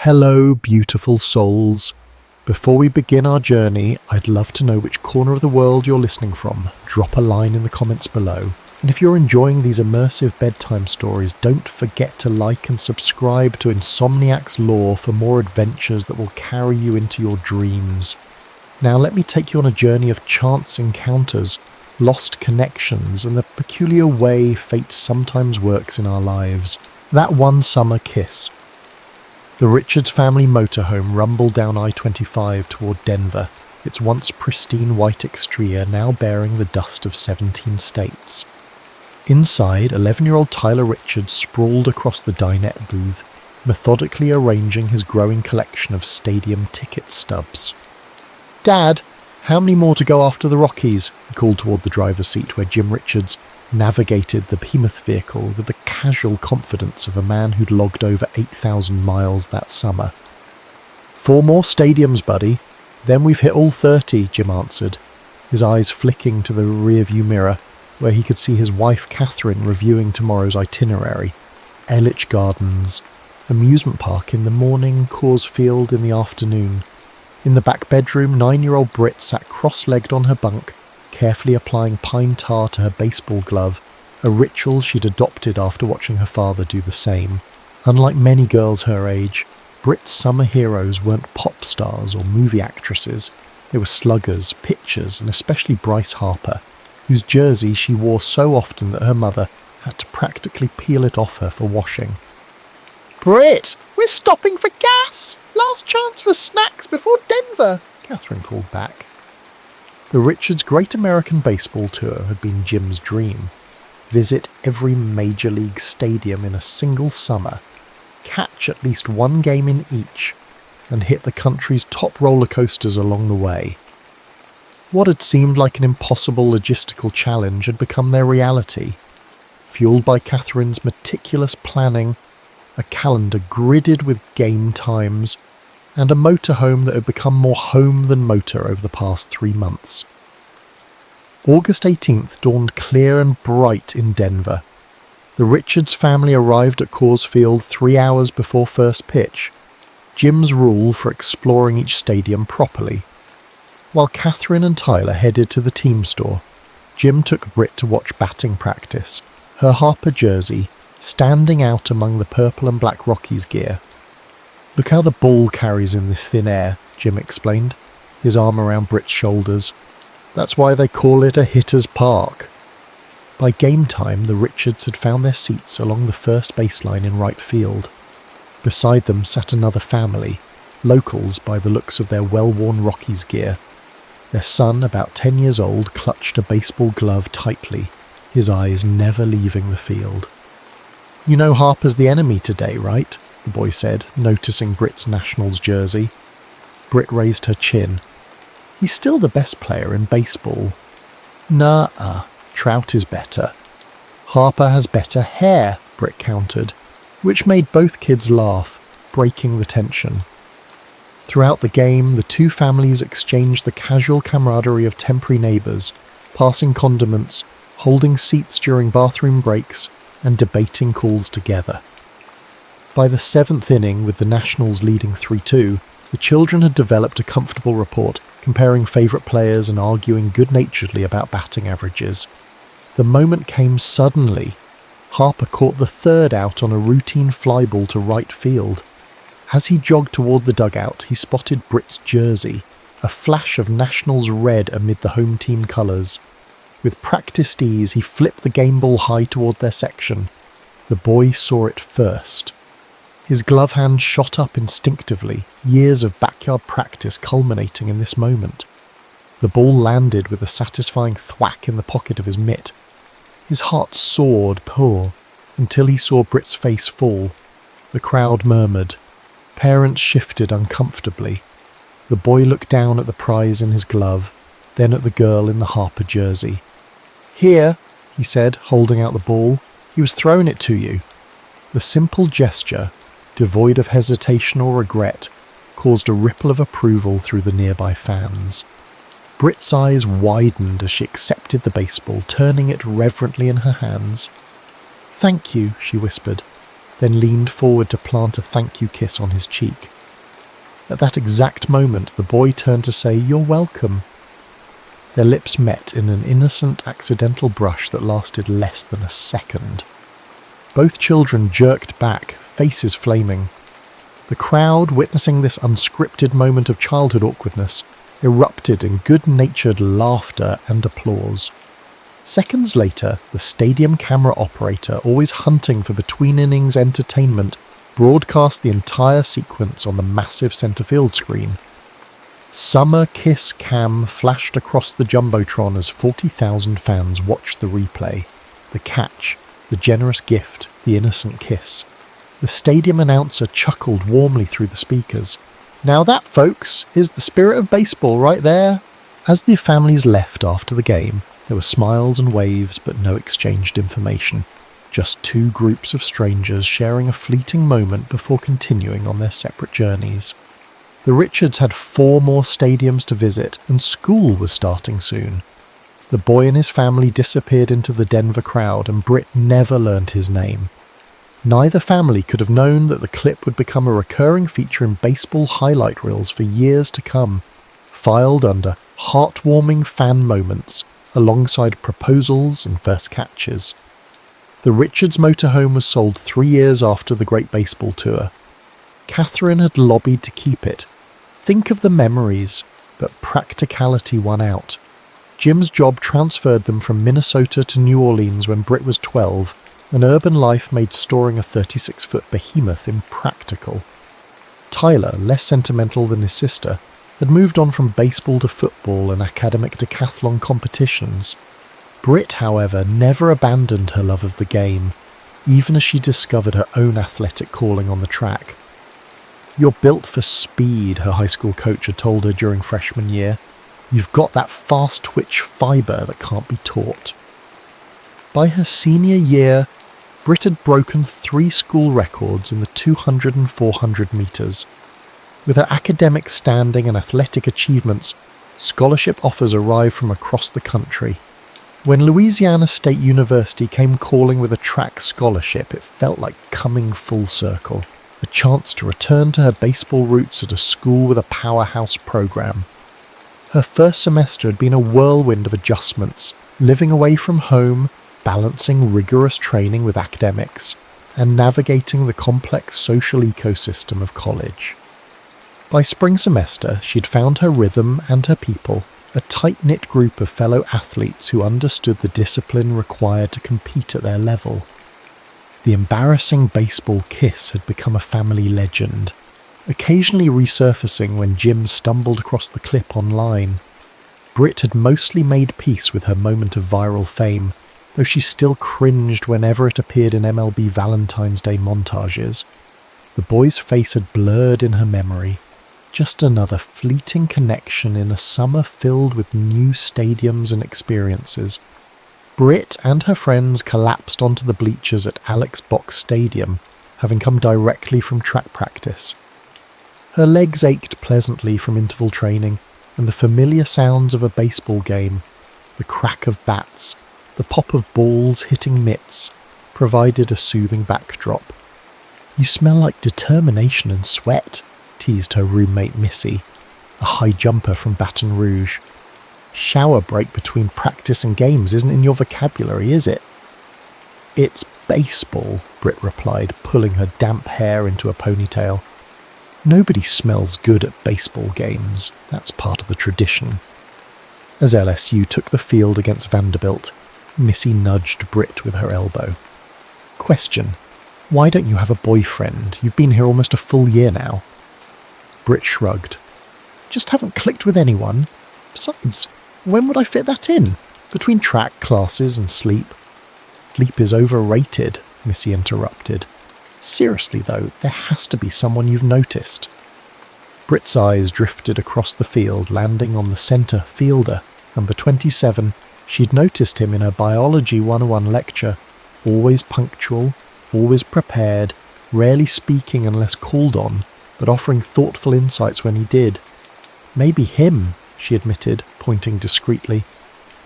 Hello, beautiful souls. Before we begin our journey, I'd love to know which corner of the world you're listening from. Drop a line in the comments below. And if you're enjoying these immersive bedtime stories, don't forget to like and subscribe to Insomniac's Lore for more adventures that will carry you into your dreams. Now let me take you on a journey of chance encounters, lost connections, and the peculiar way fate sometimes works in our lives. That one summer kiss. The Richards family motorhome rumbled down I-25 toward Denver, its once pristine white exterior now bearing the dust of 17 states. Inside, 11-year-old Tyler Richards sprawled across the dinette booth, methodically arranging his growing collection of stadium ticket stubs. "Dad, how many more to go after the Rockies?" he called toward the driver's seat where Jim Richards navigated the behemoth vehicle with the casual confidence of a man who'd logged over 8,000 miles that summer. "4 more stadiums, buddy. Then we've hit all 30, Jim answered, his eyes flicking to the rearview mirror, where he could see his wife Catherine reviewing tomorrow's itinerary. Elitch Gardens, amusement park in the morning, Coors Field in the afternoon. In the back bedroom, 9-year-old Brit sat cross-legged on her bunk, carefully applying pine tar to her baseball glove, a ritual she'd adopted after watching her father do the same. Unlike many girls her age, Brit's summer heroes weren't pop stars or movie actresses. They were sluggers, pitchers, and especially Bryce Harper, whose jersey she wore so often that her mother had to practically peel it off her for washing. "Brit, we're stopping for gas! Last chance for snacks before Denver!" Catherine called back. The Richards' Great American Baseball Tour had been Jim's dream. Visit every major league stadium in a single summer, catch at least one game in each, and hit the country's top roller coasters along the way. What had seemed like an impossible logistical challenge had become their reality, fueled by Catherine's meticulous planning, a calendar gridded with game times, and a motorhome that had become more home than motor over the past 3 months. August 18th dawned clear and bright in Denver. The Richards family arrived at Coors Field 3 hours before first pitch, Jim's rule for exploring each stadium properly. While Catherine and Tyler headed to the team store, Jim took Brit to watch batting practice, her Harper jersey standing out among the purple and black Rockies gear. "Look how the ball carries in this thin air," Jim explained, his arm around Brit's shoulders. "That's why they call it a hitter's park." By game time, the Richards had found their seats along the first baseline in right field. Beside them sat another family, locals by the looks of their well-worn Rockies gear. Their son, about 10 years old, clutched a baseball glove tightly, his eyes never leaving the field. "You know Harper's the enemy today, right?" the boy said, noticing Brit's Nationals jersey. Brit raised her chin. "He's still the best player in baseball." "Nuh-uh, Trout is better." "Harper has better hair," Brit countered, which made both kids laugh, breaking the tension. Throughout the game, the two families exchanged the casual camaraderie of temporary neighbours, passing condiments, holding seats during bathroom breaks, and debating calls together. By the 7th inning, with the Nationals leading 3-2, the children had developed a comfortable rapport, comparing favourite players and arguing good-naturedly about batting averages. The moment came suddenly. Harper caught the third out on a routine fly ball to right field. As he jogged toward the dugout, he spotted Brit's jersey, a flash of Nationals red amid the home team colours. With practiced ease, he flipped the game ball high toward their section. The boy saw it first. His glove hand shot up instinctively, years of backyard practice culminating in this moment. The ball landed with a satisfying thwack in the pocket of his mitt. His heart soared, until he saw Brit's face fall. The crowd murmured. Parents shifted uncomfortably. The boy looked down at the prize in his glove, then at the girl in the Harper jersey. "Here," he said, holding out the ball. "He was throwing it to you." The simple gesture, devoid of hesitation or regret, caused a ripple of approval through the nearby fans. Brit's eyes widened as she accepted the baseball, turning it reverently in her hands. "Thank you," she whispered. then leaned forward to plant a thank you kiss on his cheek. At that exact moment, the boy turned to say, "You're welcome." Their lips met in an innocent, accidental brush that lasted less than a second. Both children jerked back, faces flaming. The crowd, witnessing this unscripted moment of childhood awkwardness, erupted in good-natured laughter and applause. Seconds later, the stadium camera operator, always hunting for between-innings entertainment, broadcast the entire sequence on the massive centre field screen. Summer Kiss Cam flashed across the Jumbotron as 40,000 fans watched the replay. The catch, the generous gift, the innocent kiss. The stadium announcer chuckled warmly through the speakers. "Now that, folks, is the spirit of baseball right there." As the families left after the game, there were smiles and waves, but no exchanged information. Just two groups of strangers sharing a fleeting moment before continuing on their separate journeys. The Richards had 4 more stadiums to visit, and school was starting soon. The boy and his family disappeared into the Denver crowd, and Britt never learned his name. Neither family could have known that the clip would become a recurring feature in baseball highlight reels for years to come, filed under heartwarming fan moments alongside proposals and first catches. The Richards motorhome was sold 3 years after the Great Baseball Tour. Catherine had lobbied to keep it. Think of the memories, but practicality won out. Jim's job transferred them from Minnesota to New Orleans when Britt was 12, and urban life made storing a 36-foot behemoth impractical. Tyler, less sentimental than his sister, had moved on from baseball to football and academic decathlon competitions. Britt, however, never abandoned her love of the game, even as she discovered her own athletic calling on the track. "You're built for speed," her high school coach had told her during freshman year. "You've got that fast twitch fibre that can't be taught." By her senior year, Britt had broken 3 school records in the 200 and 400 metres. With her academic standing and athletic achievements, scholarship offers arrived from across the country. When Louisiana State University came calling with a track scholarship, it felt like coming full circle, a chance to return to her baseball roots at a school with a powerhouse program. Her first semester had been a whirlwind of adjustments, living away from home, balancing rigorous training with academics, and navigating the complex social ecosystem of college. By spring semester, she'd found her rhythm and her people, a tight-knit group of fellow athletes who understood the discipline required to compete at their level. The embarrassing baseball kiss had become a family legend, occasionally resurfacing when Jim stumbled across the clip online. Britt had mostly made peace with her moment of viral fame, though she still cringed whenever it appeared in MLB Valentine's Day montages. The boy's face had blurred in her memory, just another fleeting connection in a summer filled with new stadiums and experiences. Britt and her friends collapsed onto the bleachers at Alex Box Stadium, having come directly from track practice. Her legs ached pleasantly from interval training, and the familiar sounds of a baseball game, the crack of bats, the pop of balls hitting mitts, provided a soothing backdrop. "You smell like determination and sweat," teased her roommate Missy, a high jumper from Baton Rouge. "Shower break between practice and games isn't in your vocabulary, is it?" "It's baseball," Britt replied, pulling her damp hair into a ponytail. "Nobody smells good at baseball games. That's part of the tradition." As LSU took the field against Vanderbilt, Missy nudged Britt with her elbow. "Question. Why don't you have a boyfriend? You've been here almost a full year now." Britt shrugged. "Just haven't clicked with anyone. Besides, when would I fit that in? Between track, classes and sleep." "Sleep is overrated," Missy interrupted. "Seriously though, there has to be someone you've noticed." Britt's eyes drifted across the field, landing on the centre fielder, number 27. She'd noticed him in her Biology 101 lecture, always punctual, always prepared, rarely speaking unless called on, but offering thoughtful insights when he did. "Maybe him," she admitted, pointing discreetly.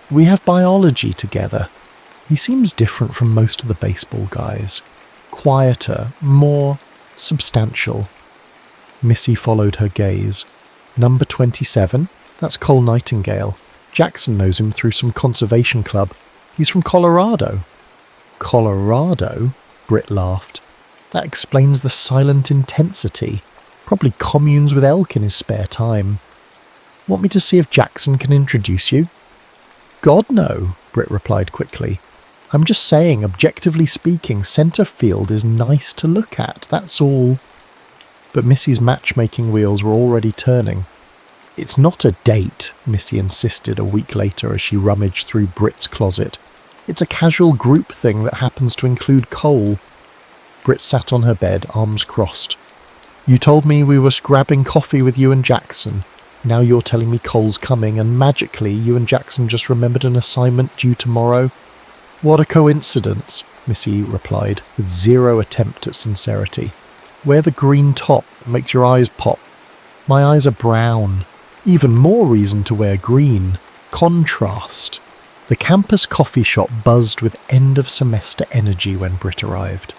"We have biology together. He seems different from most of the baseball guys." quieter, more substantial. Missy followed her gaze. Number 27? That's Cole Nightingale. Jackson knows him through some conservation club. He's from Colorado. Colorado? Britt laughed. That explains the silent intensity. Probably communes with elk in his spare time. Want me to see if Jackson can introduce you? God, no, Britt replied quickly. I'm just saying, objectively speaking, centre field is nice to look at, that's all. But Missy's matchmaking wheels were already turning. It's not a date, Missy insisted a week later as she rummaged through Britt's closet. It's a casual group thing that happens to include Cole. Britt sat on her bed, arms crossed. You told me we were grabbing coffee with you and Jackson. Now you're telling me Cole's coming, and magically you and Jackson just remembered an assignment due tomorrow? What a coincidence, Missy replied, with zero attempt at sincerity. Wear the green top, it makes your eyes pop. My eyes are brown. Even more reason to wear green. Contrast. The campus coffee shop buzzed with end-of-semester energy when Britt arrived.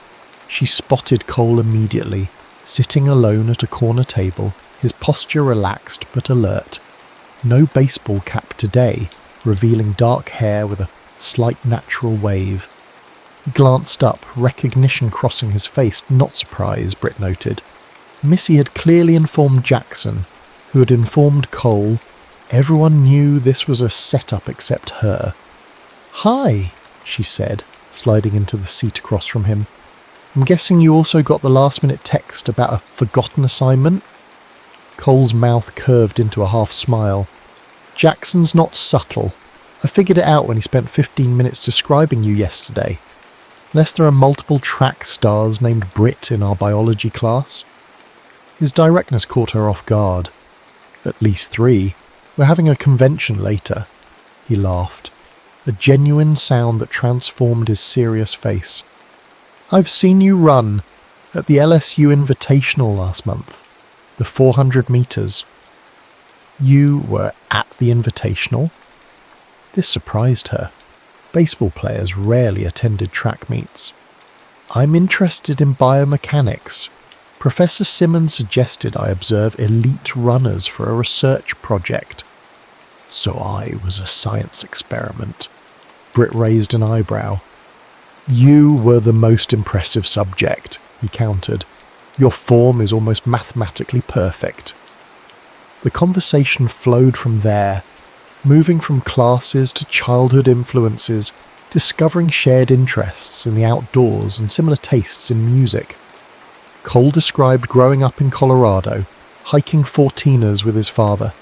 She spotted Cole immediately, sitting alone at a corner table, his posture relaxed but alert. No baseball cap today, revealing dark hair with a slight natural wave. He glanced up, recognition crossing his face, not surprise, Britt noted. Missy had clearly informed Jackson, who had informed Cole. Everyone knew this was a setup except her. Hi, she said, sliding into the seat across from him. I'm guessing you also got the last-minute text about a forgotten assignment? Cole's mouth curved into a half-smile. Jackson's not subtle. I figured it out when he spent 15 minutes describing you yesterday. Unless there are multiple track stars named Britt in our biology class. His directness caught her off guard. At least 3. We're having a convention later. He laughed. A genuine sound that transformed his serious face. I've seen you run at the LSU Invitational last month. The 400 metres. You were at the Invitational? This surprised her. Baseball players rarely attended track meets. I'm interested in biomechanics. Professor Simmons suggested I observe elite runners for a research project. So I was a science experiment. Britt raised an eyebrow. You were the most impressive subject, he countered. Your form is almost mathematically perfect. The conversation flowed from there, moving from classes to childhood influences, discovering shared interests in the outdoors and similar tastes in music. Cole described growing up in Colorado, hiking 14ers with his father.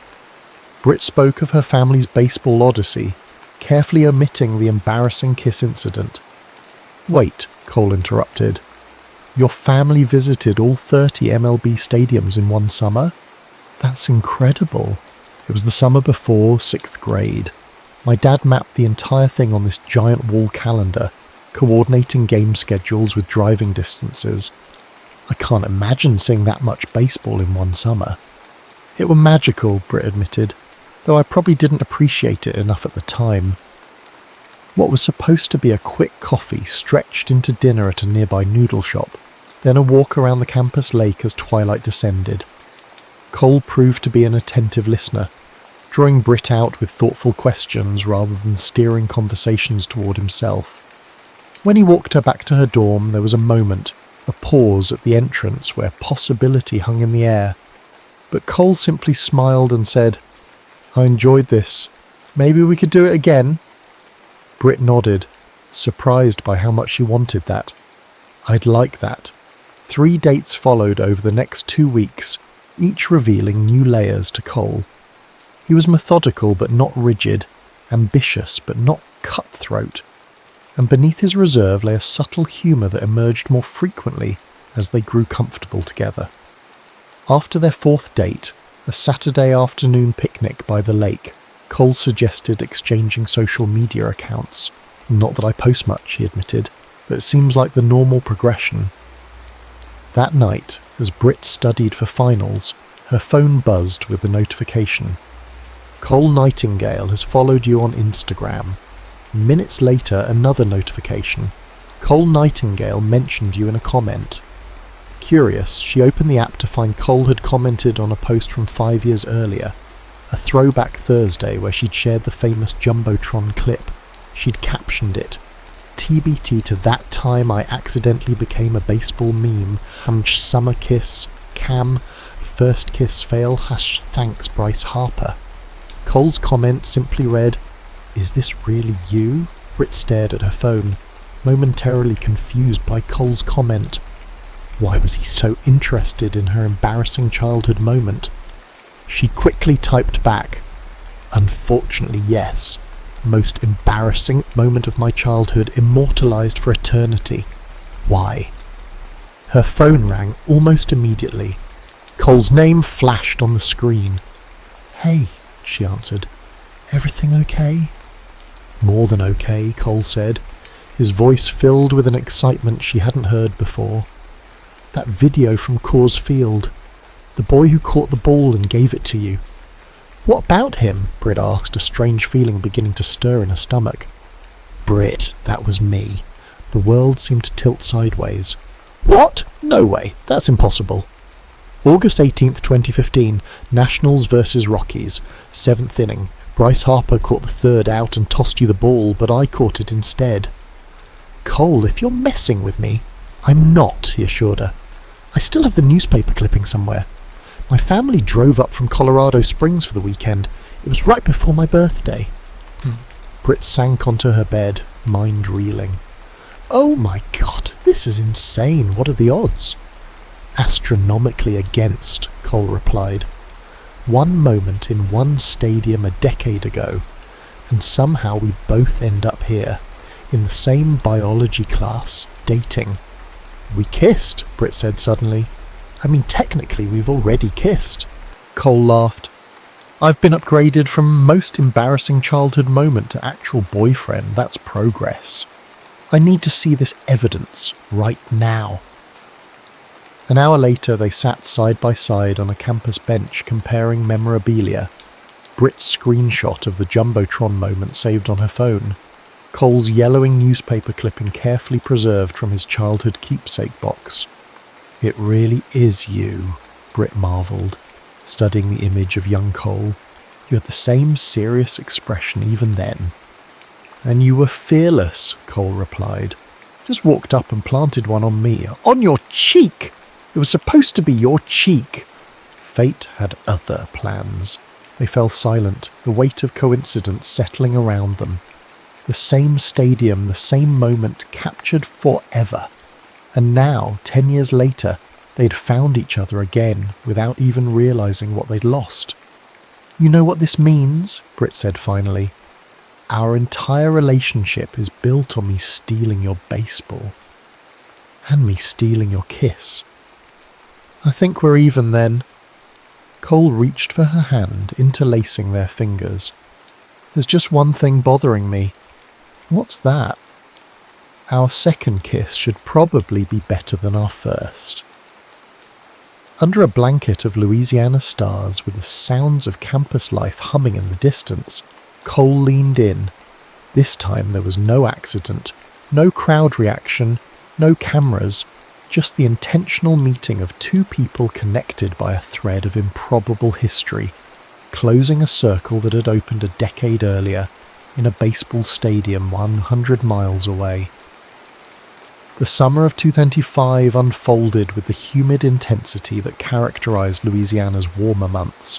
Britt spoke of her family's baseball odyssey, carefully omitting the embarrassing kiss incident. Wait, Cole interrupted. Your family visited all 30 MLB stadiums in one summer? That's incredible. It was the summer before 6th grade. My dad mapped the entire thing on this giant wall calendar, coordinating game schedules with driving distances. I can't imagine seeing that much baseball in one summer. It were magical, Britt admitted, though I probably didn't appreciate it enough at the time. What was supposed to be a quick coffee stretched into dinner at a nearby noodle shop, then a walk around the campus lake as twilight descended. Cole proved to be an attentive listener, drawing Britt out with thoughtful questions rather than steering conversations toward himself. When he walked her back to her dorm, there was a moment, a pause at the entrance where possibility hung in the air. But Cole simply smiled and said, I enjoyed this. Maybe we could do it again? Britt nodded, surprised by how much she wanted that. I'd like that. 3 dates followed over the next 2 weeks, each revealing new layers to Cole. He was methodical but not rigid, ambitious but not cutthroat, and beneath his reserve lay a subtle humour that emerged more frequently as they grew comfortable together. After their 4th date, a Saturday afternoon picnic by the lake, Cole suggested exchanging social media accounts. Not that I post much, he admitted, but it seems like the normal progression. That night, as Britt studied for finals, her phone buzzed with the notification. Cole Nightingale has followed you on Instagram. Minutes later, another notification. Cole Nightingale mentioned you in a comment. Curious, she opened the app to find Cole had commented on a post from 5 years earlier, a throwback Thursday where she'd shared the famous Jumbotron clip. She'd captioned it, "TBT to that time I accidentally became a baseball meme, summer kiss, cam, first kiss fail, thanks Bryce Harper." Cole's comment simply read, "Is this really you?" Brit stared at her phone, momentarily confused by Cole's comment. Why was he so interested in her embarrassing childhood moment? She quickly typed back, "Unfortunately, yes. Most embarrassing moment of my childhood immortalised for eternity. Why?" Her phone rang almost immediately. Cole's name flashed on the screen. "Hey," she answered. "Everything okay?" "More than okay," Cole said, his voice filled with an excitement she hadn't heard before. "That video from Coors Field. The boy who caught the ball and gave it to you." "What about him?" Brit asked, a strange feeling beginning to stir in her stomach. "Brit, that was me." The world seemed to tilt sideways. "What? No way. That's impossible." August 18th, 2015, Nationals versus Rockies, 7th inning. Bryce Harper caught the third out and tossed you the ball, but I caught it instead. "Cole, if you're messing with me..." "I'm not," he assured her. "I still have the newspaper clipping somewhere. My family drove up from Colorado Springs for the weekend. It was right before my birthday." Brit sank onto her bed, mind reeling. "Oh my God, this is insane. What are the odds?" "Astronomically against," Cole replied. "One moment in one stadium a decade ago, and somehow we both end up here, in the same biology class, dating." "We kissed," Brit said suddenly. "I mean, technically we've already kissed." Cole laughed. "I've been upgraded from most embarrassing childhood moment to actual boyfriend. That's progress. I need to see this evidence right now." An hour later they sat side by side on a campus bench comparing memorabilia. Brit's screenshot of the Jumbotron moment saved on her phone. Cole's yellowing newspaper clipping carefully preserved from his childhood keepsake box. "It really is you," Brit marvelled, studying the image of young Cole. "You had the same serious expression even then." "And you were fearless," Cole replied. "Just walked up and planted one on me. On your cheek! It was supposed to be your cheek." Fate had other plans. They fell silent, the weight of coincidence settling around them. The same stadium, the same moment, captured forever. And now, 10 years later, they'd found each other again without even realising what they'd lost. "You know what this means?" Brit said finally. "Our entire relationship is built on me stealing your baseball. And me stealing your kiss. I think we're even then." Cole reached for her hand, interlacing their fingers. "There's just one thing bothering me." "What's that?" "Our second kiss should probably be better than our first." Under a blanket of Louisiana stars with the sounds of campus life humming in the distance, Cole leaned in. This time there was no accident, no crowd reaction, no cameras, just the intentional meeting of two people connected by a thread of improbable history, closing a circle that had opened a decade earlier in a baseball stadium 100 miles away. The summer of 2005 unfolded with the humid intensity that characterized Louisiana's warmer months.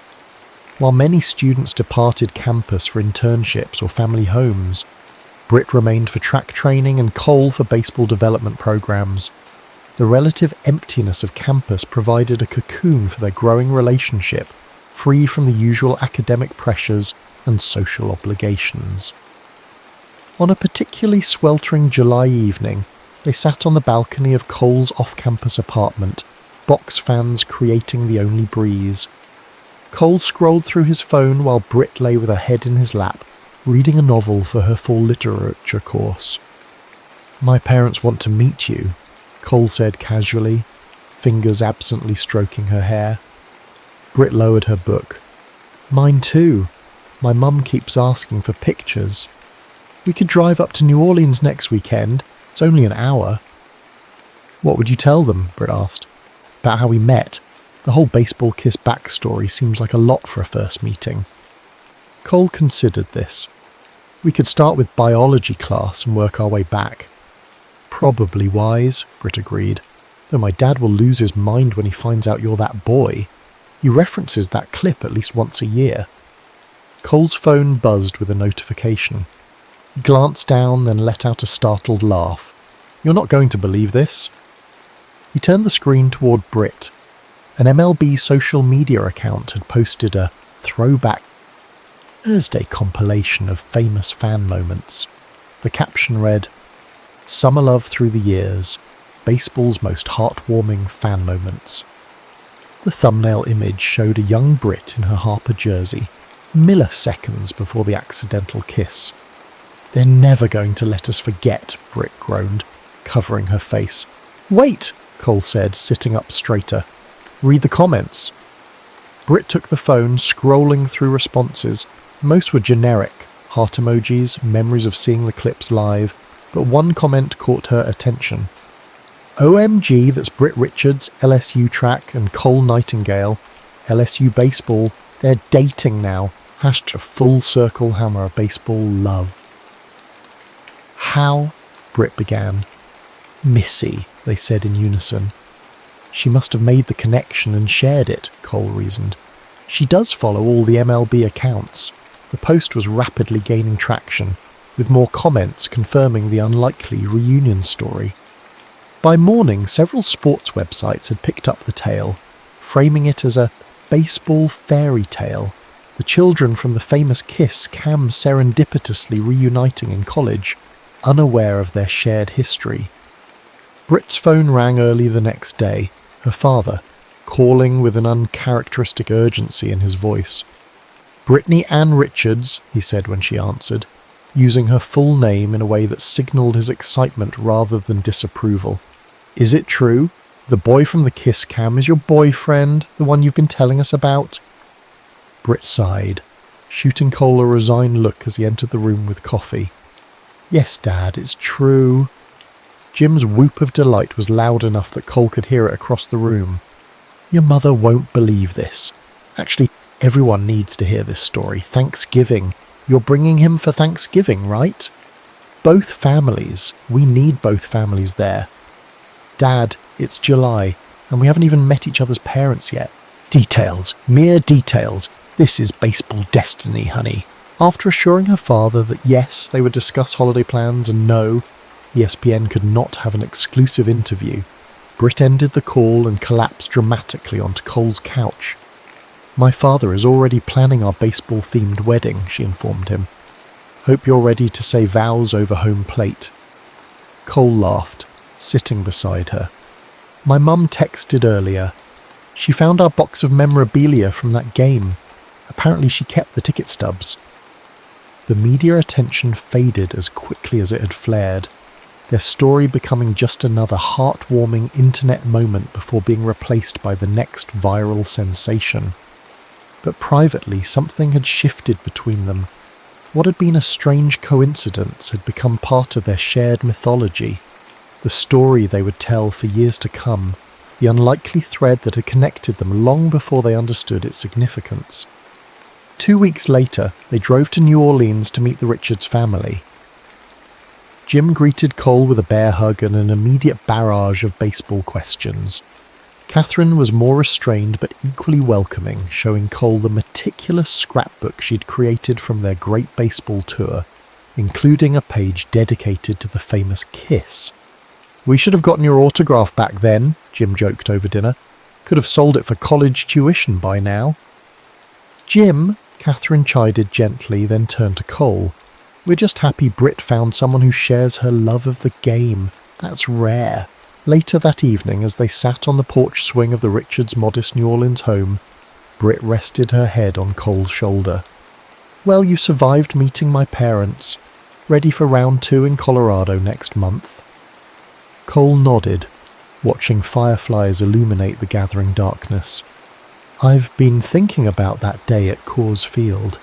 While many students departed campus for internships or family homes, Brit remained for track training and Cole for baseball development programs. The relative emptiness of campus provided a cocoon for their growing relationship, free from the usual academic pressures and social obligations. On a particularly sweltering July evening, they sat on the balcony of Cole's off-campus apartment, box fans creating the only breeze. Cole scrolled through his phone while Brit lay with her head in his lap, reading a novel for her fall literature course. "My parents want to meet you," Cole said casually, fingers absently stroking her hair. Brit lowered her book. "Mine too. My mum keeps asking for pictures. We could drive up to New Orleans next weekend, It's only an hour." "What would you tell them?" Britt asked. "About how we met? The whole baseball kiss backstory seems like a lot for a first meeting." Cole considered this. "We could start with biology class and work our way back." "Probably wise," Britt agreed, "though my dad will lose his mind when he finds out you're that boy. He references that clip at least once a year." Cole's phone buzzed with a notification. He glanced down, then let out a startled laugh. "You're not going to believe this." He turned the screen toward Britt. An MLB social media account had posted a throwback Thursday compilation of famous fan moments. The caption read, "Summer love through the years, baseball's most heartwarming fan moments." The thumbnail image showed a young Brit in her Harper jersey, milliseconds before the accidental kiss. "They're never going to let us forget," Brit groaned, covering her face. "Wait," Cole said, sitting up straighter. "Read the comments." Brit took the phone, scrolling through responses. Most were generic, heart emojis, memories of seeing the clips live, but one comment caught her attention. "OMG, that's Britt Richards, LSU track, and Cole Nightingale, LSU baseball. They're dating now. Hashtag full circle hammer baseball love." "How?" Britt began. "Missy," they said in unison. "She must have made the connection and shared it," Cole reasoned. "She does follow all the MLB accounts." The post was rapidly gaining traction, with more comments confirming the unlikely reunion story. By morning, several sports websites had picked up the tale, framing it as a baseball fairy tale, the children from the famous kiss Cam serendipitously reuniting in college, unaware of their shared history. Britt's phone rang early the next day, her father, calling with an uncharacteristic urgency in his voice. "Brittany Ann Richards," he said when she answered, using her full name in a way that signalled his excitement rather than disapproval. "Is it true? The boy from the kiss cam is your boyfriend, the one you've been telling us about?" Britt sighed, shooting Cole a resigned look as he entered the room with coffee. "Yes, Dad, it's true." Jim's whoop of delight was loud enough that Cole could hear it across the room. "Your mother won't believe this. Actually, everyone needs to hear this story. Thanksgiving. You're bringing him for Thanksgiving, right? Both families. We need both families there. Dad, it's July, and we haven't even met each other's parents yet. Details. Mere details. This is baseball destiny, honey." After assuring her father that yes, they would discuss holiday plans and no, ESPN could not have an exclusive interview, Britt ended the call and collapsed dramatically onto Cole's couch. "My father is already planning our baseball-themed wedding," she informed him. "Hope you're ready to say vows over home plate." Cole laughed, sitting beside her. "My mum texted earlier. She found our box of memorabilia from that game. Apparently she kept the ticket stubs." The media attention faded as quickly as it had flared, their story becoming just another heartwarming internet moment before being replaced by the next viral sensation. But privately, something had shifted between them. What had been a strange coincidence had become part of their shared mythology, the story they would tell for years to come, the unlikely thread that had connected them long before they understood its significance. 2 weeks later, they drove to New Orleans to meet the Richards family. Jim greeted Cole with a bear hug and an immediate barrage of baseball questions. Catherine was more restrained but equally welcoming, showing Cole the meticulous scrapbook she'd created from their great baseball tour, including a page dedicated to the famous kiss. "We should have gotten your autograph back then," Jim joked over dinner. "Could have sold it for college tuition by now." "Jim," Catherine chided gently, then turned to Cole. "We're just happy Britt found someone who shares her love of the game. That's rare." Later that evening, as they sat on the porch swing of the Richards' modest New Orleans home, Britt rested her head on Cole's shoulder. "Well, you survived meeting my parents. Ready for round 2 in Colorado next month?" Cole nodded, watching fireflies illuminate the gathering darkness. "I've been thinking about that day at Coors Field,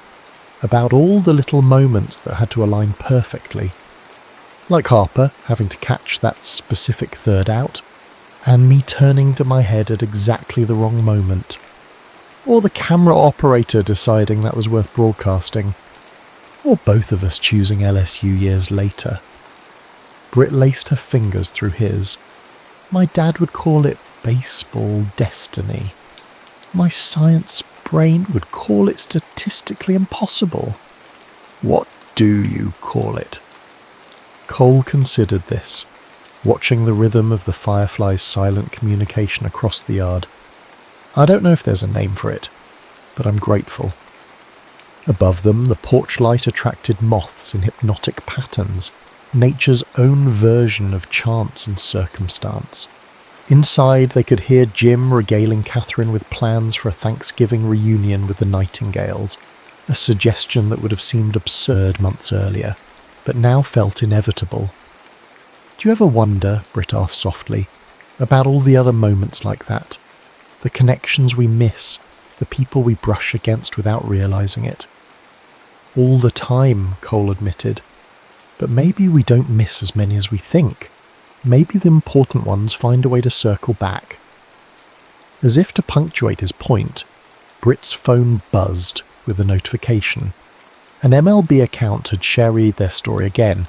about all the little moments that had to align perfectly. like Harper having to catch that specific third out, and me turning to my head at exactly the wrong moment, or the camera operator deciding that was worth broadcasting, or both of us choosing LSU years later. Britt laced her fingers through his. My dad would call it baseball destiny. My science brain would call it statistically impossible. What do you call it? Cole considered this, watching the rhythm of the firefly's silent communication across the yard. I don't know if there's a name for it, but I'm grateful. Above them, the porch light attracted moths in hypnotic patterns, nature's own version of chance and circumstance. Inside, they could hear Jim regaling Catherine with plans for a Thanksgiving reunion with the Nightingales, a suggestion that would have seemed absurd months earlier, but now felt inevitable. Do you ever wonder, Britt asked softly, about all the other moments like that? The connections we miss, the people we brush against without realizing it. All the time, Cole admitted. But maybe we don't miss as many as we think. Maybe the important ones find a way to circle back. As if to punctuate his point, Britt's phone buzzed with a notification. An MLB account had shared their story again,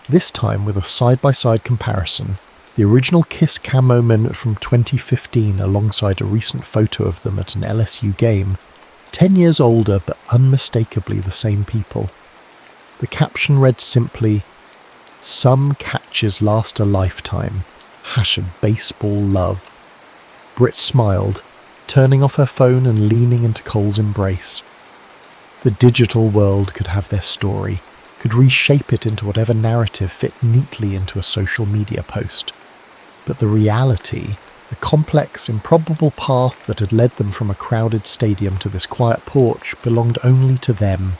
this time with a side-by-side comparison. The original Kiss camo moment from 2015 alongside a recent photo of them at an LSU game, 10 years older but unmistakably the same people. The caption read simply, "Some catches last a lifetime. #baseball love." Britt smiled, turning off her phone and leaning into Cole's embrace. The digital world could have their story, could reshape it into whatever narrative fit neatly into a social media post. But the reality, the complex, improbable path that had led them from a crowded stadium to this quiet porch belonged only to them.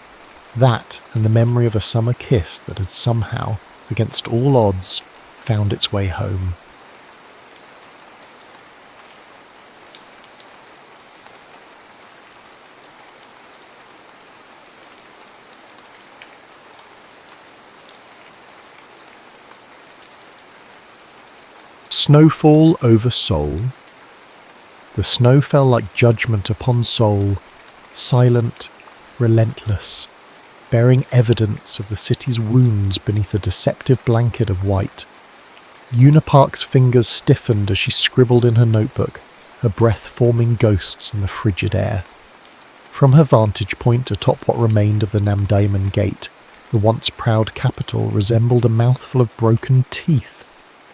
That and the memory of a summer kiss that had somehow, against all odds, found its way home. Snowfall over Seoul. The snow fell like judgment upon Seoul, silent, relentless, bearing evidence of the city's wounds beneath a deceptive blanket of white. Una Park's fingers stiffened as she scribbled in her notebook, her breath forming ghosts in the frigid air. From her vantage point atop what remained of the Namdaemun Gate, the once proud capital resembled a mouthful of broken teeth.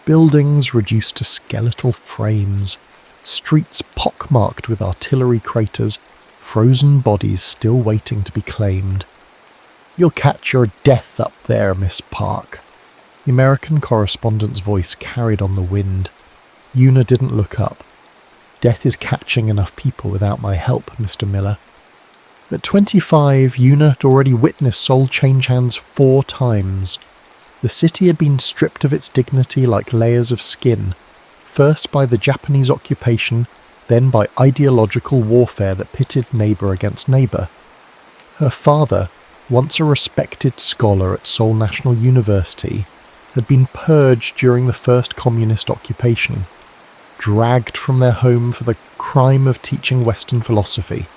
Buildings reduced to skeletal frames, streets pockmarked with artillery craters, frozen bodies still waiting to be claimed. "You'll catch your death up there, Miss Park." The American correspondent's voice carried on the wind. Una didn't look up. "Death is catching enough people without my help, Mr. Miller." At 25, Una had already witnessed Seoul change hands 4 times. The city had been stripped of its dignity like layers of skin, first by the Japanese occupation, then by ideological warfare that pitted neighbour against neighbour. Her father, once a respected scholar at Seoul National University, had been purged during the first communist occupation, dragged from their home for the crime of teaching Western philosophy.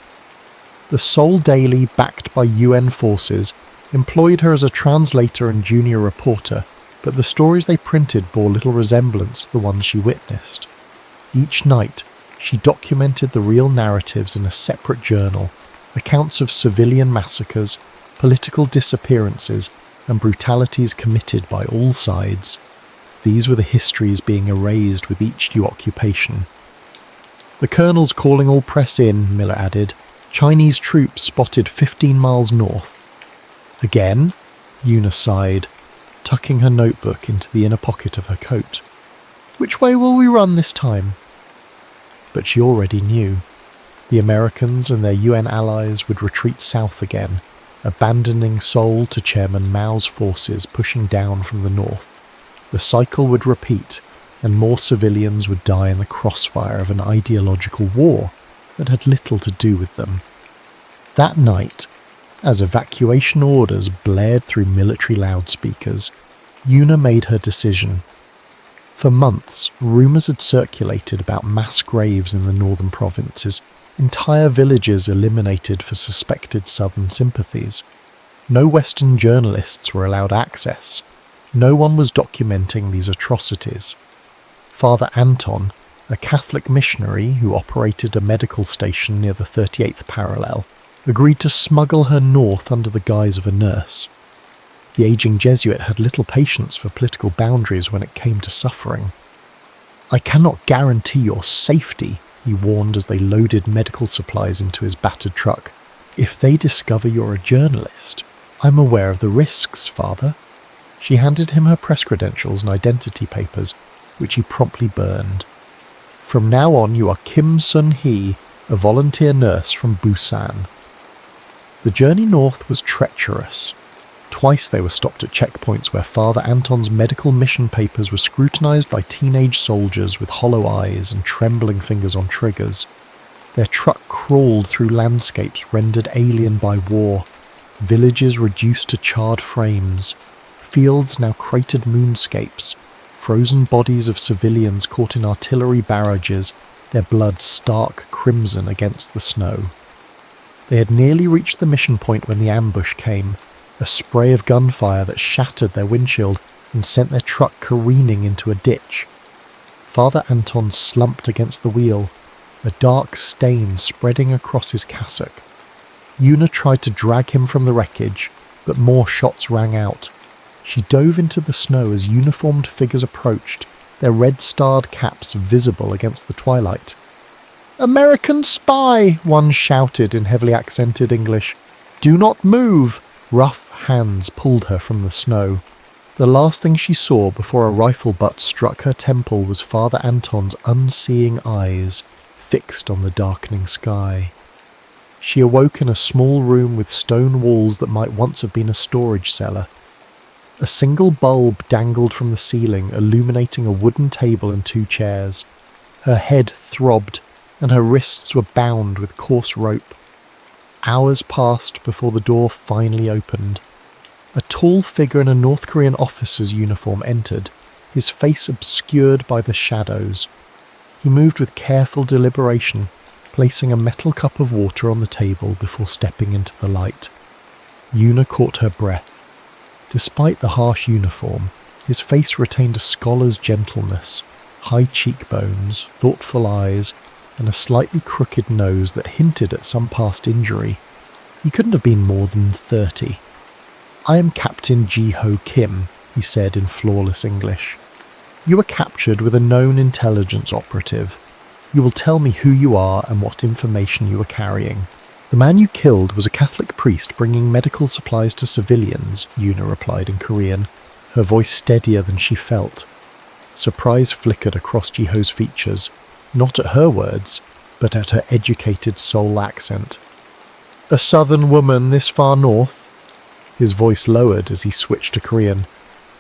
The Seoul Daily, backed by UN forces, employed her as a translator and junior reporter, but the stories they printed bore little resemblance to the ones she witnessed. Each night, she documented the real narratives in a separate journal, accounts of civilian massacres, political disappearances, and brutalities committed by all sides. These were the histories being erased with each new occupation. "The colonel's calling all press in," Miller added. "Chinese troops spotted 15 miles north." "Again?" Una sighed, tucking her notebook into the inner pocket of her coat. "Which way will we run this time?" But she already knew. The Americans and their UN allies would retreat south again, abandoning Seoul to Chairman Mao's forces pushing down from the north. The cycle would repeat, and more civilians would die in the crossfire of an ideological war that had little to do with them. That night, as evacuation orders blared through military loudspeakers, Una made her decision. For months, rumours had circulated about mass graves in the northern provinces, entire villages eliminated for suspected southern sympathies. No Western journalists were allowed access. No one was documenting these atrocities. Father Anton, a Catholic missionary who operated a medical station near the 38th parallel, agreed to smuggle her north under the guise of a nurse. The aging Jesuit had little patience for political boundaries when it came to suffering. "I cannot guarantee your safety," he warned as they loaded medical supplies into his battered truck. "If they discover you're a journalist, I'm aware of the risks, Father." She handed him her press credentials and identity papers, which he promptly burned. "From now on you are Kim Sun-hee, a volunteer nurse from Busan." The journey north was treacherous. Twice they were stopped at checkpoints where Father Anton's medical mission papers were scrutinized by teenage soldiers with hollow eyes and trembling fingers on triggers. Their truck crawled through landscapes rendered alien by war, villages reduced to charred frames, fields now cratered moonscapes, frozen bodies of civilians caught in artillery barrages, their blood stark crimson against the snow. They had nearly reached the mission point when the ambush came, a spray of gunfire that shattered their windshield and sent their truck careening into a ditch. Father Anton slumped against the wheel, a dark stain spreading across his cassock. Una tried to drag him from the wreckage, but more shots rang out. She dove into the snow as uniformed figures approached, their red-starred caps visible against the twilight. "American spy!" one shouted in heavily accented English. "Do not move!" Rough hands pulled her from the snow. The last thing she saw before a rifle butt struck her temple was Father Anton's unseeing eyes, fixed on the darkening sky. She awoke in a small room with stone walls that might once have been a storage cellar. A single bulb dangled from the ceiling, illuminating a wooden table and 2 chairs. Her head throbbed, and her wrists were bound with coarse rope. Hours passed before the door finally opened. A tall figure in a North Korean officer's uniform entered, his face obscured by the shadows. He moved with careful deliberation, placing a metal cup of water on the table before stepping into the light. Una caught her breath. Despite the harsh uniform, his face retained a scholar's gentleness, high cheekbones, thoughtful eyes, and a slightly crooked nose that hinted at some past injury. He couldn't have been more than 30. "I am Captain Ji-ho Kim," he said in flawless English. "You were captured with a known intelligence operative. You will tell me who you are and what information you are carrying." "The man you killed was a Catholic priest bringing medical supplies to civilians," Una replied in Korean, her voice steadier than she felt. Surprise flickered across Ji-ho's features, not at her words, but at her educated Seoul accent. "A southern woman this far north?" His voice lowered as he switched to Korean.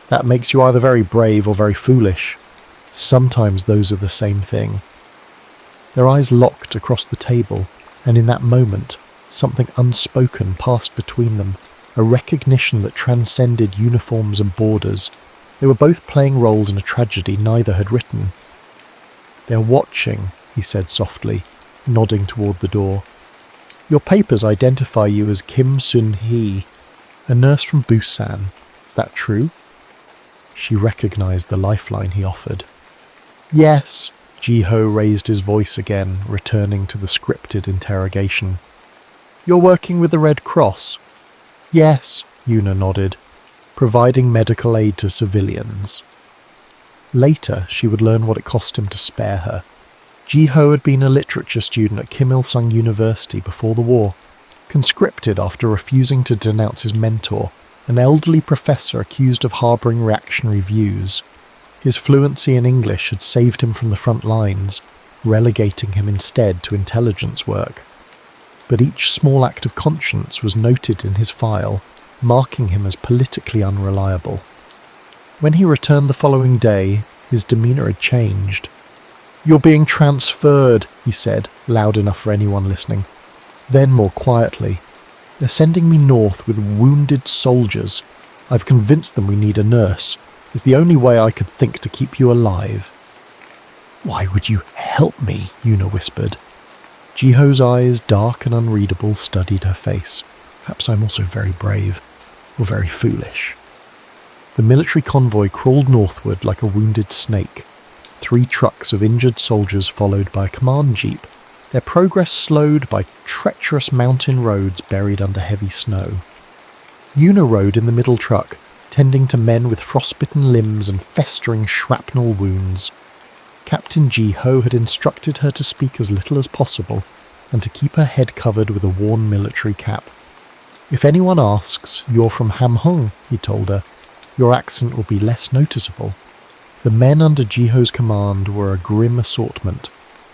"That makes you either very brave or very foolish. Sometimes those are the same thing." Their eyes locked across the table, and in that moment, something unspoken passed between them, a recognition that transcended uniforms and borders. They were both playing roles in a tragedy neither had written. "They're watching," he said softly, nodding toward the door. "Your papers identify you as Kim Sun-hee, a nurse from Busan. Is that true?" She recognized the lifeline he offered. "Yes." Ji-ho raised his voice again, returning to the scripted interrogation. "You're working with the Red Cross?" "Yes," Una nodded, "providing medical aid to civilians." Later, she would learn what it cost him to spare her. Ji-ho had been a literature student at Kim Il-sung University before the war, conscripted after refusing to denounce his mentor, an elderly professor accused of harbouring reactionary views. His fluency in English had saved him from the front lines, relegating him instead to intelligence work. But each small act of conscience was noted in his file, marking him as politically unreliable. When he returned the following day, his demeanour had changed. "You're being transferred," he said, loud enough for anyone listening. Then more quietly, "They're sending me north with wounded soldiers. I've convinced them we need a nurse. It's the only way I could think to keep you alive." "Why would you help me?" Yuna whispered. Jiho's eyes, dark and unreadable, studied her face. "Perhaps I'm also very brave, or very foolish." The military convoy crawled northward like a wounded snake. 3 trucks of injured soldiers followed by a command jeep, their progress slowed by treacherous mountain roads buried under heavy snow. Yuna rode in the middle truck, tending to men with frostbitten limbs and festering shrapnel wounds. Captain Jiho had instructed her to speak as little as possible and to keep her head covered with a worn military cap. "If anyone asks, you're from Hamhung," he told her. "Your accent will be less noticeable." The men under Jiho's command were a grim assortment,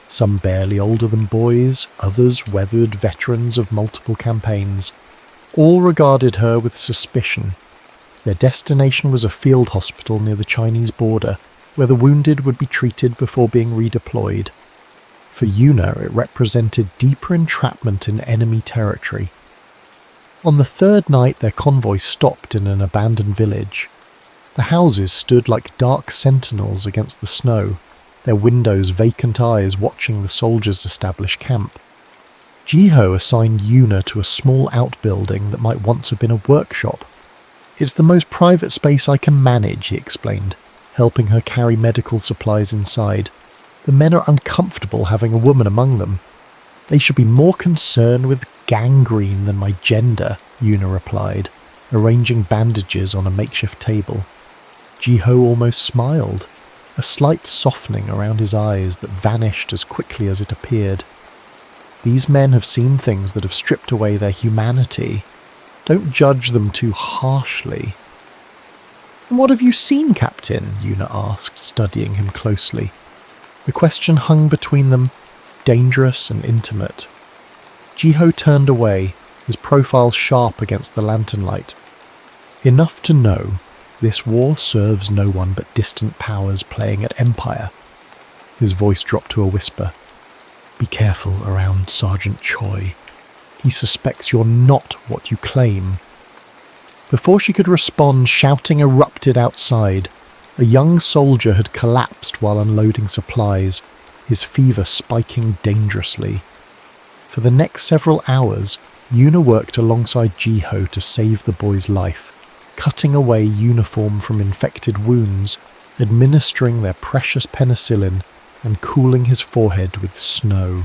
some barely older than boys, others weathered veterans of multiple campaigns. All regarded her with suspicion. Their destination was a field hospital near the Chinese border, where the wounded would be treated before being redeployed. For Yuna, it represented deeper entrapment in enemy territory. On the 3rd night, their convoy stopped in an abandoned village. The houses stood like dark sentinels against the snow, their windows vacant eyes watching the soldiers establish camp. Jiho assigned Yuna to a small outbuilding that might once have been a workshop. "It's the most private space I can manage," he explained, helping her carry medical supplies inside. "The men are uncomfortable having a woman among them." "They should be more concerned with gangrene than my gender," Yuna replied, arranging bandages on a makeshift table. Jiho almost smiled, a slight softening around his eyes that vanished as quickly as it appeared. "These men have seen things that have stripped away their humanity. Don't judge them too harshly." "And what have you seen, Captain?" Yuna asked, studying him closely. The question hung between them, dangerous and intimate. Jiho turned away, his profile sharp against the lantern light. "Enough to know this war serves no one but distant powers playing at empire." His voice dropped to a whisper. "Be careful around Sergeant Choi. He suspects you're not what you claim." Before she could respond, shouting erupted outside. A young soldier had collapsed while unloading supplies, his fever spiking dangerously. For the next several hours, Yuna worked alongside Jiho to save the boy's life, cutting away uniform from infected wounds, administering their precious penicillin, and cooling his forehead with snow.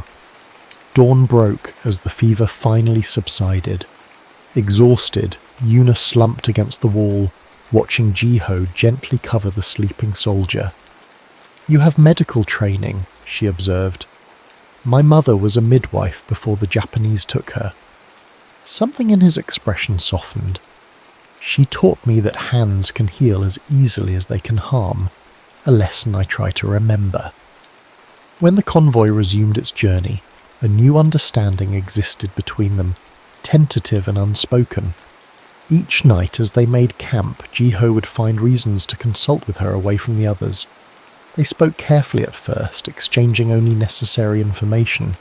Dawn broke as the fever finally subsided. Exhausted, Yuna slumped against the wall, watching Jiho gently cover the sleeping soldier. "You have medical training," she observed. "My mother was a midwife before the Japanese took her." Something in his expression softened. "She taught me that hands can heal as easily as they can harm, a lesson I try to remember." When the convoy resumed its journey, a new understanding existed between them, tentative and unspoken. Each night as they made camp, Jiho would find reasons to consult with her away from the others. They spoke carefully at first, exchanging only necessary information,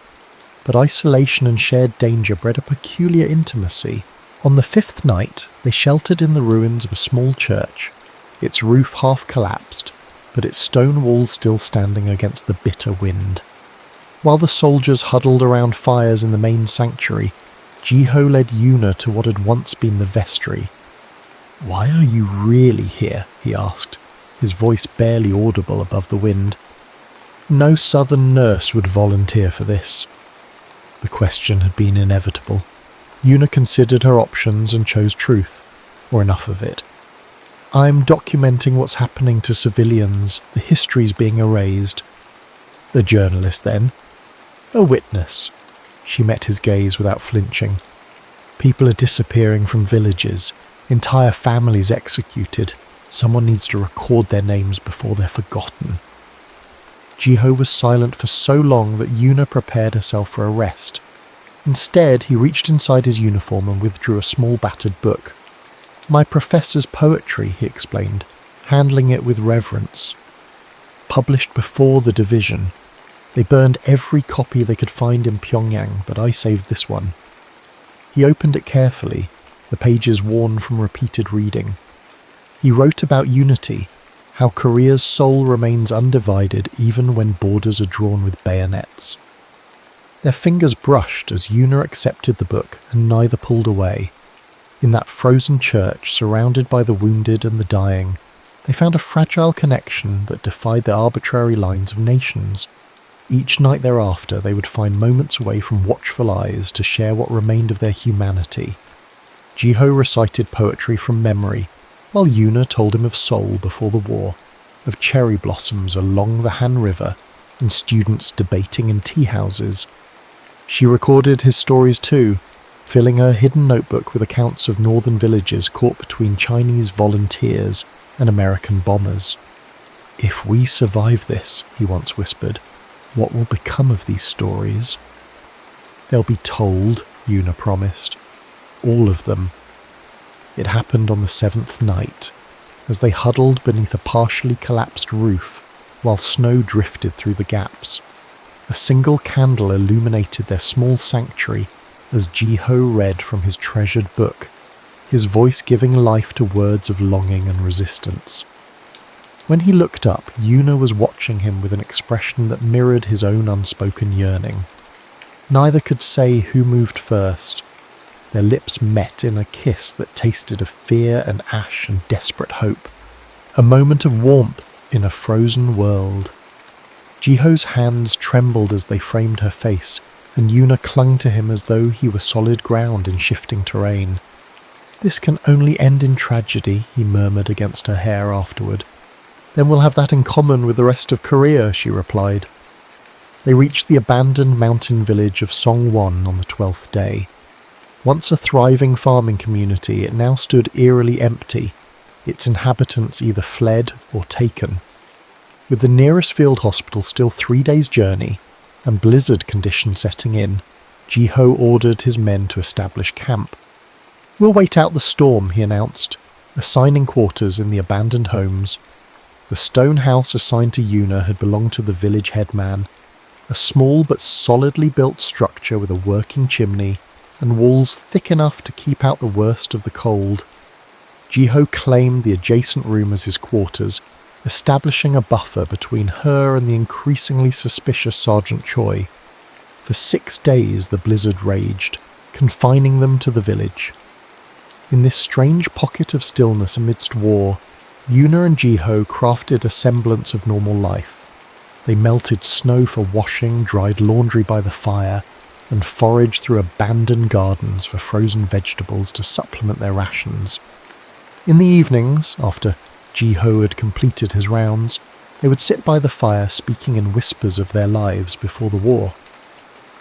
but isolation and shared danger bred a peculiar intimacy. On the 5th night, they sheltered in the ruins of a small church, its roof half collapsed, but its stone walls still standing against the bitter wind. While the soldiers huddled around fires in the main sanctuary, Jiho led Yuna to what had once been the vestry. "Why are you really here?" he asked, his voice barely audible above the wind. No southern nurse would volunteer for this. The question had been inevitable. Yuna considered her options and chose truth, or enough of it. "I'm documenting what's happening to civilians. The history's being erased." "A journalist, then?" "A witness." She met his gaze without flinching. "People are disappearing from villages, entire families executed. Someone needs to record their names before they're forgotten." Jiho was silent for so long that Yuna prepared herself for a rest. Instead, he reached inside his uniform and withdrew a small battered book. "My professor's poetry," he explained, handling it with reverence. "Published before the division. They burned every copy they could find in Pyongyang, but I saved this one." He opened it carefully, the pages worn from repeated reading. He wrote about unity, how Korea's soul remains undivided even when borders are drawn with bayonets. Their fingers brushed as Yuna accepted the book and neither pulled away. In that frozen church, surrounded by the wounded and the dying, they found a fragile connection that defied the arbitrary lines of nations. Each night thereafter, they would find moments away from watchful eyes to share what remained of their humanity. Jiho recited poetry from memory, while Yuna told him of Seoul before the war, of cherry blossoms along the Han River, and students debating in tea houses. She recorded his stories too, filling her hidden notebook with accounts of northern villages caught between Chinese volunteers and American bombers. "If we survive this," he once whispered, "what will become of these stories?" "They'll be told," Yuna promised. "All of them." It happened on the 7th night, as they huddled beneath a partially collapsed roof while snow drifted through the gaps. A single candle illuminated their small sanctuary as Jiho read from his treasured book, his voice giving life to words of longing and resistance. When he looked up, Yuna was watching him with an expression that mirrored his own unspoken yearning. Neither could say who moved first. Their lips met in a kiss that tasted of fear and ash and desperate hope, a moment of warmth in a frozen world. Jiho's hands trembled as they framed her face, and Yuna clung to him as though he were solid ground in shifting terrain. "This can only end in tragedy," he murmured against her hair afterward. "Then we'll have that in common with the rest of Korea," she replied. They reached the abandoned mountain village of Songwon on the 12th day. Once a thriving farming community, it now stood eerily empty, its inhabitants either fled or taken. With the nearest field hospital still 3 days' journey, and blizzard conditions setting in, Jiho ordered his men to establish camp. "We'll wait out the storm," he announced, assigning quarters in the abandoned homes. The stone house assigned to Yuna had belonged to the village headman, a small but solidly built structure with a working chimney and walls thick enough to keep out the worst of the cold. Jiho claimed the adjacent room as his quarters, establishing a buffer between her and the increasingly suspicious Sergeant Choi. For 6 days the blizzard raged, confining them to the village. In this strange pocket of stillness amidst war, Yuna and Jiho crafted a semblance of normal life. They melted snow for washing, dried laundry by the fire, and foraged through abandoned gardens for frozen vegetables to supplement their rations. In the evenings, after Jiho had completed his rounds, they would sit by the fire speaking in whispers of their lives before the war.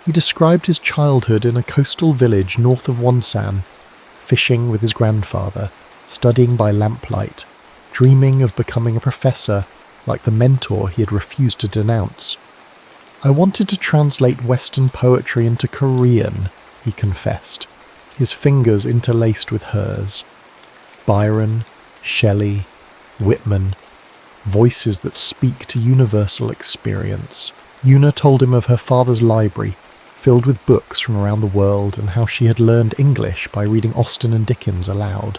He described his childhood in a coastal village north of Wonsan, fishing with his grandfather, studying by lamplight, dreaming of becoming a professor like the mentor he had refused to denounce. "I wanted to translate Western poetry into Korean," he confessed, his fingers interlaced with hers. Byron, Shelley, Whitman, voices that speak to universal experience. Yuna told him of her father's library, filled with books from around the world, and how she had learned English by reading Austen and Dickens aloud.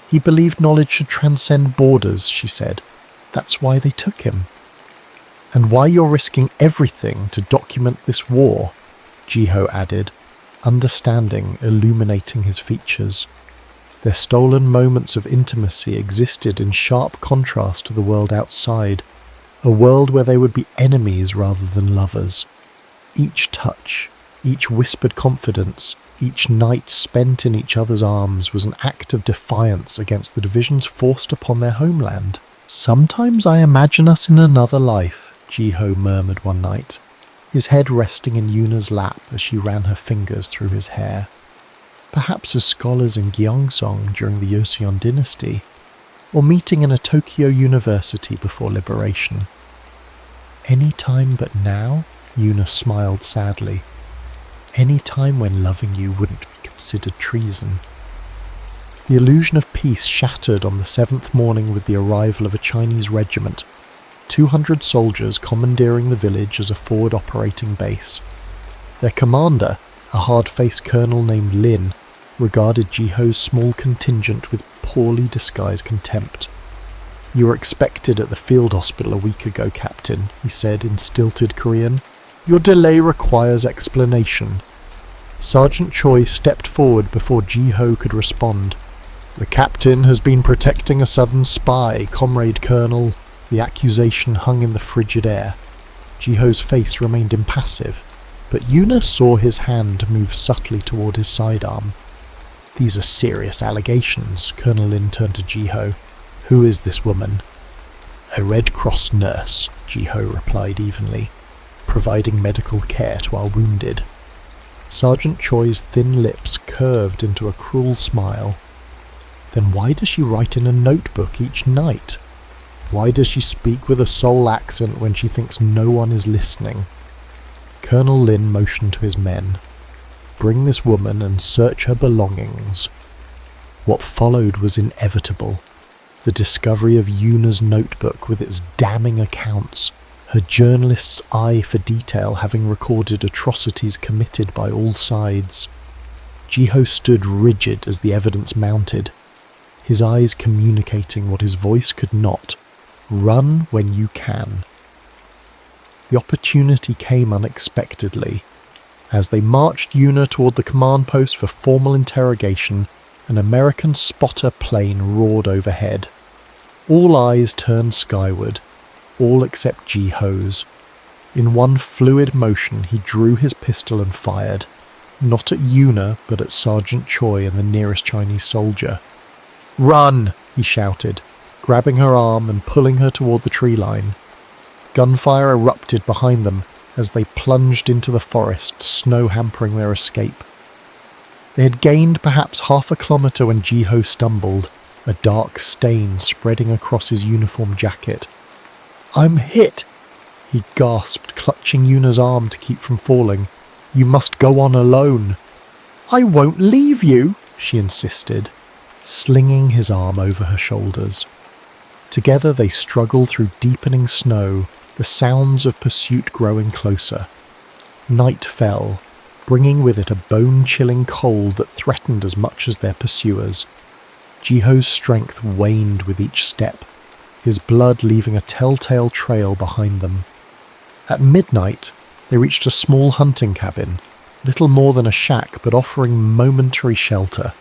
"He believed knowledge should transcend borders," she said. "That's why they took him." "And why you're risking everything to document this war," Jiho added, understanding illuminating his features. Their stolen moments of intimacy existed in sharp contrast to the world outside, a world where they would be enemies rather than lovers. Each touch, each whispered confidence, each night spent in each other's arms was an act of defiance against the divisions forced upon their homeland. "Sometimes I imagine us in another life," Jiho murmured one night, his head resting in Yuna's lap as she ran her fingers through his hair. "Perhaps as scholars in Gyeongsong during the Joseon dynasty, or meeting in a Tokyo university before liberation." "Any time but now?" Yuna smiled sadly. "Any time when loving you wouldn't be considered treason." The illusion of peace shattered on the 7th morning with the arrival of a Chinese regiment, 200 soldiers commandeering the village as a forward operating base. Their commander, a hard-faced colonel named Lin, regarded Jiho's small contingent with poorly disguised contempt. "You were expected at the field hospital a week ago, Captain," he said in stilted Korean. "Your delay requires explanation." Sergeant Choi stepped forward before Ji-ho could respond. "The captain has been protecting a southern spy, Comrade Colonel." The accusation hung in the frigid air. Ji-ho's face remained impassive, but Yuna saw his hand move subtly toward his sidearm. "These are serious allegations," Colonel Lin turned to Ji-ho. "Who is this woman?" "A Red Cross nurse," Ji-ho replied evenly, "providing medical care to our wounded." Sergeant Choi's thin lips curved into a cruel smile. "Then why does she write in a notebook each night? Why does she speak with a Seoul accent when she thinks no one is listening?" Colonel Lin motioned to his men. "Bring this woman and search her belongings." What followed was inevitable. The discovery of Yuna's notebook with its damning accounts, her journalist's eye for detail having recorded atrocities committed by all sides. Ji-ho stood rigid as the evidence mounted, his eyes communicating what his voice could not: run when you can. The opportunity came unexpectedly. As they marched Yuna toward the command post for formal interrogation, an American spotter plane roared overhead. All eyes turned skyward, all except Ji-ho's. In one fluid motion he drew his pistol and fired, not at Yuna but at Sergeant Choi and the nearest Chinese soldier. "Run!" he shouted, grabbing her arm and pulling her toward the tree line. Gunfire erupted behind them as they plunged into the forest, snow hampering their escape. They had gained perhaps half a kilometre when Ji-ho stumbled, a dark stain spreading across his uniform jacket. "I'm hit!" he gasped, clutching Yuna's arm to keep from falling. "You must go on alone." "I won't leave you," she insisted, slinging his arm over her shoulders. Together they struggled through deepening snow, the sounds of pursuit growing closer. Night fell, bringing with it a bone-chilling cold that threatened as much as their pursuers. Ji-ho's strength waned with each step, his blood leaving a telltale trail behind them. At midnight, they reached a small hunting cabin, little more than a shack but offering momentary shelter.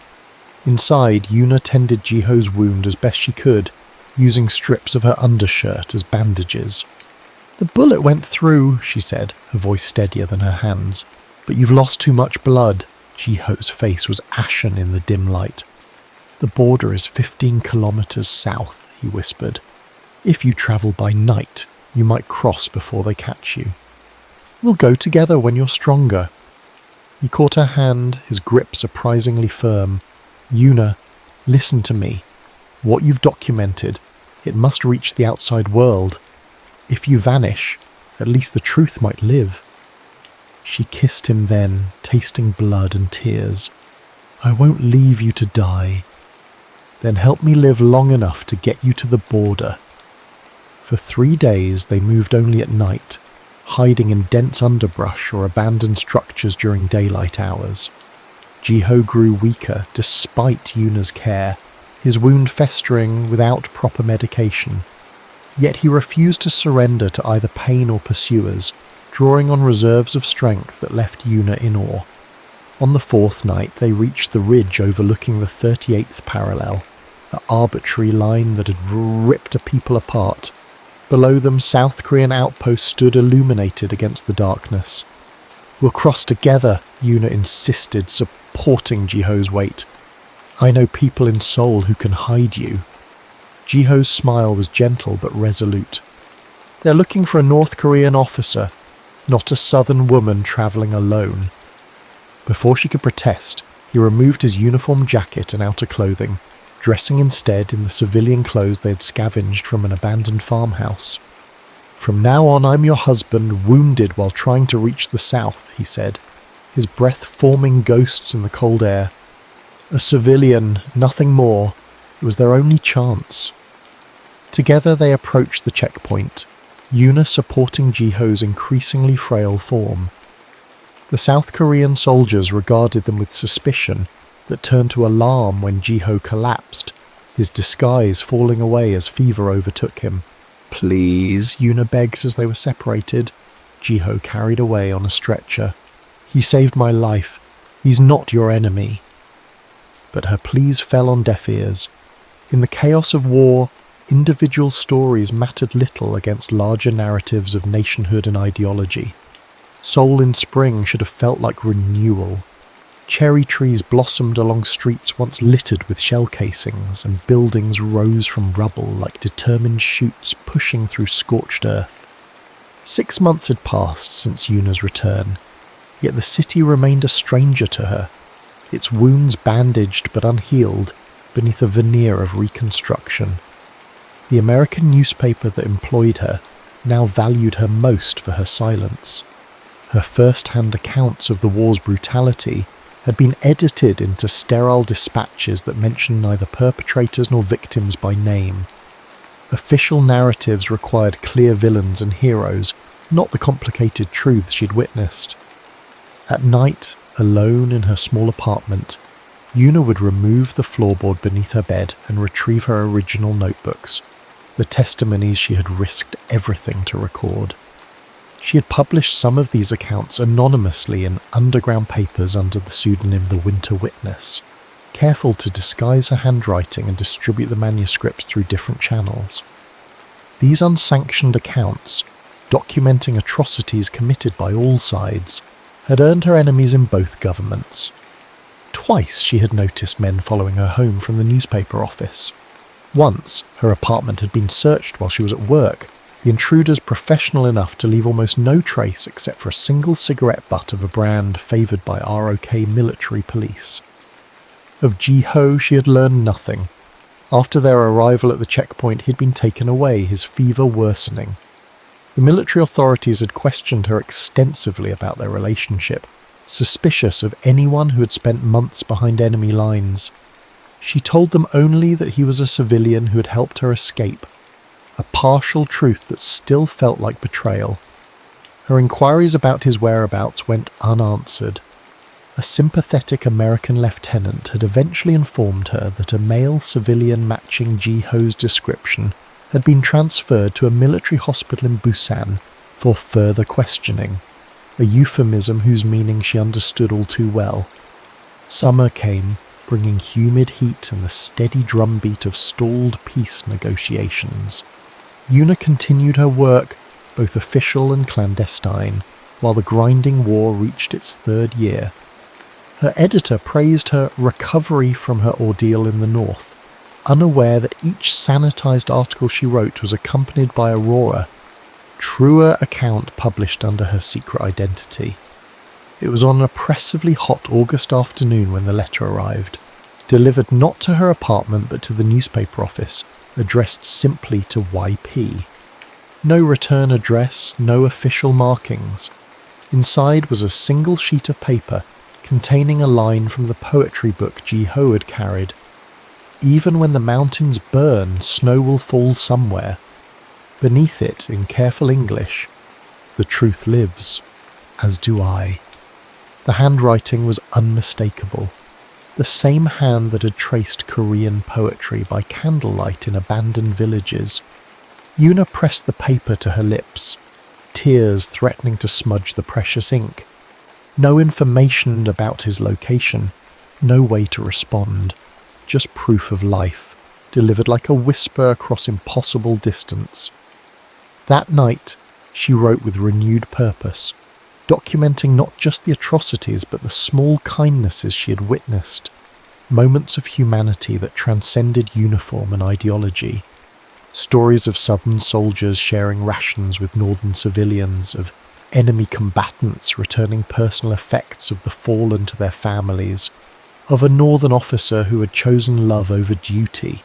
Inside, Yuna tended Ji-ho's wound as best she could, using strips of her undershirt as bandages. "The bullet went through," she said, her voice steadier than her hands. "But you've lost too much blood." Ji-ho's face was ashen in the dim light. "The border is 15 kilometres south," he whispered. "If you travel by night, you might cross before they catch you. We'll go together when you're stronger." He caught her hand, his grip surprisingly firm. "Yuna, listen to me. What you've documented, it must reach the outside world. If you vanish, at least the truth might live." She kissed him then, tasting blood and tears. "I won't leave you to die. Then help me live long enough to get you to the border." For 3 days they moved only at night, hiding in dense underbrush or abandoned structures during daylight hours. Ji-ho grew weaker despite Yuna's care, his wound festering without proper medication. Yet he refused to surrender to either pain or pursuers, drawing on reserves of strength that left Yuna in awe. On the 4th night they reached the ridge overlooking the 38th parallel, the arbitrary line that had ripped a people apart. Below them, South Korean outposts stood illuminated against the darkness. "We'll cross together," Yuna insisted, supporting Ji-ho's weight. "I know people in Seoul who can hide you." Ji-ho's smile was gentle but resolute. "They're looking for a North Korean officer, not a southern woman travelling alone." Before she could protest, he removed his uniform jacket and outer clothing, dressing instead in the civilian clothes they had scavenged from an abandoned farmhouse. "From now on I'm your husband, wounded while trying to reach the south," he said, his breath forming ghosts in the cold air. A civilian, nothing more. It was their only chance. Together they approached the checkpoint, Yuna supporting Ji-ho's increasingly frail form. The South Korean soldiers regarded them with suspicion that turned to alarm when Ji-ho collapsed, his disguise falling away as fever overtook him. "Please," Yuna begged as they were separated. Jiho carried away on a stretcher. "He saved my life. He's not your enemy." But her pleas fell on deaf ears. In the chaos of war, individual stories mattered little against larger narratives of nationhood and ideology. Seoul in spring should have felt like renewal. Cherry trees blossomed along streets once littered with shell casings, and buildings rose from rubble like determined shoots pushing through scorched earth. 6 months had passed since Yuna's return, yet the city remained a stranger to her, its wounds bandaged but unhealed beneath a veneer of reconstruction. The American newspaper that employed her now valued her most for her silence. Her first-hand accounts of the war's brutality had been edited into sterile dispatches that mentioned neither perpetrators nor victims by name. Official narratives required clear villains and heroes, not the complicated truths she'd witnessed. At night, alone in her small apartment, Yuna would remove the floorboard beneath her bed and retrieve her original notebooks, the testimonies she had risked everything to record. She had published some of these accounts anonymously in underground papers under the pseudonym The Winter Witness, careful to disguise her handwriting and distribute the manuscripts through different channels. These unsanctioned accounts, documenting atrocities committed by all sides, had earned her enemies in both governments. Twice she had noticed men following her home from the newspaper office. Once, her apartment had been searched while she was at work, the intruders professional enough to leave almost no trace except for a single cigarette butt of a brand favoured by ROK military police. Of Jiho she had learned nothing. After their arrival at the checkpoint, he'd been taken away, his fever worsening. The military authorities had questioned her extensively about their relationship, suspicious of anyone who had spent months behind enemy lines. She told them only that he was a civilian who had helped her escape, a partial truth that still felt like betrayal. Her inquiries about his whereabouts went unanswered. A sympathetic American lieutenant had eventually informed her that a male civilian matching Jiho's description had been transferred to a military hospital in Busan for further questioning, a euphemism whose meaning she understood all too well. Summer came, bringing humid heat and the steady drumbeat of stalled peace negotiations. Yuna continued her work, both official and clandestine, while the grinding war reached its 3rd year. Her editor praised her recovery from her ordeal in the north, unaware that each sanitized article she wrote was accompanied by a truer account published under her secret identity. It was on an oppressively hot August afternoon when the letter arrived, delivered not to her apartment but to the newspaper office, addressed simply to YP. No return address, no official markings. Inside was a single sheet of paper containing a line from the poetry book Jiho had carried. "Even when the mountains burn, snow will fall somewhere." Beneath it, in careful English, "The truth lives, as do I." The handwriting was unmistakable. The same hand that had traced Korean poetry by candlelight in abandoned villages. Yuna pressed the paper to her lips, tears threatening to smudge the precious ink. No information about his location, no way to respond, just proof of life, delivered like a whisper across impossible distance. That night, she wrote with renewed purpose, documenting not just the atrocities but the small kindnesses she had witnessed, moments of humanity that transcended uniform and ideology, stories of southern soldiers sharing rations with northern civilians, of enemy combatants returning personal effects of the fallen to their families, of a northern officer who had chosen love over duty.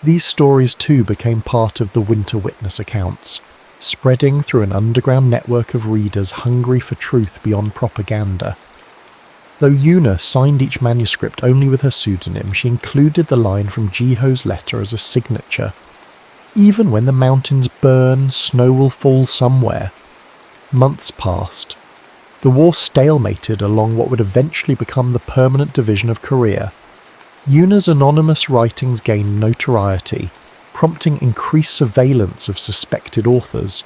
These stories too became part of the Winter Witness accounts, spreading through an underground network of readers hungry for truth beyond propaganda. Though Yuna signed each manuscript only with her pseudonym, she included the line from Jiho's letter as a signature. "Even when the mountains burn, snow will fall somewhere." Months passed. The war stalemated along what would eventually become the permanent division of Korea. Yuna's anonymous writings gained notoriety, prompting increased surveillance of suspected authors.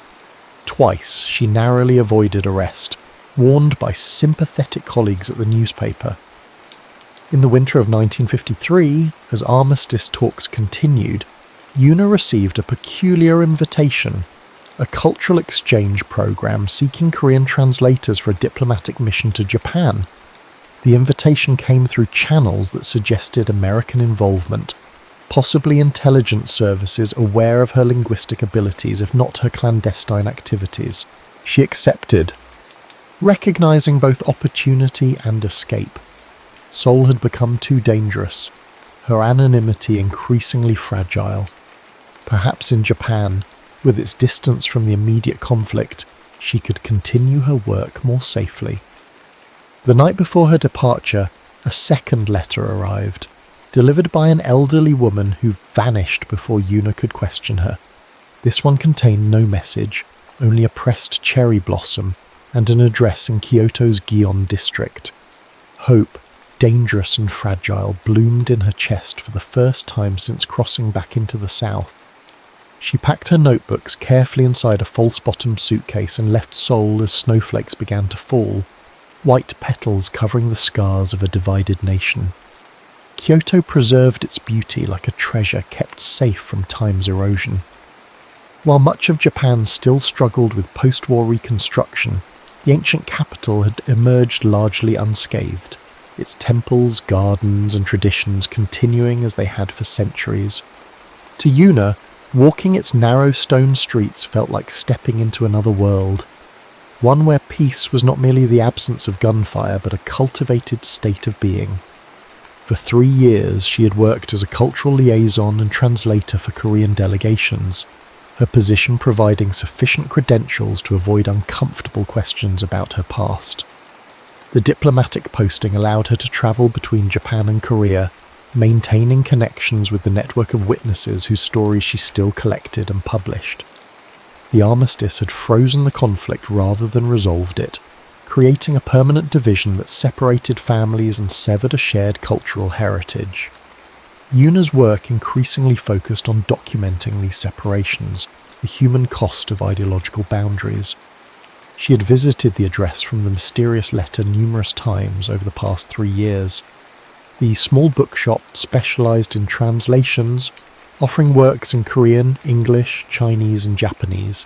Twice she narrowly avoided arrest, warned by sympathetic colleagues at the newspaper. In the winter of 1953, as armistice talks continued, Yuna received a peculiar invitation, a cultural exchange program seeking Korean translators for a diplomatic mission to Japan. The invitation came through channels that suggested American involvement, possibly intelligence services aware of her linguistic abilities if not her clandestine activities. She accepted, recognizing both opportunity and escape. Seoul had become too dangerous, her anonymity increasingly fragile. Perhaps in Japan, with its distance from the immediate conflict, she could continue her work more safely. The night before her departure, a second letter arrived, delivered by an elderly woman who vanished before Yuna could question her. This one contained no message, only a pressed cherry blossom and an address in Kyoto's Gion district. Hope, dangerous and fragile, bloomed in her chest for the first time since crossing back into the south. She packed her notebooks carefully inside a false-bottomed suitcase and left Seoul as snowflakes began to fall, white petals covering the scars of a divided nation. Kyoto preserved its beauty like a treasure kept safe from time's erosion. While much of Japan still struggled with post-war reconstruction, the ancient capital had emerged largely unscathed, its temples, gardens, and traditions continuing as they had for centuries. To Yuna, walking its narrow stone streets felt like stepping into another world, one where peace was not merely the absence of gunfire but a cultivated state of being. For 3 years she had worked as a cultural liaison and translator for Korean delegations, her position providing sufficient credentials to avoid uncomfortable questions about her past. The diplomatic posting allowed her to travel between Japan and Korea, maintaining connections with the network of witnesses whose stories she still collected and published. The armistice had frozen the conflict rather than resolved it, creating a permanent division that separated families and severed a shared cultural heritage. Yuna's work increasingly focused on documenting these separations, the human cost of ideological boundaries. She had visited the address from the mysterious letter numerous times over the past 3 years. The small bookshop specialized in translations, offering works in Korean, English, Chinese, and Japanese.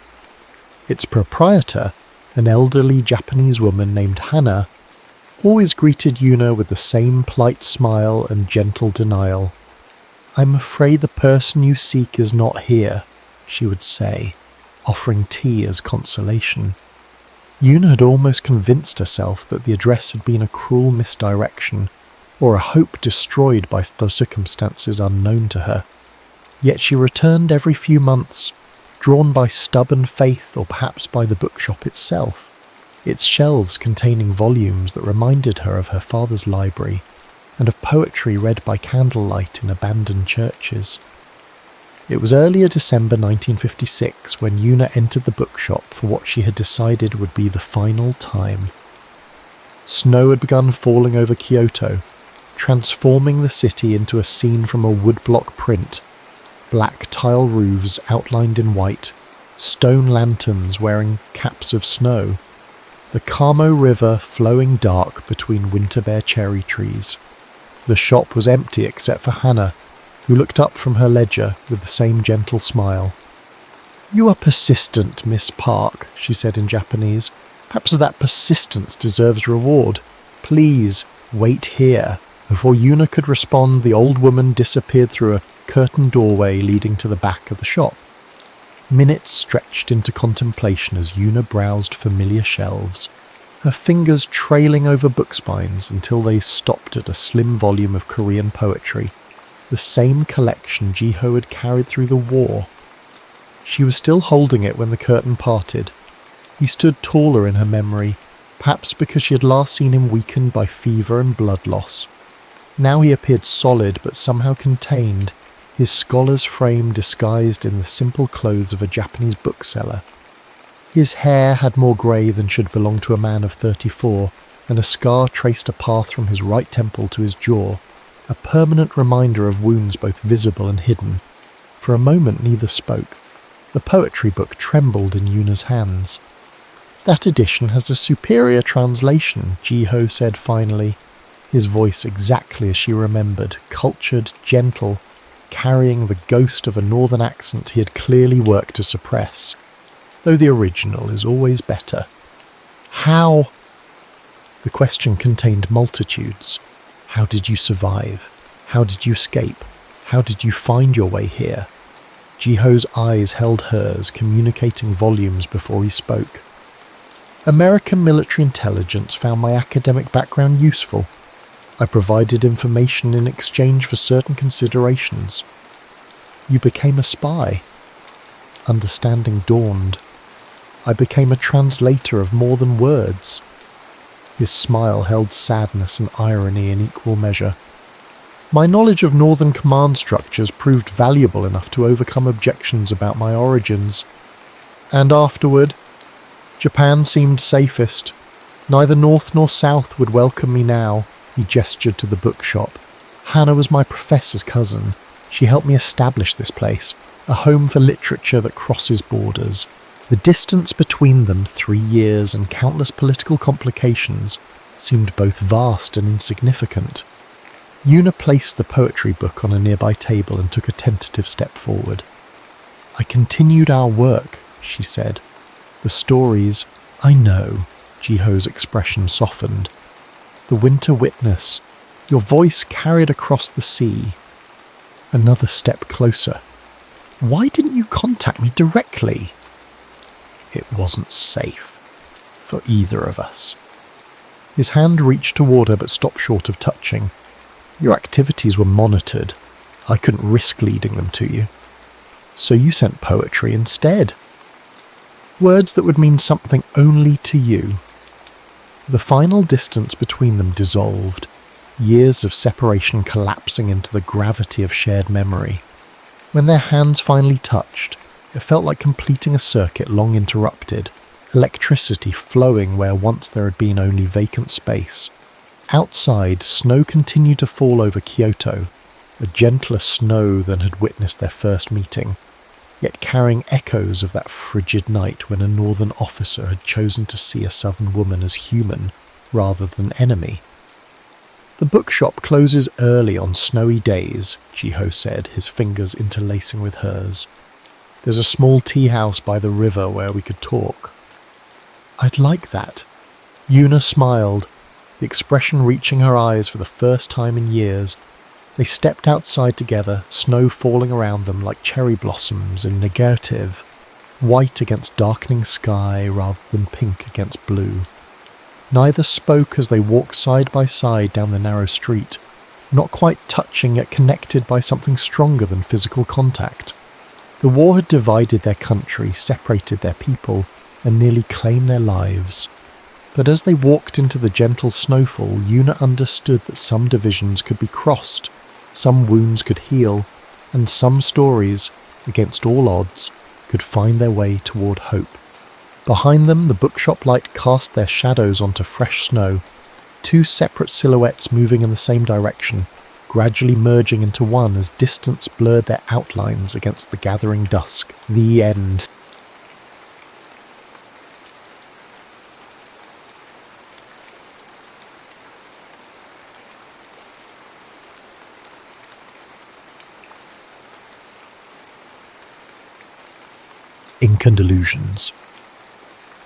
Its proprietor, an elderly Japanese woman named Hana, always greeted Yuna with the same polite smile and gentle denial. "I'm afraid the person you seek is not here," she would say, offering tea as consolation. Yuna had almost convinced herself that the address had been a cruel misdirection, or a hope destroyed by circumstances unknown to her. Yet she returned every few months, drawn by stubborn faith or perhaps by the bookshop itself, its shelves containing volumes that reminded her of her father's library, and of poetry read by candlelight in abandoned churches. It was earlier December 1956 when Yuna entered the bookshop for what she had decided would be the final time. Snow had begun falling over Kyoto, transforming the city into a scene from a woodblock print. Black tile roofs outlined in white, stone lanterns wearing caps of snow, the Kamo River flowing dark between winter-bare cherry trees. The shop was empty except for Hannah, who looked up from her ledger with the same gentle smile. "You are persistent, Miss Park," she said in Japanese. "Perhaps that persistence deserves reward. Please, wait here." Before Yuna could respond, the old woman disappeared through a curtained doorway leading to the back of the shop. Minutes stretched into contemplation as Yuna browsed familiar shelves, her fingers trailing over book spines until they stopped at a slim volume of Korean poetry, the same collection Jiho had carried through the war. She was still holding it when the curtain parted. He stood taller in her memory, perhaps because she had last seen him weakened by fever and blood loss. Now he appeared solid but somehow contained, his scholar's frame disguised in the simple clothes of a Japanese bookseller. His hair had more grey than should belong to a man of 34, and a scar traced a path from his right temple to his jaw, a permanent reminder of wounds both visible and hidden. For a moment neither spoke. The poetry book trembled in Yuna's hands. "That edition has a superior translation," Jiho said finally, his voice exactly as she remembered, cultured, gentle, carrying the ghost of a northern accent he had clearly worked to suppress. Though the original is always better. "How?" The question contained multitudes. How did you survive? How did you escape? How did you find your way here? Jiho's eyes held hers, communicating volumes before he spoke. "American military intelligence found my academic background useful. I provided information in exchange for certain considerations. You became a spy." Understanding dawned. "I became a translator of more than words." His smile held sadness and irony in equal measure. "My knowledge of Northern command structures proved valuable enough to overcome objections about my origins. And afterward, Japan seemed safest. Neither North nor South would welcome me now." He gestured to the bookshop. "Hannah was my professor's cousin. She helped me establish this place, a home for literature that crosses borders." The distance between them, 3 years and countless political complications, seemed both vast and insignificant. Yuna placed the poetry book on a nearby table and took a tentative step forward. "I continued our work," she said. "The stories—" "I know," Jiho's expression softened. "The Winter Witness. Your voice carried across the sea." Another step closer. "Why didn't you contact me directly?" "It wasn't safe. For either of us." His hand reached toward her but stopped short of touching. "Your activities were monitored. I couldn't risk leading them to you. So you sent poetry instead. Words that would mean something only to you." The final distance between them dissolved, years of separation collapsing into the gravity of shared memory. When their hands finally touched, it felt like completing a circuit long interrupted, electricity flowing where once there had been only vacant space. Outside, snow continued to fall over Kyoto, a gentler snow than had witnessed their first meeting, yet carrying echoes of that frigid night when a northern officer had chosen to see a southern woman as human rather than enemy. "The bookshop closes early on snowy days," Jiho said, his fingers interlacing with hers. "There's a small tea house by the river where we could talk." "I'd like that." Yuna smiled, the expression reaching her eyes for the first time in years. They stepped outside together, snow falling around them like cherry blossoms in negative, white against darkening sky rather than pink against blue. Neither spoke as they walked side by side down the narrow street, not quite touching yet connected by something stronger than physical contact. The war had divided their country, separated their people, and nearly claimed their lives. But as they walked into the gentle snowfall, Yuna understood that some divisions could be crossed, some wounds could heal, and some stories, against all odds, could find their way toward hope. Behind them, the bookshop light cast their shadows onto fresh snow, 2 separate silhouettes moving in the same direction, gradually merging into one as distance blurred their outlines against the gathering dusk. The end. Ink and Illusions.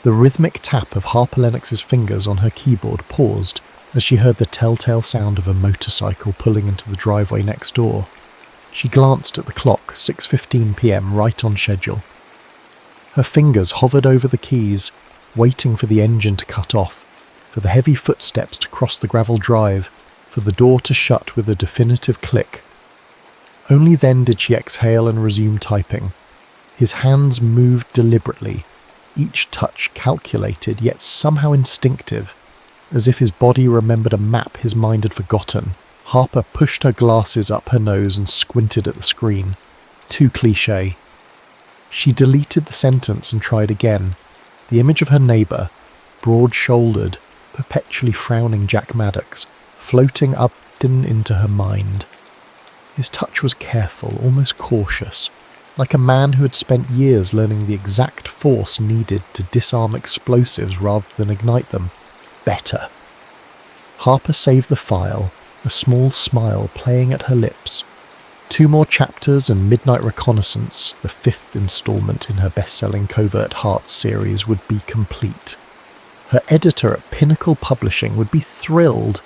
The rhythmic tap of Harper Lennox's fingers on her keyboard paused as she heard the telltale sound of a motorcycle pulling into the driveway next door. She glanced at the clock, 6:15 p.m, right on schedule. Her fingers hovered over the keys, waiting for the engine to cut off, for the heavy footsteps to cross the gravel drive, for the door to shut with a definitive click. Only then did she exhale and resume typing. His hands moved deliberately, each touch calculated yet somehow instinctive, as if his body remembered a map his mind had forgotten. Harper pushed her glasses up her nose and squinted at the screen. Too cliché. She deleted the sentence and tried again. The image of her neighbour, broad-shouldered, perpetually frowning Jack Maddox, floating up slipped into her mind. His touch was careful, almost cautious, like a man who had spent years learning the exact force needed to disarm explosives rather than ignite them. Better. Harper saved the file, a small smile playing at her lips. 2 more chapters and Midnight Reconnaissance, the 5th installment in her best-selling Covert Hearts series, would be complete. Her editor at Pinnacle Publishing would be thrilled.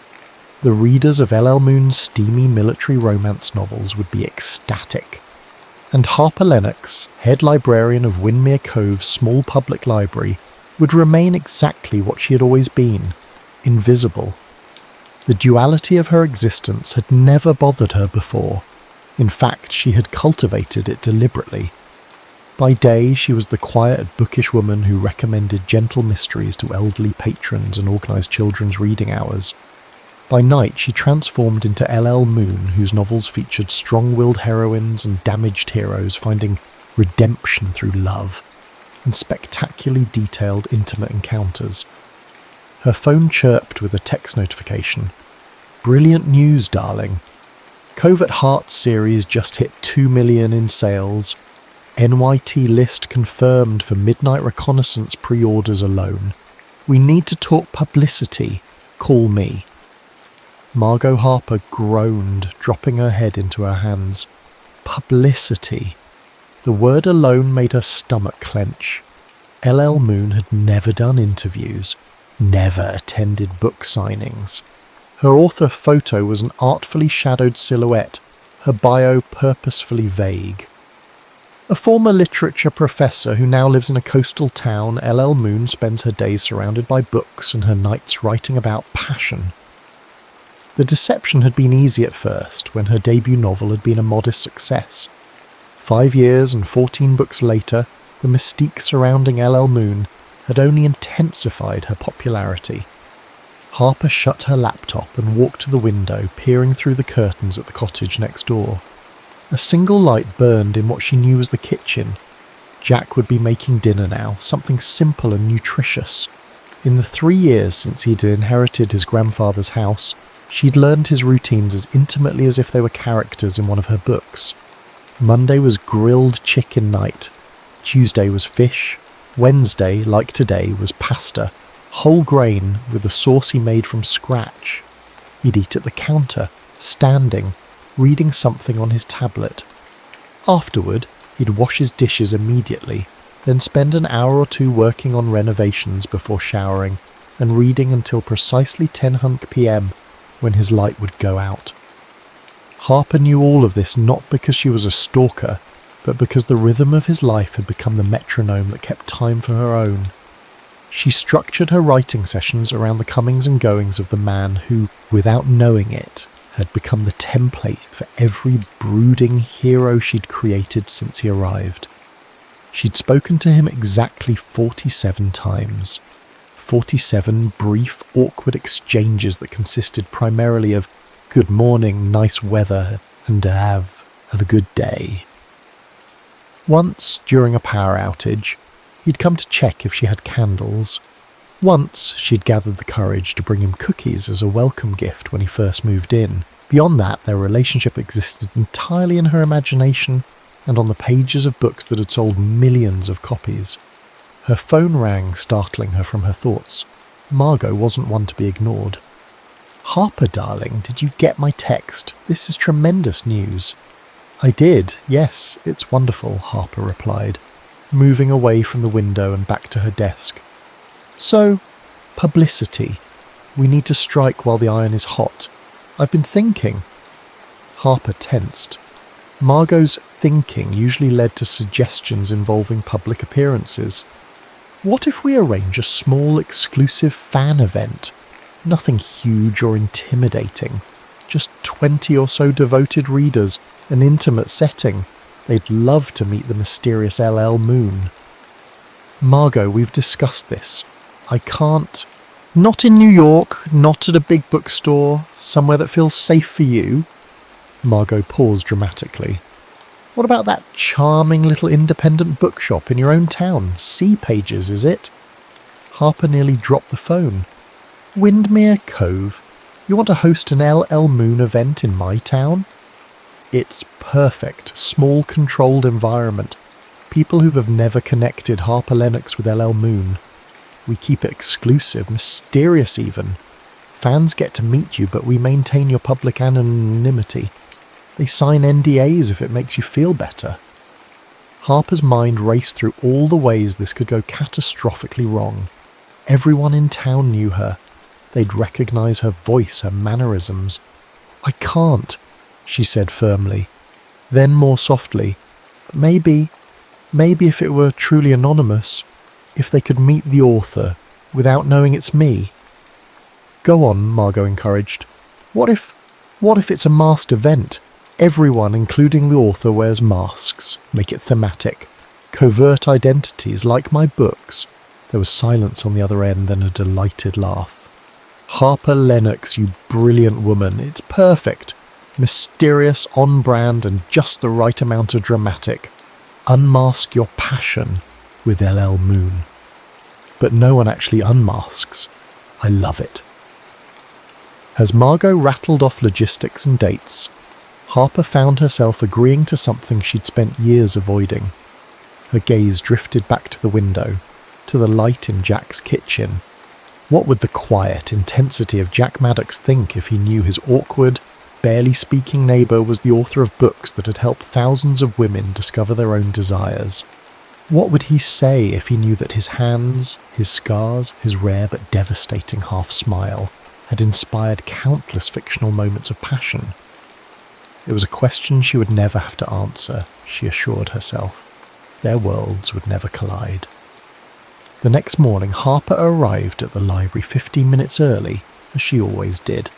The readers of L.L. Moon's steamy military romance novels would be ecstatic. And Harper Lennox, head librarian of Windermere Cove's small public library, would remain exactly what she had always been, invisible. The duality of her existence had never bothered her before. In fact, she had cultivated it deliberately. By day, she was the quiet, bookish woman who recommended gentle mysteries to elderly patrons and organised children's reading hours. By night, she transformed into L.L. Moon, whose novels featured strong-willed heroines and damaged heroes finding redemption through love, and spectacularly detailed intimate encounters. Her phone chirped with a text notification. "Brilliant news, darling. Covert Hearts series just hit 2 million in sales. NYT list confirmed for Midnight Reconnaissance pre-orders alone. We need to talk publicity. Call me." Margot Harper groaned, dropping her head into her hands. Publicity. The word alone made her stomach clench. L.L. Moon had never done interviews, never attended book signings. Her author photo was an artfully shadowed silhouette, her bio purposefully vague. A former literature professor who now lives in a coastal town, L.L. Moon spends her days surrounded by books and her nights writing about passion. The deception had been easy at first, when her debut novel had been a modest success. 5 years and 14 books later, the mystique surrounding L.L. Moon had only intensified her popularity. Harper shut her laptop and walked to the window, peering through the curtains at the cottage next door. A single light burned in what she knew was the kitchen. Jack would be making dinner now, something simple and nutritious. In the 3 years since he'd inherited his grandfather's house, she'd learned his routines as intimately as if they were characters in one of her books. Monday was grilled chicken night. Tuesday was fish. Wednesday, like today, was pasta, whole grain with a sauce he made from scratch. He'd eat at the counter, standing, reading something on his tablet. Afterward, he'd wash his dishes immediately, then spend an hour or 2 working on renovations before showering and reading until precisely 10 p.m, when his light would go out. Harper knew all of this not because she was a stalker, but because the rhythm of his life had become the metronome that kept time for her own. She structured her writing sessions around the comings and goings of the man who, without knowing it, had become the template for every brooding hero she'd created since he arrived. She'd spoken to him exactly 47 times. 47 brief, awkward exchanges that consisted primarily of "good morning, nice weather," and "have a good day." Once, during a power outage, he'd come to check if she had candles. Once, she'd gathered the courage to bring him cookies as a welcome gift when he first moved in. Beyond that, their relationship existed entirely in her imagination and on the pages of books that had sold millions of copies. Her phone rang, startling her from her thoughts. Margot wasn't one to be ignored. "Harper, darling, did you get my text? This is tremendous news." "I did, yes, it's wonderful," Harper replied, moving away from the window and back to her desk. "So, publicity. We need to strike while the iron is hot. I've been thinking." Harper tensed. Margot's thinking usually led to suggestions involving public appearances. What if we arrange a small, exclusive fan event? Nothing huge or intimidating. Just 20 or so devoted readers, an intimate setting. They'd love to meet the mysterious L.L. Moon. "Margot, we've discussed this. I can't..." "Not in New York, not at a big bookstore, somewhere that feels safe for you." Margot paused dramatically. "What about that charming little independent bookshop in your own town? Sea Pages, is it?" Harper nearly dropped the phone. "Windermere Cove. You want to host an LL Moon event in my town? It's perfect, small controlled environment. People who have never connected Harper Lennox with LL Moon. We keep it exclusive, mysterious even. Fans get to meet you, but we maintain your public anonymity. They sign NDAs if it makes you feel better. Harper's mind raced through all the ways this could go catastrophically wrong. Everyone in town knew her. They'd recognise her voice, her mannerisms. I can't, she said firmly. Then more softly, maybe if it were truly anonymous, if they could meet the author without knowing it's me. Go on, Margot encouraged. What if it's a masked event? Everyone, including the author, wears masks. Make it thematic. Covert identities, like my books. There was silence on the other end, then a delighted laugh. Harper Lennox, you brilliant woman. It's perfect. Mysterious, on-brand, and just the right amount of dramatic. Unmask your passion with LL Moon. But no one actually unmasks. I love it. As Margot rattled off logistics and dates, Harper found herself agreeing to something she'd spent years avoiding. Her gaze drifted back to the window, to the light in Jack's kitchen. What would the quiet intensity of Jack Maddox think if he knew his awkward, barely speaking neighbour was the author of books that had helped thousands of women discover their own desires? What would he say if he knew that his hands, his scars, his rare but devastating half-smile had inspired countless fictional moments of passion? It was a question she would never have to answer, she assured herself. Their worlds would never collide. The next morning, Harper arrived at the library 15 minutes early, as she always did.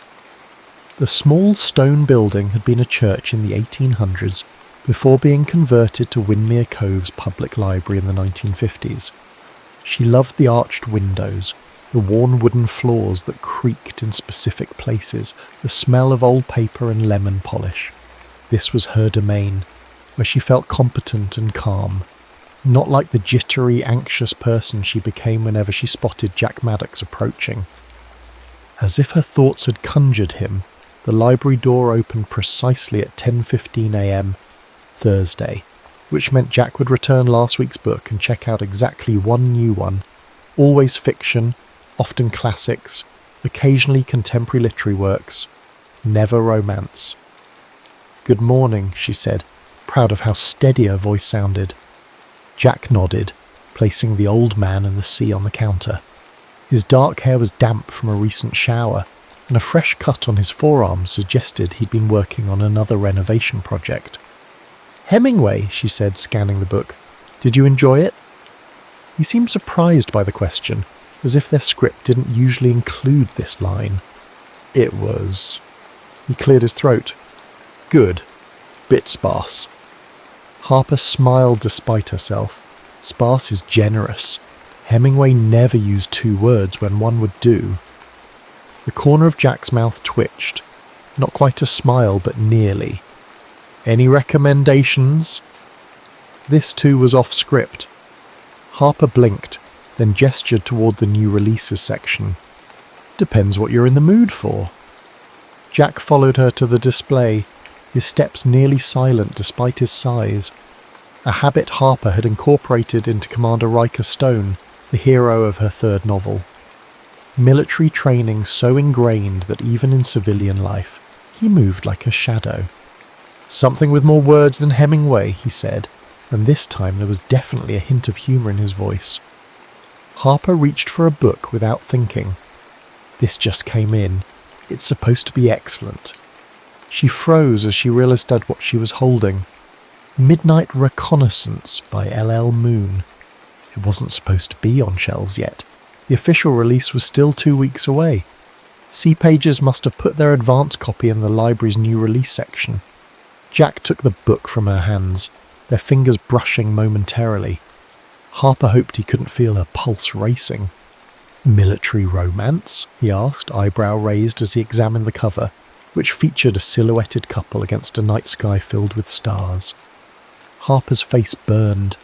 The small stone building had been a church in the 1800s before being converted to Windmere Cove's public library in the 1950s. She loved the arched windows, the worn wooden floors that creaked in specific places, the smell of old paper and lemon polish. This was her domain, where she felt competent and calm, not like the jittery, anxious person she became whenever she spotted Jack Maddox approaching. As if her thoughts had conjured him, the library door opened precisely at 10:15 a.m. Thursday, which meant Jack would return last week's book and check out exactly one new one, always fiction, often classics, occasionally contemporary literary works, never romance. "Good morning," she said, proud of how steady her voice sounded. Jack nodded, placing the old man and the sea on the counter. His dark hair was damp from a recent shower, and a fresh cut on his forearm suggested he'd been working on another renovation project. "Hemingway," she said, scanning the book. "Did you enjoy it?" He seemed surprised by the question, as if their script didn't usually include this line. "It was..." He cleared his throat. "Good. Bit sparse." Harper smiled despite herself. Sparse is generous. Hemingway never used two words when one would do. The corner of Jack's mouth twitched. Not quite a smile, but nearly. "Any recommendations?" This too was off script. Harper blinked, then gestured toward the new releases section. "Depends what you're in the mood for." Jack followed her to the display, his steps nearly silent despite his size. A habit Harper had incorporated into Commander Riker Stone, the hero of her third novel. Military training so ingrained that even in civilian life, he moved like a shadow. "Something with more words than Hemingway," he said, and this time there was definitely a hint of humour in his voice. Harper reached for a book without thinking. This just came in. It's supposed to be excellent. She froze as she realised what she was holding. Midnight Reconnaissance by LL Moon. It wasn't supposed to be on shelves yet. The official release was still 2 weeks away. C Pages must have put their advance copy in the library's new release section. Jack took the book from her hands, their fingers brushing momentarily. Harper hoped he couldn't feel her pulse racing. "Military romance?" he asked, eyebrow raised as he examined the cover, which featured a silhouetted couple against a night sky filled with stars. Harper's face burned.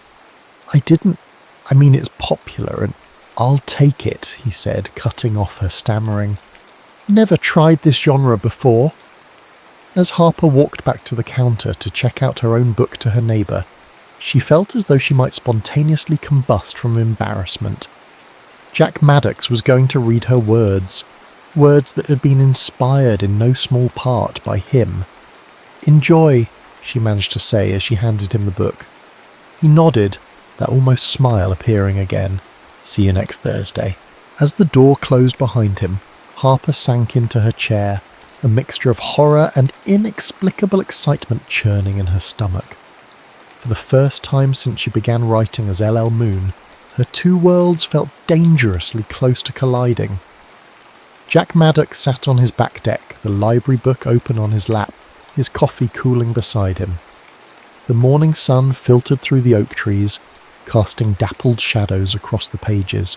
I mean it's popular and I'll take it," he said, cutting off her stammering. Never tried this genre before." As Harper walked back to the counter to check out her own book to her neighbour, she felt as though she might spontaneously combust from embarrassment. Jack Maddox was going to read her words that had been inspired in no small part by him. "Enjoy," she managed to say as she handed him the book. He nodded, that almost smile appearing again. "See you next Thursday." As the door closed behind him, Harper sank into her chair, a mixture of horror and inexplicable excitement churning in her stomach. For the first time since she began writing as LL Moon, her two worlds felt dangerously close to colliding. Jack Maddox sat on his back deck, the library book open on his lap, his coffee cooling beside him. The morning sun filtered through the oak trees, casting dappled shadows across the pages.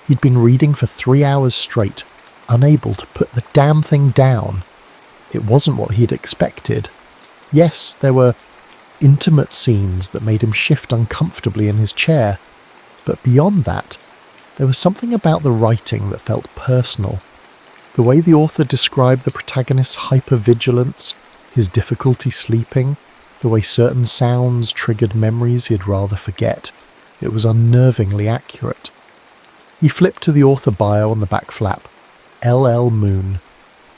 He'd been reading for 3 hours straight, unable to put the damn thing down. It wasn't what he'd expected. Yes, there were intimate scenes that made him shift uncomfortably in his chair, but beyond that, there was something about the writing that felt personal. The way the author described the protagonist's hypervigilance, his difficulty sleeping, the way certain sounds triggered memories he'd rather forget, it was unnervingly accurate. He flipped to the author bio on the back flap. LL Moon.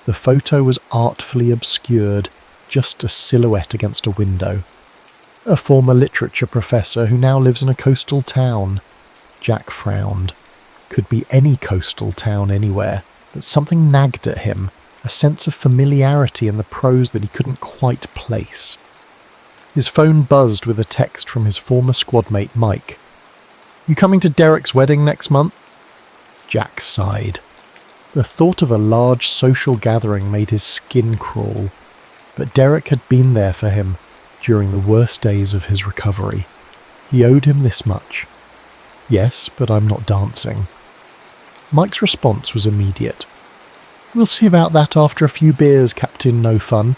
The photo was artfully obscured, just a silhouette against a window. A former literature professor who now lives in a coastal town. Jack frowned. Could be any coastal town anywhere, but something nagged at him, a sense of familiarity in the prose that he couldn't quite place. His phone buzzed with a text from his former squadmate Mike. "You coming to Derek's wedding next month?" Jack sighed. The thought of a large social gathering made his skin crawl, but Derek had been there for him during the worst days of his recovery. He owed him this much. "Yes, but I'm not dancing." Mike's response was immediate. "We'll see about that after a few beers, Captain No Fun."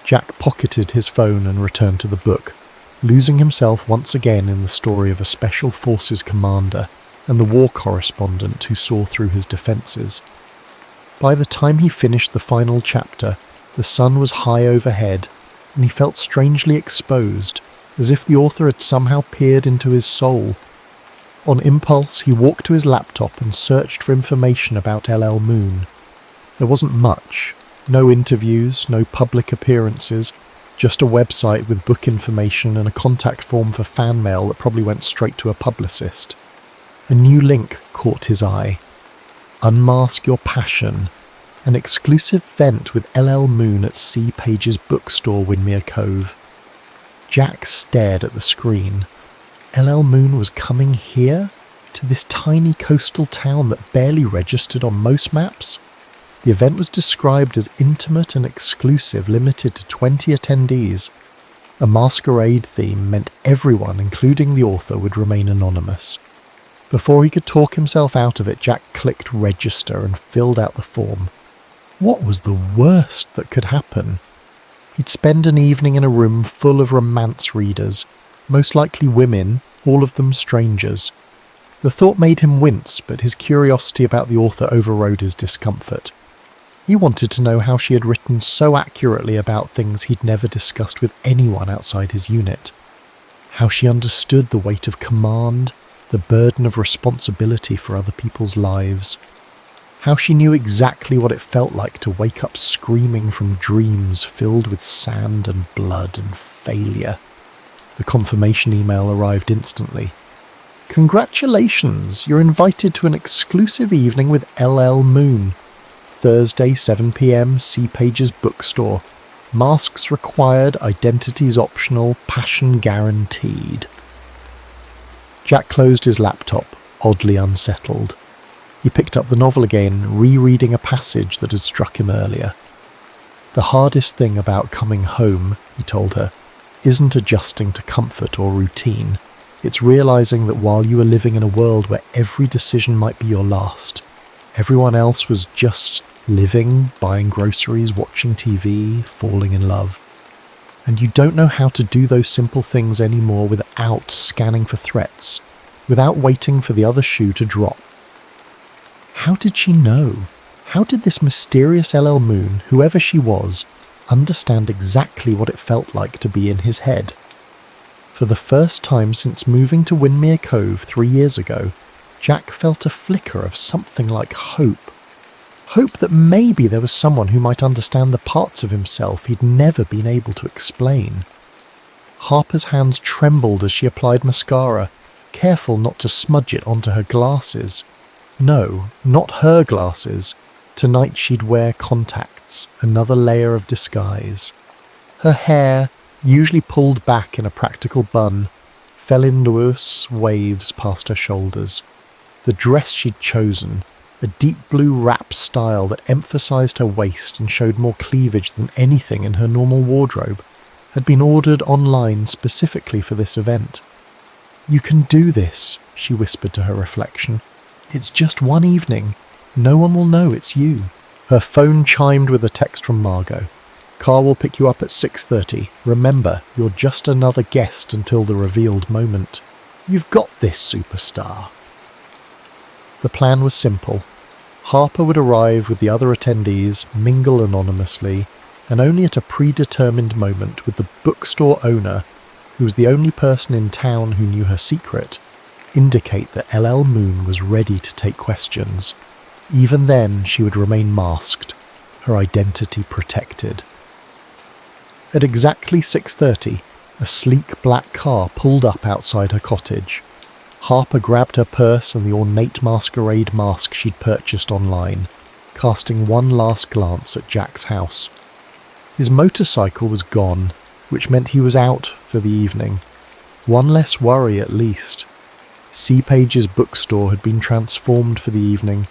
Jack pocketed his phone and returned to the book, losing himself once again in the story of a Special Forces commander and the war correspondent who saw through his defences. By the time he finished the final chapter, the sun was high overhead, and he felt strangely exposed, as if the author had somehow peered into his soul. On impulse, he walked to his laptop and searched for information about LL Moon. There wasn't much. No interviews, no public appearances, just a website with book information and a contact form for fan mail that probably went straight to a publicist. A new link caught his eye. Unmask Your Passion, an exclusive event with LL Moon at C. Page's bookstore, Winmere Cove. Jack stared at the screen. LL Moon was coming here? To this tiny coastal town that barely registered on most maps? The event was described as intimate and exclusive, limited to 20 attendees. A masquerade theme meant everyone, including the author, would remain anonymous. Before he could talk himself out of it, Jack clicked register and filled out the form. What was the worst that could happen? He'd spend an evening in a room full of romance readers, most likely women, all of them strangers. The thought made him wince, but his curiosity about the author overrode his discomfort. He wanted to know how she had written so accurately about things he'd never discussed with anyone outside his unit. How she understood the weight of command, the burden of responsibility for other people's lives. How she knew exactly what it felt like to wake up screaming from dreams filled with sand and blood and failure. The confirmation email arrived instantly. "Congratulations, you're invited to an exclusive evening with LL Moon. Thursday, 7 p.m, C. Page's bookstore. Masks required, identities optional, passion guaranteed." Jack closed his laptop, oddly unsettled. He picked up the novel again, rereading a passage that had struck him earlier. "The hardest thing about coming home," he told her, "isn't adjusting to comfort or routine. It's realizing that while you are living in a world where every decision might be your last, everyone else was just living, buying groceries, watching TV, falling in love. And you don't know how to do those simple things anymore without scanning for threats, without waiting for the other shoe to drop." How did she know? How did this mysterious LL Moon, whoever she was, understand exactly what it felt like to be in his head? For the first time since moving to Windmere Cove 3 years ago, Jack felt a flicker of something like hope. Hope that maybe there was someone who might understand the parts of himself he'd never been able to explain. Harper's hands trembled as she applied mascara, careful not to smudge it onto her glasses. No, not her glasses. Tonight she'd wear contacts, another layer of disguise. Her hair, usually pulled back in a practical bun, fell in loose waves past her shoulders. The dress she'd chosen, a deep blue wrap style that emphasised her waist and showed more cleavage than anything in her normal wardrobe, had been ordered online specifically for this event. "You can do this," she whispered to her reflection. "It's just one evening. No one will know it's you." Her phone chimed with a text from Margot. "Car will pick you up at 6:30. Remember, you're just another guest until the revealed moment. You've got this, superstar." The plan was simple. Harper would arrive with the other attendees, mingle anonymously, and only at a predetermined moment would the bookstore owner, who was the only person in town who knew her secret, indicate that LL Moon was ready to take questions. Even then, she would remain masked, her identity protected. At exactly 6:30, a sleek black car pulled up outside her cottage. Harper grabbed her purse and the ornate masquerade mask she'd purchased online, casting one last glance at Jack's house. His motorcycle was gone, which meant he was out for the evening. One less worry at least. Seapage's bookstore had been transformed for the evening.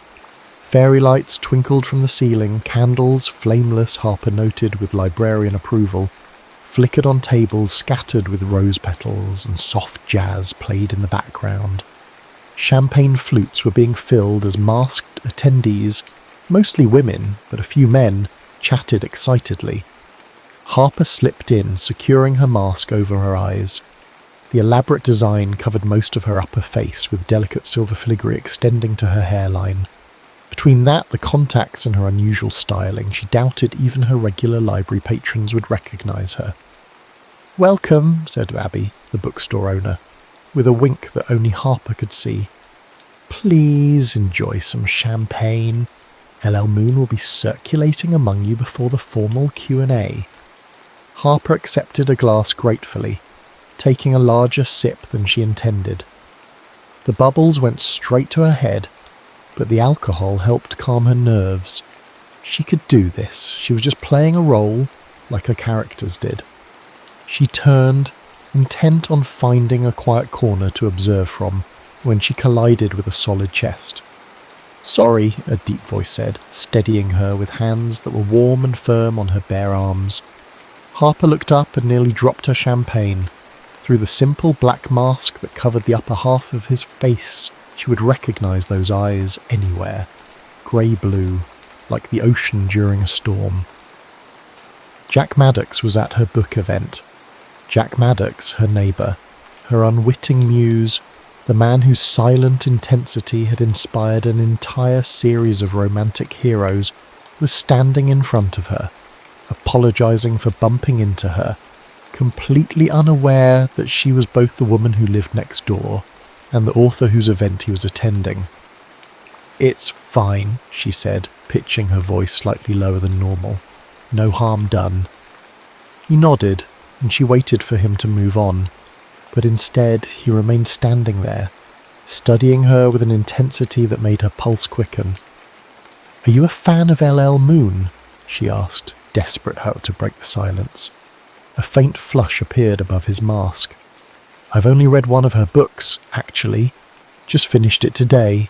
Fairy lights twinkled from the ceiling, candles, flameless, Harper noted with librarian approval, flickered on tables scattered with rose petals, and soft jazz played in the background. Champagne flutes were being filled as masked attendees, mostly women, but a few men, chatted excitedly. Harper slipped in, securing her mask over her eyes. The elaborate design covered most of her upper face, with delicate silver filigree extending to her hairline. Between that, the contacts, and her unusual styling, she doubted even her regular library patrons would recognise her. "Welcome," said Abby, the bookstore owner, with a wink that only Harper could see. "Please enjoy some champagne. LL Moon will be circulating among you before the formal Q&A. Harper accepted a glass gratefully, taking a larger sip than she intended. The bubbles went straight to her head, but the alcohol helped calm her nerves. She could do this. She was just playing a role, like her characters did. She turned, intent on finding a quiet corner to observe from, when she collided with a solid chest. "Sorry," a deep voice said, steadying her with hands that were warm and firm on her bare arms. Harper looked up and nearly dropped her champagne. Through the simple black mask that covered the upper half of his face, she would recognise those eyes anywhere. Grey-blue, like the ocean during a storm. Jack Maddox was at her book event. Jack Maddox, her neighbour, her unwitting muse, the man whose silent intensity had inspired an entire series of romantic heroes, was standing in front of her, apologising for bumping into her, completely unaware that she was both the woman who lived next door and the author whose event he was attending. "It's fine," she said, pitching her voice slightly lower than normal. "No harm done." He nodded, and she waited for him to move on, but instead he remained standing there, studying her with an intensity that made her pulse quicken. "Are you a fan of LL Moon?" she asked, desperate how to break the silence. A faint flush appeared above his mask. "I've only read one of her books, actually. Just finished it today."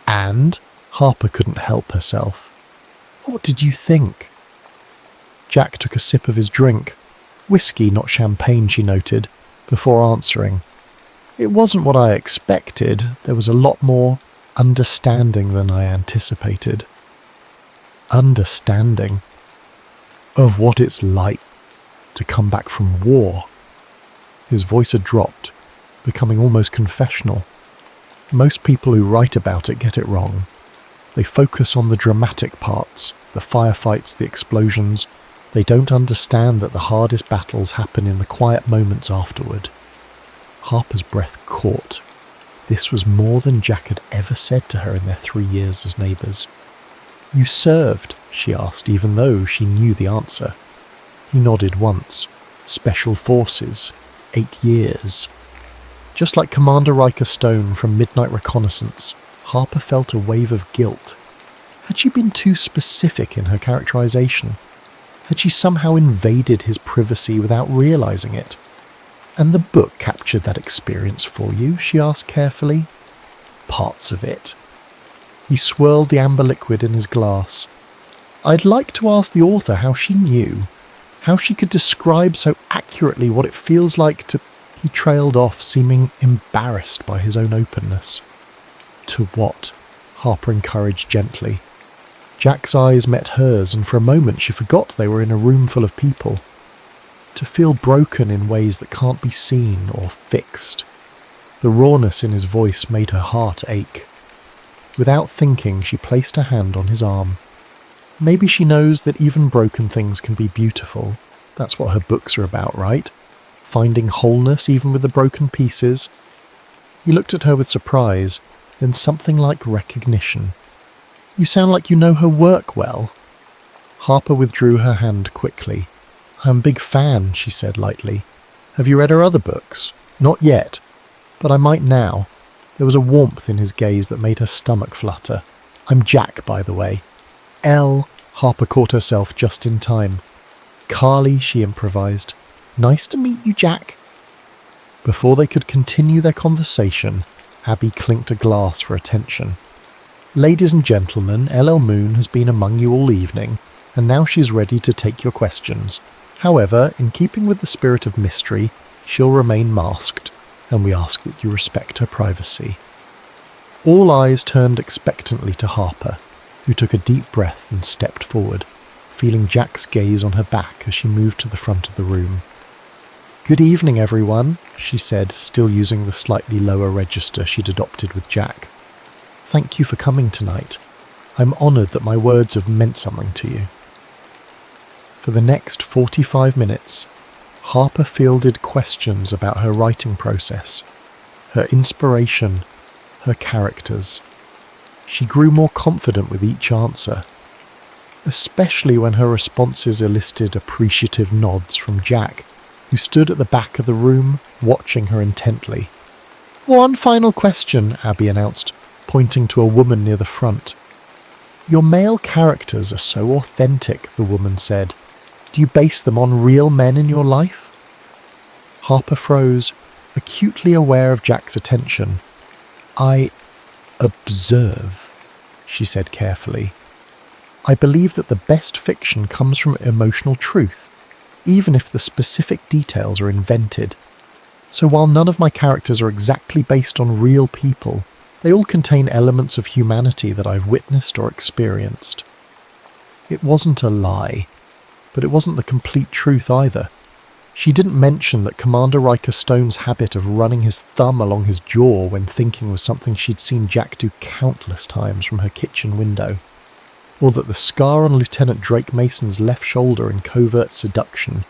"And?" Harper couldn't help herself. "What did you think?" Jack took a sip of his drink. Whiskey, not champagne, she noted, before answering. "It wasn't what I expected. There was a lot more understanding than I anticipated." Understanding? Of what it's like to come back from war. His voice had dropped, becoming almost confessional. Most people who write about it get it wrong. They focus on the dramatic parts, the firefights, the explosions. They don't understand that the hardest battles happen in the quiet moments afterward. Harper's breath caught. This was more than Jack had ever said to her in their 3 years as neighbours. "You served?" she asked, even though she knew the answer. He nodded once. "Special Forces. 8 years." Just like Commander Riker Stone from Midnight Reconnaissance, Harper felt a wave of guilt. Had she been too specific in her characterization? Had she somehow invaded his privacy without realizing it? "And the book captured that experience for you?" she asked carefully. "Parts of it." He swirled the amber liquid in his glass. "I'd like to ask the author how she knew, how she could describe so accurately what it feels like to..." He trailed off, seeming embarrassed by his own openness. "To what?" Harper encouraged gently. Jack's eyes met hers, and for a moment she forgot they were in a room full of people. "To feel broken in ways that can't be seen or fixed." The rawness in his voice made her heart ache. Without thinking, she placed her hand on his arm. Maybe she knows that even broken things can be beautiful. That's what her books are about, right? Finding wholeness even with the broken pieces. He looked at her with surprise, then something like recognition. "You sound like you know her work well." Harper withdrew her hand quickly. "I'm a big fan," she said lightly. "Have you read her other books?" "Not yet, but I might now." There was a warmth in his gaze that made her stomach flutter. "I'm Jack, by the way." Harper caught herself just in time. "Carly," she improvised. "Nice to meet you, Jack." Before they could continue their conversation, Abby clinked a glass for attention. "Ladies and gentlemen, LL Moon has been among you all evening, and now she's ready to take your questions. However, in keeping with the spirit of mystery, she'll remain masked, and we ask that you respect her privacy." All eyes turned expectantly to Harper, who took a deep breath and stepped forward, feeling Jack's gaze on her back as she moved to the front of the room. "Good evening, everyone," she said, still using the slightly lower register she'd adopted with Jack. "Thank you for coming tonight. I'm honoured that my words have meant something to you." For the next 45 minutes, Harper fielded questions about her writing process, her inspiration, her characters. She grew more confident with each answer, especially when her responses elicited appreciative nods from Jack, who stood at the back of the room, watching her intently. "One final question," Abby announced, pointing to a woman near the front. "Your male characters are so authentic," the woman said. "Do you base them on real men in your life?" Harper froze, acutely aware of Jack's attention. "I observe," she said carefully. "I believe that the best fiction comes from emotional truth, even if the specific details are invented. So while none of my characters are exactly based on real people, they all contain elements of humanity that I've witnessed or experienced." It wasn't a lie, but it wasn't the complete truth either. She didn't mention that Commander Riker Stone's habit of running his thumb along his jaw when thinking was something she'd seen Jack do countless times from her kitchen window, or that the scar on Lieutenant Drake Mason's left shoulder in Covert Seduction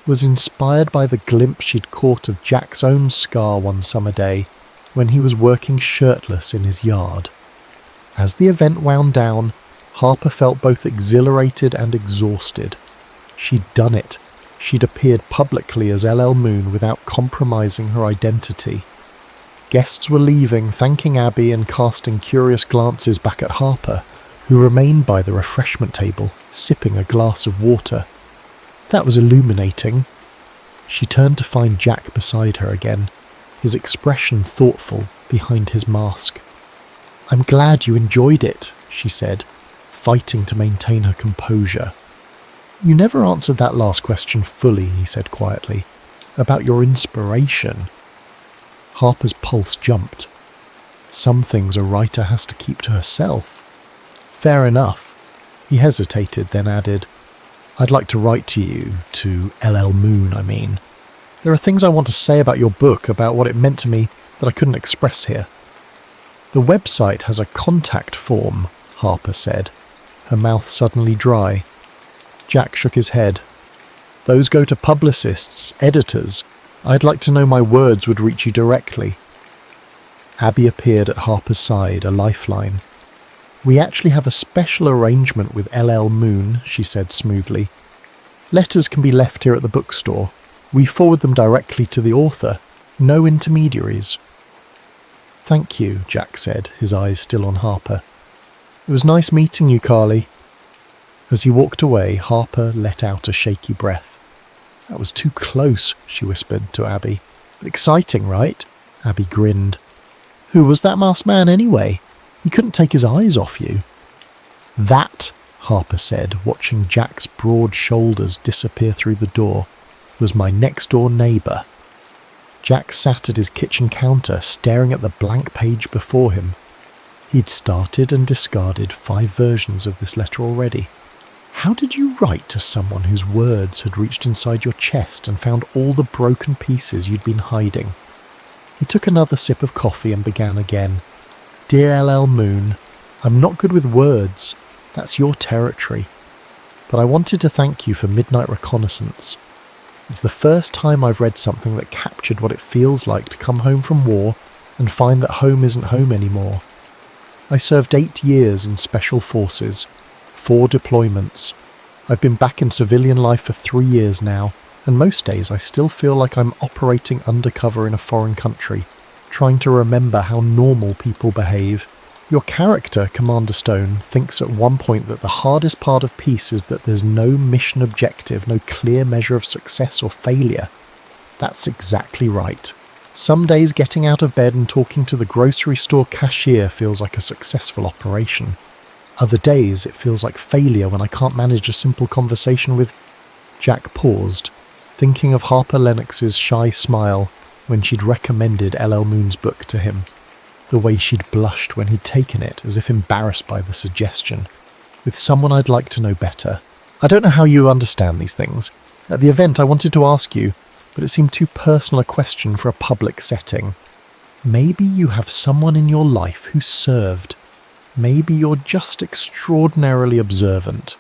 was inspired by the glimpse she'd caught of Jack's own scar one summer day when he was working shirtless in his yard. As the event wound down, Harper felt both exhilarated and exhausted. She'd done it. She'd appeared publicly as LL Moon without compromising her identity. Guests were leaving, thanking Abby and casting curious glances back at Harper, who remained by the refreshment table, sipping a glass of water. That was illuminating. She turned to find Jack beside her again, his expression thoughtful behind his mask. "I'm glad you enjoyed it," she said, fighting to maintain her composure. "You never answered that last question fully," he said quietly. "About your inspiration." Harper's pulse jumped. Some things a writer has to keep to herself. "Fair enough." He hesitated, then added, "I'd like to write to you, to LL Moon, I mean. There are things I want to say about your book, about what it meant to me, that I couldn't express here. The website has a contact form. Harper said, her mouth suddenly dry. Jack shook his head. Those go to publicists, editors. I'd like to know my words would reach you directly. Abby appeared at Harper's side, a lifeline. We actually have a special arrangement with LL Moon, she said smoothly. Letters can be left here at the bookstore. We forward them directly to the author. No intermediaries. Thank you, Jack said, his eyes still on Harper. It was nice meeting you, Carly. As he walked away, Harper let out a shaky breath. That was too close, she whispered to Abby. Exciting, right? Abby grinned. Who was that masked man anyway? He couldn't take his eyes off you. That, Harper said, watching Jack's broad shoulders disappear through the door, was my next-door neighbour. Jack sat at his kitchen counter, staring at the blank page before him. He'd started and discarded 5 versions of this letter already. How did you write to someone whose words had reached inside your chest and found all the broken pieces you'd been hiding? He took another sip of coffee and began again. Dear LL Moon, I'm not good with words. That's your territory. But I wanted to thank you for Midnight Reconnaissance. It's the first time I've read something that captured what it feels like to come home from war and find that home isn't home anymore. I served 8 years in Special Forces, 4 deployments. I've been back in civilian life for 3 years now, and most days I still feel like I'm operating undercover in a foreign country, trying to remember how normal people behave. Your character, Commander Stone, thinks at one point that the hardest part of peace is that there's no mission objective, no clear measure of success or failure. That's exactly right. Some days getting out of bed and talking to the grocery store cashier feels like a successful operation. Other days it feels like failure when I can't manage a simple conversation with... Jack paused, thinking of Harper Lennox's shy smile when she'd recommended LL Moon's book to him. The way she'd blushed when he'd taken it, as if embarrassed by the suggestion. With someone I'd like to know better. I don't know how you understand these things. At the event I wanted to ask you, but it seemed too personal a question for a public setting. Maybe you have someone in your life who served. Maybe you're just extraordinarily observant.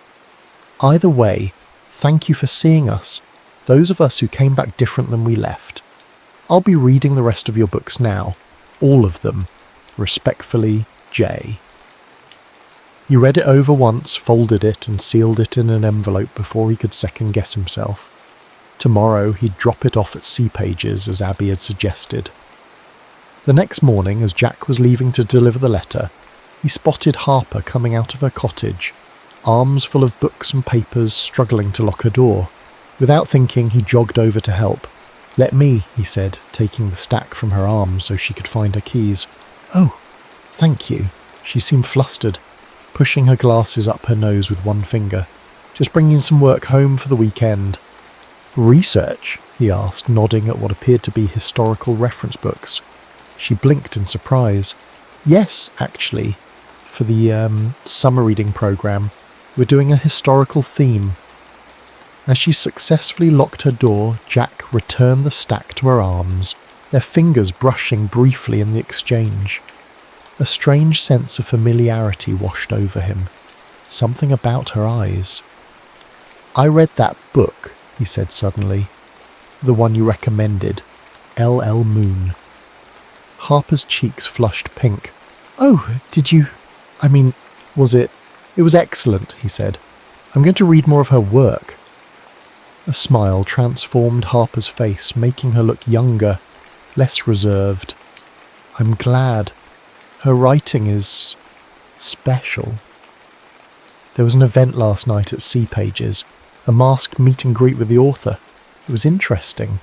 Either way, thank you for seeing us, those of us who came back different than we left. I'll be reading the rest of your books now, all of them. Respectfully, Jay. He read it over once, folded it and sealed it in an envelope before he could second-guess himself. Tomorrow he'd drop it off at Sea Pages as Abby had suggested. The next morning, as Jack was leaving to deliver the letter, he spotted Harper coming out of her cottage, arms full of books and papers, struggling to lock her door. Without thinking, he jogged over to help. Let me, he said, taking the stack from her arms so she could find her keys. Oh, thank you. She seemed flustered, pushing her glasses up her nose with one finger. Just bringing some work home for the weekend. Research? He asked, nodding at what appeared to be historical reference books. She blinked in surprise. Yes, actually. For the summer reading program, we're doing a historical theme. As she successfully locked her door, Jack returned the stack to her arms, their fingers brushing briefly in the exchange. A strange sense of familiarity washed over him. Something about her eyes. I read that book, he said suddenly. The one you recommended. LL Moon. Harper's cheeks flushed pink. Oh, did you... was it... It was excellent, he said. I'm going to read more of her work. A smile transformed Harper's face, making her look younger, less reserved. I'm glad. Her writing is... special. There was an event last night at Sea Pages, a masked meet and greet with the author. It was interesting.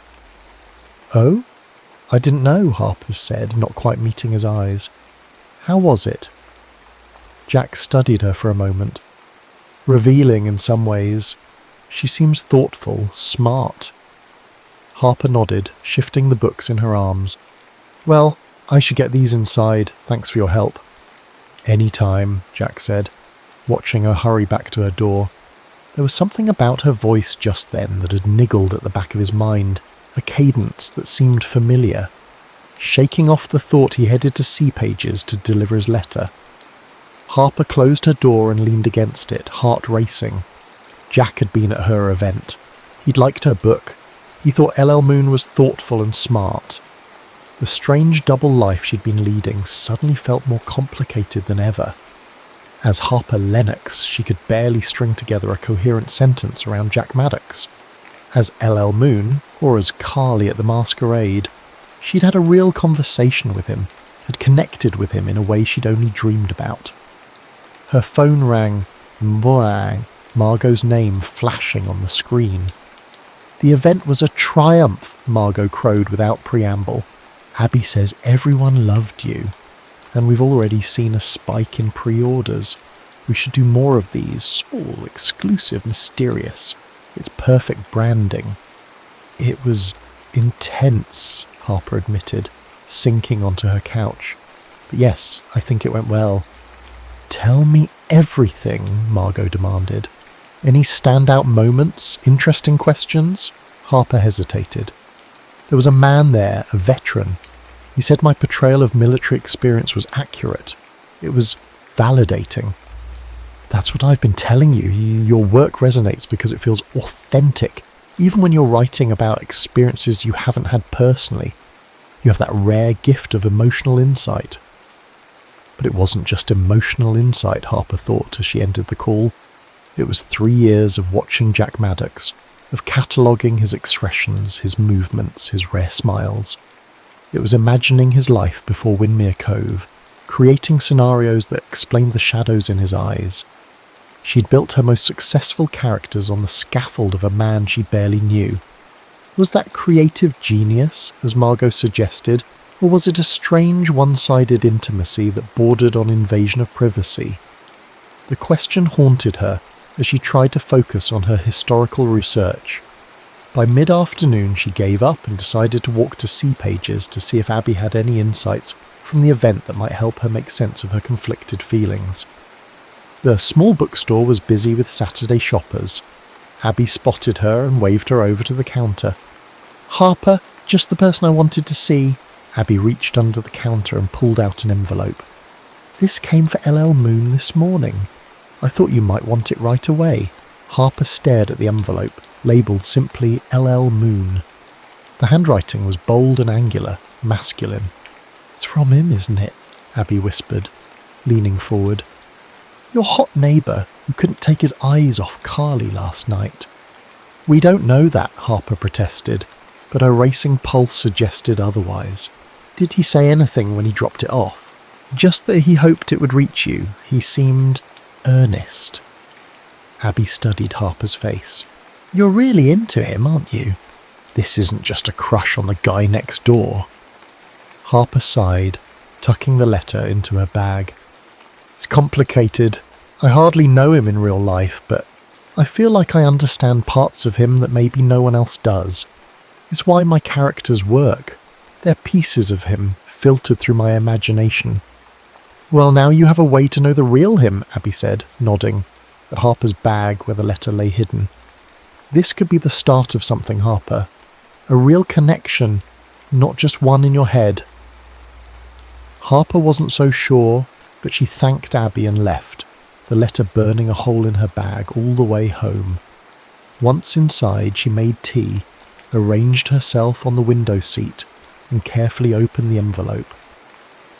Oh? I didn't know, Harper said, not quite meeting his eyes. How was it? Jack studied her for a moment. Revealing in some ways. She seems thoughtful, smart. Harper nodded, shifting the books in her arms. Well, I should get these inside. Thanks for your help. Any time, Jack said, watching her hurry back to her door. There was something about her voice just then that had niggled at the back of his mind, a cadence that seemed familiar. Shaking off the thought, he headed to Sea Pages to deliver his letter. Harper closed her door and leaned against it, heart racing. Jack had been at her event. He'd liked her book. He thought LL Moon was thoughtful and smart. The strange double life she'd been leading suddenly felt more complicated than ever. As Harper Lennox, she could barely string together a coherent sentence around Jack Maddox. As LL Moon, or as Carly at the masquerade, she'd had a real conversation with him, had connected with him in a way she'd only dreamed about. Her phone rang, Mboang, Margot's name flashing on the screen. The event was a triumph, Margot crowed without preamble. Abby says everyone loved you, and we've already seen a spike in pre-orders. We should do more of these, small, exclusive, mysterious. It's perfect branding. It was intense, Harper admitted, sinking onto her couch. But yes, I think it went well. Tell me everything, Margot demanded. Any standout moments? Interesting questions? Harper hesitated. There was a man there, a veteran. He said my portrayal of military experience was accurate. It was validating. That's what I've been telling you. Your work resonates because it feels authentic, even when you're writing about experiences you haven't had personally. You have that rare gift of emotional insight. But it wasn't just emotional insight, Harper thought as she ended the call. It was 3 years of watching Jack Maddox, of cataloguing his expressions, his movements, his rare smiles. It was imagining his life before Windmere Cove, creating scenarios that explained the shadows in his eyes. She'd built her most successful characters on the scaffold of a man she barely knew. Was that creative genius, as Margot suggested, or was it a strange one-sided intimacy that bordered on invasion of privacy? The question haunted her as she tried to focus on her historical research. By mid-afternoon she gave up and decided to walk to Sea Pages to see if Abby had any insights from the event that might help her make sense of her conflicted feelings. The small bookstore was busy with Saturday shoppers. Abby spotted her and waved her over to the counter. "Harper, just the person I wanted to see." Abby reached under the counter and pulled out an envelope. "This came for LL Moon this morning. I thought you might want it right away." Harper stared at the envelope, labelled simply LL Moon. The handwriting was bold and angular, masculine. "It's from him, isn't it?" Abby whispered, leaning forward. "Your hot neighbour who couldn't take his eyes off Carly last night." "We don't know that," Harper protested, but her racing pulse suggested otherwise. "Did he say anything when he dropped it off?" "Just that he hoped it would reach you. He seemed earnest." Abby studied Harper's face. "You're really into him, aren't you? This isn't just a crush on the guy next door." Harper sighed, tucking the letter into her bag. "It's complicated. I hardly know him in real life, but I feel like I understand parts of him that maybe no one else does. It's why my characters work. They're pieces of him, filtered through my imagination." "Well, now you have a way to know the real him," Abby said, nodding at Harper's bag where the letter lay hidden. "This could be the start of something, Harper. A real connection, not just one in your head." Harper wasn't so sure, but she thanked Abby and left, the letter burning a hole in her bag all the way home. Once inside, she made tea, arranged herself on the window seat, and carefully opened the envelope.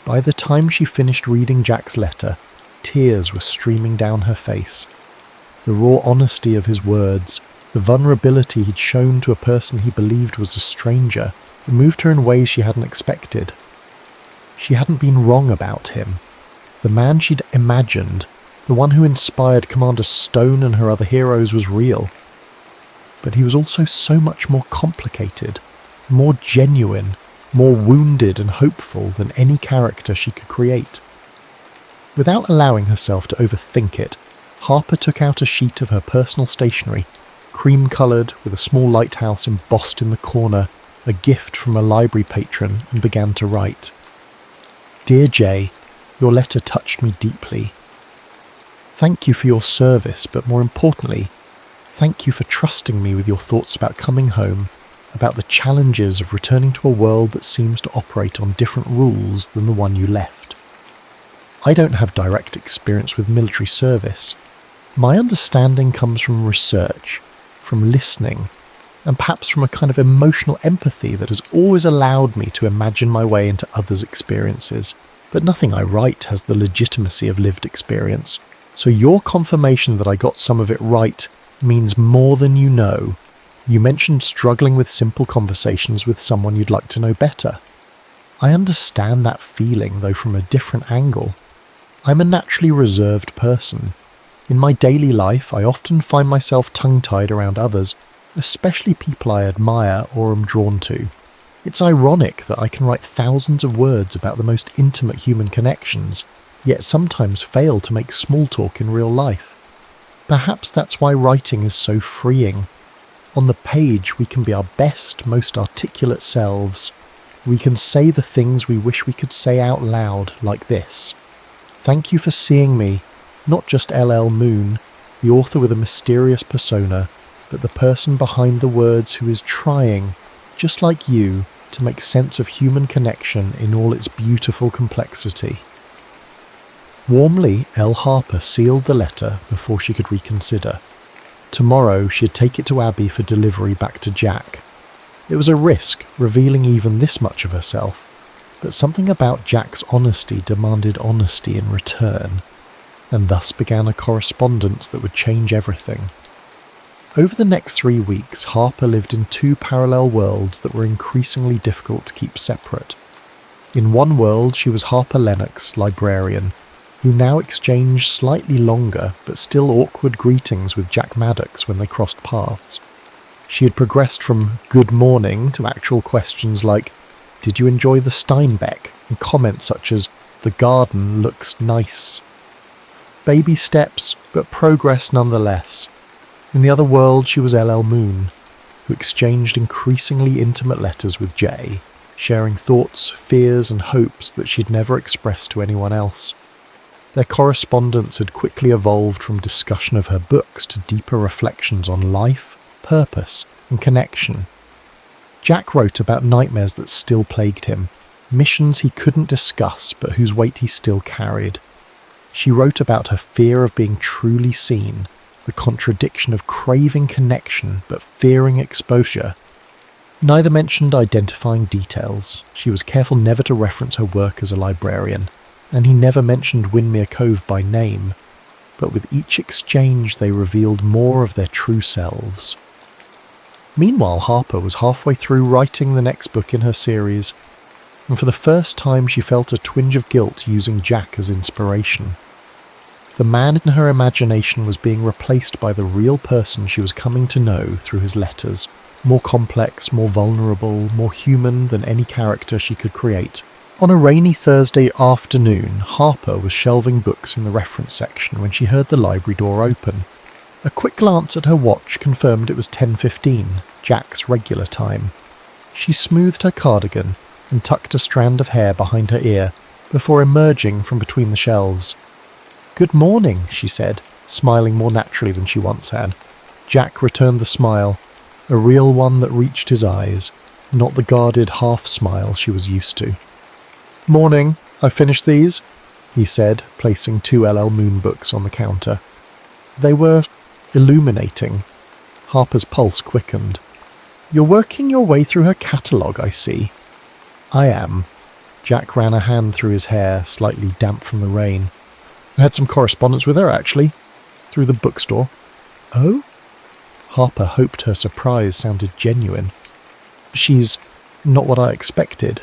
By the time she finished reading Jack's letter, tears were streaming down her face. The raw honesty of his words, the vulnerability he'd shown to a person he believed was a stranger, moved her in ways she hadn't expected. She hadn't been wrong about him. The man she'd imagined, the one who inspired Commander Stone and her other heroes, was real. But he was also so much more complicated, more genuine, more wounded and hopeful than any character she could create. Without allowing herself to overthink it, Harper took out a sheet of her personal stationery, cream-coloured with a small lighthouse embossed in the corner, a gift from a library patron, and began to write. "Dear Jay, your letter touched me deeply. Thank you for your service, but more importantly, thank you for trusting me with your thoughts about coming home, about the challenges of returning to a world that seems to operate on different rules than the one you left. I don't have direct experience with military service. My understanding comes from research, from listening, and perhaps from a kind of emotional empathy that has always allowed me to imagine my way into others' experiences. But nothing I write has the legitimacy of lived experience. So your confirmation that I got some of it right means more than you know. You mentioned struggling with simple conversations with someone you'd like to know better. I understand that feeling, though from a different angle. I'm a naturally reserved person. In my daily life, I often find myself tongue-tied around others, especially people I admire or am drawn to. It's ironic that I can write thousands of words about the most intimate human connections, yet sometimes fail to make small talk in real life. Perhaps that's why writing is so freeing. On the page, we can be our best, most articulate selves. We can say the things we wish we could say out loud, like this. Thank you for seeing me, not just LL Moon, the author with a mysterious persona, but the person behind the words who is trying, just like you, to make sense of human connection in all its beautiful complexity. Warmly, L. Harper sealed the letter before she could reconsider. Tomorrow she'd take it to Abby for delivery back to Jack. It was a risk, revealing even this much of herself, but something about Jack's honesty demanded honesty in return, and thus began a correspondence that would change everything. Over the next 3 weeks, Harper lived in 2 parallel worlds that were increasingly difficult to keep separate. In one world, she was Harper Lennox, librarian, who now exchanged slightly longer but still awkward greetings with Jack Maddox when they crossed paths. She had progressed from good morning to actual questions like, did you enjoy the Steinbeck? And comments such as, the garden looks nice. Baby steps, but progress nonetheless. In the other world, she was LL Moon, who exchanged increasingly intimate letters with Jay, sharing thoughts, fears and hopes that she'd never expressed to anyone else. Their correspondence had quickly evolved from discussion of her books to deeper reflections on life, purpose and connection. Jack wrote about nightmares that still plagued him, missions he couldn't discuss but whose weight he still carried. She wrote about her fear of being truly seen, the contradiction of craving connection but fearing exposure. Neither mentioned identifying details. She was careful never to reference her work as a librarian, and he never mentioned Winmere Cove by name, but with each exchange they revealed more of their true selves. Meanwhile, Harper was halfway through writing the next book in her series, and for the first time she felt a twinge of guilt using Jack as inspiration. The man in her imagination was being replaced by the real person she was coming to know through his letters, more complex, more vulnerable, more human than any character she could create. On a rainy Thursday afternoon, Harper was shelving books in the reference section when she heard the library door open. A quick glance at her watch confirmed it was 10:15, Jack's regular time. She smoothed her cardigan and tucked a strand of hair behind her ear before emerging from between the shelves. "Good morning," she said, smiling more naturally than she once had. Jack returned the smile, a real one that reached his eyes, not the guarded half-smile she was used to. "Morning, I finished these," he said, placing 2 LL Moon books on the counter. They were illuminating. Harper's pulse quickened. "You're working your way through her catalogue, I see." "I am." Jack ran a hand through his hair, slightly damp from the rain. "I had some correspondence with her, actually, through the bookstore." "Oh?" Harper hoped her surprise sounded genuine. "She's not what I expected."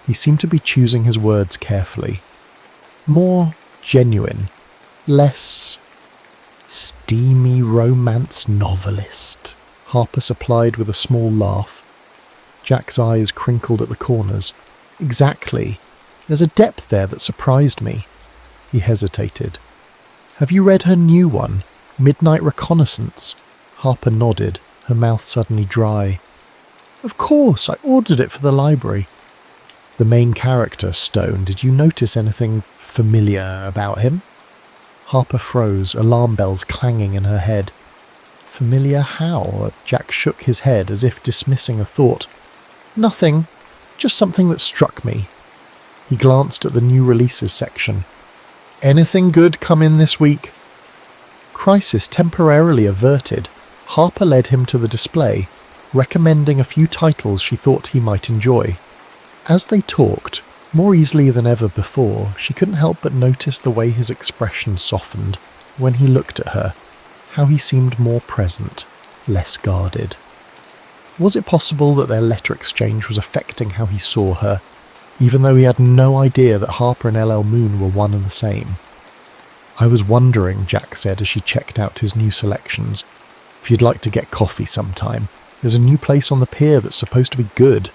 He seemed to be choosing his words carefully. "More genuine, less steamy romance novelist," Harper supplied with a small laugh. Jack's eyes crinkled at the corners. "Exactly. There's a depth there that surprised me." He hesitated. "Have you read her new one, Midnight Reconnaissance?" Harper nodded, her mouth suddenly dry. "Of course, I ordered it for the library." "The main character, Stone, did you notice anything familiar about him?" Harper froze, alarm bells clanging in her head. "Familiar how?" Jack shook his head as if dismissing a thought. "Nothing, just something that struck me." He glanced at the new releases section. Anything good come in this week?" Crisis temporarily averted, Harper led him to the display, recommending a few titles she thought he might enjoy. As they talked, more easily than ever before, she couldn't help but notice the way his expression softened when he looked at her, how he seemed more present, less guarded. Was it possible that their letter exchange was affecting how he saw her, even though he had no idea that Harper and LL Moon were one and the same? "I was wondering," Jack said as she checked out his new selections, "if you'd like to get coffee sometime. There's a new place on the pier that's supposed to be good."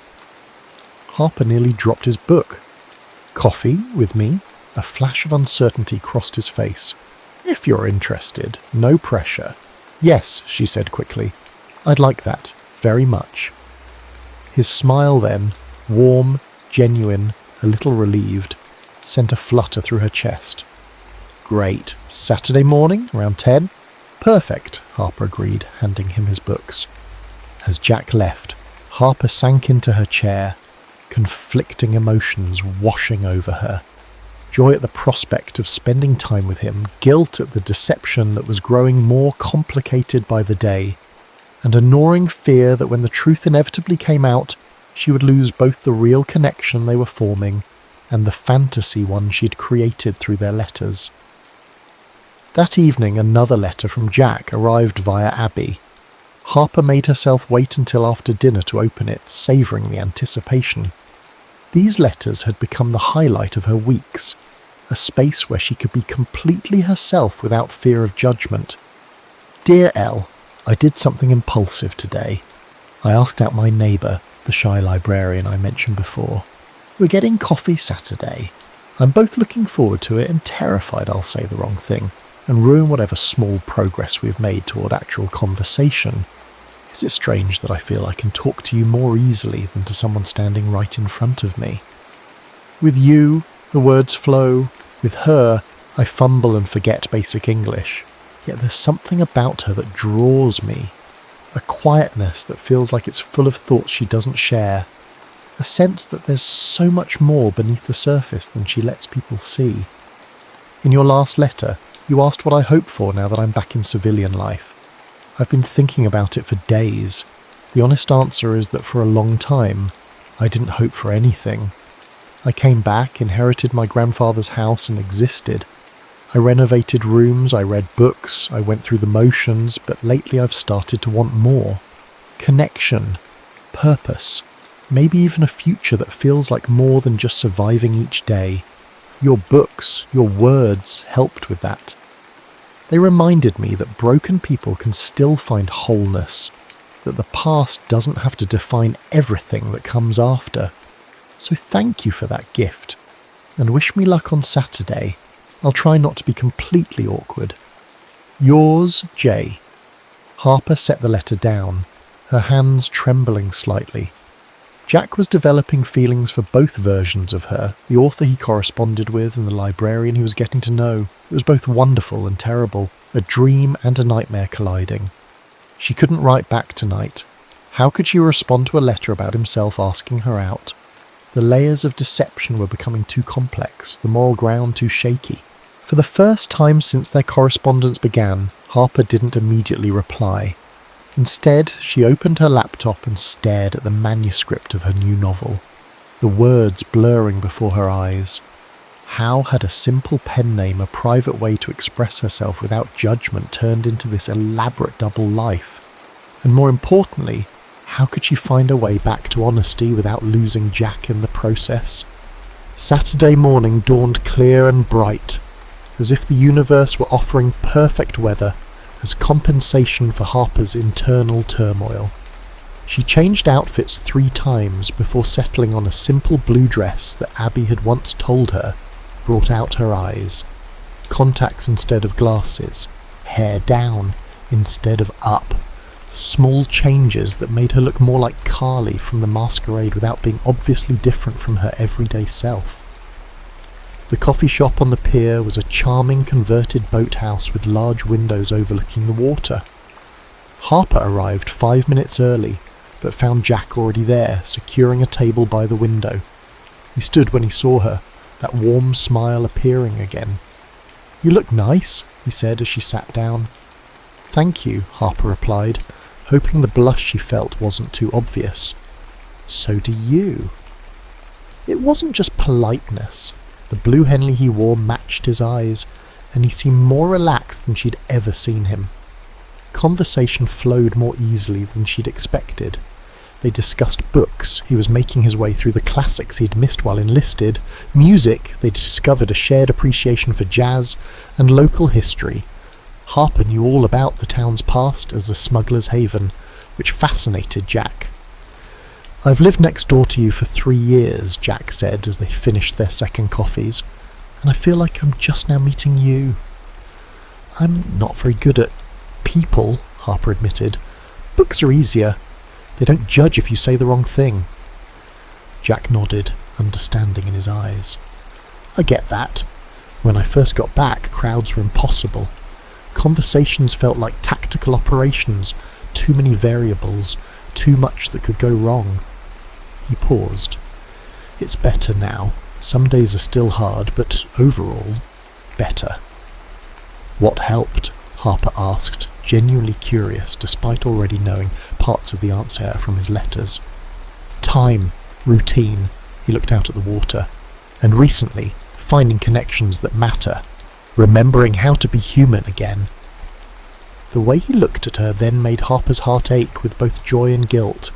Harper nearly dropped his book. "Coffee with me?" A flash of uncertainty crossed his face. "If you're interested, no pressure." "Yes," she said quickly. "I'd like that, very much." His smile then, warm, genuine, a little relieved, sent a flutter through her chest. "Great. Saturday morning, around 10? "Perfect," Harper agreed, handing him his books. As Jack left, Harper sank into her chair, conflicting emotions washing over her. Joy at the prospect of spending time with him, guilt at the deception that was growing more complicated by the day, and a gnawing fear that when the truth inevitably came out, she would lose both the real connection they were forming and the fantasy one she'd created through their letters. That evening, another letter from Jack arrived via Abby. Harper made herself wait until after dinner to open it, savouring the anticipation. These letters had become the highlight of her weeks, a space where she could be completely herself without fear of judgment. "Dear Elle, I did something impulsive today. I asked out my neighbour, the shy librarian I mentioned before. We're getting coffee Saturday. I'm both looking forward to it and terrified I'll say the wrong thing and ruin whatever small progress we've made toward actual conversation. Is it strange that I feel I can talk to you more easily than to someone standing right in front of me? With you, the words flow. With her, I fumble and forget basic English. Yet there's something about her that draws me. A quietness that feels like it's full of thoughts she doesn't share. A sense that there's so much more beneath the surface than she lets people see. In your last letter, you asked what I hope for now that I'm back in civilian life. I've been thinking about it for days. The honest answer is that for a long time, I didn't hope for anything. I came back, inherited my grandfather's house and existed. I renovated rooms, I read books, I went through the motions, but lately I've started to want more. Connection, purpose, maybe even a future that feels like more than just surviving each day. Your books, your words helped with that. They reminded me that broken people can still find wholeness, that the past doesn't have to define everything that comes after. So thank you for that gift, and wish me luck on Saturday. I'll try not to be completely awkward. Yours, Jay. Harper set the letter down, her hands trembling slightly. Jack was developing feelings for both versions of her, the author he corresponded with and the librarian he was getting to know. It was both wonderful and terrible, a dream and a nightmare colliding. She couldn't write back tonight. How could she respond to a letter about himself asking her out? The layers of deception were becoming too complex, the moral ground too shaky. For the first time since their correspondence began, Harper didn't immediately reply. Instead, she opened her laptop and stared at the manuscript of her new novel, the words blurring before her eyes. How had a simple pen name, a private way to express herself without judgment, turned into this elaborate double life? And more importantly, how could she find a way back to honesty without losing Jack in the process? Saturday morning dawned clear and bright, as if the universe were offering perfect weather as compensation for Harper's internal turmoil. She changed outfits 3 times before settling on a simple blue dress that Abby had once told her brought out her eyes. Contacts instead of glasses, hair down instead of up. Small changes that made her look more like Carly from The Masquerade without being obviously different from her everyday self. The coffee shop on the pier was a charming converted boathouse with large windows overlooking the water. Harper arrived 5 minutes early, but found Jack already there, securing a table by the window. He stood when he saw her, that warm smile appearing again. "You look nice," he said as she sat down. "Thank you," Harper replied, hoping the blush she felt wasn't too obvious. "So do you." It wasn't just politeness. The blue Henley he wore matched his eyes, and he seemed more relaxed than she'd ever seen him. Conversation flowed more easily than she'd expected. They discussed books. He was making his way through the classics he'd missed while enlisted. Music. They discovered a shared appreciation for jazz and local history. Harper knew all about the town's past as a smuggler's haven, which fascinated Jack. "I've lived next door to you for 3 years, Jack said as they finished their second coffees, "and I feel like I'm just now meeting you." "I'm not very good at people," Harper admitted. "Books are easier. They don't judge if you say the wrong thing." Jack nodded, understanding in his eyes. "I get that. When I first got back, crowds were impossible. Conversations felt like tactical operations, too many variables, too much that could go wrong." He paused. "It's better now. Some days are still hard, but overall, better." "What helped?" Harper asked, genuinely curious despite already knowing parts of the answer from his letters. "Time, routine," he looked out at the water, "and recently, finding connections that matter, remembering how to be human again." The way he looked at her then made Harper's heart ache with both joy and guilt.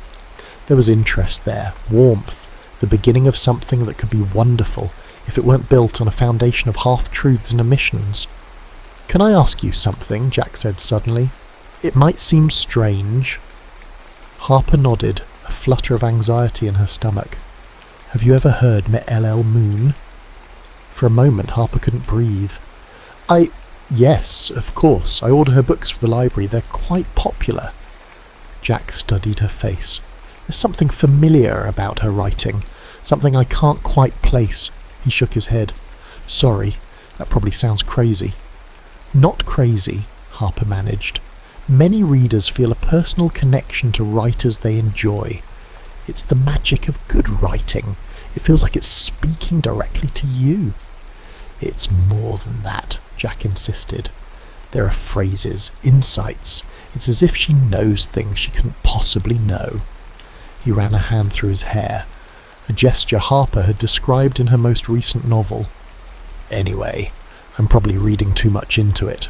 There was interest there, warmth, the beginning of something that could be wonderful if it weren't built on a foundation of half-truths and omissions. "Can I ask you something?" Jack said suddenly. "It might seem strange." Harper nodded, a flutter of anxiety in her stomach. "Have you ever heard Me'el Moon?" For a moment Harper couldn't breathe. Yes, of course. I order her books for the library. They're quite popular." Jack studied her face. "There's something familiar about her writing, something I can't quite place." He shook his head. "Sorry, that probably sounds crazy." "Not crazy," Harper managed. "Many readers feel a personal connection to writers they enjoy. It's the magic of good writing. It feels like it's speaking directly to you." "It's more than that," Jack insisted. "There are phrases, insights. It's as if she knows things she couldn't possibly know." He ran a hand through his hair, a gesture Harper had described in her most recent novel. "Anyway, I'm probably reading too much into it."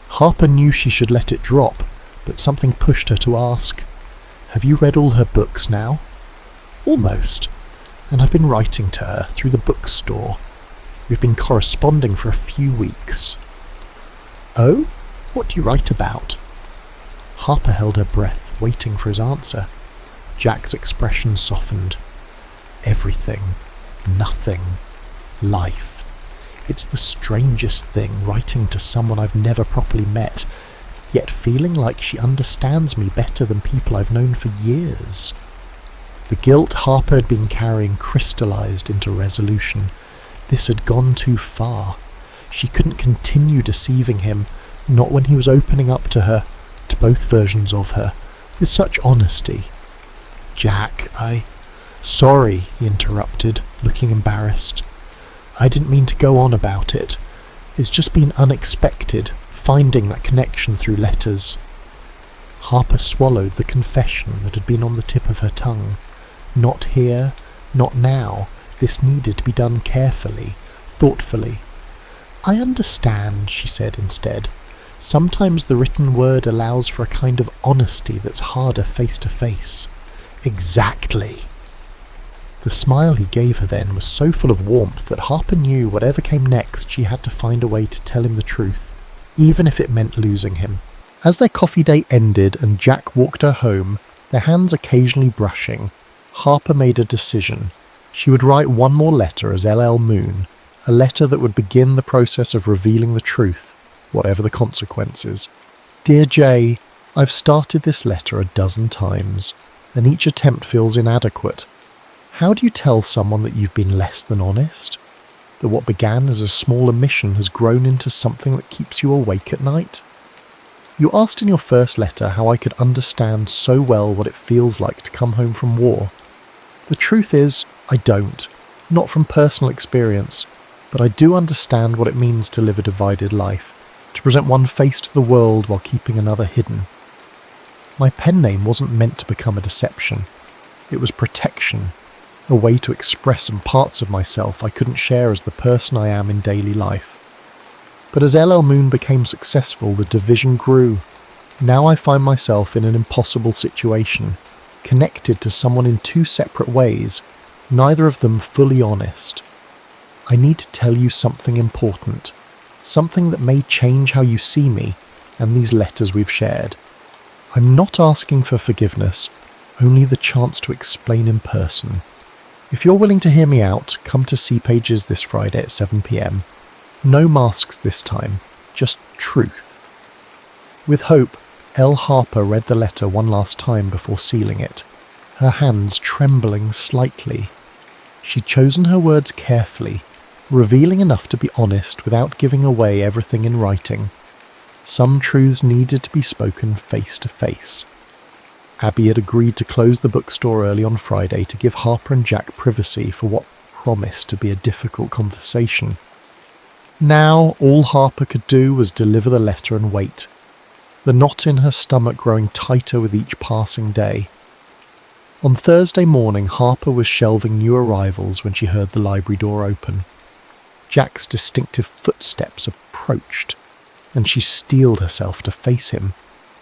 Harper knew she should let it drop, but something pushed her to ask, "Have you read all her books now?" "Almost. And I've been writing to her through the bookstore. We've been corresponding for a few weeks." "Oh? What do you write about?" Harper held her breath, waiting for his answer. Jack's expression softened. "Everything. Nothing. Life. It's the strangest thing, writing to someone I've never properly met, yet feeling like she understands me better than people I've known for years." The guilt Harper had been carrying crystallized into resolution. This had gone too far. She couldn't continue deceiving him, not when he was opening up to her, to both versions of her, with such honesty. "Jack, Sorry," he interrupted, looking embarrassed. "I didn't mean to go on about it. It's just been unexpected, finding that connection through letters." Harper swallowed the confession that had been on the tip of her tongue. Not here, not now. This needed to be done carefully, thoughtfully. "I understand," she said instead. "Sometimes the written word allows for a kind of honesty that's harder face to face." "Exactly." The smile he gave her then was so full of warmth that Harper knew whatever came next she had to find a way to tell him the truth, even if it meant losing him. As their coffee date ended and Jack walked her home, their hands occasionally brushing, Harper made a decision. She would write one more letter as LL Moon, a letter that would begin the process of revealing the truth, whatever the consequences. "Dear Jay, I've started this letter a dozen times, and each attempt feels inadequate. How do you tell someone that you've been less than honest? That what began as a small omission has grown into something that keeps you awake at night? You asked in your first letter how I could understand so well what it feels like to come home from war. The truth is, I don't, not from personal experience. but I do understand what it means to live a divided life, to present one face to the world while keeping another hidden. My pen name wasn't meant to become a deception. It was protection, a way to express some parts of myself I couldn't share as the person I am in daily life. But as LL Moon became successful, the division grew. Now I find myself in an impossible situation, connected to someone in two separate ways, neither of them fully honest. I need to tell you something important, something that may change how you see me and these letters we've shared. I'm not asking for forgiveness, only the chance to explain in person. If you're willing to hear me out, come to See Pages this Friday at 7 p.m. No masks this time, just truth. With hope, Elle Harper read the letter one last time before sealing it, her hands trembling slightly. She'd chosen her words carefully, revealing enough to be honest without giving away everything in writing. Some truths needed to be spoken face to face. Abby had agreed to close the bookstore early on Friday to give Harper and Jack privacy for what promised to be a difficult conversation. Now all Harper could do was deliver the letter and wait, the knot in her stomach growing tighter with each passing day. On Thursday morning, Harper was shelving new arrivals when she heard the library door open. Jack's distinctive footsteps approached, and she steeled herself to face him,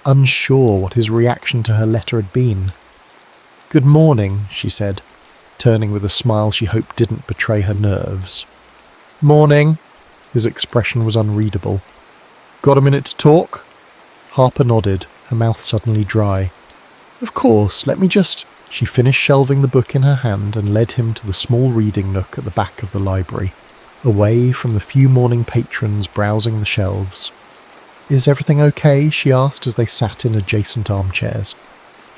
unsure what his reaction to her letter had been. "Good morning," she said, turning with a smile she hoped didn't betray her nerves. "Morning." His expression was unreadable. "Got a minute to talk?" Harper nodded, her mouth suddenly dry. "Of course, let me just—" She finished shelving the book in her hand and led him to the small reading nook at the back of the library, away from the few morning patrons browsing the shelves. "Is everything okay?" she asked as they sat in adjacent armchairs.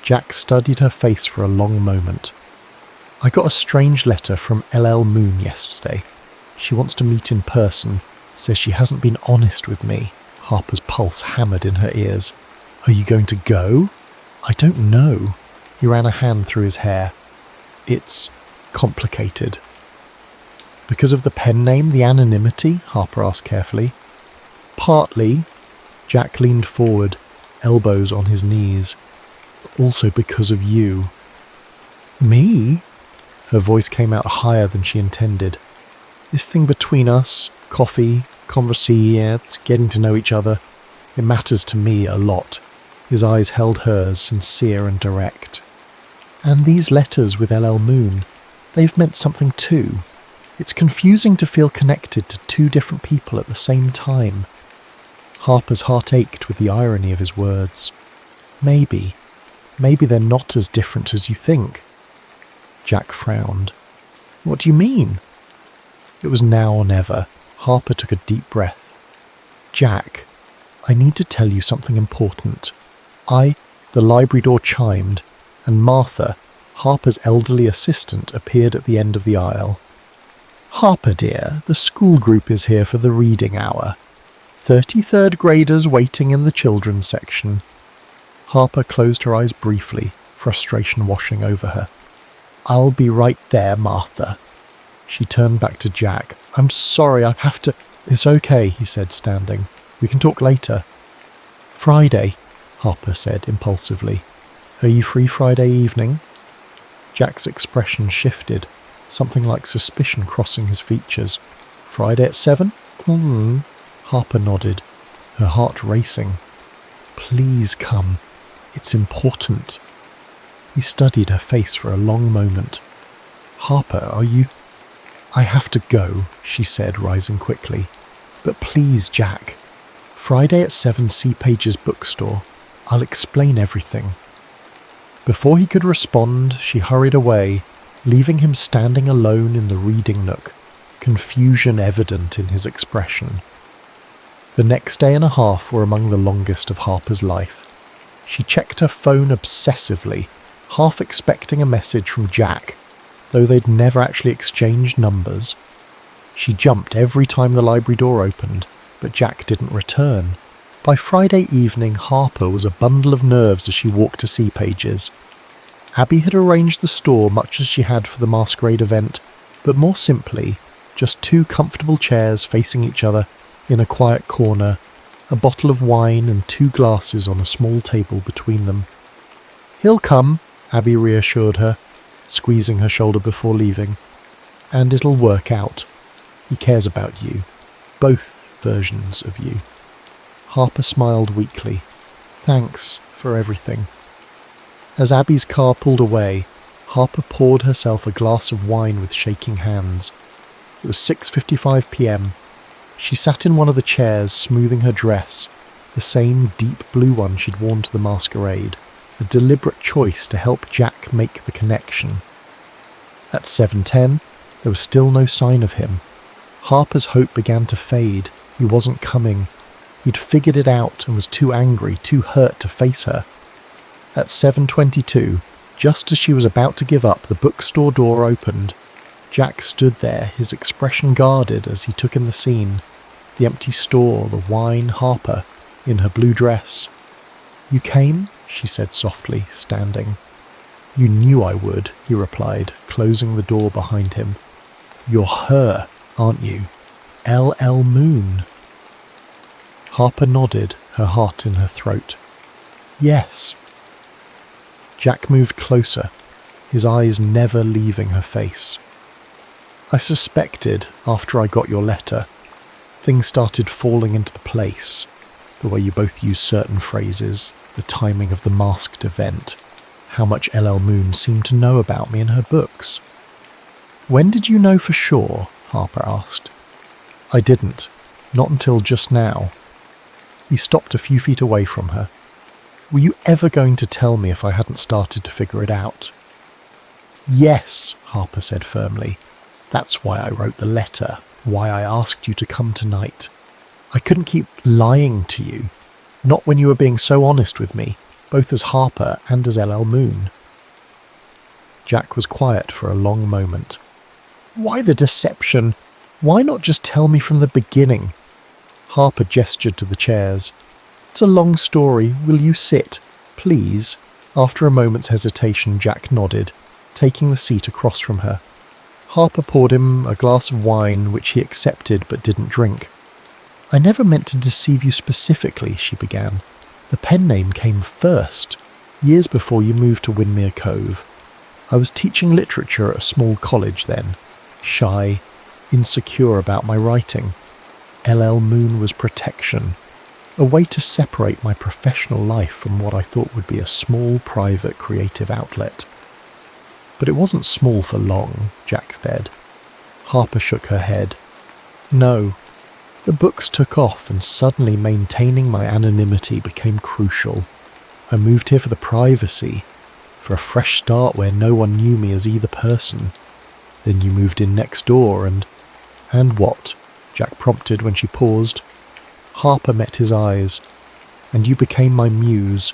Jack studied her face for a long moment. "I got a strange letter from LL Moon yesterday. She wants to meet in person, says she hasn't been honest with me." Harper's pulse hammered in her ears. "Are you going to go?" "I don't know." He ran a hand through his hair. "It's complicated." "Because of the pen name, the anonymity?" Harper asked carefully. "Partly." Jack leaned forward, elbows on his knees. "Also because of you." "Me?" Her voice came out higher than she intended. "This thing between us, coffee, conversations, getting to know each other, it matters to me a lot." His eyes held hers, sincere and direct. "And these letters with LL Moon, they've meant something too. It's confusing to feel connected to two different people at the same time." Harper's heart ached with the irony of his words. Maybe they're not as different as you think." Jack frowned. "What do you mean?" It was now or never. Harper took a deep breath. "Jack, I need to tell you something important. The library door chimed, and Martha, Harper's elderly assistant, appeared at the end of the aisle. "Harper, dear, the school group is here for the reading hour. 33rd graders waiting in the children's section." Harper closed her eyes briefly, frustration washing over her. "I'll be right there, Martha." She turned back to Jack. "I'm sorry, I have to—" "It's okay," he said, standing. "We can talk later." "Friday," Harper said impulsively. "Are you free Friday evening?" Jack's expression shifted, something like suspicion crossing his features. "Friday at 7? Harper nodded, her heart racing. "Please come. It's important." He studied her face for a long moment. "Harper, are you—" "I have to go," she said, rising quickly. "But please, Jack. Friday at 7, See Pages bookstore. I'll explain everything." Before he could respond, she hurried away, leaving him standing alone in the reading nook, confusion evident in his expression. The next day and a half were among the longest of Harper's life. She checked her phone obsessively, half expecting a message from Jack, though they'd never actually exchanged numbers. She jumped every time the library door opened, but Jack didn't return. By Friday evening, Harper was a bundle of nerves as she walked to See Pages. Abby had arranged the store much as she had for the masquerade event, but more simply, Just 2 comfortable chairs facing each other in a quiet corner, a bottle of wine and 2 glasses on a small table between them. "He'll come," Abby reassured her, squeezing her shoulder before leaving. "And it'll work out. He cares about you. Both versions of you." Harper smiled weakly. "Thanks for everything." As Abby's car pulled away, Harper poured herself a glass of wine with shaking hands. It was 6:55 p.m. She sat in one of the chairs, smoothing her dress, the same deep blue one she'd worn to the masquerade, a deliberate choice to help Jack make the connection. At 7:10, there was still no sign of him. Harper's hope began to fade. He wasn't coming. He'd figured it out and was too angry, too hurt to face her. At 7:22, just as she was about to give up, the bookstore door opened. Jack stood there, his expression guarded as he took in the scene. The empty store, the wine, Harper, in her blue dress. "You came?" she said softly, standing. "You knew I would," he replied, closing the door behind him. "You're her, aren't you? LL Moon." Harper nodded, her heart in her throat. "Yes." Jack moved closer, his eyes never leaving her face. "I suspected after I got your letter. Things started falling into place, the way you both use certain phrases, the timing of the masked event, how much LL Moon seemed to know about me in her books." "When did you know for sure?" Harper asked. "I didn't. Not until just now." He stopped a few feet away from her. "Were you ever going to tell me if I hadn't started to figure it out?" "Yes," Harper said firmly. "That's why I wrote the letter, why I asked you to come tonight. I couldn't keep lying to you, not when you were being so honest with me, both as Harper and as LL Moon." Jack was quiet for a long moment. "Why the deception? Why not just tell me from the beginning?" Harper gestured to the chairs. "It's a long story. Will you sit, please?" After a moment's hesitation, Jack nodded, taking the seat across from her. Harper poured him a glass of wine, which he accepted but didn't drink. "I never meant to deceive you specifically," she began. "The pen name came first, years before you moved to Windmere Cove. I was teaching literature at a small college then, shy, insecure about my writing. LL Moon was protection, a way to separate my professional life from what I thought would be a small, private, creative outlet." "But it wasn't small for long," Jack said. Harper shook her head. "No. The books took off and suddenly maintaining my anonymity became crucial. I moved here for the privacy, for a fresh start where no one knew me as either person. Then you moved in next door and what?" Jack prompted when she paused. Harper met his eyes. "And you became my muse,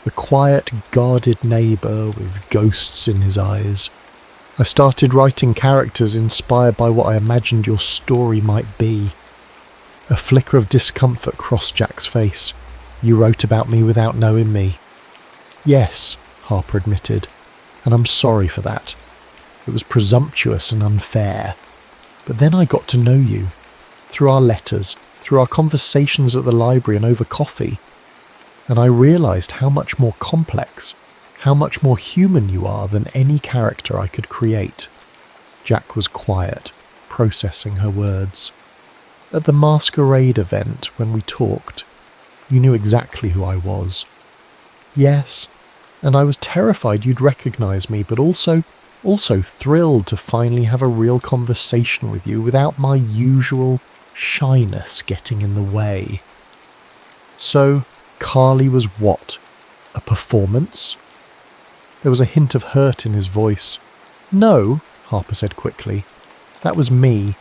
the quiet, guarded neighbour with ghosts in his eyes. I started writing characters inspired by what I imagined your story might be." A flicker of discomfort crossed Jack's face. "You wrote about me without knowing me." "Yes," Harper admitted, "and I'm sorry for that. It was presumptuous and unfair. But then I got to know you, through our letters, through our conversations at the library and over coffee, and I realised how much more complex, how much more human you are than any character I could create." Jack was quiet, processing her words. "At the masquerade event, when we talked, you knew exactly who I was." "Yes, and I was terrified you'd recognise me, but also thrilled to finally have a real conversation with you without my usual shyness getting in the way." "So, Carly was what? A performance?" There was a hint of hurt in his voice. "No," Harper said quickly. "That was me.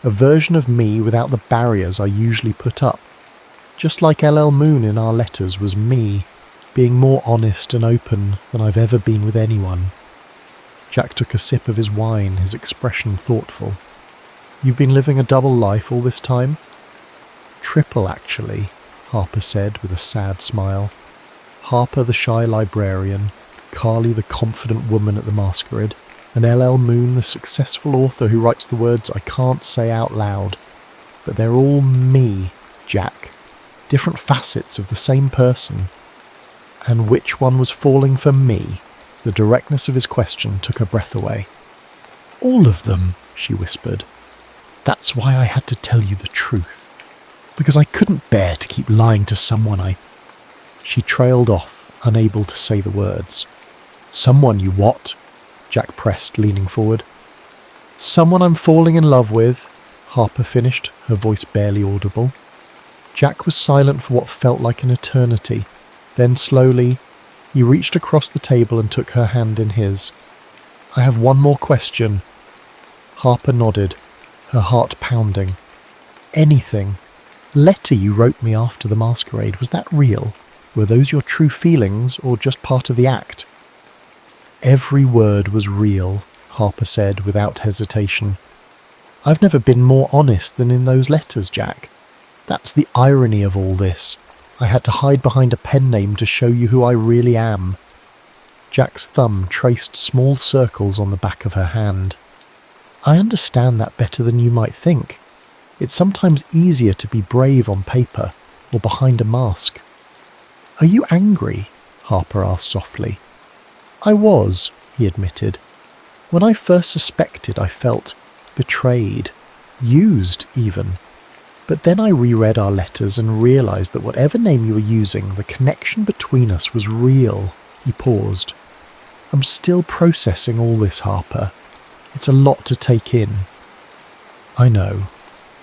A version of me without the barriers I usually put up. Just like LL Moon in our letters was me, being more honest and open than I've ever been with anyone." Jack took a sip of his wine, his expression thoughtful. "You've been living a double life all this time?" "Triple, actually," Harper said with a sad smile. "Harper the shy librarian, Carly the confident woman at the masquerade, and LL Moon, the successful author who writes the words I can't say out loud. But they're all me, Jack. Different facets of the same person. And which one was falling for me? The directness of his question took her breath away. All of them, she whispered. That's why I had to tell you the truth. Because I couldn't bear to keep lying to someone I... She trailed off, unable to say the words. Someone you what? Jack pressed, leaning forward. Someone I'm falling in love with, Harper finished, her voice barely audible. Jack was silent for what felt like an eternity. Then slowly, he reached across the table and took her hand in his. I have one more question. Harper nodded, her heart pounding. Anything. Letter you wrote me after the masquerade, was that real? Were those your true feelings, or just part of the act? Every word was real, Harper said without hesitation. I've never been more honest than in those letters, Jack. That's the irony of all this. I had to hide behind a pen name to show you who I really am. Jack's thumb traced small circles on the back of her hand. I understand that better than you might think. It's sometimes easier to be brave on paper or behind a mask. Are you angry? Harper asked softly. I was, he admitted. When I first suspected, I felt betrayed, used even. But then I reread our letters and realised that whatever name you were using, the connection between us was real. He paused. I'm still processing all this, Harper. It's a lot to take in. I know,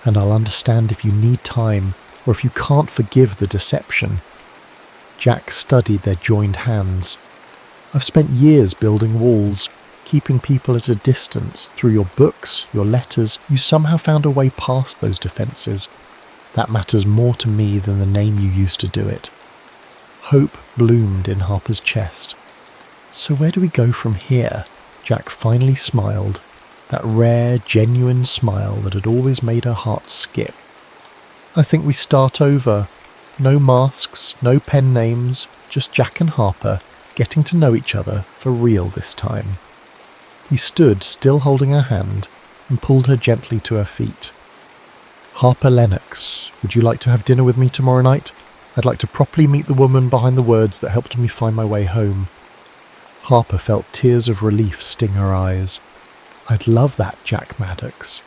and I'll understand if you need time, or if you can't forgive the deception. Jack studied their joined hands. I've spent years building walls, keeping people at a distance. Through your books, your letters, you somehow found a way past those defences. That matters more to me than the name you used to do it. Hope bloomed in Harper's chest. So where do we go from here? Jack finally smiled, that rare, genuine smile that had always made her heart skip. I think we start over. No masks, no pen names, just Jack and Harper getting to know each other for real this time. He stood, still holding her hand, and pulled her gently to her feet. Harper Lennox, would you like to have dinner with me tomorrow night? I'd like to properly meet the woman behind the words that helped me find my way home. Harper felt tears of relief sting her eyes. I'd love that, Jack Maddox.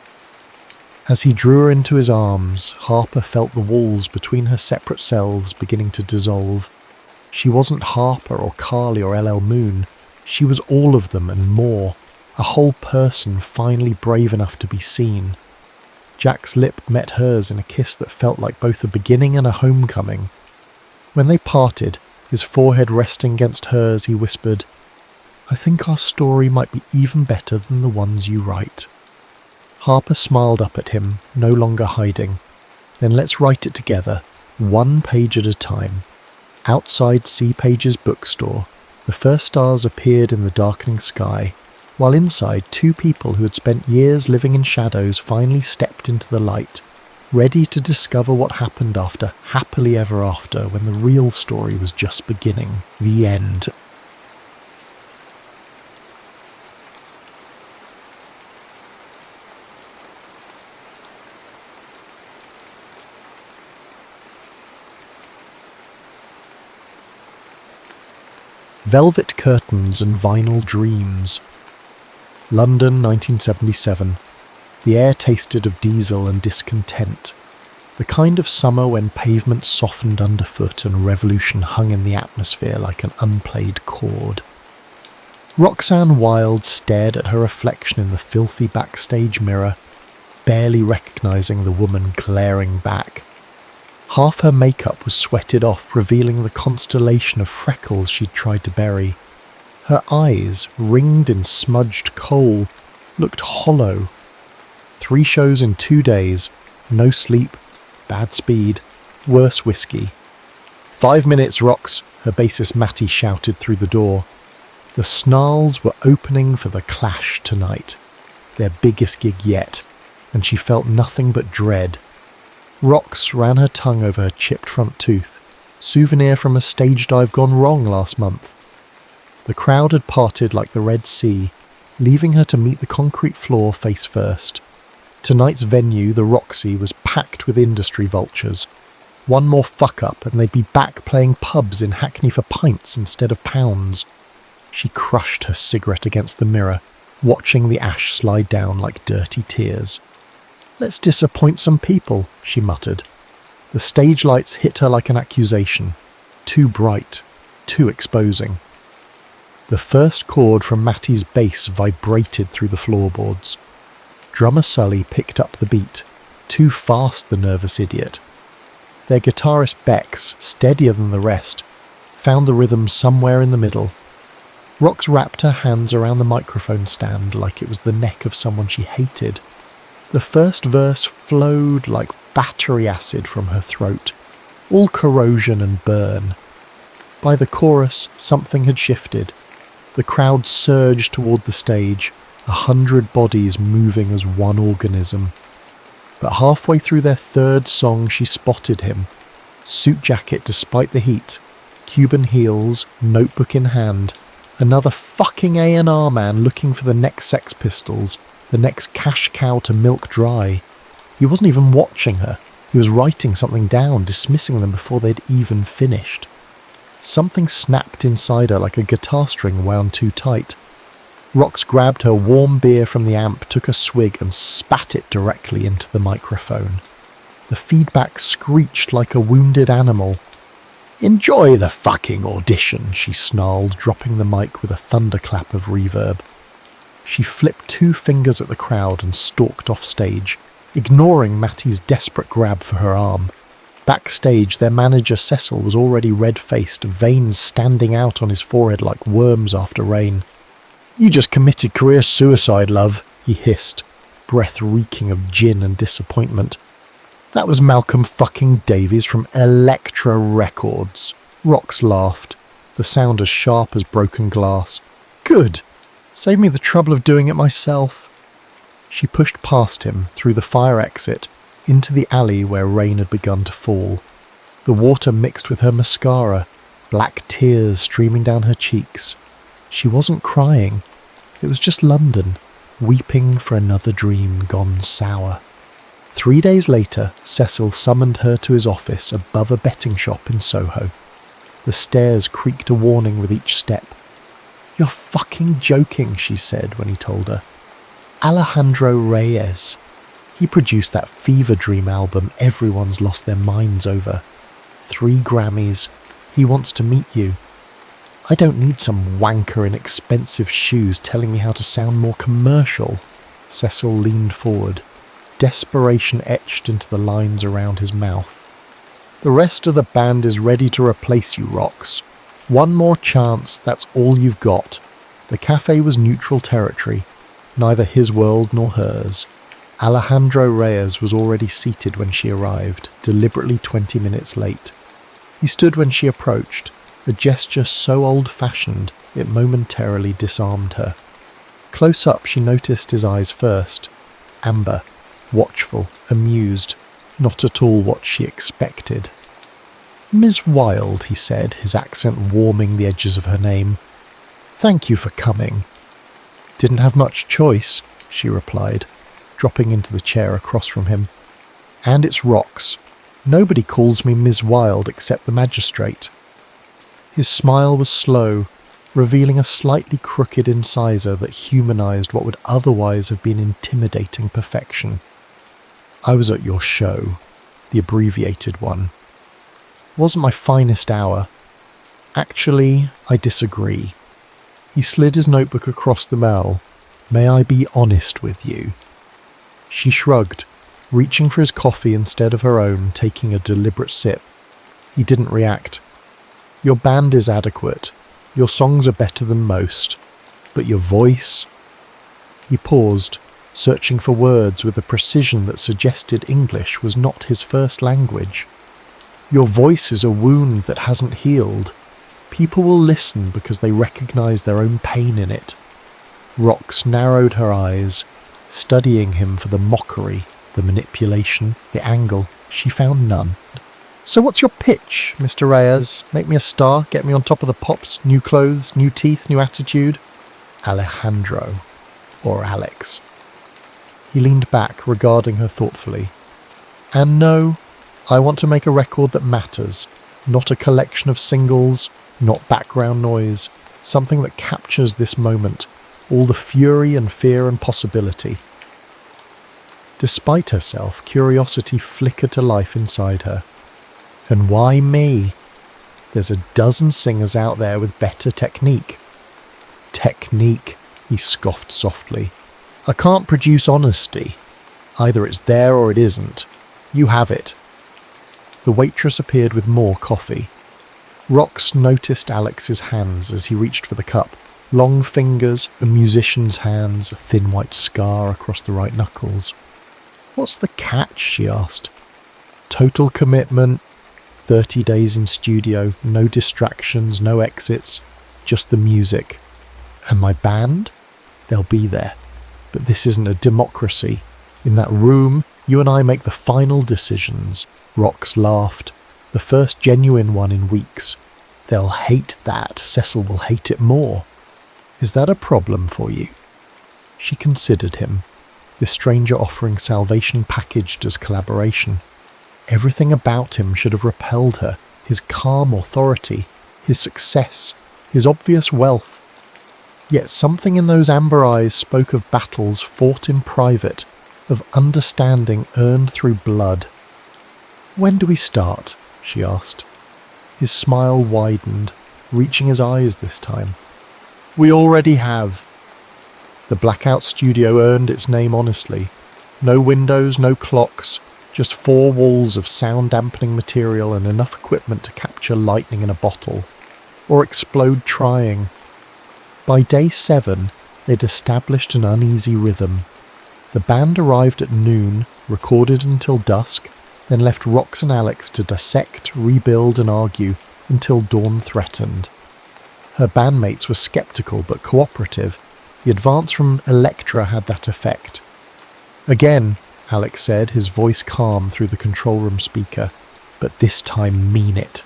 As he drew her into his arms, Harper felt the walls between her separate selves beginning to dissolve. She wasn't Harper or Carly or LL Moon. She was all of them and more. A whole person finally brave enough to be seen. Jack's lip met hers in a kiss that felt like both a beginning and a homecoming. When they parted, his forehead resting against hers, he whispered, I think our story might be even better than the ones you write. Harper smiled up at him, no longer hiding. Then let's write it together, one page at a time. Outside C. Page's bookstore, the first stars appeared in the darkening sky, while inside 2 people who had spent years living in shadows finally stepped into the light, ready to discover what happened after happily ever after when the real story was just beginning. The end. Velvet Curtains and Vinyl Dreams. London, 1977. The air tasted of diesel and discontent. The kind of summer when pavement softened underfoot and revolution hung in the atmosphere like an unplayed chord. Roxanne Wilde stared at her reflection in the filthy backstage mirror, barely recognising the woman glaring back. Half her makeup was sweated off, revealing the constellation of freckles she'd tried to bury. Her eyes, ringed in smudged coal, looked hollow. 3 shows in 2 days, no sleep, bad speed, worse whiskey. 5 minutes, Rox, her bassist Matty shouted through the door. The Snarls were opening for The Clash tonight, their biggest gig yet, and she felt nothing but dread. Rox ran her tongue over her chipped front tooth, souvenir from a stage dive gone wrong last month. The crowd had parted like the Red Sea, leaving her to meet the concrete floor face first. Tonight's venue, the Roxy, was packed with industry vultures. One more fuck-up and they'd be back playing pubs in Hackney for pints instead of pounds. She crushed her cigarette against the mirror, watching the ash slide down like dirty tears. "Let's disappoint some people," she muttered. The stage lights hit her like an accusation. Too bright, too exposing. The first chord from Matty's bass vibrated through the floorboards. Drummer Sully picked up the beat. Too fast, the nervous idiot. Their guitarist Bex, steadier than the rest, found the rhythm somewhere in the middle. Rox wrapped her hands around the microphone stand like it was the neck of someone she hated. The first verse flowed like battery acid from her throat, all corrosion and burn. By the chorus, something had shifted. The crowd surged toward the stage, 100 bodies moving as one organism. But halfway through their third song she spotted him. Suit jacket despite the heat, Cuban heels, notebook in hand. Another fucking A&R man looking for the next Sex Pistols, the next cash cow to milk dry. He wasn't even watching her. He was writing something down, dismissing them before they'd even finished. Something snapped inside her like a guitar string wound too tight. Rox grabbed her warm beer from the amp, took a swig and spat it directly into the microphone. The feedback screeched like a wounded animal. "Enjoy the fucking audition," she snarled, dropping the mic with a thunderclap of reverb. She flipped 2 fingers at the crowd and stalked off stage, ignoring Matty's desperate grab for her arm. Backstage, their manager Cecil was already red-faced, veins standing out on his forehead like worms after rain. "You just committed career suicide, love," he hissed, breath reeking of gin and disappointment. "That was Malcolm fucking Davies from Elektra Records." Rox laughed, the sound as sharp as broken glass. "Good. Save me the trouble of doing it myself." She pushed past him, through the fire exit, into the alley where rain had begun to fall. The water mixed with her mascara, black tears streaming down her cheeks. She wasn't crying. It was just London, weeping for another dream gone sour. 3 days later, Cecil summoned her to his office above a betting shop in Soho. The stairs creaked a warning with each step. "You're fucking joking," she said when he told her. "Alejandro Reyes. He produced that Fever Dream album everyone's lost their minds over. 3 Grammys. He wants to meet you. I don't need some wanker in expensive shoes telling me how to sound more commercial." Cecil leaned forward, desperation etched into the lines around his mouth. "The rest of the band is ready to replace you, Rox. One more chance, that's all you've got." The cafe was neutral territory, neither his world nor hers. Alejandro Reyes was already seated when she arrived, deliberately 20 minutes late. He stood when she approached, a gesture so old-fashioned it momentarily disarmed her. Close up she noticed his eyes first, amber, watchful, amused, not at all what she expected. "Ms. Wilde," he said, his accent warming the edges of her name. "Thank you for coming." "Didn't have much choice," she replied, dropping into the chair across from him. "And it's Rox. Nobody calls me Ms. Wilde except the magistrate." His smile was slow, revealing a slightly crooked incisor that humanized what would otherwise have been intimidating perfection. "I was at your show, the abbreviated one. Wasn't my finest hour. Actually, I disagree." He slid his notebook across the bell. "May I be honest with you?" She shrugged, reaching for his coffee instead of her own, taking a deliberate sip. He didn't react. "Your band is adequate. Your songs are better than most. But your voice..." He paused, searching for words with a precision that suggested English was not his first language. "Your voice is a wound that hasn't healed. People will listen because they recognize their own pain in it." Rox narrowed her eyes, studying him for the mockery, the manipulation, the angle. She found none. "So what's your pitch, Mr. Reyes? Make me a star, get me on top of the pops, new clothes, new teeth, new attitude?" "Alejandro." or Alex? He leaned back, regarding her thoughtfully. And no, I want to make a record that matters, not a collection of singles, not background noise, something that captures this moment, all the fury and fear and possibility. Despite herself, curiosity flickered to life inside her. And why me? There's a dozen singers out there with better technique. Technique, he scoffed softly. I can't produce honesty. Either it's there or it isn't. You have it. The waitress appeared with more coffee. Rox noticed Alex's hands as he reached for the cup. Long fingers, a musician's hands, a thin white scar across the right knuckles. What's the catch, she asked. Total commitment, 30 days in studio, no distractions, no exits, just the music. And my band? They'll be there. But this isn't a democracy. In that room, you and I make the final decisions. Rox laughed. The first genuine one in weeks. They'll hate that. Cecil will hate it more. Is that a problem for you? She considered him. The stranger offering salvation packaged as collaboration. Everything about him should have repelled her. His calm authority, his success, his obvious wealth. Yet something in those amber eyes spoke of battles fought in private, of understanding earned through blood. When do we start? She asked. His smile widened, reaching his eyes this time. We already have. The blackout studio earned its name honestly. No windows, no clocks, just 4 walls of sound-dampening material and enough equipment to capture lightning in a bottle, or explode trying. By day 7, they'd established an uneasy rhythm. The band arrived at noon, recorded until dusk, then left Rox and Alex to dissect, rebuild and argue until dawn threatened. Her bandmates were sceptical but cooperative. The advance from Electra had that effect. Again, Alex said, his voice calm through the control room speaker, but this time mean it.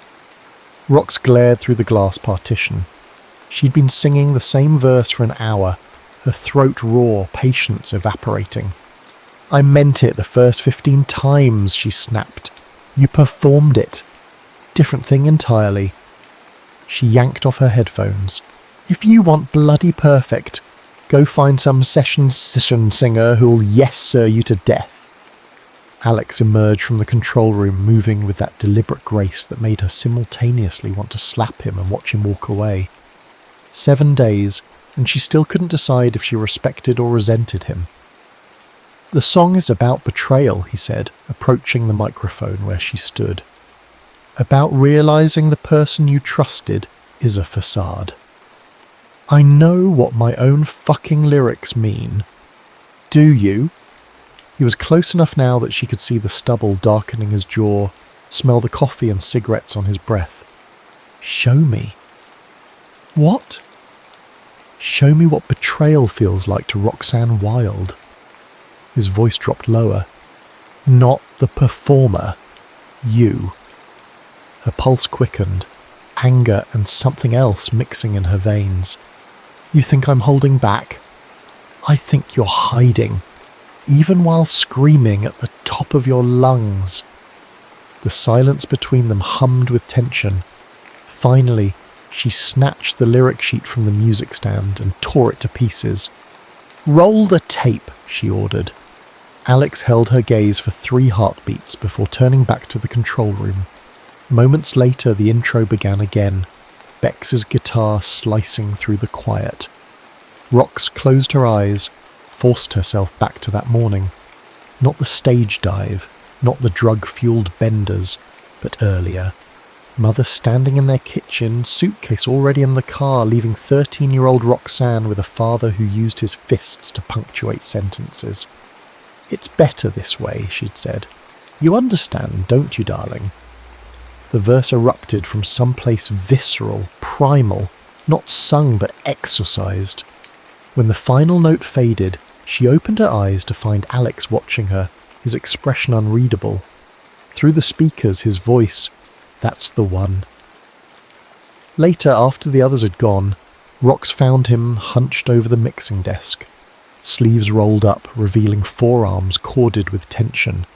Rox glared through the glass partition. She'd been singing the same verse for an hour, her throat raw, patience evaporating. I meant it the first 15 times, she snapped. You performed it. Different thing entirely. She yanked off her headphones. If you want bloody perfect, go find some session singer who'll yes sir you to death. Alex emerged from the control room, moving with that deliberate grace that made her simultaneously want to slap him and watch him walk away. 7 days, and she still couldn't decide if she respected or resented him. The song is about betrayal, he said, approaching the microphone where she stood. About realizing the person you trusted is a facade. I know what my own fucking lyrics mean. Do you? He was close enough now that she could see the stubble darkening his jaw, smell the coffee and cigarettes on his breath. Show me. What? Show me what betrayal feels like to Roxanne Wilde. His voice dropped lower. Not the performer. You. Her pulse quickened, anger and something else mixing in her veins. You think I'm holding back? I think you're hiding, even while screaming at the top of your lungs. The silence between them hummed with tension. Finally, she snatched the lyric sheet from the music stand and tore it to pieces. Roll the tape, she ordered. Alex held her gaze for 3 heartbeats before turning back to the control room. Moments later, the intro began again, Bex's guitar slicing through the quiet. Rox closed her eyes, forced herself back to that morning. Not the stage dive, not the drug-fueled benders, but earlier. Mother standing in their kitchen, suitcase already in the car, leaving 13-year-old Roxanne with a father who used his fists to punctuate sentences. It's better this way, she'd said. You understand, don't you, darling? The verse erupted from someplace visceral, primal, not sung but exorcised. When the final note faded, she opened her eyes to find Alex watching her, his expression unreadable. Through the speakers, his voice, that's the one. Later, after the others had gone, Rox found him hunched over the mixing desk. sleeves rolled up, revealing forearms corded with tension.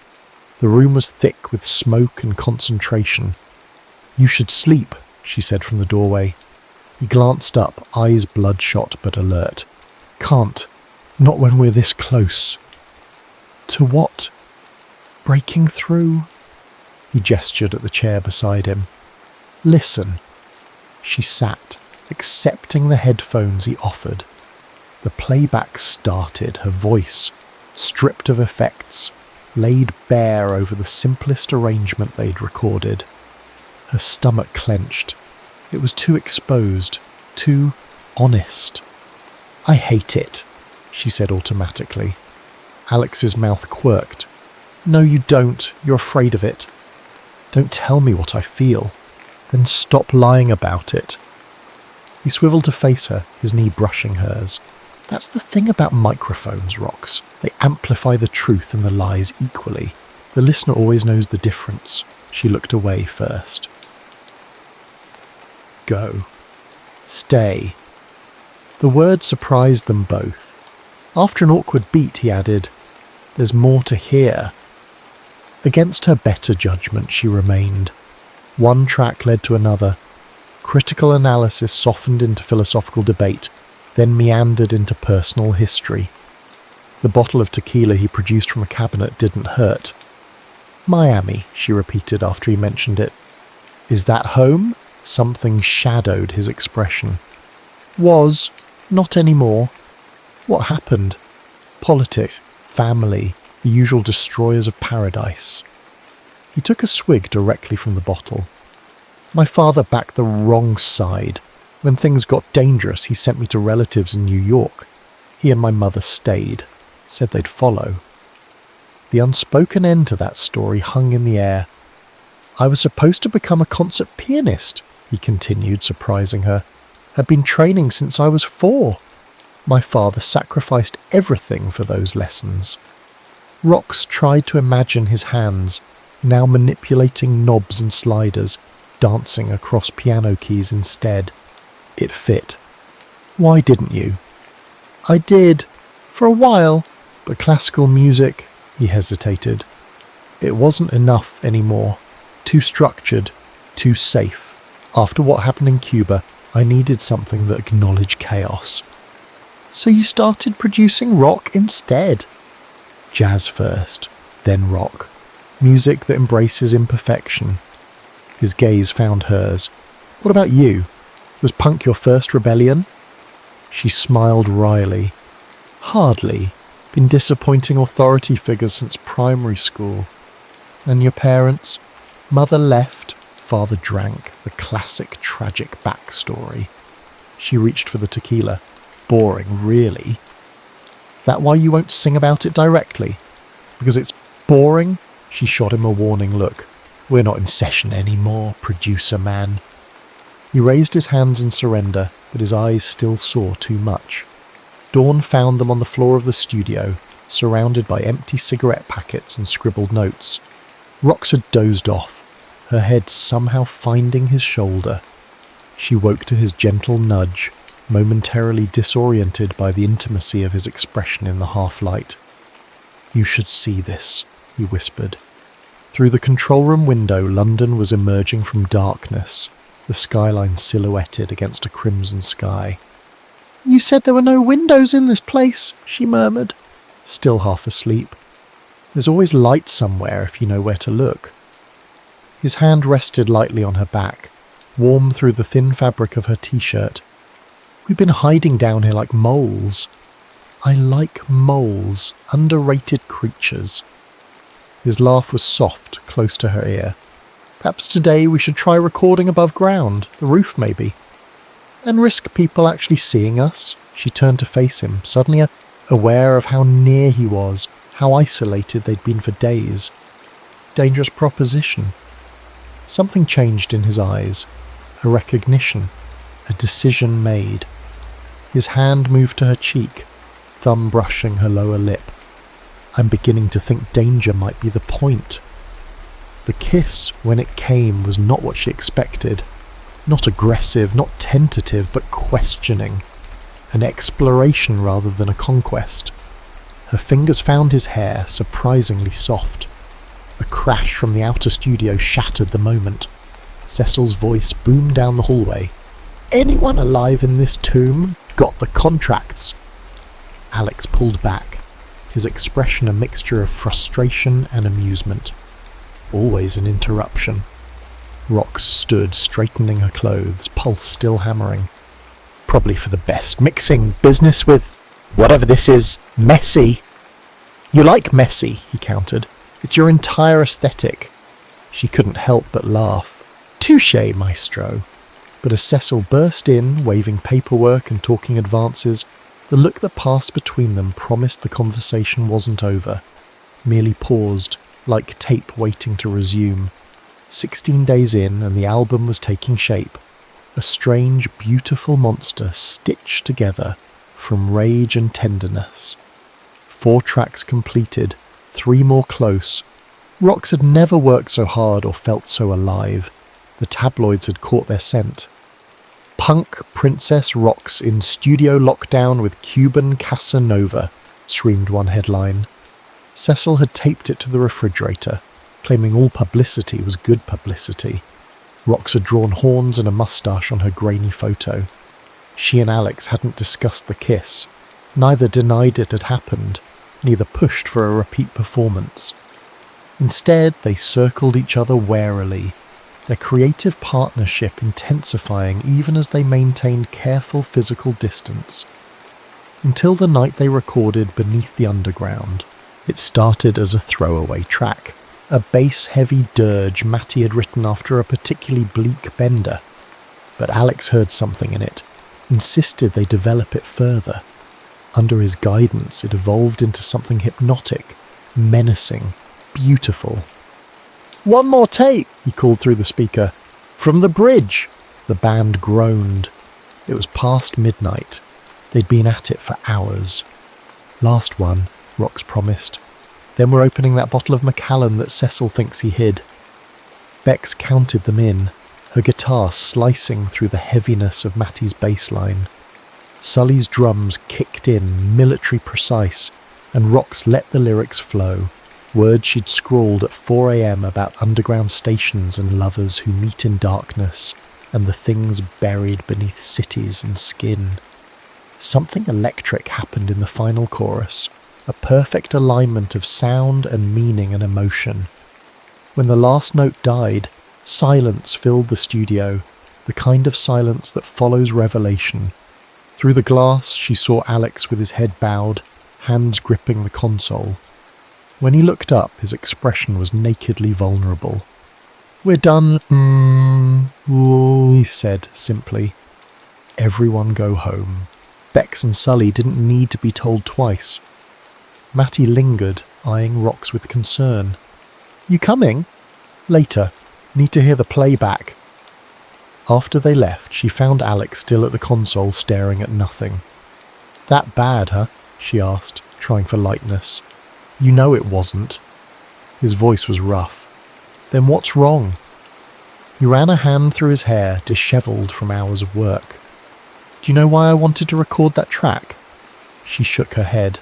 The room was thick with smoke and concentration. "You should sleep," she said from the doorway. He glanced up, eyes bloodshot but alert. "Can't. Not when we're this close." "To what? Breaking through?" He gestured at the chair beside him. "Listen." She sat, accepting the headphones he offered. The playback started, her voice, stripped of effects, laid bare over the simplest arrangement they'd recorded. Her stomach clenched. It was too exposed, too honest. "I hate it," she said automatically. Alex's mouth quirked. "No, you don't. You're afraid of it. Don't tell me what I feel. Then stop lying about it." He swiveled to face her, his knee brushing hers. "That's the thing about microphones, Rox. They amplify the truth and the lies equally. The listener always knows the difference." She looked away first. "Go. Stay." The word surprised them both. After an awkward beat, he added, "There's more to hear." Against her better judgment, she remained. One track led to another. Critical analysis softened into philosophical debate, then meandered into personal history. The bottle of tequila he produced from a cabinet didn't hurt. "Miami," she repeated after he mentioned it. "Is that home?" Something shadowed his expression. "Was. Not anymore." "What happened?" "Politics. Family. The usual destroyers of paradise." He took a swig directly from the bottle. "My father backed the wrong side. When things got dangerous, he sent me to relatives in New York. He and my mother stayed. Said they'd follow." The unspoken end to that story hung in the air. "I was supposed to become a concert pianist," he continued, surprising her. "Had been training since I was 4. My father sacrificed everything for those lessons." Rox tried to imagine his hands, now manipulating knobs and sliders, dancing across piano keys instead. It fit. "Why didn't you?" "I did. For a while. But classical music," he hesitated. "It wasn't enough anymore. Too structured. Too safe. After what happened in Cuba, I needed something that acknowledged chaos." "So you started producing rock instead?" "Jazz first, then rock. Music that embraces imperfection." His gaze found hers. "What about you? Was punk your first rebellion?" She smiled wryly. "Hardly. Been disappointing authority figures since primary school." "And your parents?" "Mother left. Father drank." The classic tragic backstory. She reached for the tequila. "Boring, really." "Is that why you won't sing about it directly? Because it's boring?" She shot him a warning look. "We're not in session anymore, producer man." He raised his hands in surrender, but his eyes still saw too much. Dawn found them on the floor of the studio, surrounded by empty cigarette packets and scribbled notes. Rox had dozed off, her head somehow finding his shoulder. She woke to his gentle nudge, momentarily disoriented by the intimacy of his expression in the half-light. "You should see this," he whispered. Through the control room window, London was emerging from darkness, the skyline silhouetted against a crimson sky. "You said there were no windows in this place," she murmured, still half asleep. "There's always light somewhere if you know where to look." His hand rested lightly on her back, warm through the thin fabric of her t-shirt. "We've been hiding down here like moles." "I like moles, underrated creatures." His laugh was soft, close to her ear. "Perhaps today we should try recording above ground, the roof maybe." "And risk people actually seeing us?" She turned to face him, suddenly aware of how near he was, how isolated they'd been for days. Dangerous proposition. Something changed in his eyes, a recognition, a decision made. His hand moved to her cheek, thumb brushing her lower lip. "I'm beginning to think danger might be the point." The kiss, when it came, was not what she expected. Not aggressive, not tentative, but questioning. An exploration rather than a conquest. Her fingers found his hair, surprisingly soft. A crash from the outer studio shattered the moment. Cecil's voice boomed down the hallway. "Anyone alive in this tomb got the contracts?" Alex pulled back, his expression a mixture of frustration and amusement. Always an interruption. Rox stood, straightening her clothes, pulse still hammering. "Probably for the best. Mixing business with whatever this is, messy." "You like messy," he countered. "It's your entire aesthetic." She couldn't help but laugh. "Touché, maestro." But as Cecil burst in, waving paperwork and talking advances, the look that passed between them promised the conversation wasn't over, merely paused, like tape waiting to resume. 16 days in, and the album was taking shape. A strange, beautiful monster stitched together from rage and tenderness. 4 tracks completed, 3 more close. Rox had never worked so hard or felt so alive. The tabloids had caught their scent. "Punk Princess Rox in studio lockdown with Cuban Casanova," screamed one headline. Cecil had taped it to the refrigerator, claiming all publicity was good publicity. Rox had drawn horns and a moustache on her grainy photo. She and Alex hadn't discussed the kiss. Neither denied it had happened, neither pushed for a repeat performance. Instead, they circled each other warily, their creative partnership intensifying even as they maintained careful physical distance. Until the night they recorded Beneath the Underground. It started as a throwaway track, a bass-heavy dirge Matty had written after a particularly bleak bender. But Alex heard something in it, insisted they develop it further. Under his guidance, it evolved into something hypnotic, menacing, beautiful. "One more take," he called through the speaker. "From the bridge." The band groaned. It was past midnight. They'd been at it for hours. "Last one," Rox promised. "Then we're opening that bottle of Macallan that Cecil thinks he hid." Bex counted them in, her guitar slicing through the heaviness of Matty's bass line. Sully's drums kicked in, military precise, and Rox let the lyrics flow, words she'd scrawled at 4 a.m. about underground stations and lovers who meet in darkness, and the things buried beneath cities and skin. Something electric happened in the final chorus, a perfect alignment of sound and meaning and emotion. When the last note died, silence filled the studio, the kind of silence that follows revelation. Through the glass, she saw Alex with his head bowed, hands gripping the console. When he looked up, his expression was nakedly vulnerable. "We're done, he said simply. "Everyone go home." Bex and Sully didn't need to be told twice. Matty lingered, eyeing Rox with concern. "You coming?" "Later. Need to hear the playback." After they left, she found Alex still at the console staring at nothing. "That bad, huh?" she asked, trying for lightness. "You know it wasn't." His voice was rough. "Then what's wrong?" He ran a hand through his hair, dishevelled from hours of work. "Do you know why I wanted to record that track?" She shook her head.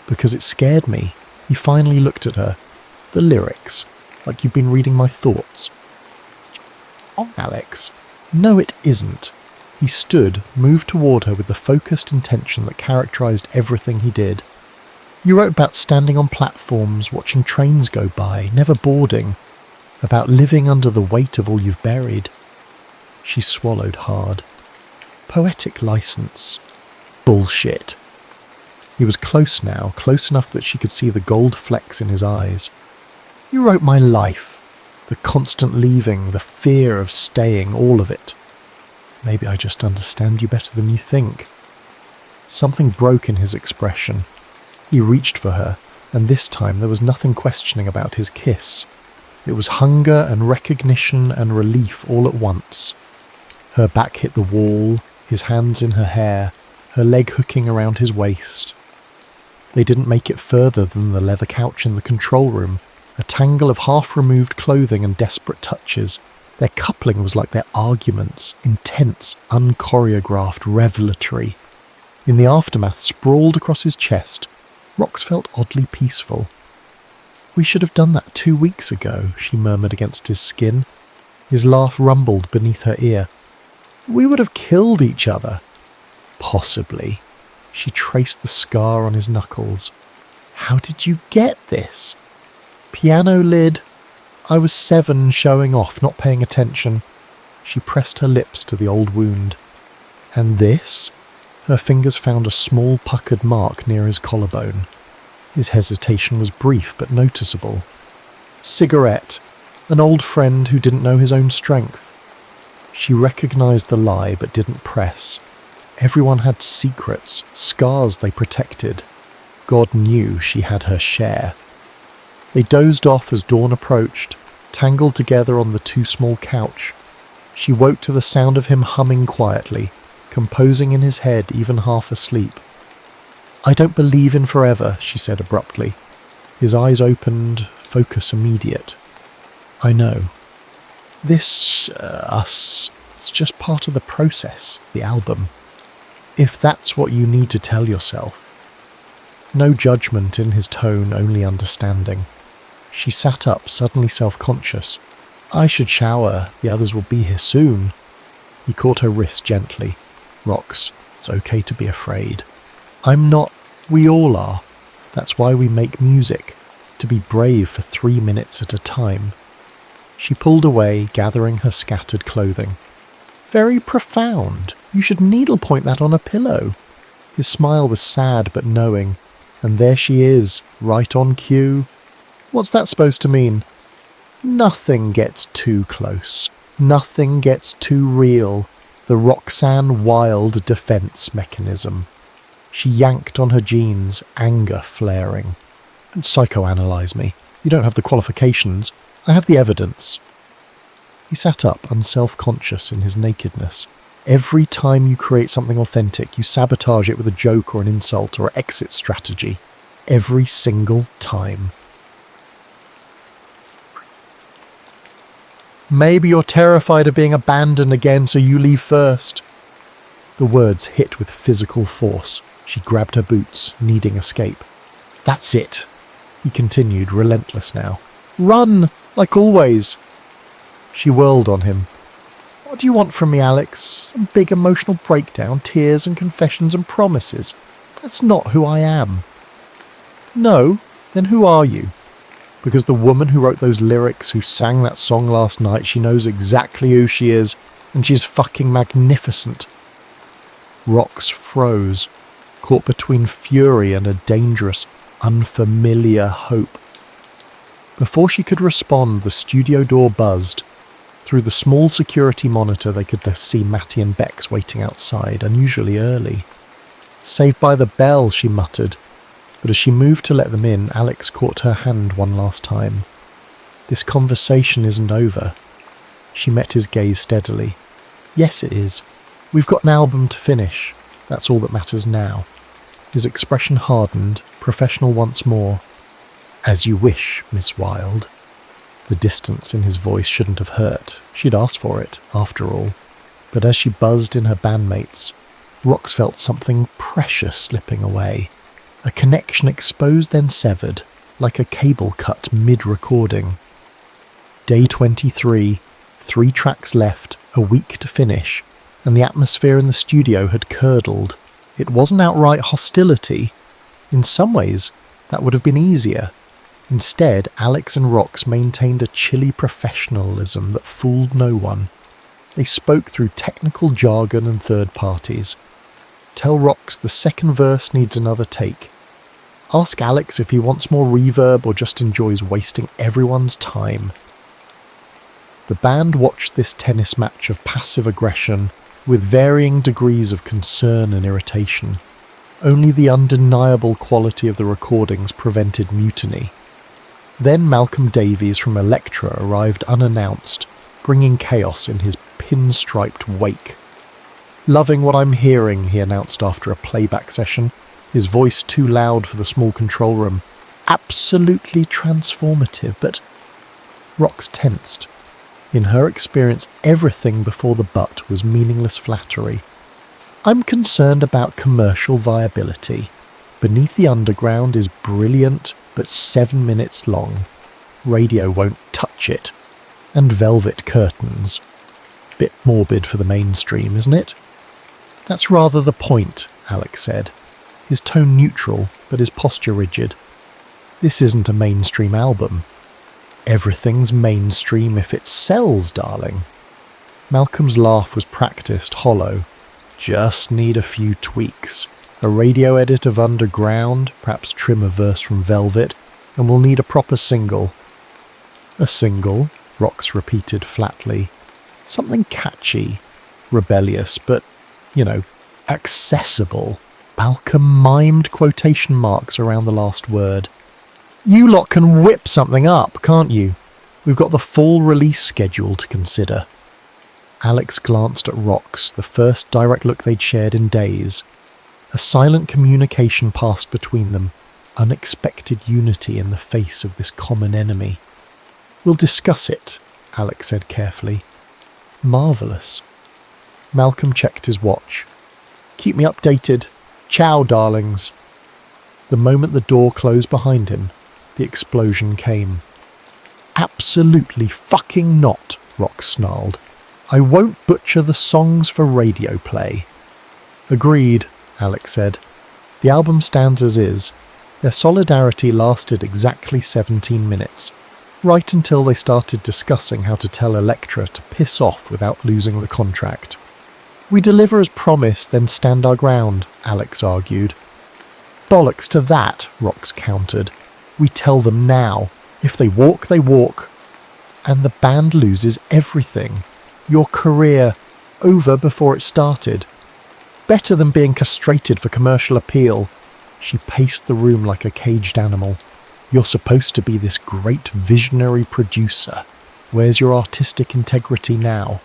"Because it scared me." He finally looked at her. "The lyrics, like you've been reading my thoughts." "Oh, Alex." "No, it isn't." He stood, moved toward her with the focused intention that characterized everything he did. "You wrote about standing on platforms, watching trains go by, never boarding, about living under the weight of all you've buried." She swallowed hard. "Poetic license." "Bullshit." He was close now, close enough that she could see the gold flecks in his eyes. "You wrote my life. The constant leaving, the fear of staying, all of it. Maybe I just understand you better than you think." Something broke in his expression. He reached for her, and this time there was nothing questioning about his kiss. It was hunger and recognition and relief all at once. Her back hit the wall, his hands in her hair, her leg hooking around his waist. They didn't make it further than the leather couch in the control room, a tangle of half-removed clothing and desperate touches. Their coupling was like their arguments, intense, unchoreographed, revelatory. In the aftermath, sprawled across his chest, Rox felt oddly peaceful. "We should have done that 2 weeks ago," she murmured against his skin. His laugh rumbled beneath her ear. "We would have killed each other." "Possibly." She traced the scar on his knuckles. "How did you get this?" "Piano lid. I was 7 showing off, not paying attention." She pressed her lips to the old wound. "And this?" Her fingers found a small puckered mark near his collarbone. His hesitation was brief but noticeable. "Cigarette. An old friend who didn't know his own strength." She recognised the lie but didn't press. Everyone had secrets, scars they protected. God knew she had her share. They dozed off as dawn approached, tangled together on the too small couch. She woke to the sound of him humming quietly, composing in his head even half asleep. "I don't believe in forever," she said abruptly. His eyes opened, focus immediate. "I know. This, us, it's just part of the process, the album. If that's what you need to tell yourself." No judgment in his tone, only understanding. She sat up, suddenly self-conscious. "I should shower, the others will be here soon." He caught her wrist gently. "Rox, it's okay to be afraid. I'm not. We all are. That's why we make music, to be brave for 3 minutes at a time." She pulled away, gathering her scattered clothing. "Very profound. You should needlepoint that on a pillow." His smile was sad but knowing. And there she is, right on cue. "What's that supposed to mean?" "Nothing gets too close. Nothing gets too real. The Roxanne Wilde defense mechanism." She yanked on her jeans, anger flaring. "Don't psychoanalyze me. You don't have the qualifications. I have the evidence." He sat up, unself-conscious in his nakedness. Every time you create something authentic, you sabotage it with a joke or an insult or exit strategy. Every single time. "Maybe you're terrified of being abandoned again, so you leave first." The words hit with physical force. She grabbed her boots, needing escape. "That's it," he continued, relentless now. "Run, like always." She whirled on him. "What do you want from me, Alex? Some big emotional breakdown, tears and confessions and promises? That's not who I am." "No? Then who are you?" Because the woman who wrote those lyrics, who sang that song last night, she knows exactly who she is, and she's fucking magnificent. Rox froze, caught between fury and a dangerous, unfamiliar hope. Before she could respond, the studio door buzzed. Through the small security monitor they could see Matty and Bex waiting outside, unusually early. "Saved by the bell," she muttered, but as she moved to let them in, Alex caught her hand one last time. "This conversation isn't over." She met his gaze steadily. "Yes, it is. We've got an album to finish. That's all that matters now." His expression hardened, professional once more. "As you wish, Miss Wilde." The distance in his voice shouldn't have hurt. She'd asked for it, after all. But as she buzzed in her bandmates, Rox felt something precious slipping away. A connection exposed then severed, like a cable cut mid-recording. Day 23, 3 tracks left, a week to finish, and the atmosphere in the studio had curdled. It wasn't outright hostility. In some ways, that would have been easier. Instead, Alex and Rox maintained a chilly professionalism that fooled no one. They spoke through technical jargon and third parties. Tell Rox the second verse needs another take. Ask Alex if he wants more reverb or just enjoys wasting everyone's time. The band watched this tennis match of passive aggression with varying degrees of concern and irritation. Only the undeniable quality of the recordings prevented mutiny. Then Malcolm Davies from Elektra arrived unannounced, bringing chaos in his pinstriped wake. "Loving what I'm hearing," he announced after a playback session, his voice too loud for the small control room. "Absolutely transformative, but..." Rox tensed. In her experience, everything before the but was meaningless flattery. "I'm concerned about commercial viability." Beneath the Underground is brilliant, but 7 minutes long. Radio won't touch it. And velvet curtains. Bit morbid for the mainstream, isn't it? That's rather the point, Alex said, his tone neutral, but his posture rigid. This isn't a mainstream album. Everything's mainstream if it sells, darling. Malcolm's laugh was practiced, hollow. Just need a few tweaks. A radio edit of Underground, perhaps trim a verse from Velvet, and we'll need a proper single. A single, Rox repeated flatly. Something catchy, rebellious, but, accessible. Malcolm mimed quotation marks around the last word. You lot can whip something up, can't you? We've got the full release schedule to consider. Alex glanced at Rox, the first direct look they'd shared in days. A silent communication passed between them, unexpected unity in the face of this common enemy. We'll discuss it, Alex said carefully. Marvellous. Malcolm checked his watch. Keep me updated. Ciao, darlings. The moment the door closed behind him, the explosion came. Absolutely fucking not, Rox snarled. I won't butcher the songs for radio play. Agreed, Alex said. The album stands as is. Their solidarity lasted exactly 17 minutes, right until they started discussing how to tell Elektra to piss off without losing the contract. We deliver as promised, then stand our ground, Alex argued. Bollocks to that, Rox countered. We tell them now. If they walk, they walk. And the band loses everything. Your career, over before it started. Better than being castrated for commercial appeal. She paced the room like a caged animal. You're supposed to be this great visionary producer. Where's your artistic integrity now?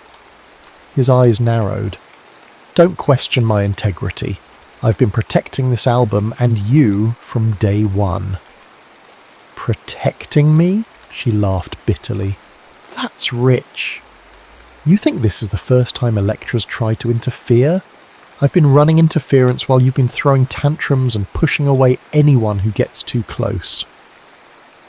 His eyes narrowed. Don't question my integrity. I've been protecting this album and you from day one. Protecting me? She laughed bitterly. That's rich. You think this is the first time Elektra's tried to interfere? I've been running interference while you've been throwing tantrums and pushing away anyone who gets too close.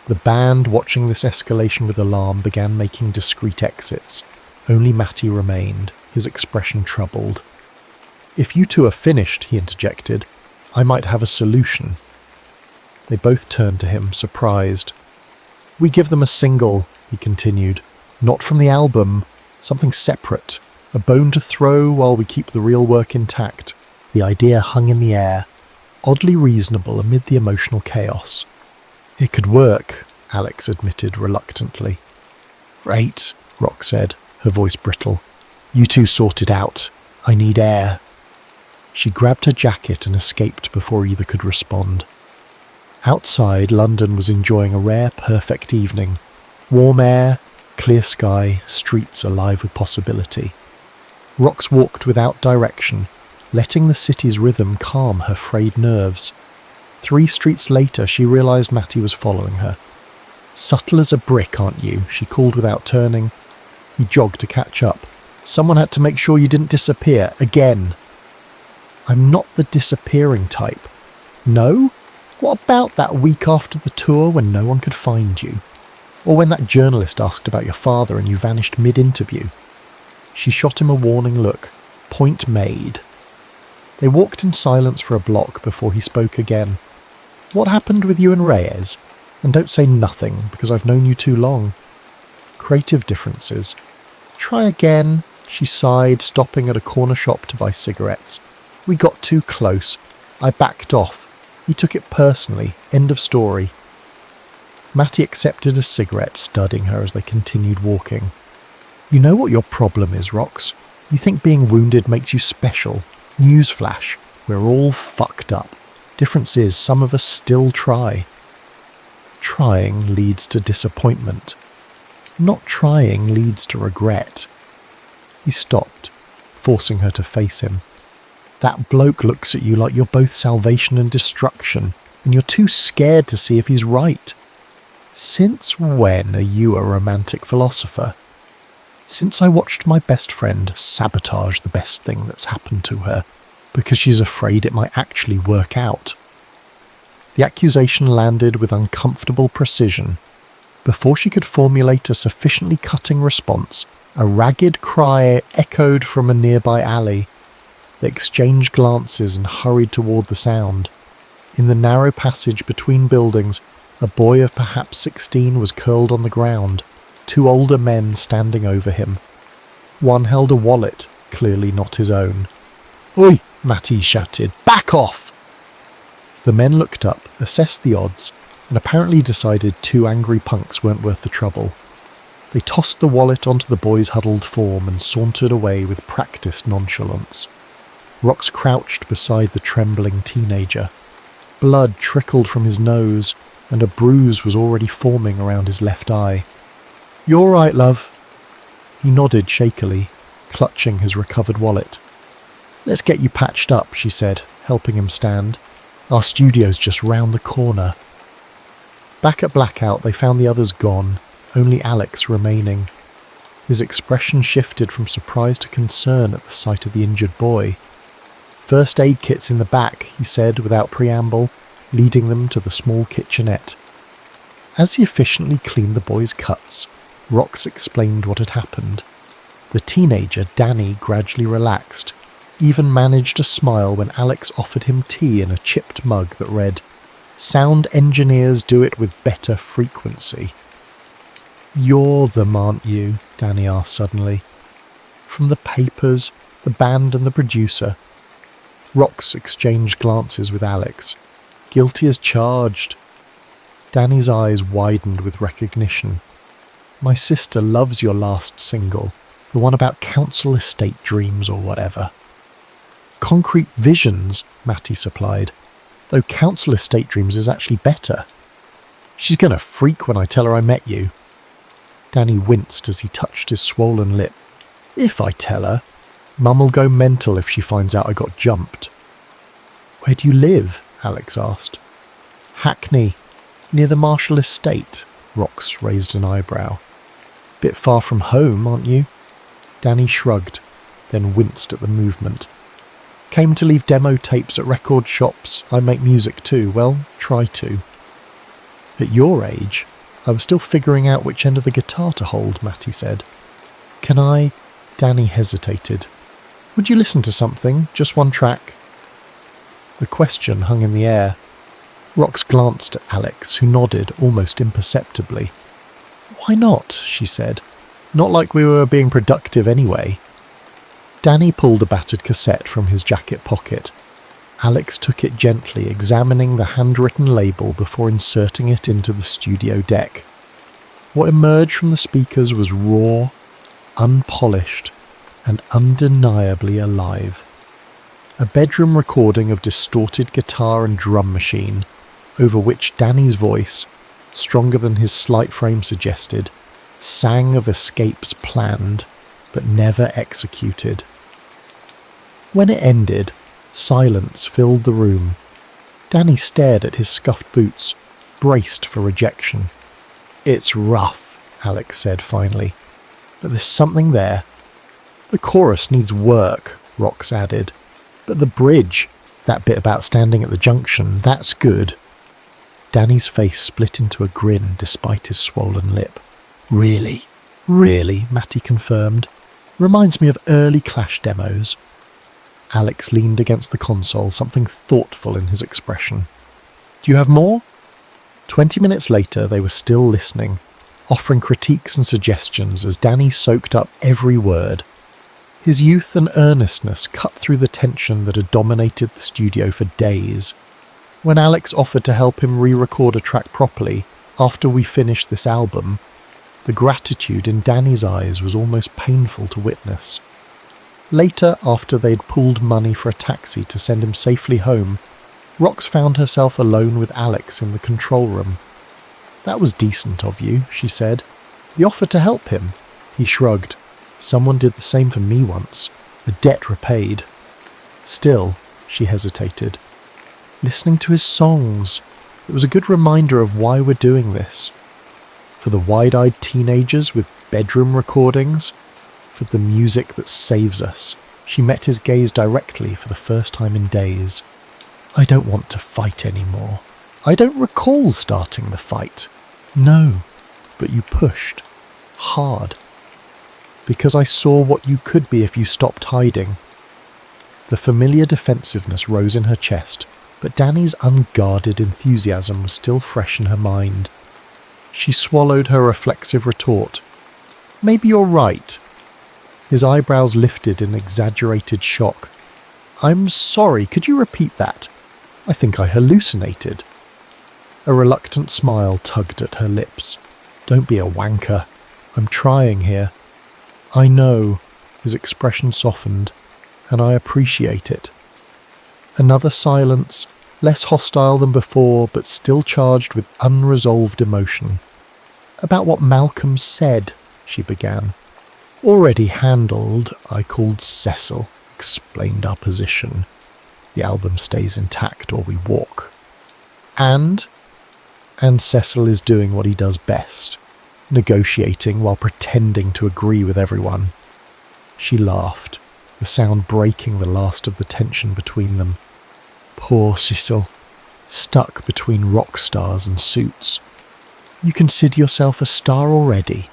The band, watching this escalation with alarm, began making discreet exits. Only Matty remained, his expression troubled. If you two are finished, he interjected, I might have a solution. They both turned to him, surprised. We give them a single, he continued. Not from the album, something separate. A bone to throw while we keep the real work intact. The idea hung in the air, oddly reasonable amid the emotional chaos. It could work, Alex admitted reluctantly. Great, Rox said, her voice brittle. You two sort it out. I need air. She grabbed her jacket and escaped before either could respond. Outside, London was enjoying a rare, perfect evening. Warm air, clear sky, streets alive with possibility. Rox walked without direction, letting the city's rhythm calm her frayed nerves. 3 streets later, she realised Matty was following her. Subtle as a brick, aren't you? She called without turning. He jogged to catch up. Someone had to make sure you didn't disappear, again. I'm not the disappearing type. No? What about that week after the tour when no one could find you? Or when that journalist asked about your father and you vanished mid-interview? She shot him a warning look. Point made. They walked in silence for a block before he spoke again. What happened with you and Reyes? And don't say nothing, because I've known you too long. Creative differences. Try again, she sighed, stopping at a corner shop to buy cigarettes. We got too close. I backed off. He took it personally. End of story. Matty accepted a cigarette, studying her as they continued walking. You know what your problem is, Rox? You think being wounded makes you special. Newsflash. We're all fucked up. Difference is, some of us still try. Trying leads to disappointment. Not trying leads to regret. He stopped, forcing her to face him. That bloke looks at you like you're both salvation and destruction, and you're too scared to see if he's right. Since when are you a romantic philosopher? Since I watched my best friend sabotage the best thing that's happened to her, because she's afraid it might actually work out. The accusation landed with uncomfortable precision. Before she could formulate a sufficiently cutting response, a ragged cry echoed from a nearby alley. They exchanged glances and hurried toward the sound. In the narrow passage between buildings, a boy of perhaps 16 was curled on the ground, 2 older men standing over him. One held a wallet, clearly not his own. "Oi!" Matty shouted. "Back off!" The men looked up, assessed the odds, and apparently decided 2 angry punks weren't worth the trouble. They tossed the wallet onto the boy's huddled form and sauntered away with practiced nonchalance. Rox crouched beside the trembling teenager. Blood trickled from his nose, and a bruise was already forming around his left eye. "You all right, love?" He nodded shakily, clutching his recovered wallet. "Let's get you patched up," she said, helping him stand. "Our studio's just round the corner." Back at Blackout, they found the others gone, only Alex remaining. His expression shifted from surprise to concern at the sight of the injured boy. "First aid kit's in the back," he said without preamble, leading them to the small kitchenette. As he efficiently cleaned the boy's cuts, Rox explained what had happened. The teenager, Danny, gradually relaxed, even managed a smile when Alex offered him tea in a chipped mug that read, "Sound engineers do it with better frequency." "You're them, aren't you?" Danny asked suddenly. "From the papers, the band and the producer." Rox exchanged glances with Alex. "Guilty as charged." Danny's eyes widened with recognition. "My sister loves your last single, the one about council estate dreams or whatever." "Concrete visions," Matty supplied, though council estate dreams is actually better. "She's gonna freak when I tell her I met you." Danny winced as he touched his swollen lip. "If I tell her, Mum'll go mental if she finds out I got jumped." "Where do you live?" Alex asked. "Hackney, near the Marshall estate." Rox raised an eyebrow. "Bit far from home, aren't you?" Danny shrugged, then winced at the movement. "Came to leave demo tapes at record shops. I make music too. Well, try to." "At your age, I was still figuring out which end of the guitar to hold," Matty said. "Can I—" Danny hesitated. "Would you listen to something? Just one track?" The question hung in the air. Rox glanced at Alex, who nodded almost imperceptibly. "Why not?" she said. "Not like we were being productive anyway." Danny pulled a battered cassette from his jacket pocket. Alex took it gently, examining the handwritten label before inserting it into the studio deck. What emerged from the speakers was raw, unpolished, and undeniably alive. A bedroom recording of distorted guitar and drum machine, over which Danny's voice, stronger than his slight frame suggested, sang of escapes planned, but never executed. When it ended, silence filled the room. Danny stared at his scuffed boots, braced for rejection. "It's rough," Alex said finally, "but there's something there." "The chorus needs work," Rox added. "But the bridge, that bit about standing at the junction, that's good." Danny's face split into a grin despite his swollen lip. "Really? Really?" Matty confirmed. "Reminds me of early Clash demos." Alex leaned against the console, something thoughtful in his expression. "Do you have more?" 20 minutes later, they were still listening, offering critiques and suggestions as Danny soaked up every word. His youth and earnestness cut through the tension that had dominated the studio for days. When Alex offered to help him re-record a track properly after we finished this album, the gratitude in Danny's eyes was almost painful to witness. Later, after they'd pooled money for a taxi to send him safely home, Rox found herself alone with Alex in the control room. "That was decent of you," she said. "The offer to help him?" He shrugged. "Someone did the same for me once. A debt repaid." "Still," she hesitated. "Listening to his songs, it was a good reminder of why we're doing this. For the wide-eyed teenagers with bedroom recordings, for the music that saves us." She met his gaze directly for the first time in days. "I don't want to fight anymore." I don't recall starting the fight. No, but you pushed. Hard. Because I saw what you could be if you stopped hiding. The familiar defensiveness rose in her chest, but Danny's unguarded enthusiasm was still fresh in her mind. She swallowed her reflexive retort. Maybe you're right. His eyebrows lifted in exaggerated shock. I'm sorry, could you repeat that? I think I hallucinated. A reluctant smile tugged at her lips. Don't be a wanker. I'm trying here. I know. His expression softened, and I appreciate it. Another silence, less hostile than before, but still charged with unresolved emotion. About what Malcolm said, she began. Already handled, I called Cecil, explained our position. The album stays intact or we walk. And Cecil is doing what he does best, negotiating while pretending to agree with everyone. She laughed, the sound breaking the last of the tension between them. Poor Cecil, stuck between rock stars and suits. You consider yourself a star already.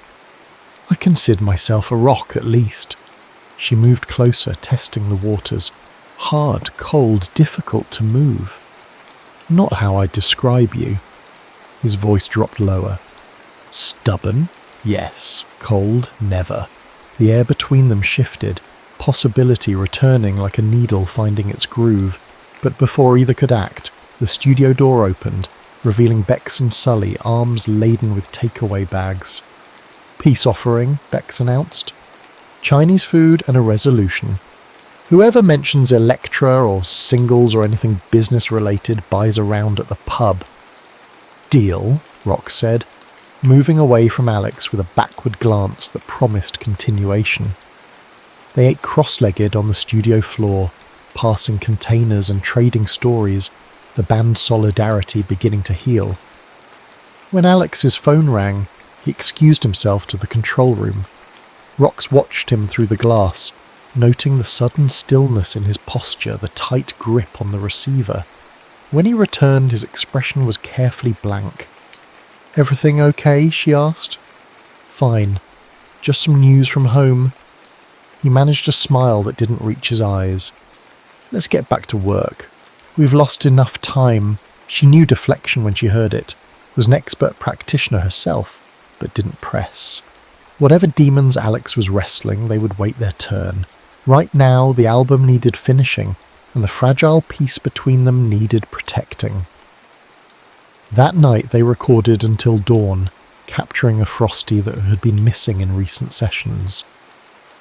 I consider myself a rock at least. She moved closer, testing the waters. Hard, cold, difficult to move. Not how I describe you. His voice dropped lower. Stubborn? Yes. Cold? Never. The air between them shifted, possibility returning like a needle finding its groove. But before either could act, the studio door opened, revealing Bex and Sully, arms laden with takeaway bags. Peace offering, Bex announced. Chinese food and a resolution. Whoever mentions Electra or singles or anything business-related buys a round at the pub. Deal, Rock said, moving away from Alex with a backward glance that promised continuation. They ate cross-legged on the studio floor, passing containers and trading stories, the band's solidarity beginning to heal. When Alex's phone rang, he excused himself to the control room. Rox watched him through the glass, noting the sudden stillness in his posture, the tight grip on the receiver. When he returned, his expression was carefully blank. Everything okay? She asked. Fine. Just some news from home. He managed a smile that didn't reach his eyes. Let's get back to work. We've lost enough time. She knew deflection when she heard it, was an expert practitioner herself, but didn't press. Whatever demons Alex was wrestling, they would wait their turn. Right now, the album needed finishing, and the fragile peace between them needed protecting. That night they recorded until dawn, capturing a Frosty that had been missing in recent sessions.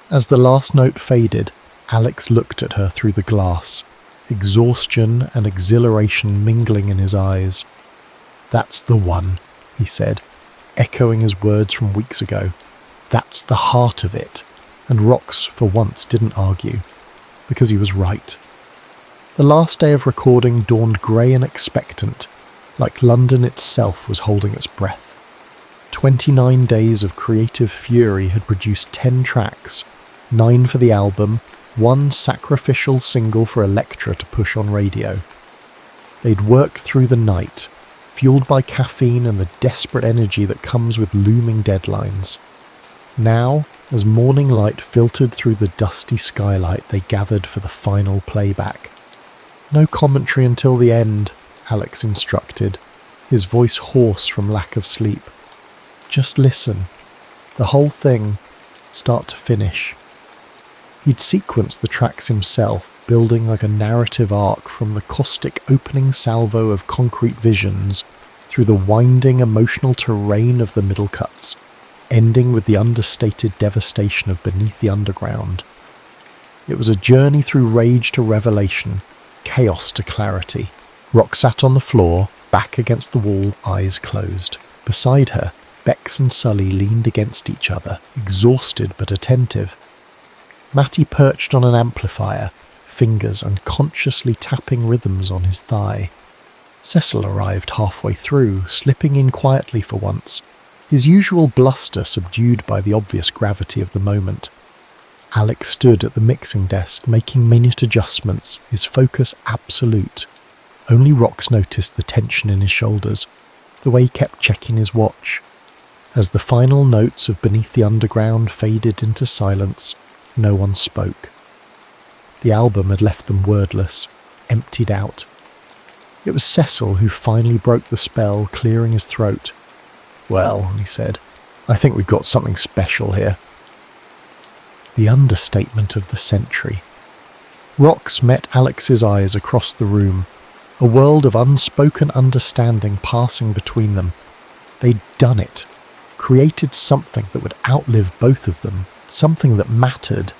As the last note faded, Alex looked at her through the glass, exhaustion and exhilaration mingling in his eyes. That's the one, he said, echoing his words from weeks ago. That's the heart of it, and Rox for once didn't argue, because he was right. The last day of recording dawned grey and expectant, like London itself was holding its breath. 29 days of creative fury had produced 10 tracks, 9 for the album, 1 sacrificial single for Electra to push on radio. They'd worked through the night, fueled by caffeine and the desperate energy that comes with looming deadlines. Now, as morning light filtered through the dusty skylight, they gathered for the final playback. No commentary until the end, Alex instructed, his voice hoarse from lack of sleep. Just listen. The whole thing, start to finish. He'd sequenced the tracks himself, building like a narrative arc from the caustic opening salvo of concrete visions through the winding emotional terrain of the middle cuts, ending with the understated devastation of Beneath the Underground. It was a journey through rage to revelation, chaos to clarity. Rock sat on the floor, back against the wall, eyes closed. Beside her, Bex and Sully leaned against each other, exhausted but attentive. Matty perched on an amplifier, fingers unconsciously tapping rhythms on his thigh. Cecil arrived halfway through, slipping in quietly for once, his usual bluster subdued by the obvious gravity of the moment. Alex stood at the mixing desk, making minute adjustments, his focus absolute. Only Rox noticed the tension in his shoulders, the way he kept checking his watch. As the final notes of Beneath the Underground faded into silence, no one spoke. The album had left them wordless, emptied out. It was Cecil who finally broke the spell, clearing his throat. "Well," he said, "I think we've got something special here." The understatement of the century. Rox met Alex's eyes across the room, a world of unspoken understanding passing between them. They'd done it, created something that would outlive both of them, something that mattered.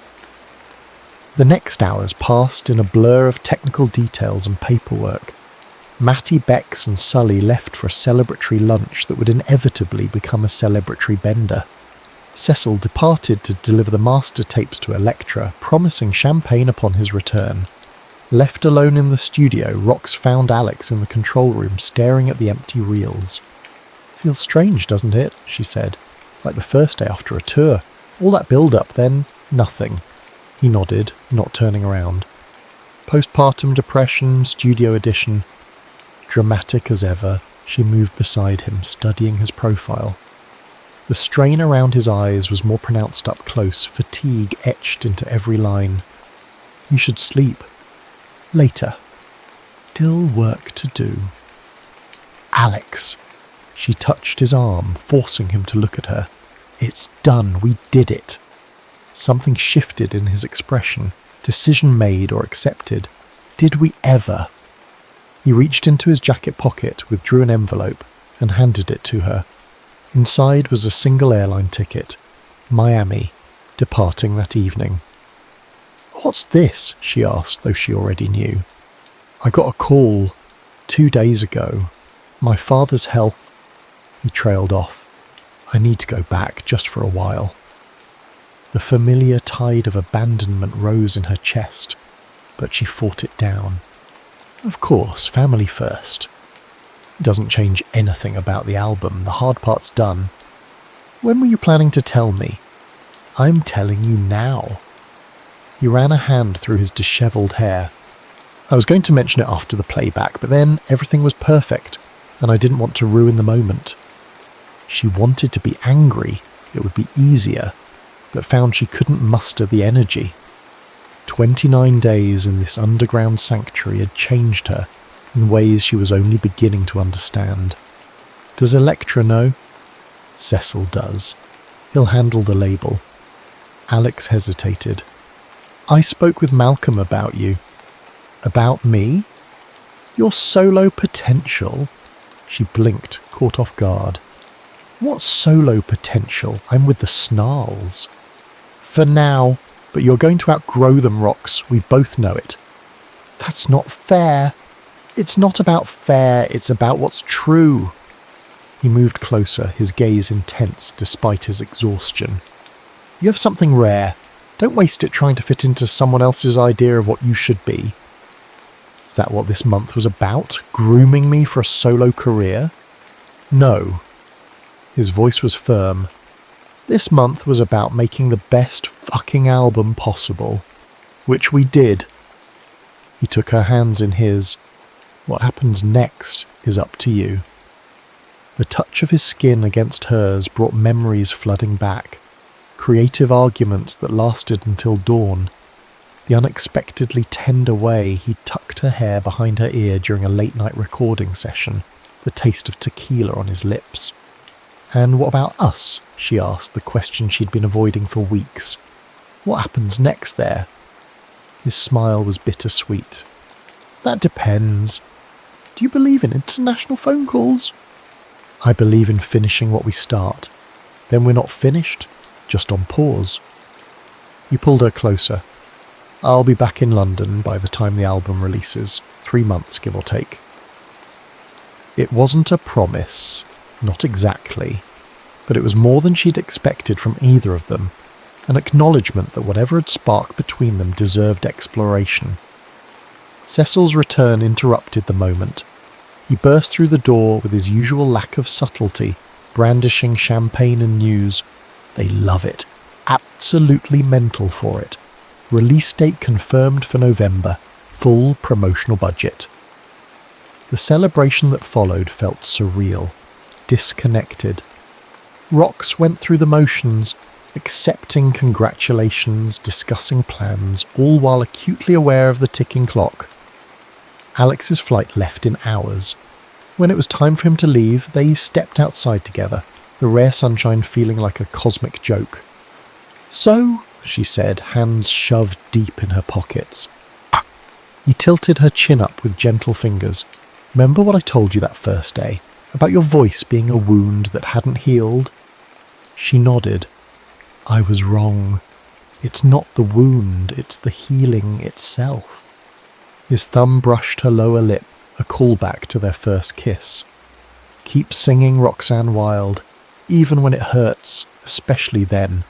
The next hours passed in a blur of technical details and paperwork. Matty, Bex and Sully left for a celebratory lunch that would inevitably become a celebratory bender. Cecil departed to deliver the master tapes to Elektra, promising champagne upon his return. Left alone in the studio, Rox found Alex in the control room staring at the empty reels. "Feels strange, doesn't it?" she said. "Like the first day after a tour. All that build-up, then nothing." He nodded, not turning around. Postpartum depression, studio edition. Dramatic as ever, she moved beside him, studying his profile. The strain around his eyes was more pronounced up close, fatigue etched into every line. "You should sleep. Later. Still work to do." "Alex." She touched his arm, forcing him to look at her. "It's done. We did it." Something shifted in his expression. Decision made or accepted. Did we ever? He reached into his jacket pocket, withdrew an envelope, and handed it to her. Inside was a single airline ticket. Miami, departing that evening. "What's this?" she asked, though she already knew. "I got a call 2 days ago. My father's health..." He trailed off. "I need to go back, just for a while." The familiar tide of abandonment rose in her chest, but she fought it down. Of course, family first. It doesn't change anything about the album. The hard part's done. "When were you planning to tell me?" "I'm telling you now." He ran a hand through his dishevelled hair. "I was going to mention it after the playback, but then everything was perfect, and I didn't want to ruin the moment." She wanted to be angry. It would be easier, but found she couldn't muster the energy. 29 days in this underground sanctuary had changed her in ways she was only beginning to understand. "Does Elektra know?" "Cecil does. He'll handle the label." Alex hesitated. "I spoke with Malcolm about you." "About me?" "Your solo potential." She blinked, caught off guard. "What solo potential? I'm with the Snarls." "For now, but you're going to outgrow them, Rox. We both know it." "That's not fair." "It's not about fair, it's about what's true." He moved closer, his gaze intense despite his exhaustion. "You have something rare. Don't waste it trying to fit into someone else's idea of what you should be." "Is that what this month was about? Grooming me for a solo career?" "No." His voice was firm. "This month was about making the best fucking album possible. Which we did." He took her hands in his. "What happens next is up to you." The touch of his skin against hers brought memories flooding back. Creative arguments that lasted until dawn. The unexpectedly tender way he tucked her hair behind her ear during a late-night recording session, the taste of tequila on his lips. "And what about us?" she asked, the question she'd been avoiding for weeks. "What happens next there?" His smile was bittersweet. "That depends. Do you believe in international phone calls?" "I believe in finishing what we start. Then we're not finished, just on pause." He pulled her closer. "I'll be back in London by the time the album releases. 3 months, give or take." It wasn't a promise. Not exactly, but it was more than she'd expected from either of them, an acknowledgement that whatever had sparked between them deserved exploration. Cecil's return interrupted the moment. He burst through the door with his usual lack of subtlety, brandishing champagne and news. They love it. Absolutely mental for it. Release date confirmed for November. Full promotional budget. The celebration that followed felt surreal, disconnected. Rox went through the motions, accepting congratulations, discussing plans, all while acutely aware of the ticking clock. Alex's flight left in hours. When it was time for him to leave, they stepped outside together, the rare sunshine feeling like a cosmic joke. "So," she said, hands shoved deep in her pockets. He tilted her chin up with gentle fingers. "Remember what I told you that first day? About your voice being a wound that hadn't healed?" She nodded. "I was wrong. It's not the wound, it's the healing itself." His thumb brushed her lower lip, a callback to their first kiss. "Keep singing, Roxanne Wilde, even when it hurts, especially then."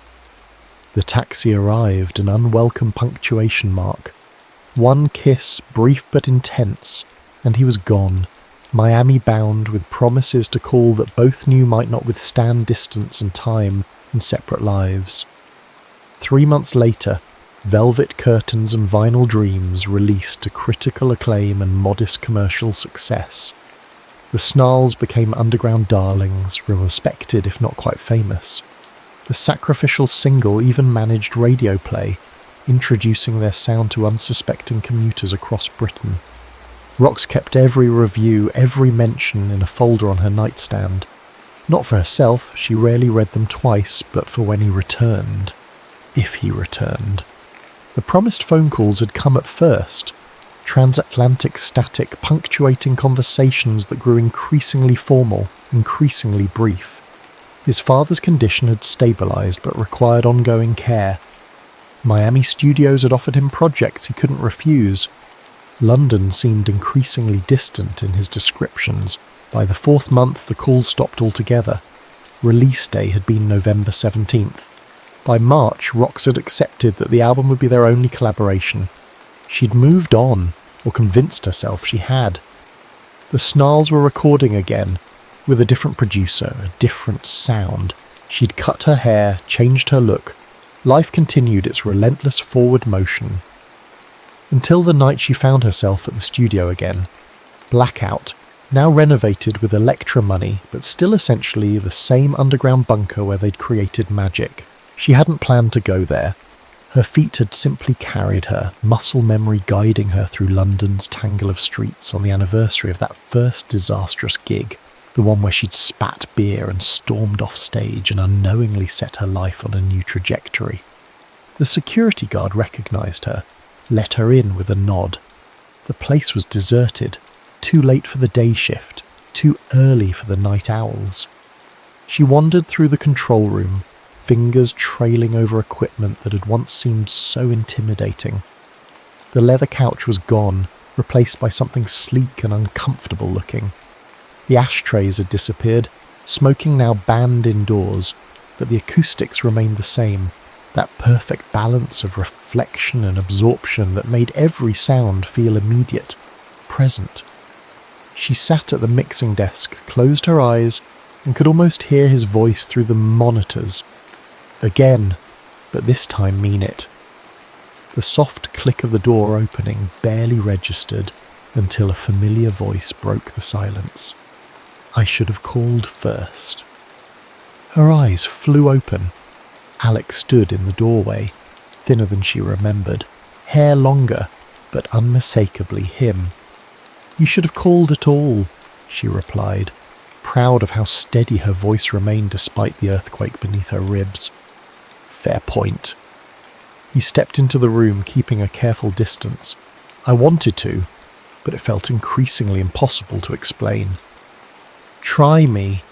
The taxi arrived, an unwelcome punctuation mark. One kiss, brief but intense, and he was gone, Miami bound with promises to call that both knew might not withstand distance and time and separate lives. 3 months later, Velvet Curtains and Vinyl Dreams released to critical acclaim and modest commercial success. The Snarls became underground darlings, respected if not quite famous. The sacrificial single even managed radio play, introducing their sound to unsuspecting commuters across Britain. Rox kept every review, every mention in a folder on her nightstand. Not for herself, she rarely read them twice, but for when he returned. If he returned. The promised phone calls had come at first. Transatlantic static, punctuating conversations that grew increasingly formal, increasingly brief. His father's condition had stabilised but required ongoing care. Miami studios had offered him projects he couldn't refuse. London seemed increasingly distant in his descriptions. By the 4th month, the calls stopped altogether. Release day had been November 17th. By March, Rox had accepted that the album would be their only collaboration. She'd moved on, or convinced herself she had. The Snarls were recording again, with a different producer, a different sound. She'd cut her hair, changed her look. Life continued its relentless forward motion. Until the night she found herself at the studio again. Blackout, now renovated with Electra money, but still essentially the same underground bunker where they'd created magic. She hadn't planned to go there. Her feet had simply carried her, muscle memory guiding her through London's tangle of streets on the anniversary of that first disastrous gig, the one where she'd spat beer and stormed off stage and unknowingly set her life on a new trajectory. The security guard recognised her, let her in with a nod. The place was deserted, too late for the day shift, too early for the night owls. She wandered through the control room, fingers trailing over equipment that had once seemed so intimidating. The leather couch was gone, replaced by something sleek and uncomfortable looking. The ashtrays had disappeared, smoking now banned indoors, but the acoustics remained the same, that perfect balance of reflection and absorption that made every sound feel immediate, present. She sat at the mixing desk, closed her eyes, and could almost hear his voice through the monitors. Again, but this time mean it. The soft click of the door opening barely registered until a familiar voice broke the silence. "I should have called first." Her eyes flew open. Alex stood in the doorway, thinner than she remembered, hair longer, but unmistakably him. "You should have called at all," she replied, proud of how steady her voice remained despite the earthquake beneath her ribs. "Fair point." He stepped into the room, keeping a careful distance. "I wanted to, but it felt increasingly impossible to explain." "Try me."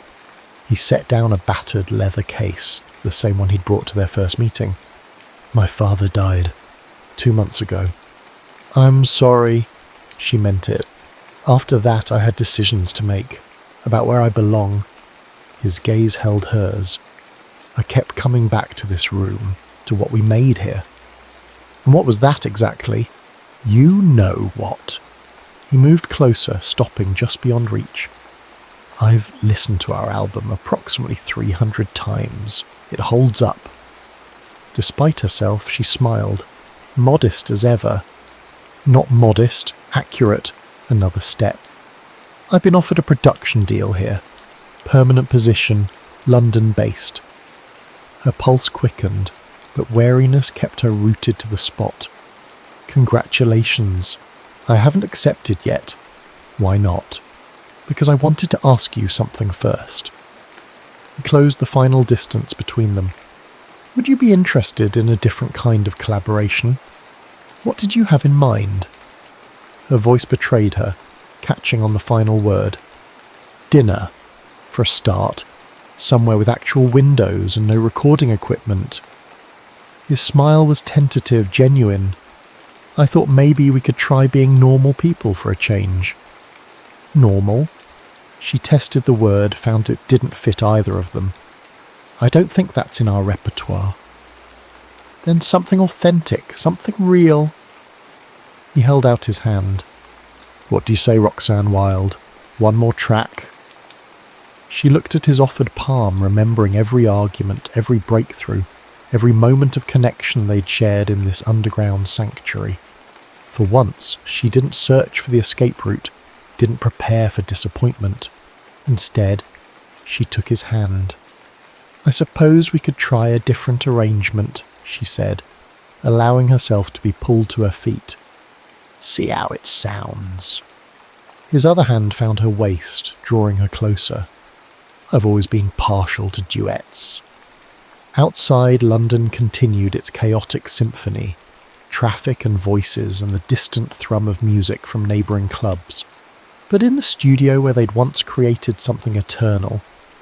He set down a battered leather case, the same one he'd brought to their first meeting. "My father died 2 months ago." "I'm sorry." She meant it. "After that I had decisions to make, about where I belong." His gaze held hers. "I kept coming back to this room, to what we made here." "And what was that exactly?" "You know what." He moved closer, stopping just beyond reach. "I've listened to our album approximately 300 times. It holds up." Despite herself, she smiled, modest as ever. Not modest, accurate, another step. I've been offered a production deal here. Permanent position, London-based. Her pulse quickened, but wariness kept her rooted to the spot. Congratulations. I haven't accepted yet. Why not? Because I wanted to ask you something first. He closed the final distance between them. Would you be interested in a different kind of collaboration? What did you have in mind? Her voice betrayed her, catching on the final word. Dinner, for a start, somewhere with actual windows and no recording equipment. His smile was tentative, genuine. I thought maybe we could try being normal people for a change. Normal? She tested the word, found it didn't fit either of them. I don't think that's in our repertoire. Then something authentic, something real. He held out his hand. What do you say, Roxanne Wilde? One more track? She looked at his offered palm, remembering every argument, every breakthrough, every moment of connection they'd shared in this underground sanctuary. For once, she didn't search for the escape route, didn't prepare for disappointment. Instead, she took his hand. I suppose we could try a different arrangement, she said, allowing herself to be pulled to her feet. See how it sounds. His other hand found her waist, drawing her closer. I've always been partial to duets. Outside, London continued its chaotic symphony, traffic and voices and the distant thrum of music from neighbouring clubs. But in the studio where they'd once created something eternal,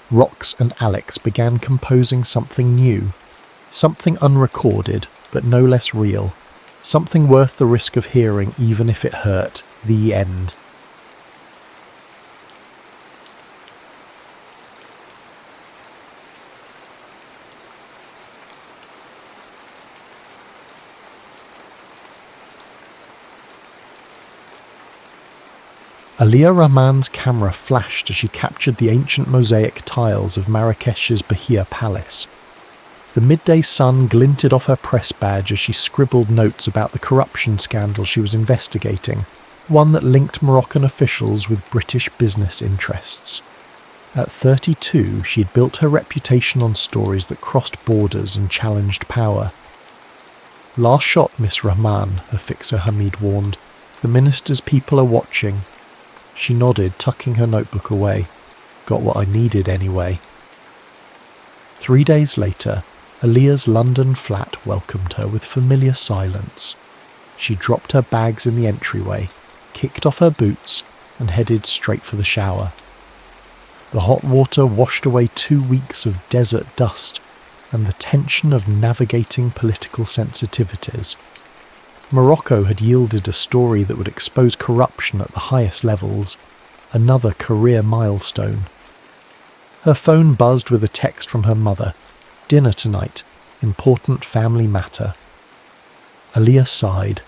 Rox and Alex began composing something new, something unrecorded, but no less real, something worth the risk of hearing even if it hurt. The end. Aliyah Rahman's camera flashed as she captured the ancient mosaic tiles of Marrakesh's Bahia Palace. The midday sun glinted off her press badge as she scribbled notes about the corruption scandal she was investigating, one that linked Moroccan officials with British business interests. At 32, she'd built her reputation on stories that crossed borders and challenged power. Last shot, Miss Rahman, her fixer Hamid warned. The minister's people are watching. She nodded, tucking her notebook away. Got what I needed anyway. 3 days later, Aliyah's London flat welcomed her with familiar silence. She dropped her bags in the entryway, kicked off her boots, and headed straight for the shower. The hot water washed away 2 weeks of desert dust and the tension of navigating political sensitivities. Morocco had yielded a story that would expose corruption at the highest levels, another career milestone. Her phone buzzed with a text from her mother. Dinner tonight. Important family matter. Aliyah sighed.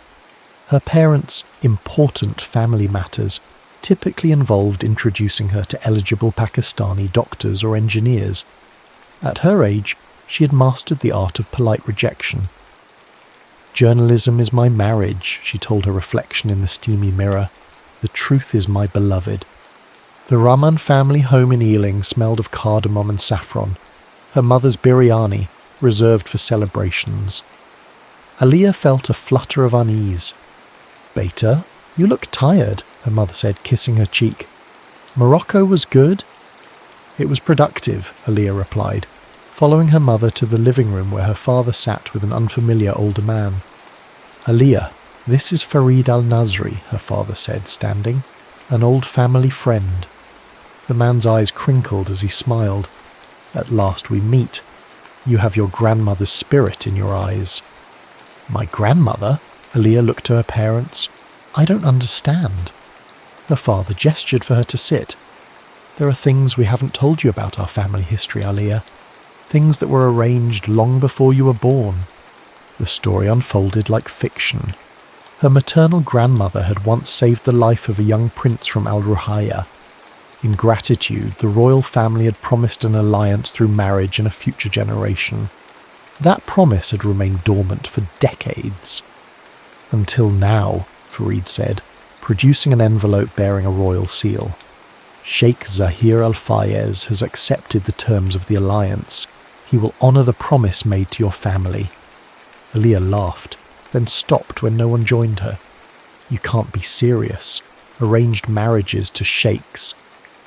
Her parents' important family matters typically involved introducing her to eligible Pakistani doctors or engineers. At her age, she had mastered the art of polite rejection. Journalism is my marriage, she told her reflection in the steamy mirror. The truth is my beloved. The Rahman family home in Ealing smelled of cardamom and saffron, her mother's biryani, reserved for celebrations. Aliyah felt a flutter of unease. Beta, you look tired, her mother said, kissing her cheek. Morocco was good? It was productive, Aliyah replied, following her mother to the living room where her father sat with an unfamiliar older man. Aliyah, this is Farid al-Nasri, her father said, standing, an old family friend. The man's eyes crinkled as he smiled. At last we meet. You have your grandmother's spirit in your eyes. My grandmother? Aliyah looked to her parents. I don't understand. Her father gestured for her to sit. There are things we haven't told you about our family history, Aliyah. Things that were arranged long before you were born. The story unfolded like fiction. Her maternal grandmother had once saved the life of a young prince from Al-Ruhaya. In gratitude, the royal family had promised an alliance through marriage in a future generation. That promise had remained dormant for decades. Until now, Farid said, producing an envelope bearing a royal seal. Sheikh Zahir al-Fayez has accepted the terms of the alliance. He will honour the promise made to your family. Aliyah laughed, then stopped when no one joined her. You can't be serious. Arranged marriages to sheikhs.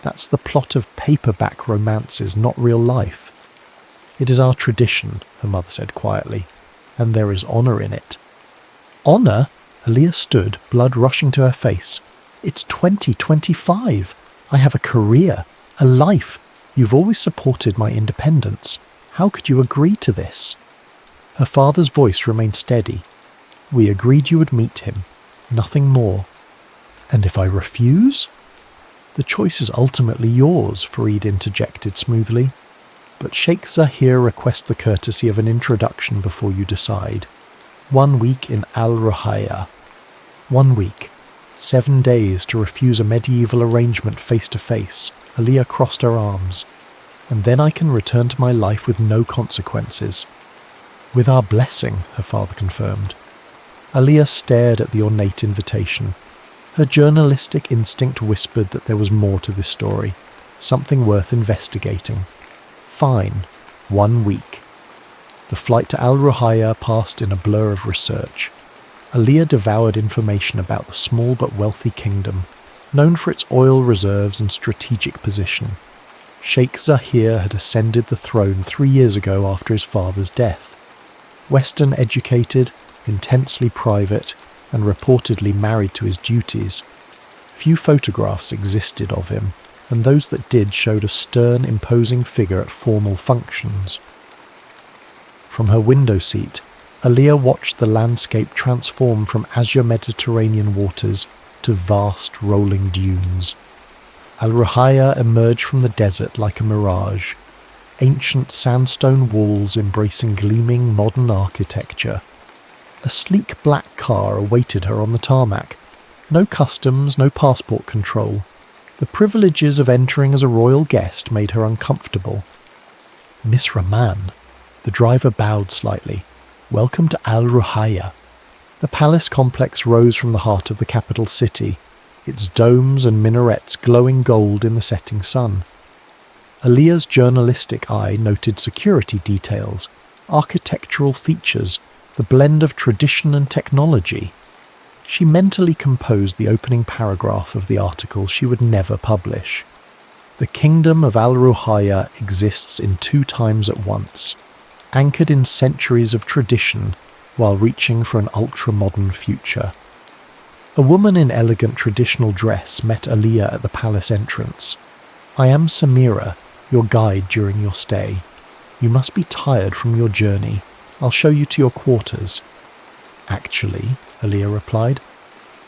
That's the plot of paperback romances, not real life. It is our tradition, her mother said quietly, and there is honour in it. Honour? Aliyah stood, blood rushing to her face. It's 2025. I have a career, a life. You've always supported my independence. How could you agree to this? Her father's voice remained steady. We agreed you would meet him. Nothing more. And if I refuse? The choice is ultimately yours, Farid interjected smoothly. But Sheikh Zahir requests the courtesy of an introduction before you decide. 1 week in Al-Ruhaya. 1 week. 7 days to refuse a medieval arrangement face to face. Aliyah crossed her arms. And then I can return to my life with no consequences. With our blessing, her father confirmed. Aliyah stared at the ornate invitation. Her journalistic instinct whispered that there was more to this story, something worth investigating. Fine, 1 week. The flight to Al-Ruhaya passed in a blur of research. Aliyah devoured information about the small but wealthy kingdom, known for its oil reserves and strategic position. Sheikh Zahir had ascended the throne 3 years ago after his father's death. Western educated, intensely private, and reportedly married to his duties. Few photographs existed of him, and those that did showed a stern, imposing figure at formal functions. From her window seat, Aliyah watched the landscape transform from azure Mediterranean waters to vast rolling dunes. Al-Ruhaya emerged from the desert like a mirage, ancient sandstone walls embracing gleaming modern architecture. A sleek black car awaited her on the tarmac. No customs, no passport control. The privileges of entering as a royal guest made her uncomfortable. Miss Rahman. The driver bowed slightly. Welcome to Al-Ruhaya. The palace complex rose from the heart of the capital city, its domes and minarets glowing gold in the setting sun. Aliyah's journalistic eye noted security details, architectural features, the blend of tradition and technology. She mentally composed the opening paragraph of the article she would never publish. The kingdom of Al-Ruhaya exists in 2 times at once, anchored in centuries of tradition while reaching for an ultra-modern future. A woman in elegant traditional dress met Aliyah at the palace entrance. I am Samira, your guide during your stay. You must be tired from your journey. I'll show you to your quarters. Actually, Aliyah replied,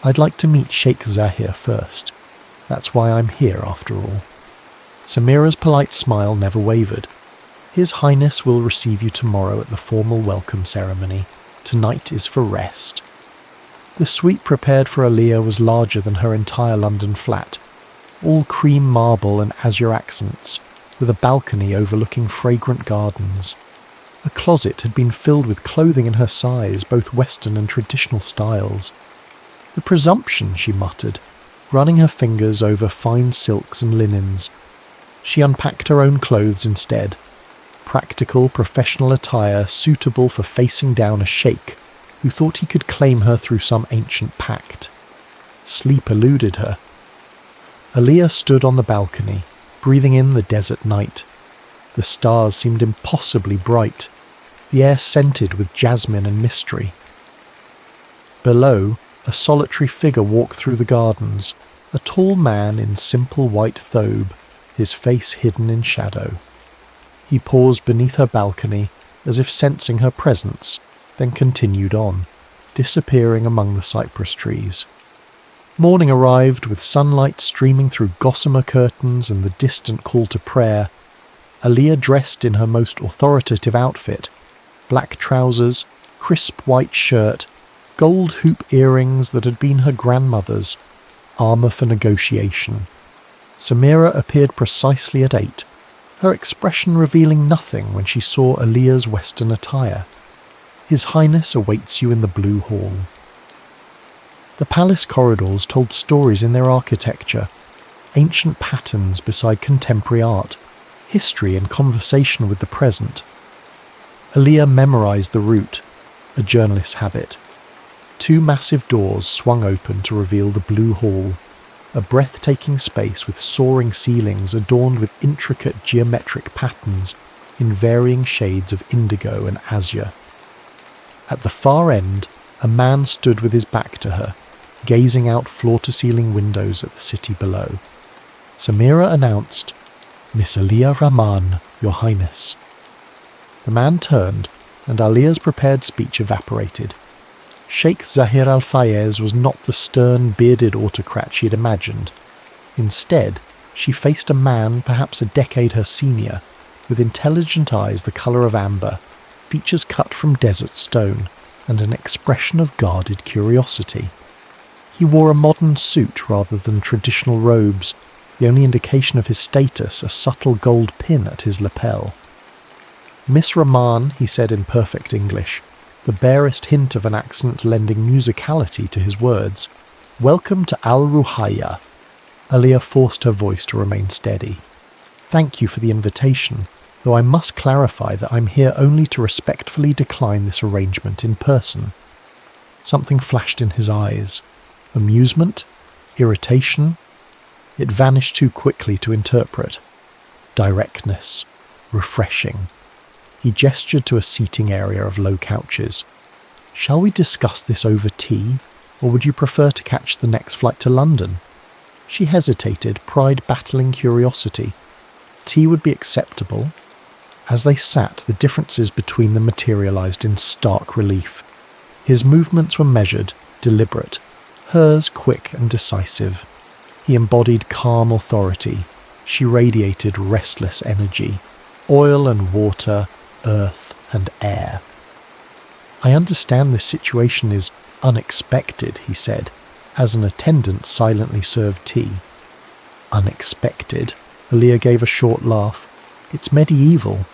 I'd like to meet Sheikh Zahir first. That's why I'm here, after all. Samira's polite smile never wavered. His Highness will receive you tomorrow at the formal welcome ceremony. Tonight is for rest. The suite prepared for Aliyah was larger than her entire London flat, all cream marble and azure accents, with a balcony overlooking fragrant gardens. A closet had been filled with clothing in her size, both Western and traditional styles. The presumption, she muttered, running her fingers over fine silks and linens. She unpacked her own clothes instead. Practical, professional attire suitable for facing down a sheikh who thought he could claim her through some ancient pact. Sleep eluded her. Aliyah stood on the balcony, breathing in the desert night. The stars seemed impossibly bright, the air scented with jasmine and mystery. Below, a solitary figure walked through the gardens, a tall man in simple white thobe, his face hidden in shadow. He paused beneath her balcony, as if sensing her presence, then continued on, disappearing among the cypress trees. Morning arrived with sunlight streaming through gossamer curtains and the distant call to prayer. Aliyah dressed in her most authoritative outfit, black trousers, crisp white shirt, gold hoop earrings that had been her grandmother's, armour for negotiation. Samira appeared precisely at 8, her expression revealing nothing when she saw Aliyah's Western attire. His Highness awaits you in the Blue Hall. The palace corridors told stories in their architecture. ancient patterns beside contemporary art, history and conversation with the present. Aliyah memorized the route, a journalist's habit. 2 massive doors swung open to reveal the blue hall, a breathtaking space with soaring ceilings adorned with intricate geometric patterns in varying shades of indigo and azure. At the far end, a man stood with his back to her, gazing out floor-to-ceiling windows at the city below. Samira announced, "Miss Aliyah Rahman, Your Highness." The man turned, and Aliyah's prepared speech evaporated. Sheikh Zahir al-Fayez was not the stern, bearded autocrat she had imagined. Instead, she faced a man perhaps a decade her senior, with intelligent eyes the colour of amber, features cut from desert stone, and an expression of guarded curiosity. He wore a modern suit rather than traditional robes, the only indication of his status a subtle gold pin at his lapel. "Miss Rahman," he said in perfect English, the barest hint of an accent lending musicality to his words. "Welcome to Al-Ruhaya." Aliyah forced her voice to remain steady. "Thank you for the invitation, though I must clarify that I'm here only to respectfully decline this arrangement in person." Something flashed in his eyes. Amusement? Irritation? It vanished too quickly to interpret. Directness. Refreshing. He gestured to a seating area of low couches. "Shall we discuss this over tea, or would you prefer to catch the next flight to London?" She hesitated, pride battling curiosity. Tea would be acceptable. As they sat, the differences between them materialized in stark relief. His movements were measured, deliberate, hers quick and decisive. He embodied calm authority. She radiated restless energy. Oil and water, earth and air. "I understand this situation is unexpected," he said, as an attendant silently served tea. "Unexpected?" Aliyah gave a short laugh. "It's medieval.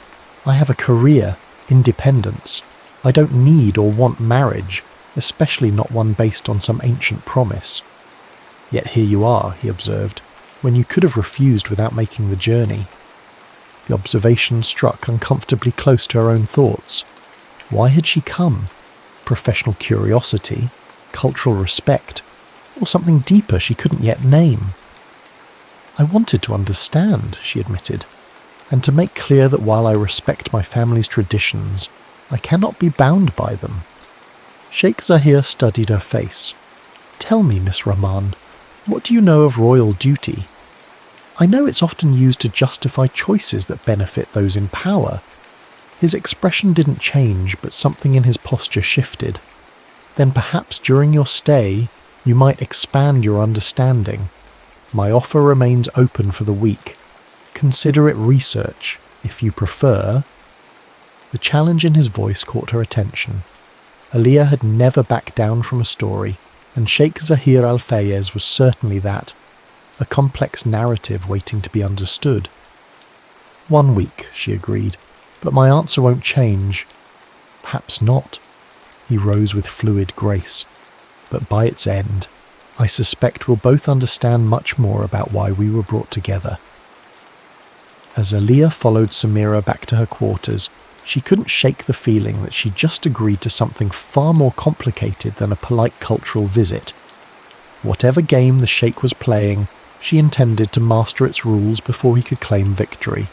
I have a career, independence. I don't need or want marriage, especially not one based on some ancient promise." "Yet here you are," he observed, "when you could have refused without making the journey." The observation struck uncomfortably close to her own thoughts. Why had she come? Professional curiosity, cultural respect, or something deeper she couldn't yet name? "I wanted to understand," she admitted, "and to make clear that while I respect my family's traditions, I cannot be bound by them." Sheikh Zahir studied her face. "Tell me, Miss Rahman, what do you know of royal duty? I know it's often used to justify choices that benefit those in power." His expression didn't change, but something in his posture shifted. "Then perhaps during your stay, you might expand your understanding. My offer remains open for the week. Consider it research, if you prefer." The challenge in his voice caught her attention. Aliyah had never backed down from a story, and Sheikh Zahir al-Fayez was certainly that, a complex narrative waiting to be understood. "1 week," she agreed, "but my answer won't change." "Perhaps not." He rose with fluid grace. "But by its end, I suspect we'll both understand much more about why we were brought together." As Aliyah followed Samira back to her quarters, she couldn't shake the feeling that she'd just agreed to something far more complicated than a polite cultural visit. Whatever game the Sheikh was playing, she intended to master its rules before he could claim victory.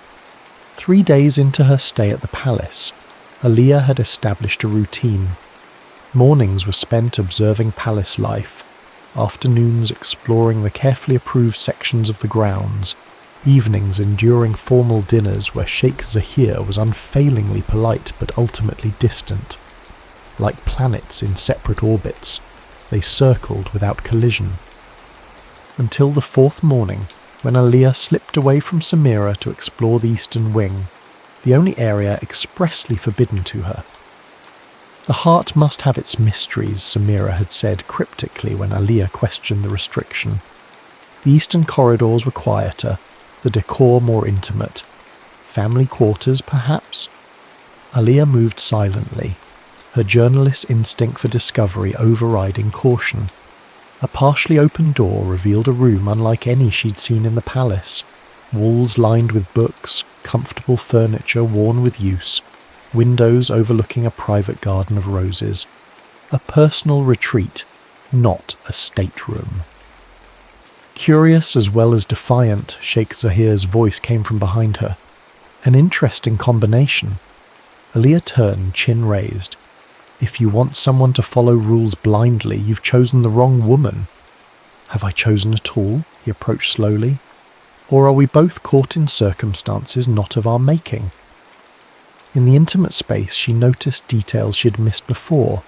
3 days into her stay at the palace, Aliyah had established a routine. Mornings were spent observing palace life, afternoons exploring the carefully approved sections of the grounds, evenings enduring formal dinners where Sheikh Zahir was unfailingly polite but ultimately distant. Like planets in separate orbits, they circled without collision. Until the 4th morning, when Aliyah slipped away from Samira to explore the eastern wing, the only area expressly forbidden to her. "The heart must have its mysteries," Samira had said cryptically when Aliyah questioned the restriction. The eastern corridors were quieter, the decor more intimate. Family quarters, perhaps? Aliyah moved silently, her journalist's instinct for discovery overriding caution. A partially open door revealed a room unlike any she'd seen in the palace. Walls lined with books, comfortable furniture worn with use, windows overlooking a private garden of roses. A personal retreat, not a stateroom. Curious as well as defiant, Sheikh Zahir's voice came from behind her. An interesting combination. Aliyah turned, chin raised. If you want someone to follow rules blindly, you've chosen the wrong woman. Have I chosen at all? He approached slowly. Or are we both caught in circumstances not of our making? In the intimate space, she noticed details she had missed before.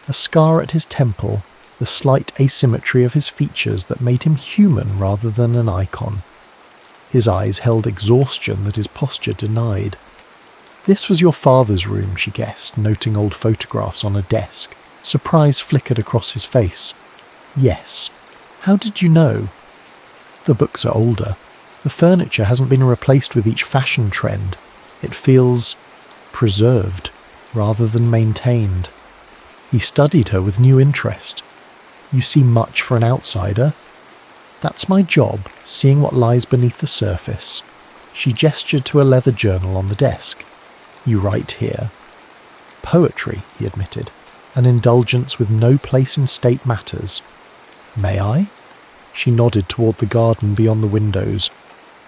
A scar at his temple, the slight asymmetry of his features that made him human rather than an icon. His eyes held exhaustion that his posture denied. This was your father's room, she guessed, noting old photographs on a desk. Surprise flickered across his face. Yes. How did you know? The books are older. The furniture hasn't been replaced with each fashion trend. It feels preserved rather than maintained. He studied her with new interest. You see much for an outsider? That's my job, seeing what lies beneath the surface. She gestured to a leather journal on the desk. You write here. Poetry, he admitted, an indulgence with no place in state matters. May I? She nodded toward the garden beyond the windows.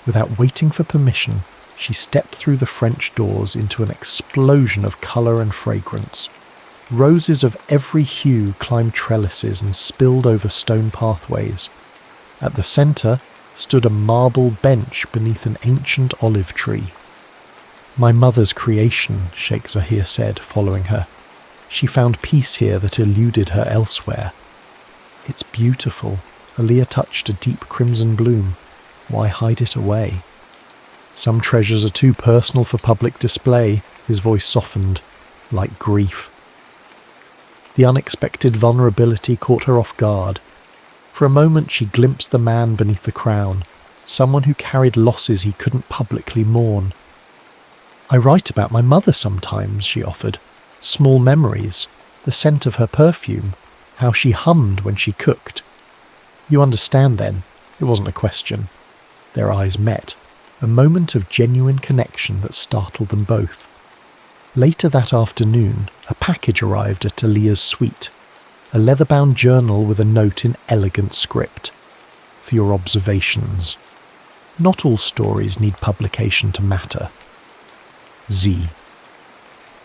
Without waiting for permission, she stepped through the French doors into an explosion of colour and fragrance. Roses of every hue climbed trellises and spilled over stone pathways. At the centre stood a marble bench beneath an ancient olive tree. My mother's creation, Sheikh Zahir said, following her. She found peace here that eluded her elsewhere. It's beautiful. Aliyah touched a deep crimson bloom. Why hide it away? Some treasures are too personal for public display, his voice softened, like grief. The unexpected vulnerability caught her off guard. For a moment she glimpsed the man beneath the crown, someone who carried losses he couldn't publicly mourn. I write about my mother sometimes, she offered. Small memories, the scent of her perfume, how she hummed when she cooked. You understand then, it wasn't a question. Their eyes met, a moment of genuine connection that startled them both. Later that afternoon, a package arrived at Aliyah's suite, a leather-bound journal with a note in elegant script. For your observations. Not all stories need publication to matter. Z.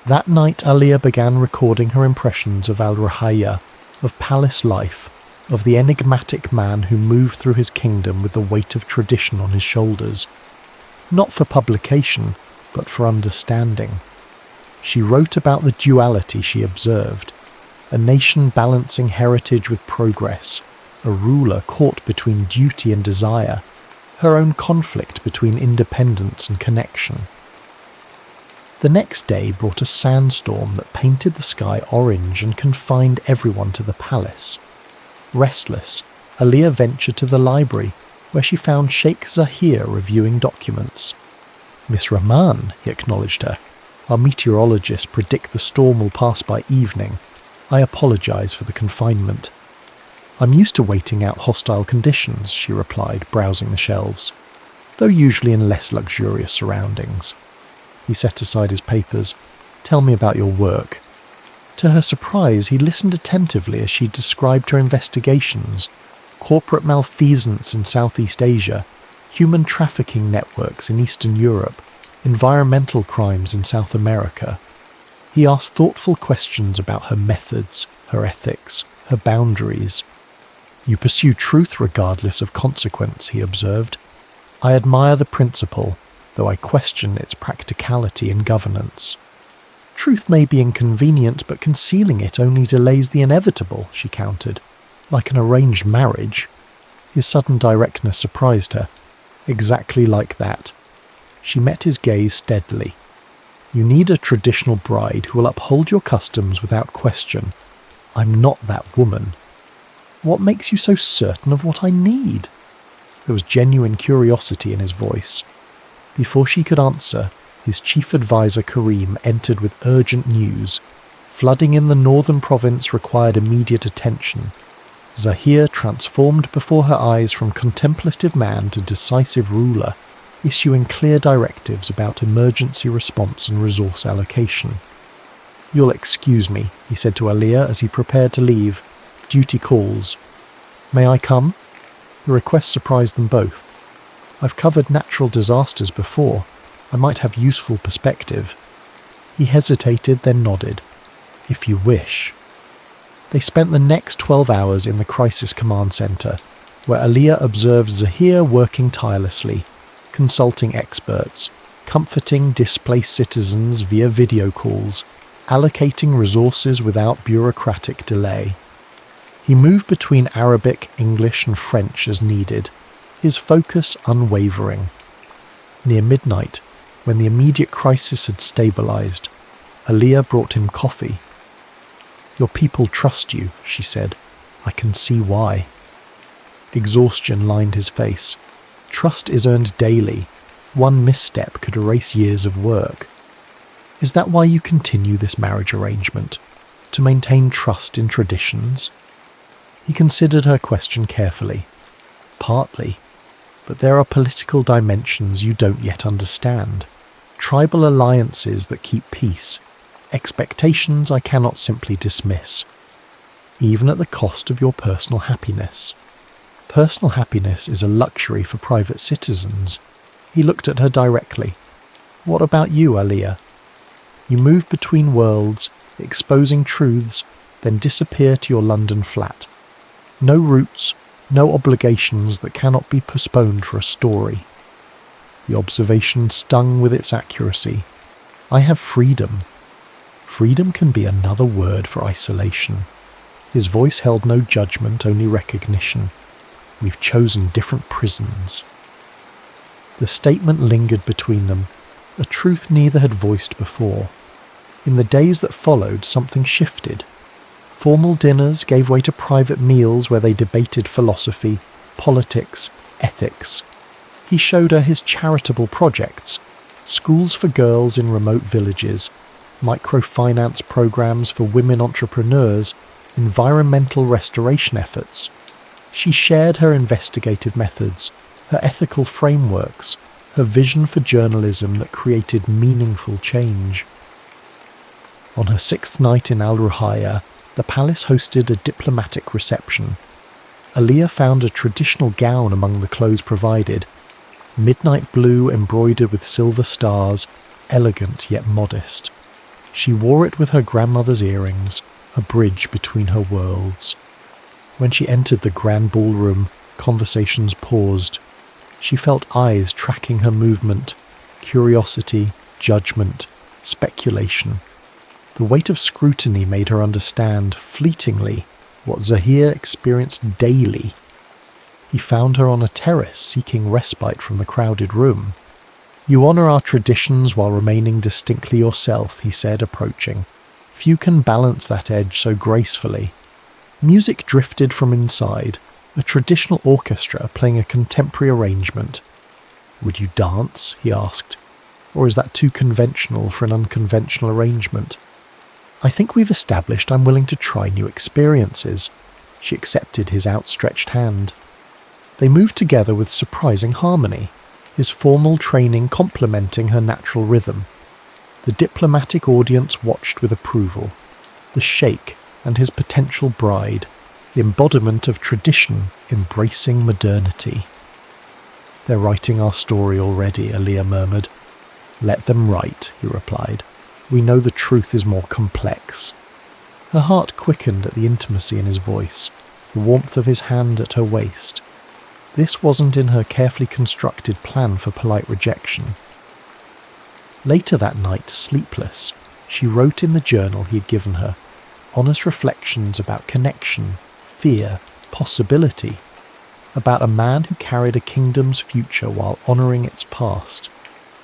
That night Aliyah began recording her impressions of Al-Rahaya, of palace life, of the enigmatic man who moved through his kingdom with the weight of tradition on his shoulders. Not for publication, but for understanding. She wrote about the duality she observed, a nation balancing heritage with progress, a ruler caught between duty and desire, her own conflict between independence and connection. The next day brought a sandstorm that painted the sky orange and confined everyone to the palace. Restless, Aliyah ventured to the library, where she found Sheikh Zahir reviewing documents. Miss Rahman, he acknowledged her. Our meteorologists predict the storm will pass by evening. I apologise for the confinement. I'm used to waiting out hostile conditions, she replied, browsing the shelves, though usually in less luxurious surroundings. He set aside his papers. Tell me about your work. To her surprise, he listened attentively as she described her investigations, corporate malfeasance in Southeast Asia, human trafficking networks in Eastern Europe, environmental crimes in South America. He asked thoughtful questions about her methods, her ethics, her boundaries. You pursue truth regardless of consequence, he observed. I admire the principle, though I question its practicality and governance. Truth may be inconvenient, but concealing it only delays the inevitable, she countered. Like an arranged marriage. His sudden directness surprised her. Exactly like that. She met his gaze steadily. You need a traditional bride who will uphold your customs without question. I'm not that woman. What makes you so certain of what I need? There was genuine curiosity in his voice. Before she could answer, his chief advisor Karim entered with urgent news. Flooding in the northern province required immediate attention. Zahir transformed before her eyes from contemplative man to decisive ruler, issuing clear directives about emergency response and resource allocation. "You'll excuse me," he said to Aliyah as he prepared to leave. "Duty calls." "May I come?" The request surprised them both. "I've covered natural disasters before. I might have useful perspective." He hesitated, then nodded. "If you wish." They spent the next 12 hours in the Crisis Command Center, where Aliyah observed Zahir working tirelessly, consulting experts, comforting displaced citizens via video calls, allocating resources without bureaucratic delay. He moved between Arabic, English and French as needed, his focus unwavering. Near midnight, when the immediate crisis had stabilized, Aliyah brought him coffee. "Your people trust you," she said. "I can see why." Exhaustion lined his face. Trust is earned daily. One misstep could erase years of work. "Is that why you continue this marriage arrangement? To maintain trust in traditions?" He considered her question carefully. "Partly. But there are political dimensions you don't yet understand. Tribal alliances that keep peace. Expectations I cannot simply dismiss. Even at the cost of your personal happiness. Personal happiness is a luxury for private citizens." He looked at her directly. "What about you, Aliyah? You move between worlds, exposing truths, then disappear to your London flat. No roots, no obligations that cannot be postponed for a story." The observation stung with its accuracy. "I have freedom." Freedom can be another word for isolation. His voice held no judgment, only recognition. "We've chosen different prisons." The statement lingered between them, a truth neither had voiced before. In the days that followed, something shifted. Formal dinners gave way to private meals where they debated philosophy, politics, ethics. He showed her his charitable projects, schools for girls in remote villages, microfinance programs for women entrepreneurs, environmental restoration efforts. She shared her investigative methods, her ethical frameworks, her vision for journalism that created meaningful change. On her 6th night in Al Ruhaya, the palace hosted a diplomatic reception. Aliyah found a traditional gown among the clothes provided, midnight blue embroidered with silver stars, elegant yet modest. She wore it with her grandmother's earrings, a bridge between her worlds. When she entered the grand ballroom, conversations paused. She felt eyes tracking her movement, curiosity, judgment, speculation. The weight of scrutiny made her understand, fleetingly, what Zahir experienced daily. He found her on a terrace seeking respite from the crowded room. "You honour our traditions while remaining distinctly yourself," he said, approaching. "Few can balance that edge so gracefully." Music drifted from inside, a traditional orchestra playing a contemporary arrangement. "Would you dance?" he asked. "Or is that too conventional for an unconventional arrangement?" "I think we've established I'm willing to try new experiences." She accepted his outstretched hand. They moved together with surprising harmony, his formal training complementing her natural rhythm. The diplomatic audience watched with approval. The Sheik and his potential bride, the embodiment of tradition embracing modernity. "They're writing our story already," Aliyah murmured. "Let them write," he replied. "We know the truth is more complex." Her heart quickened at the intimacy in his voice, the warmth of his hand at her waist. This wasn't in her carefully constructed plan for polite rejection. Later that night, sleepless, she wrote in the journal he had given her, honest reflections about connection, fear, possibility, about a man who carried a kingdom's future while honouring its past,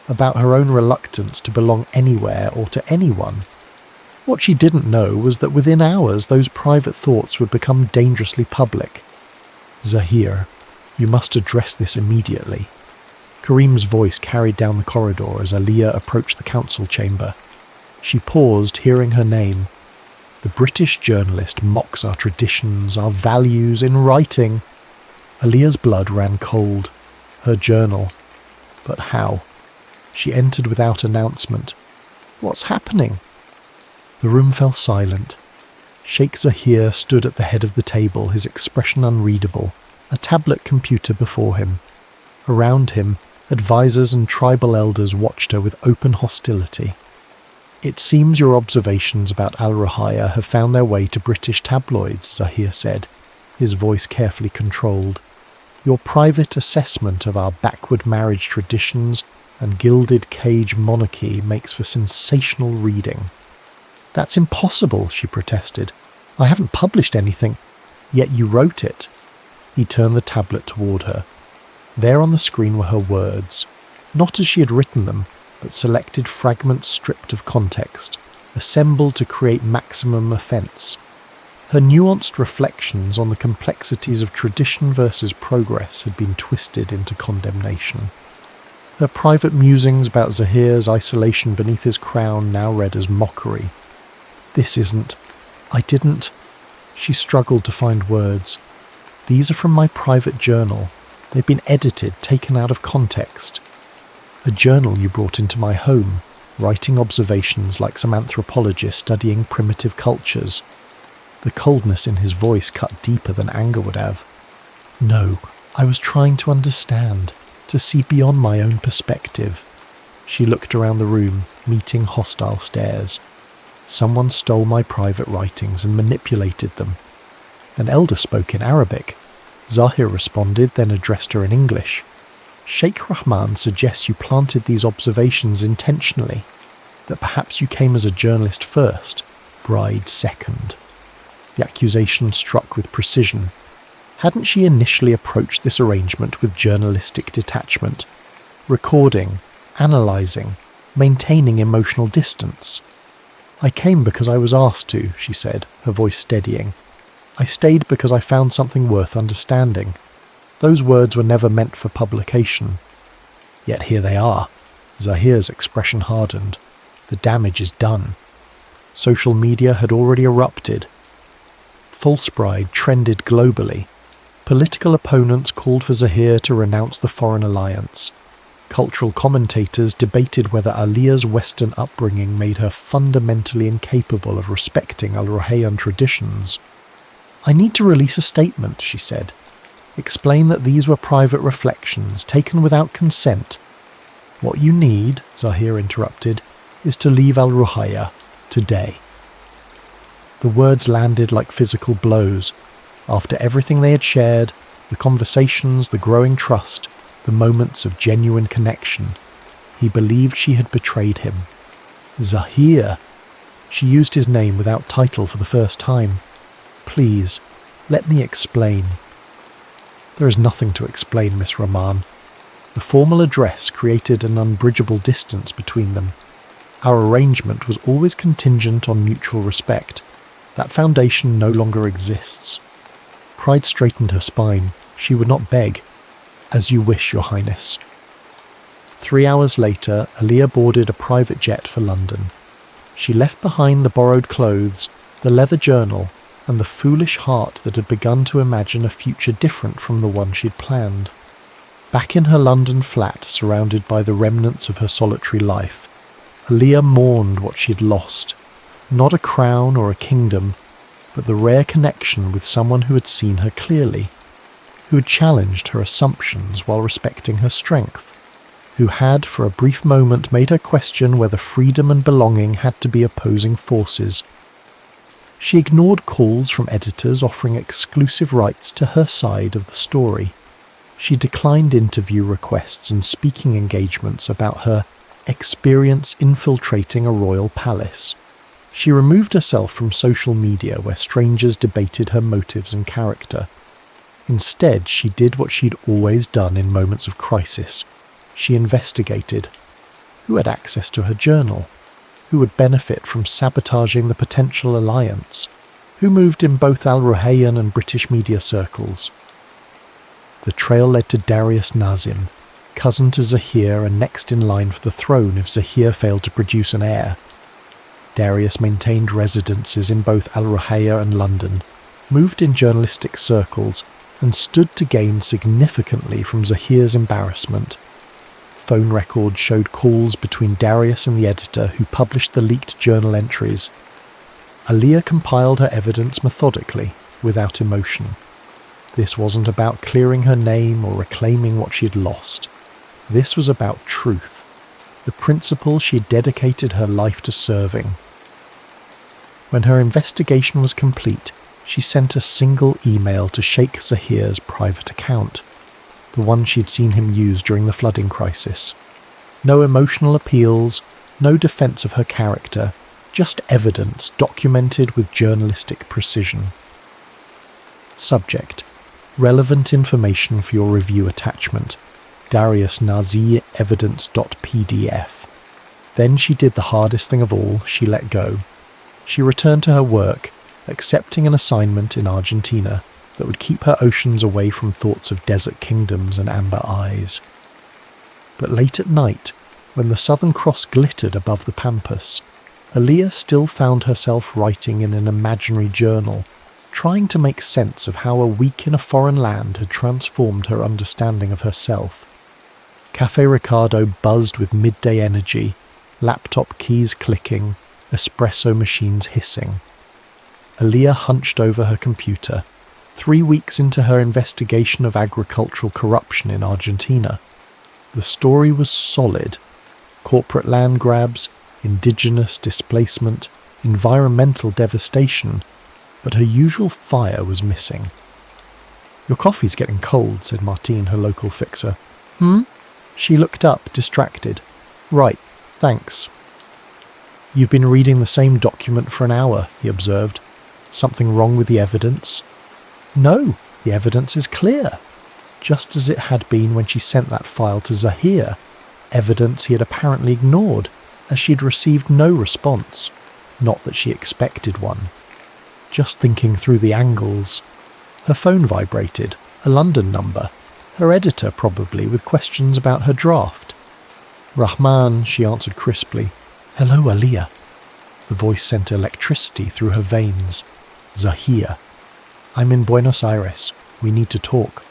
about her own reluctance to belong anywhere or to anyone. What she didn't know was that within hours those private thoughts would become dangerously public. "Zahir, you must address this immediately." Karim's voice carried down the corridor as Aliyah approached the council chamber. She paused, hearing her name. The British journalist mocks our traditions, our values in writing. Alia's blood ran cold. Her journal. But how? She entered without announcement. What's happening? The room fell silent. Sheik Zahir stood at the head of the table, his expression unreadable, a tablet computer before him. Around him, advisors and tribal elders watched her with open hostility. It seems your observations about Al-Ruhaya have found their way to British tabloids, Zahir said, his voice carefully controlled. Your private assessment of our backward marriage traditions and gilded cage monarchy makes for sensational reading. That's impossible, she protested. I haven't published anything. Yet you wrote it. He turned the tablet toward her. There on the screen were her words, not as she had written them, but selected fragments stripped of context, assembled to create maximum offence. Her nuanced reflections on the complexities of tradition versus progress had been twisted into condemnation. Her private musings about Zahir's isolation beneath his crown now read as mockery. This isn't... I didn't... She struggled to find words. These are from my private journal. They've been edited, taken out of context. A journal you brought into my home, writing observations like some anthropologist studying primitive cultures. The coldness in his voice cut deeper than anger would have. No, I was trying to understand, to see beyond my own perspective. She looked around the room, meeting hostile stares. Someone stole my private writings and manipulated them. An elder spoke in Arabic. Zahir responded, then addressed her in English. Sheikh Rahman suggests you planted these observations intentionally, that perhaps you came as a journalist first, bride second. The accusation struck with precision. Hadn't she initially approached this arrangement with journalistic detachment, recording, analysing, maintaining emotional distance? I came because I was asked to, she said, her voice steadying. I stayed because I found something worth understanding. Those words were never meant for publication. Yet here they are. Zahir's expression hardened. The damage is done. Social media had already erupted. False bride trended globally. Political opponents called for Zahir to renounce the foreign alliance. Cultural commentators debated whether Alia's Western upbringing made her fundamentally incapable of respecting Al-Ruhayyan traditions. I need to release a statement, she said. Explain that these were private reflections, taken without consent. What you need, Zahir interrupted, is to leave Al-Ruhaya, today. The words landed like physical blows. After everything they had shared, the conversations, the growing trust, the moments of genuine connection, he believed she had betrayed him. Zahir! She used his name without title for the first time. Please, let me explain. There is nothing to explain, Miss Rahman. The formal address created an unbridgeable distance between them. Our arrangement was always contingent on mutual respect. That foundation no longer exists. Pride straightened her spine. She would not beg. As you wish, Your Highness. 3 hours later, Alia boarded a private jet for London. She left behind the borrowed clothes, the leather journal, and the foolish heart that had begun to imagine a future different from the one she'd planned. Back in her London flat, surrounded by the remnants of her solitary life, Alia mourned what she'd lost. Not a crown or a kingdom, but the rare connection with someone who had seen her clearly, who had challenged her assumptions while respecting her strength, who had for a brief moment made her question whether freedom and belonging had to be opposing forces. She ignored calls from editors offering exclusive rights to her side of the story. She declined interview requests and speaking engagements about her experience infiltrating a royal palace. She removed herself from social media where strangers debated her motives and character. Instead, she did what she'd always done in moments of crisis. She investigated. Who had access to her journal? Who would benefit from sabotaging the potential alliance? Who moved in both Al-Ruhayyan and British media circles? The trail led to Darius Nazim, cousin to Zahir and next in line for the throne if Zahir failed to produce an heir. Darius maintained residences in both Al Ruhaya and London, moved in journalistic circles, and stood to gain significantly from Zahir's embarrassment. Phone records showed calls between Darius and the editor who published the leaked journal entries. Aliyah compiled her evidence methodically, without emotion. This wasn't about clearing her name or reclaiming what she had lost. This was about truth, the principle she had dedicated her life to serving. When her investigation was complete, she sent a single email to Sheik Zahir's private account, the one she'd seen him use during the flooding crisis. No emotional appeals, no defense of her character, just evidence documented with journalistic precision. Subject: relevant information for your review attachment. Darius Nazi evidence.pdf. Then she did the hardest thing of all, she let go. She returned to her work, accepting an assignment in Argentina that would keep her oceans away from thoughts of desert kingdoms and amber eyes. But late at night, when the Southern Cross glittered above the pampas, Aliyah still found herself writing in an imaginary journal, trying to make sense of how a week in a foreign land had transformed her understanding of herself. Cafe Ricardo buzzed with midday energy, laptop keys clicking, espresso machines hissing. Aliyah hunched over her computer, 3 weeks into her investigation of agricultural corruption in Argentina. The story was solid. Corporate land grabs, indigenous displacement, environmental devastation, but her usual fire was missing. "Your coffee's getting cold," said Martine, her local fixer. She looked up, distracted. "Right, thanks." "You've been reading the same document for an hour," he observed. "Something wrong with the evidence?" "No, the evidence is clear. Just as it had been when she sent that file to Zahir, evidence he had apparently ignored, as she'd received no response. Not that she expected one. Just thinking through the angles. Her phone vibrated, a London number. Her editor, probably, with questions about her draft. "Rahman," she answered crisply. "Hello, Aliyah." The voice sent electricity through her veins. "Zahir. I'm in Buenos Aires. We need to talk."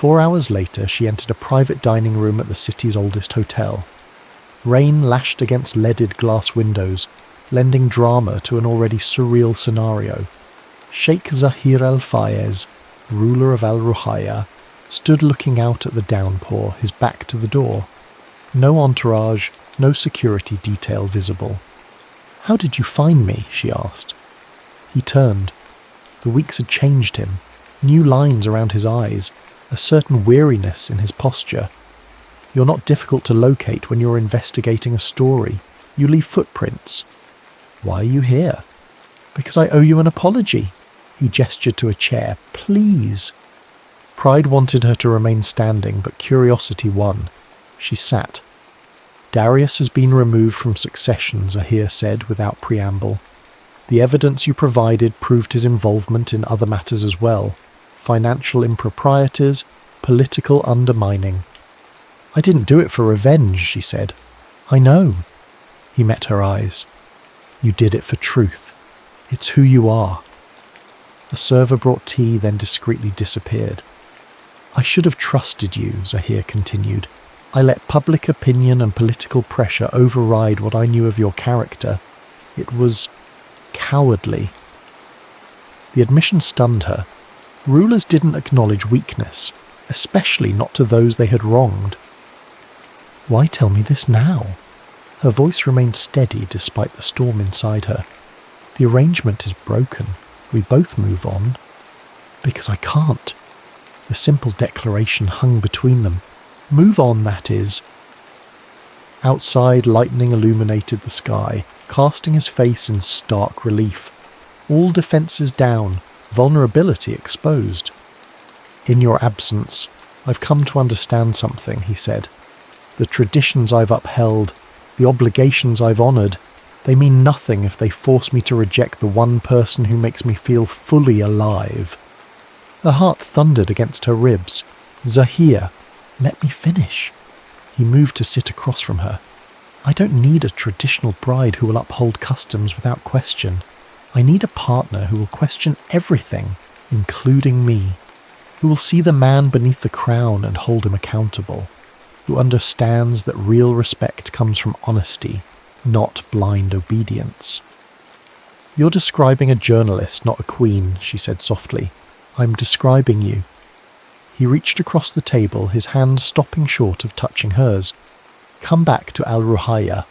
4 hours later, she entered a private dining room at the city's oldest hotel. Rain lashed against leaded glass windows, lending drama to an already surreal scenario. Sheikh Zahir al-Fayez, ruler of Al Ruhaya, stood looking out at the downpour, his back to the door. No entourage, no security detail visible. "How did you find me?" she asked. He turned. The weeks had changed him. New lines around his eyes, a certain weariness in his posture. "You're not difficult to locate when you're investigating a story. You leave footprints." "Why are you here?" "Because I owe you an apology." He gestured to a chair. "Please." Pride wanted her to remain standing, but curiosity won. She sat. "Darius has been removed from succession," Zahir said without preamble. "The evidence you provided proved his involvement in other matters as well. Financial improprieties, political undermining." "I didn't do it for revenge," she said. "I know." He met her eyes. "You did it for truth. It's who you are." A server brought tea, then discreetly disappeared. "I should have trusted you," Zahir continued. "I let public opinion and political pressure override what I knew of your character. It was cowardly." The admission stunned her. Rulers didn't acknowledge weakness, especially not to those they had wronged. "Why tell me this now?" Her voice remained steady despite the storm inside her. "The arrangement is broken. We both move on." "Because I can't." The simple declaration hung between them. "Move on, that is." Outside, lightning illuminated the sky, casting his face in stark relief. All defences down, vulnerability exposed. "In your absence, I've come to understand something," he said. "The traditions I've upheld, the obligations I've honoured, they mean nothing if they force me to reject the one person who makes me feel fully alive." Her heart thundered against her ribs. "Zahir, let me finish." He moved to sit across from her. I don't need a traditional bride who will uphold customs without question. I need a partner who will question everything, including me, who will see the man beneath the crown and hold him accountable, who understands that real respect comes from honesty, not blind obedience. You're describing a journalist, not a queen, she said softly. I'm describing you. He reached across the table, his hand stopping short of touching hers. Come back to Al Ruhaya,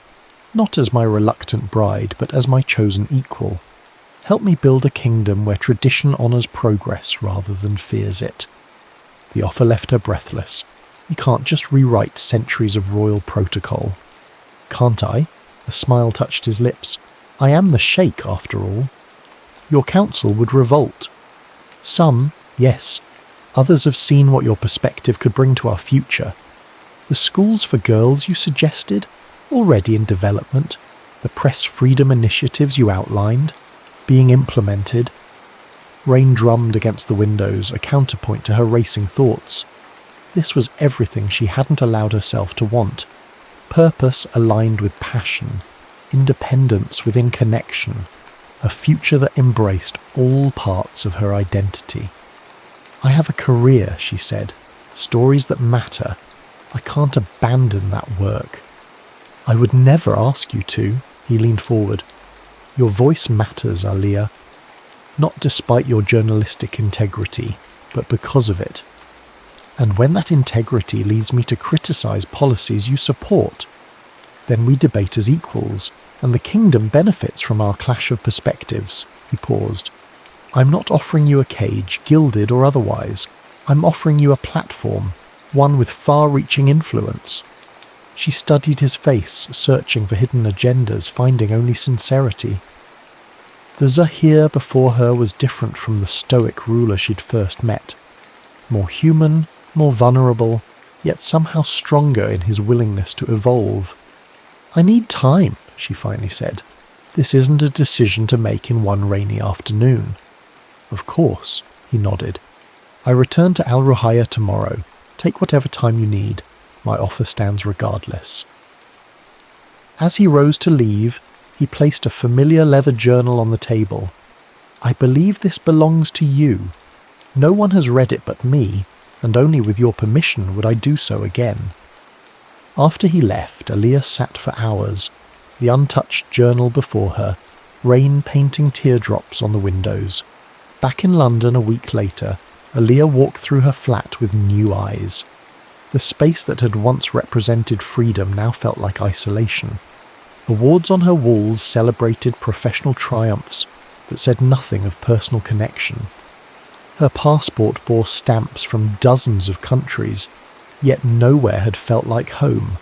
not as my reluctant bride, but as my chosen equal. Help me build a kingdom where tradition honours progress rather than fears it. The offer left her breathless. You can't just rewrite centuries of royal protocol. Can't I? A smile touched his lips. I am the Sheik, after all. Your council would revolt. Some, yes. Others have seen what your perspective could bring to our future. The schools for girls you suggested, already in development. The press freedom initiatives you outlined, being implemented. Rain drummed against the windows, a counterpoint to her racing thoughts. This was everything she hadn't allowed herself to want. Purpose aligned with passion, independence within connection, a future that embraced all parts of her identity. I have a career, she said, stories that matter. I can't abandon that work. I would never ask you to, he leaned forward. Your voice matters, Aliyah. Not despite your journalistic integrity, but because of it. And when that integrity leads me to criticize policies you support, then we debate as equals, and the kingdom benefits from our clash of perspectives. He paused. I'm not offering you a cage, gilded or otherwise. I'm offering you a platform, one with far-reaching influence. She studied his face, searching for hidden agendas, finding only sincerity. The Zahir before her was different from the stoic ruler she'd first met. More human, more vulnerable, yet somehow stronger in his willingness to evolve. I need time, she finally said. This isn't a decision to make in one rainy afternoon. Of course, he nodded. I return to Al Ruhaya tomorrow. Take whatever time you need. My offer stands regardless. As he rose to leave, he placed a familiar leather journal on the table. I believe this belongs to you. No one has read it but me, and only with your permission would I do so again. After he left, Aliyah sat for hours, the untouched journal before her, rain painting teardrops on the windows. Back in London a week later, Aliyah walked through her flat with new eyes. The space that had once represented freedom now felt like isolation. Awards on her walls celebrated professional triumphs, but said nothing of personal connection. Her passport bore stamps from dozens of countries, yet nowhere had felt like home,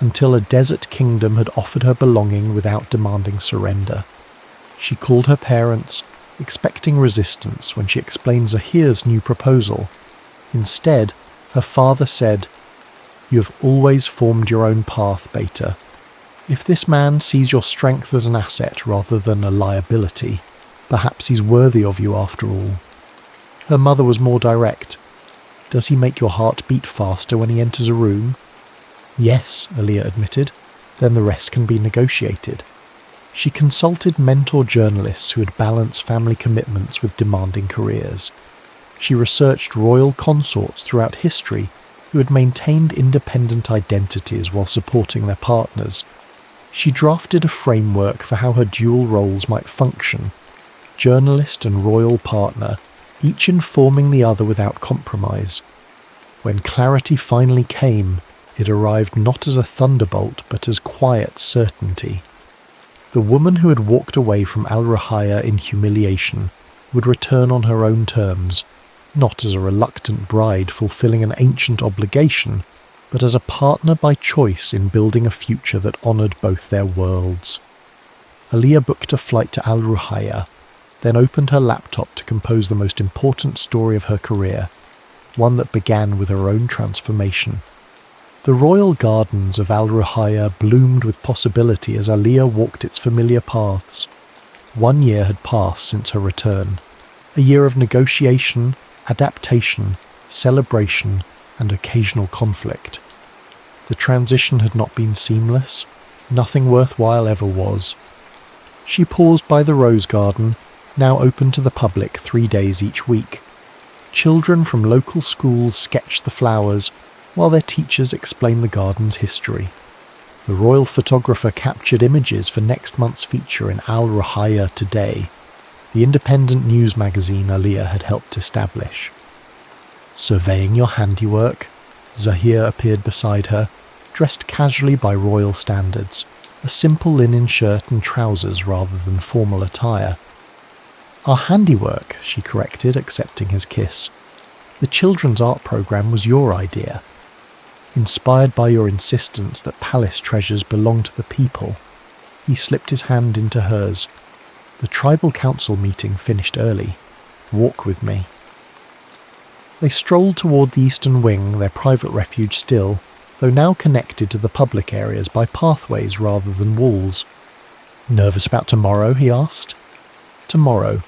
until a desert kingdom had offered her belonging without demanding surrender. She called her parents, expecting resistance when she explained Zahir's new proposal. Instead, her father said, "You have always formed your own path, Beta. If this man sees your strength as an asset rather than a liability, perhaps he's worthy of you after all." Her mother was more direct. "Does he make your heart beat faster when he enters a room?" "Yes," Aliyah admitted. "Then the rest can be negotiated." She consulted mentor journalists who had balanced family commitments with demanding careers. She researched royal consorts throughout history who had maintained independent identities while supporting their partners. She drafted a framework for how her dual roles might function, journalist and royal partner, each informing the other without compromise. When clarity finally came, it arrived not as a thunderbolt but as quiet certainty. The woman who had walked away from Al Ruhaya in humiliation would return on her own terms, not as a reluctant bride fulfilling an ancient obligation, but as a partner by choice in building a future that honoured both their worlds. Aliyah booked a flight to Al Ruhaya, then opened her laptop to compose the most important story of her career, one that began with her own transformation. The royal gardens of Al Ruhaya bloomed with possibility as Aliyah walked its familiar paths. 1 year had passed since her return, a year of negotiation, adaptation, celebration, and occasional conflict. The transition had not been seamless. Nothing worthwhile ever was. She paused by the rose garden, now open to the public 3 days each week. Children from local schools sketched the flowers, while their teachers explained the garden's history. The royal photographer captured images for next month's feature in Al Ruhaya Today, the independent news magazine Aliyah had helped establish. Surveying your handiwork, Zahir appeared beside her, dressed casually by royal standards, a simple linen shirt and trousers rather than formal attire. Our handiwork, she corrected, accepting his kiss. The children's art programme was your idea. Inspired by your insistence that palace treasures belong to the people, he slipped his hand into hers. The tribal council meeting finished early. Walk with me. They strolled toward the eastern wing, their private refuge still, though now connected to the public areas by pathways rather than walls. Nervous about tomorrow, he asked. Tomorrow,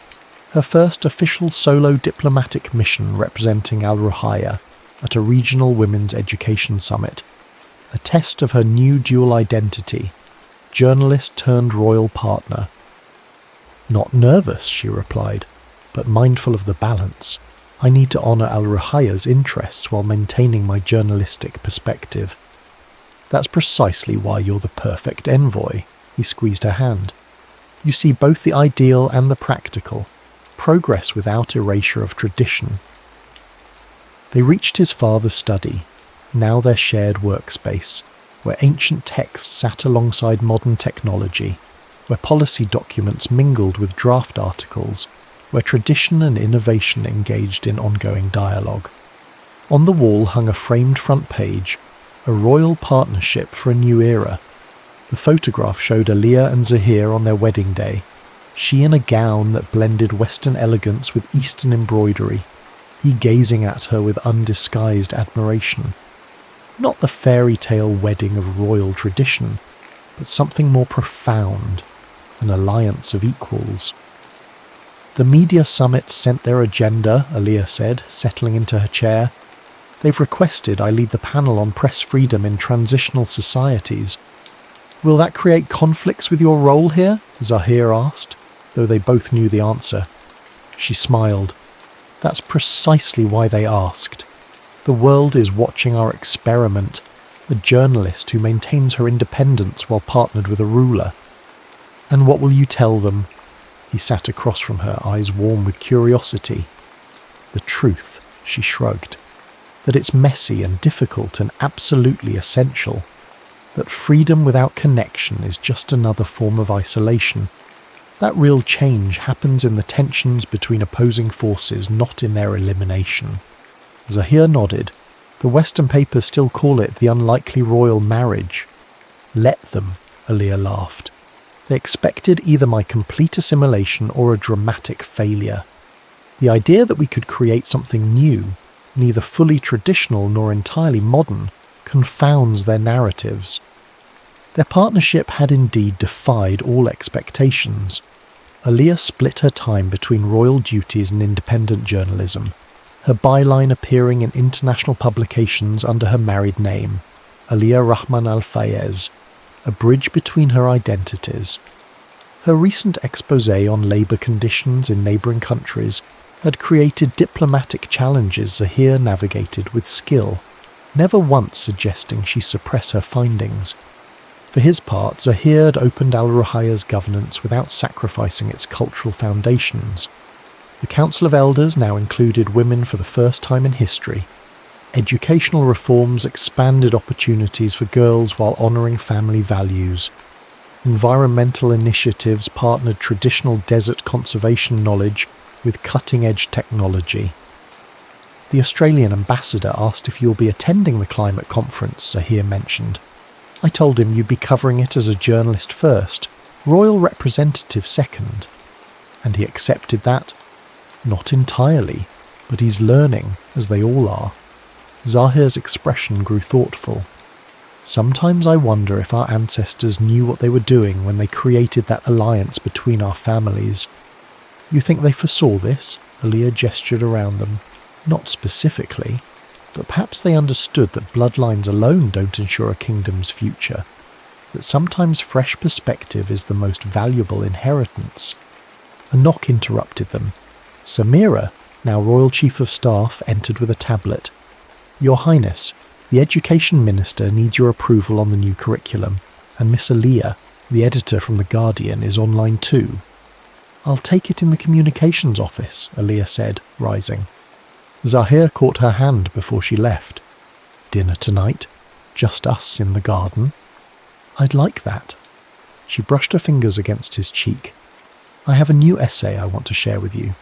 her first official solo diplomatic mission representing Al Ruhaya at a regional women's education summit, a test of her new dual identity, journalist turned royal partner. Not nervous, she replied, but mindful of the balance. I need to honour Al Ruhaya's interests while maintaining my journalistic perspective. That's precisely why you're the perfect envoy, he squeezed her hand. You see both the ideal and the practical, progress without erasure of tradition. They reached his father's study, now their shared workspace, where ancient texts sat alongside modern technology, where policy documents mingled with draft articles, where tradition and innovation engaged in ongoing dialogue. On the wall hung a framed front page, a royal partnership for a new era. The photograph showed Aliyah and Zahir on their wedding day, she in a gown that blended Western elegance with Eastern embroidery, he gazing at her with undisguised admiration. Not the fairy tale wedding of royal tradition, but something more profound, an alliance of equals. The media summit sent their agenda, Aliyah said, settling into her chair. They've requested I lead the panel on press freedom in transitional societies. Will that create conflicts with your role here? Zahir asked, though they both knew the answer. She smiled. That's precisely why they asked. The world is watching our experiment, a journalist who maintains her independence while partnered with a ruler. And what will you tell them? He sat across from her, eyes warm with curiosity. The truth, she shrugged. That it's messy and difficult and absolutely essential. That freedom without connection is just another form of isolation. That real change happens in the tensions between opposing forces, not in their elimination. Zahir nodded. The Western papers still call it the unlikely royal marriage. Let them, Aliyah laughed. They expected either my complete assimilation or a dramatic failure. The idea that we could create something new, neither fully traditional nor entirely modern, confounds their narratives. Their partnership had indeed defied all expectations. Aliyah split her time between royal duties and independent journalism, her byline appearing in international publications under her married name, Aliyah Rahman Al-Fayez, a bridge between her identities. Her recent exposé on labour conditions in neighbouring countries had created diplomatic challenges Zahir navigated with skill, never once suggesting she suppress her findings. For his part, Zahir had opened Al Ruhaya's governance without sacrificing its cultural foundations. The Council of Elders now included women for the first time in history. Educational reforms expanded opportunities for girls while honouring family values. Environmental initiatives partnered traditional desert conservation knowledge with cutting-edge technology. The Australian ambassador asked if you'll be attending the climate conference, Zahir mentioned. I told him you'd be covering it as a journalist first, royal representative second. And he accepted that? Not entirely, but he's learning, as they all are. Zahir's expression grew thoughtful. Sometimes I wonder if our ancestors knew what they were doing when they created that alliance between our families. You think they foresaw this? Aliyah gestured around them. Not specifically, but perhaps they understood that bloodlines alone don't ensure a kingdom's future. that sometimes fresh perspective is the most valuable inheritance. A knock interrupted them. Samira, now Royal Chief of Staff, entered with a tablet. "Your Highness, the Education Minister needs your approval on the new curriculum, and Miss Aliyah, the editor from The Guardian, is online too." "I'll take it in the communications office," Aliyah said, rising. Zahir caught her hand before she left. "Dinner tonight? Just us in the garden?" "I'd like that." She brushed her fingers against his cheek. "I have a new essay I want to share with you,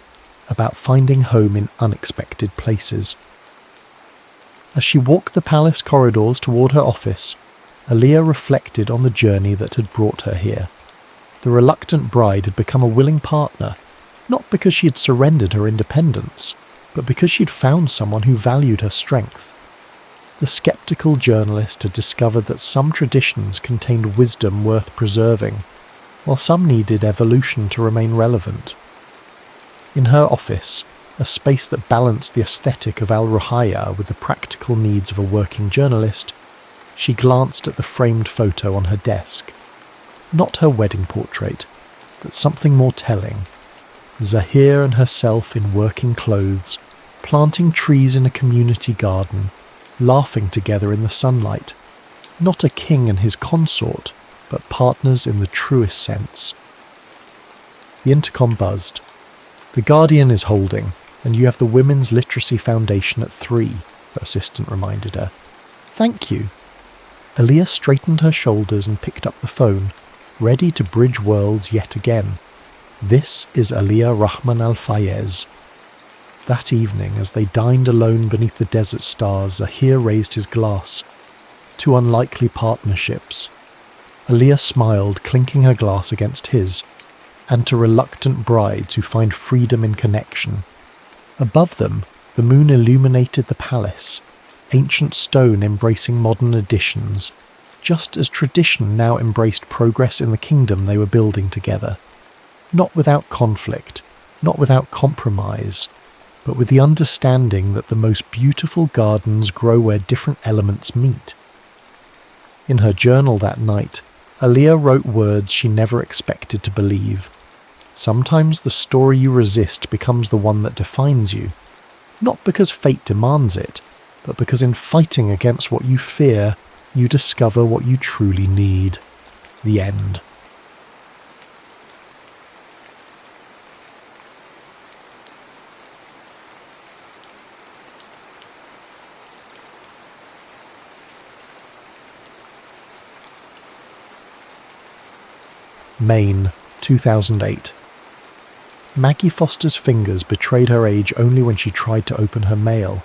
about finding home in unexpected places." As she walked the palace corridors toward her office, Aliyah reflected on the journey that had brought her here. The reluctant bride had become a willing partner, not because she had surrendered her independence, but because she'd found someone who valued her strength. The skeptical journalist had discovered that some traditions contained wisdom worth preserving, while some needed evolution to remain relevant. In her office, a space that balanced the aesthetic of Al Ruhaya with the practical needs of a working journalist, she glanced at the framed photo on her desk. Not her wedding portrait, but something more telling. Zahir and herself in working clothes, planting trees in a community garden, laughing together in the sunlight. Not a king and his consort, but partners in the truest sense. The intercom buzzed. "The Guardian is holding, and you have the Women's Literacy Foundation at 3, her assistant reminded her. "Thank you." Aliyah straightened her shoulders and picked up the phone, ready to bridge worlds yet again. This is Aliyah Rahman Al-Fayez. That evening, as they dined alone beneath the desert stars, Zahir raised his glass. Two unlikely partnerships. Aliyah smiled, clinking her glass against his, and to reluctant brides who find freedom in connection. Above them, the moon illuminated the palace, ancient stone embracing modern additions, just as tradition now embraced progress in the kingdom they were building together. Not without conflict, not without compromise, but with the understanding that the most beautiful gardens grow where different elements meet. In her journal that night, Aliyah wrote words she never expected to believe. Sometimes the story you resist becomes the one that defines you, not because fate demands it, but because in fighting against what you fear, you discover what you truly need. The end. Maine, 2008. Maggie Foster's fingers betrayed her age only when she tried to open her mail.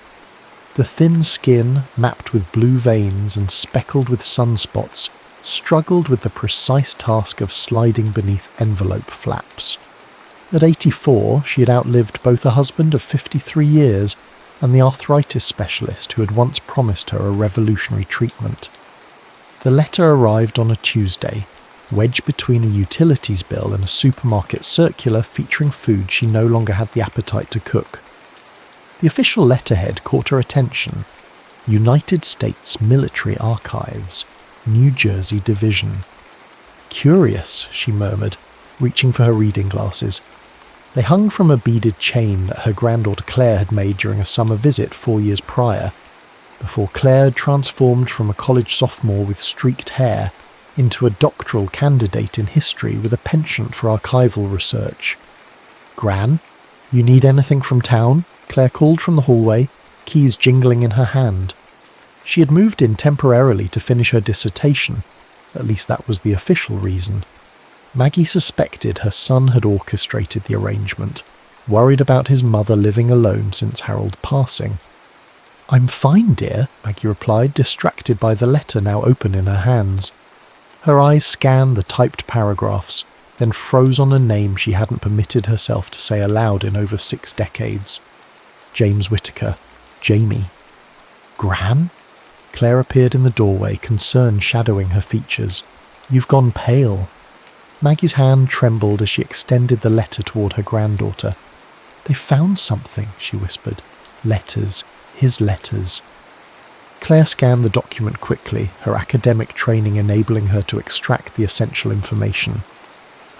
The thin skin, mapped with blue veins and speckled with sunspots, struggled with the precise task of sliding beneath envelope flaps. At 84, she had outlived both a husband of 53 years and the arthritis specialist who had once promised her a revolutionary treatment. The letter arrived on a Tuesday, wedged between a utilities bill and a supermarket circular featuring food she no longer had the appetite to cook. The official letterhead caught her attention. United States Military Archives, New Jersey Division. "Curious," she murmured, reaching for her reading glasses. They hung from a beaded chain that her granddaughter Claire had made during a summer visit 4 years prior, before Claire had transformed from a college sophomore with streaked hair into a doctoral candidate in history with a penchant for archival research. "Gran, you need anything from town?" Claire called from the hallway, keys jingling in her hand. She had moved in temporarily to finish her dissertation, at least that was the official reason. Maggie suspected her son had orchestrated the arrangement, worried about his mother living alone since Harold's passing. "I'm fine, dear," Maggie replied, distracted by the letter now open in her hands. Her eyes scanned the typed paragraphs, then froze on a name she hadn't permitted herself to say aloud in over 6 decades. James Whittaker. Jamie. "Gran?" Claire appeared in the doorway, concern shadowing her features. "You've gone pale." Maggie's hand trembled as she extended the letter toward her granddaughter. "They found something," she whispered. "Letters. His letters." Claire scanned the document quickly, her academic training enabling her to extract the essential information.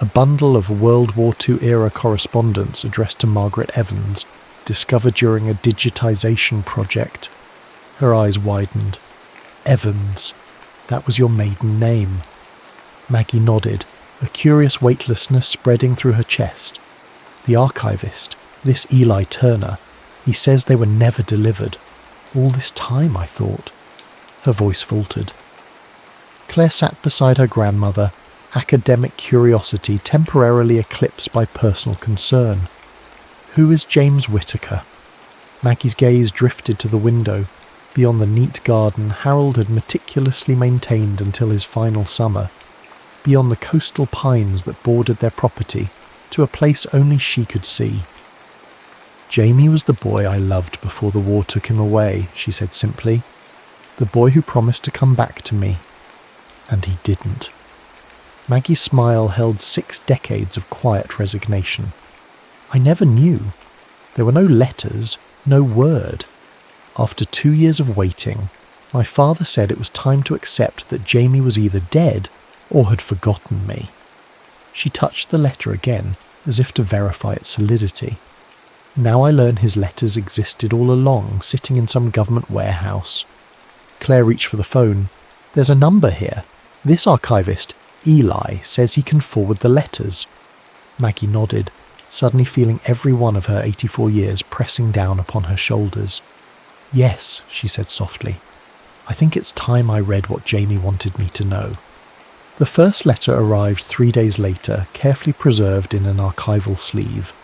A bundle of World War II-era correspondence addressed to Margaret Evans, discovered during a digitization project. Her eyes widened. Evans. That was your maiden name. Maggie nodded, a curious weightlessness spreading through her chest. The archivist, this Eli Turner, he says they were never delivered. All this time, I thought. Her voice faltered. Claire sat beside her grandmother, academic curiosity temporarily eclipsed by personal concern. Who is James Whittaker? Maggie's gaze drifted to the window. Beyond the neat garden Harold had meticulously maintained until his final summer. Beyond the coastal pines that bordered their property, to a place only she could see. Jamie was the boy I loved before the war took him away, she said simply. The boy who promised to come back to me. And he didn't. Maggie's smile held 6 decades of quiet resignation. I never knew. There were no letters, no word. After 2 years of waiting, my father said it was time to accept that Jamie was either dead or had forgotten me. She touched the letter again, as if to verify its solidity. Now I learn his letters existed all along, sitting in some government warehouse. Claire reached for the phone. There's a number here. This archivist, Eli, says he can forward the letters. Maggie nodded, suddenly feeling every one of her 84 years pressing down upon her shoulders. Yes, she said softly. I think it's time I read what Jamie wanted me to know. The first letter arrived 3 days later, carefully preserved in an archival sleeve.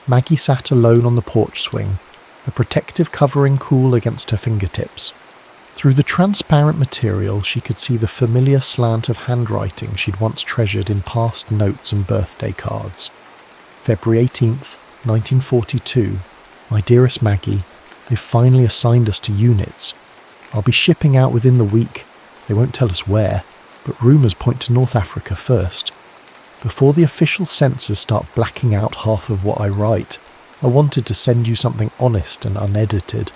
Maggie sat alone on the porch swing, the protective covering cool against her fingertips. Through the transparent material she could see the familiar slant of handwriting she'd once treasured in past notes and birthday cards. February 18th, 1942. My dearest Maggie, they've finally assigned us to units. I'll be shipping out within the week. They won't tell us where, but rumours point to North Africa first. Before the official censors start blacking out half of what I write, I wanted to send you something honest and unedited.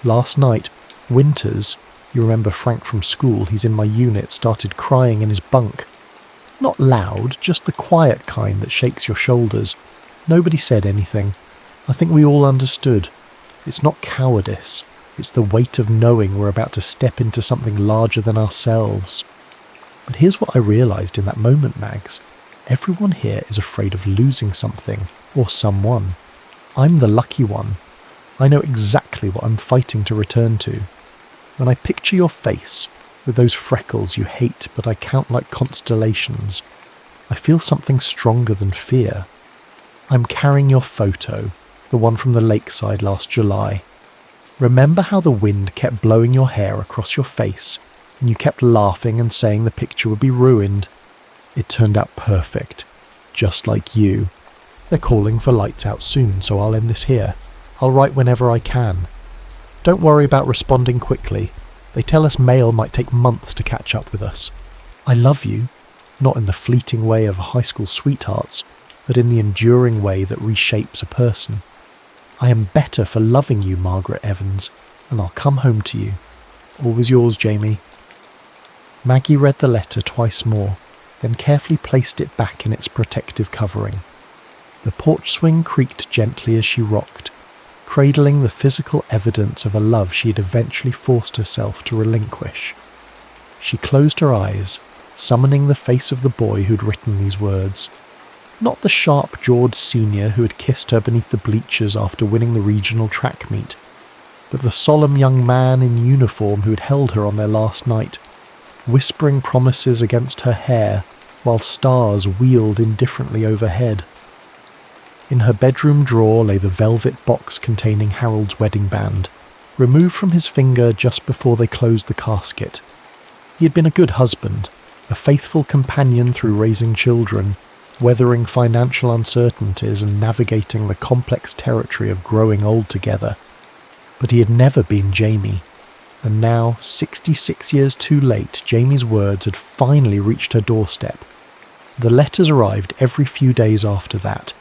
Last night, Winters, you remember Frank from school, he's in my unit, started crying in his bunk. Not loud, just the quiet kind that shakes your shoulders. Nobody said anything. I think we all understood. It's not cowardice. It's the weight of knowing we're about to step into something larger than ourselves. But here's what I realised in that moment, Mags. Everyone here is afraid of losing something, or someone. I'm the lucky one. I know exactly what I'm fighting to return to. When I picture your face, with those freckles you hate but I count like constellations, I feel something stronger than fear. I'm carrying your photo, the one from the lakeside last July. Remember how the wind kept blowing your hair across your face, and you kept laughing and saying the picture would be ruined? It turned out perfect, just like you. They're calling for lights out soon, so I'll end this here. I'll write whenever I can. Don't worry about responding quickly. They tell us mail might take months to catch up with us. I love you, not in the fleeting way of high school sweethearts, but in the enduring way that reshapes a person. I am better for loving you, Margaret Evans, and I'll come home to you. Always yours, Jamie. Maggie read the letter twice more, then carefully placed it back in its protective covering. The porch swing creaked gently as she rocked, cradling the physical evidence of a love she had eventually forced herself to relinquish. She closed her eyes, summoning the face of the boy who'd written these words. Not the sharp-jawed senior who had kissed her beneath the bleachers after winning the regional track meet, but the solemn young man in uniform who had held her on their last night, whispering promises against her hair while stars wheeled indifferently overhead. In her bedroom drawer lay the velvet box containing Harold's wedding band, removed from his finger just before they closed the casket. He had been a good husband, a faithful companion through raising children, weathering financial uncertainties and navigating the complex territory of growing old together. But he had never been Jamie, and now, 66 years too late, Jamie's words had finally reached her doorstep. The letters arrived every few days after that,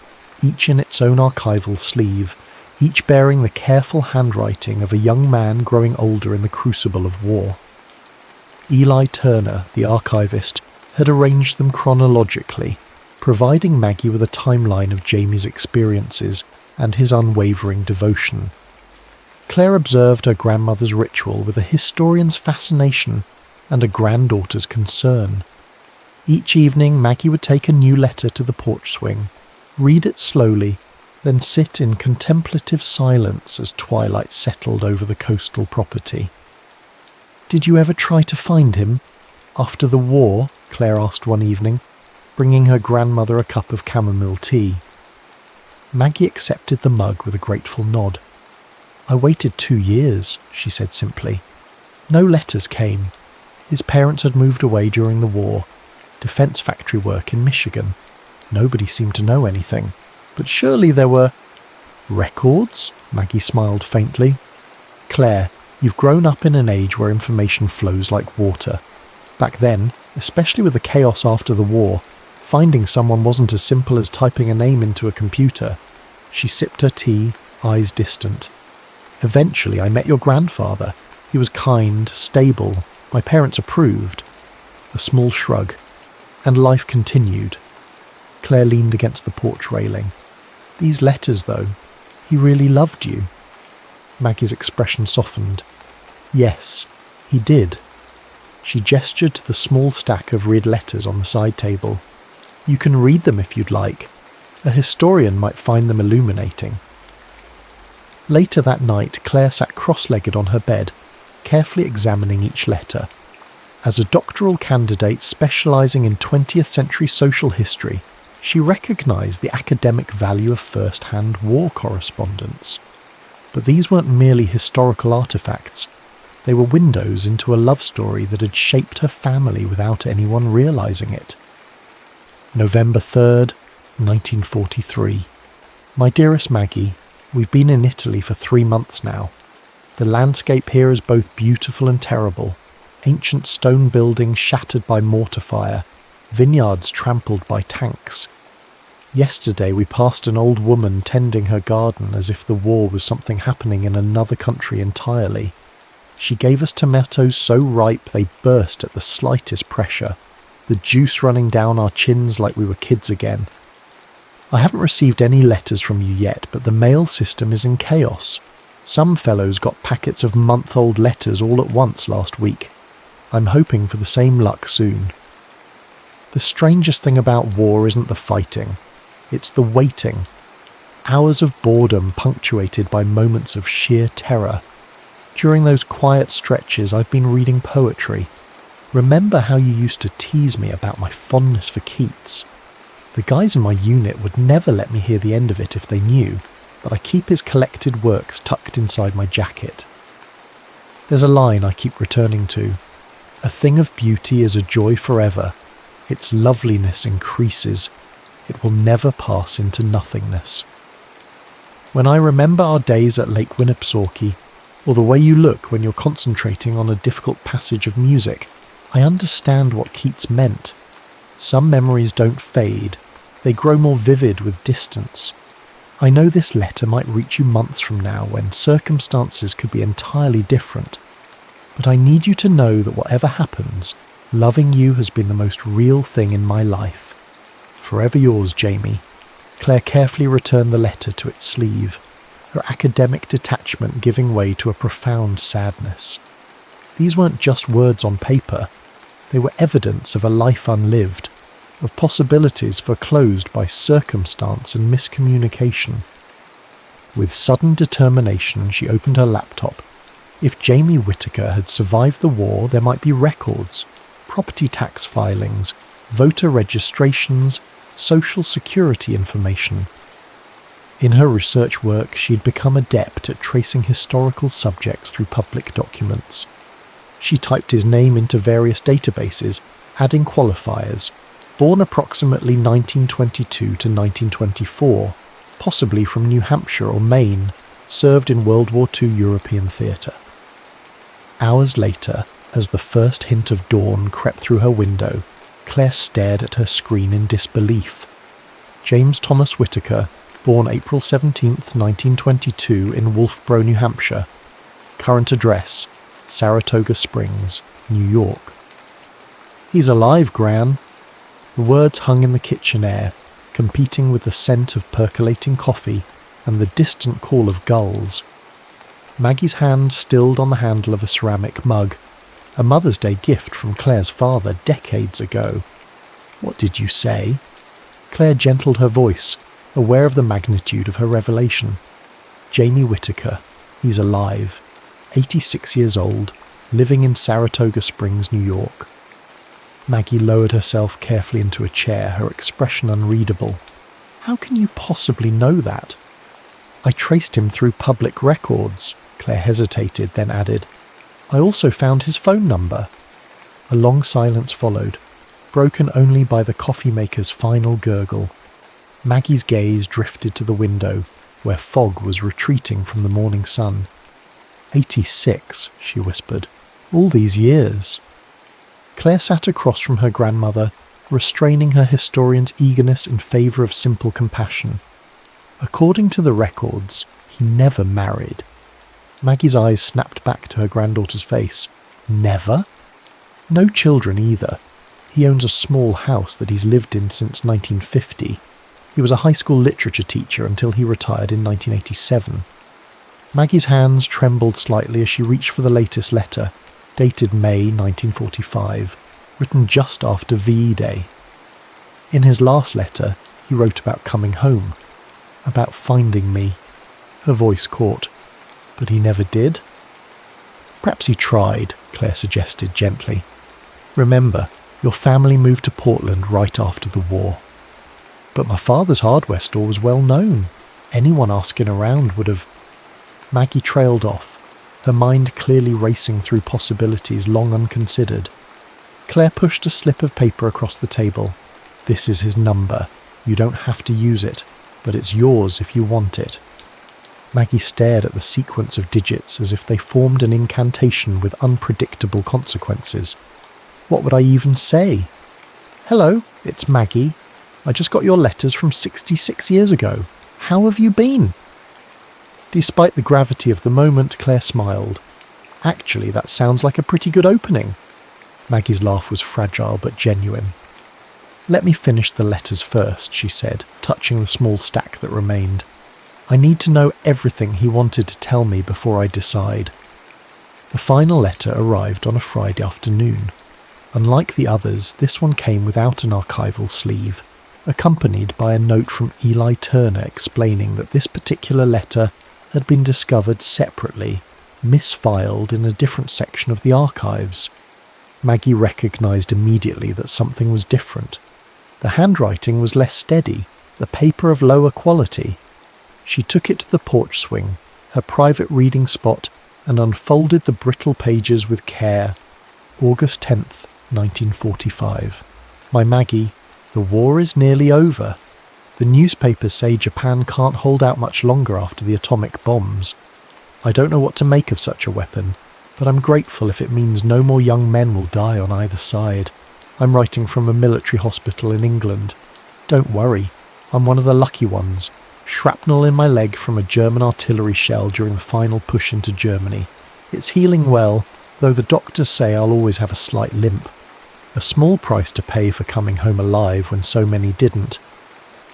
each in its own archival sleeve, each bearing the careful handwriting of a young man growing older in the crucible of war. Eli Turner, the archivist, had arranged them chronologically, providing Maggie with a timeline of Jamie's experiences and his unwavering devotion. Claire observed her grandmother's ritual with a historian's fascination and a granddaughter's concern. Each evening, Maggie would take a new letter to the porch swing, read it slowly, then sit in contemplative silence as twilight settled over the coastal property. "Did you ever try to find him? After the war?" Claire asked one evening, bringing her grandmother a cup of chamomile tea. Maggie accepted the mug with a grateful nod. "I waited 2 years," she said simply. "No letters came. His parents had moved away during the war, defense factory work in Michigan. Nobody seemed to know anything. But surely there were—" "Records?" Maggie smiled faintly. "Claire, you've grown up in an age where information flows like water. Back then, especially with the chaos after the war, finding someone wasn't as simple as typing a name into a computer." She sipped her tea, eyes distant. "Eventually I met your grandfather. He was kind, stable. My parents approved." A small shrug. "And life continued." Claire leaned against the porch railing. "These letters, though, he really loved you." Maggie's expression softened. "Yes, he did." She gestured to the small stack of red letters on the side table. "You can read them if you'd like. A historian might find them illuminating." Later that night, Claire sat cross-legged on her bed, carefully examining each letter. As a doctoral candidate specialising in 20th century social history, she recognised the academic value of first-hand war correspondence. But these weren't merely historical artefacts. They were windows into a love story that had shaped her family without anyone realising it. November 3rd, 1943. My dearest Maggie, we've been in Italy for 3 months now. The landscape here is both beautiful and terrible. Ancient stone buildings shattered by mortar fire, vineyards trampled by tanks. Yesterday we passed an old woman tending her garden as if the war was something happening in another country entirely. She gave us tomatoes so ripe they burst at the slightest pressure, the juice running down our chins like we were kids again. I haven't received any letters from you yet, but the mail system is in chaos. Some fellows got packets of month-old letters all at once last week. I'm hoping for the same luck soon. The strangest thing about war isn't the fighting. It's the waiting. Hours of boredom punctuated by moments of sheer terror. During those quiet stretches I've been reading poetry. Remember how you used to tease me about my fondness for Keats? The guys in my unit would never let me hear the end of it if they knew, but I keep his collected works tucked inside my jacket. There's a line I keep returning to. A thing of beauty is a joy forever. Its loveliness increases. It will never pass into nothingness. When I remember our days at Lake Winnipesaukee, or the way you look when you're concentrating on a difficult passage of music, I understand what Keats meant. Some memories don't fade. They grow more vivid with distance. I know this letter might reach you months from now when circumstances could be entirely different. But I need you to know that whatever happens, loving you has been the most real thing in my life. Forever yours, Jamie. Claire carefully returned the letter to its sleeve, her academic detachment giving way to a profound sadness. These weren't just words on paper. They were evidence of a life unlived, of possibilities foreclosed by circumstance and miscommunication. With sudden determination, she opened her laptop. If Jamie Whittaker had survived the war, there might be records, property tax filings, voter registrations, social security information. In her research work, she'd become adept at tracing historical subjects through public documents. She typed his name into various databases, adding qualifiers. Born approximately 1922 to 1924, possibly from New Hampshire or Maine, served in World War II European theatre. Hours later, as the first hint of dawn crept through her window, Claire stared at her screen in disbelief. James Thomas Whittaker, born April 17th, 1922 in Wolfboro, New Hampshire. Current address, Saratoga Springs, New York. He's alive, Gran. The words hung in the kitchen air, competing with the scent of percolating coffee and the distant call of gulls. Maggie's hand stilled on the handle of a ceramic mug, a Mother's Day gift from Claire's father decades ago. What did you say? Claire gentled her voice, aware of the magnitude of her revelation. Jamie Whittaker. He's alive. 86 years old, living in Saratoga Springs, New York. Maggie lowered herself carefully into a chair, her expression unreadable. How can you possibly know that? I traced him through public records. Claire hesitated, then added, I also found his phone number. A long silence followed, broken only by the coffee maker's final gurgle. Maggie's gaze drifted to the window, where fog was retreating from the morning sun. 86, she whispered. All these years. Claire sat across from her grandmother, restraining her historian's eagerness in favour of simple compassion. According to the records, he never married. Maggie's eyes snapped back to her granddaughter's face. Never? No children either. He owns a small house that he's lived in since 1950. He was a high school literature teacher until he retired in 1987. Maggie's hands trembled slightly as she reached for the latest letter, dated May 1945, written just after VE Day. In his last letter, he wrote about coming home, about finding me. Her voice caught. But he never did? Perhaps he tried, Claire suggested gently. Remember, your family moved to Portland right after the war. But my father's hardware store was well known. Anyone asking around would have... Maggie trailed off, her mind clearly racing through possibilities long unconsidered. Claire pushed a slip of paper across the table. This is his number. You don't have to use it, but it's yours if you want it. Maggie stared at the sequence of digits as if they formed an incantation with unpredictable consequences. What would I even say? Hello, it's Maggie. I just got your letters from 66 years ago. How have you been? Despite the gravity of the moment, Claire smiled. Actually, that sounds like a pretty good opening. Maggie's laugh was fragile but genuine. Let me finish the letters first, she said, touching the small stack that remained. I need to know everything he wanted to tell me before I decide. The final letter arrived on a Friday afternoon. Unlike the others, this one came without an archival sleeve, accompanied by a note from Eli Turner explaining that this particular letter had been discovered separately, misfiled in a different section of the archives. Maggie recognised immediately that something was different. The handwriting was less steady, the paper of lower quality. She took it to the porch swing, her private reading spot, and unfolded the brittle pages with care. August 10th, 1945. My Maggie, the war is nearly over. The newspapers say Japan can't hold out much longer after the atomic bombs. I don't know what to make of such a weapon, but I'm grateful if it means no more young men will die on either side. I'm writing from a military hospital in England. Don't worry, I'm one of the lucky ones. Shrapnel in my leg from a German artillery shell during the final push into Germany. It's healing well, though the doctors say I'll always have a slight limp. A small price to pay for coming home alive when so many didn't.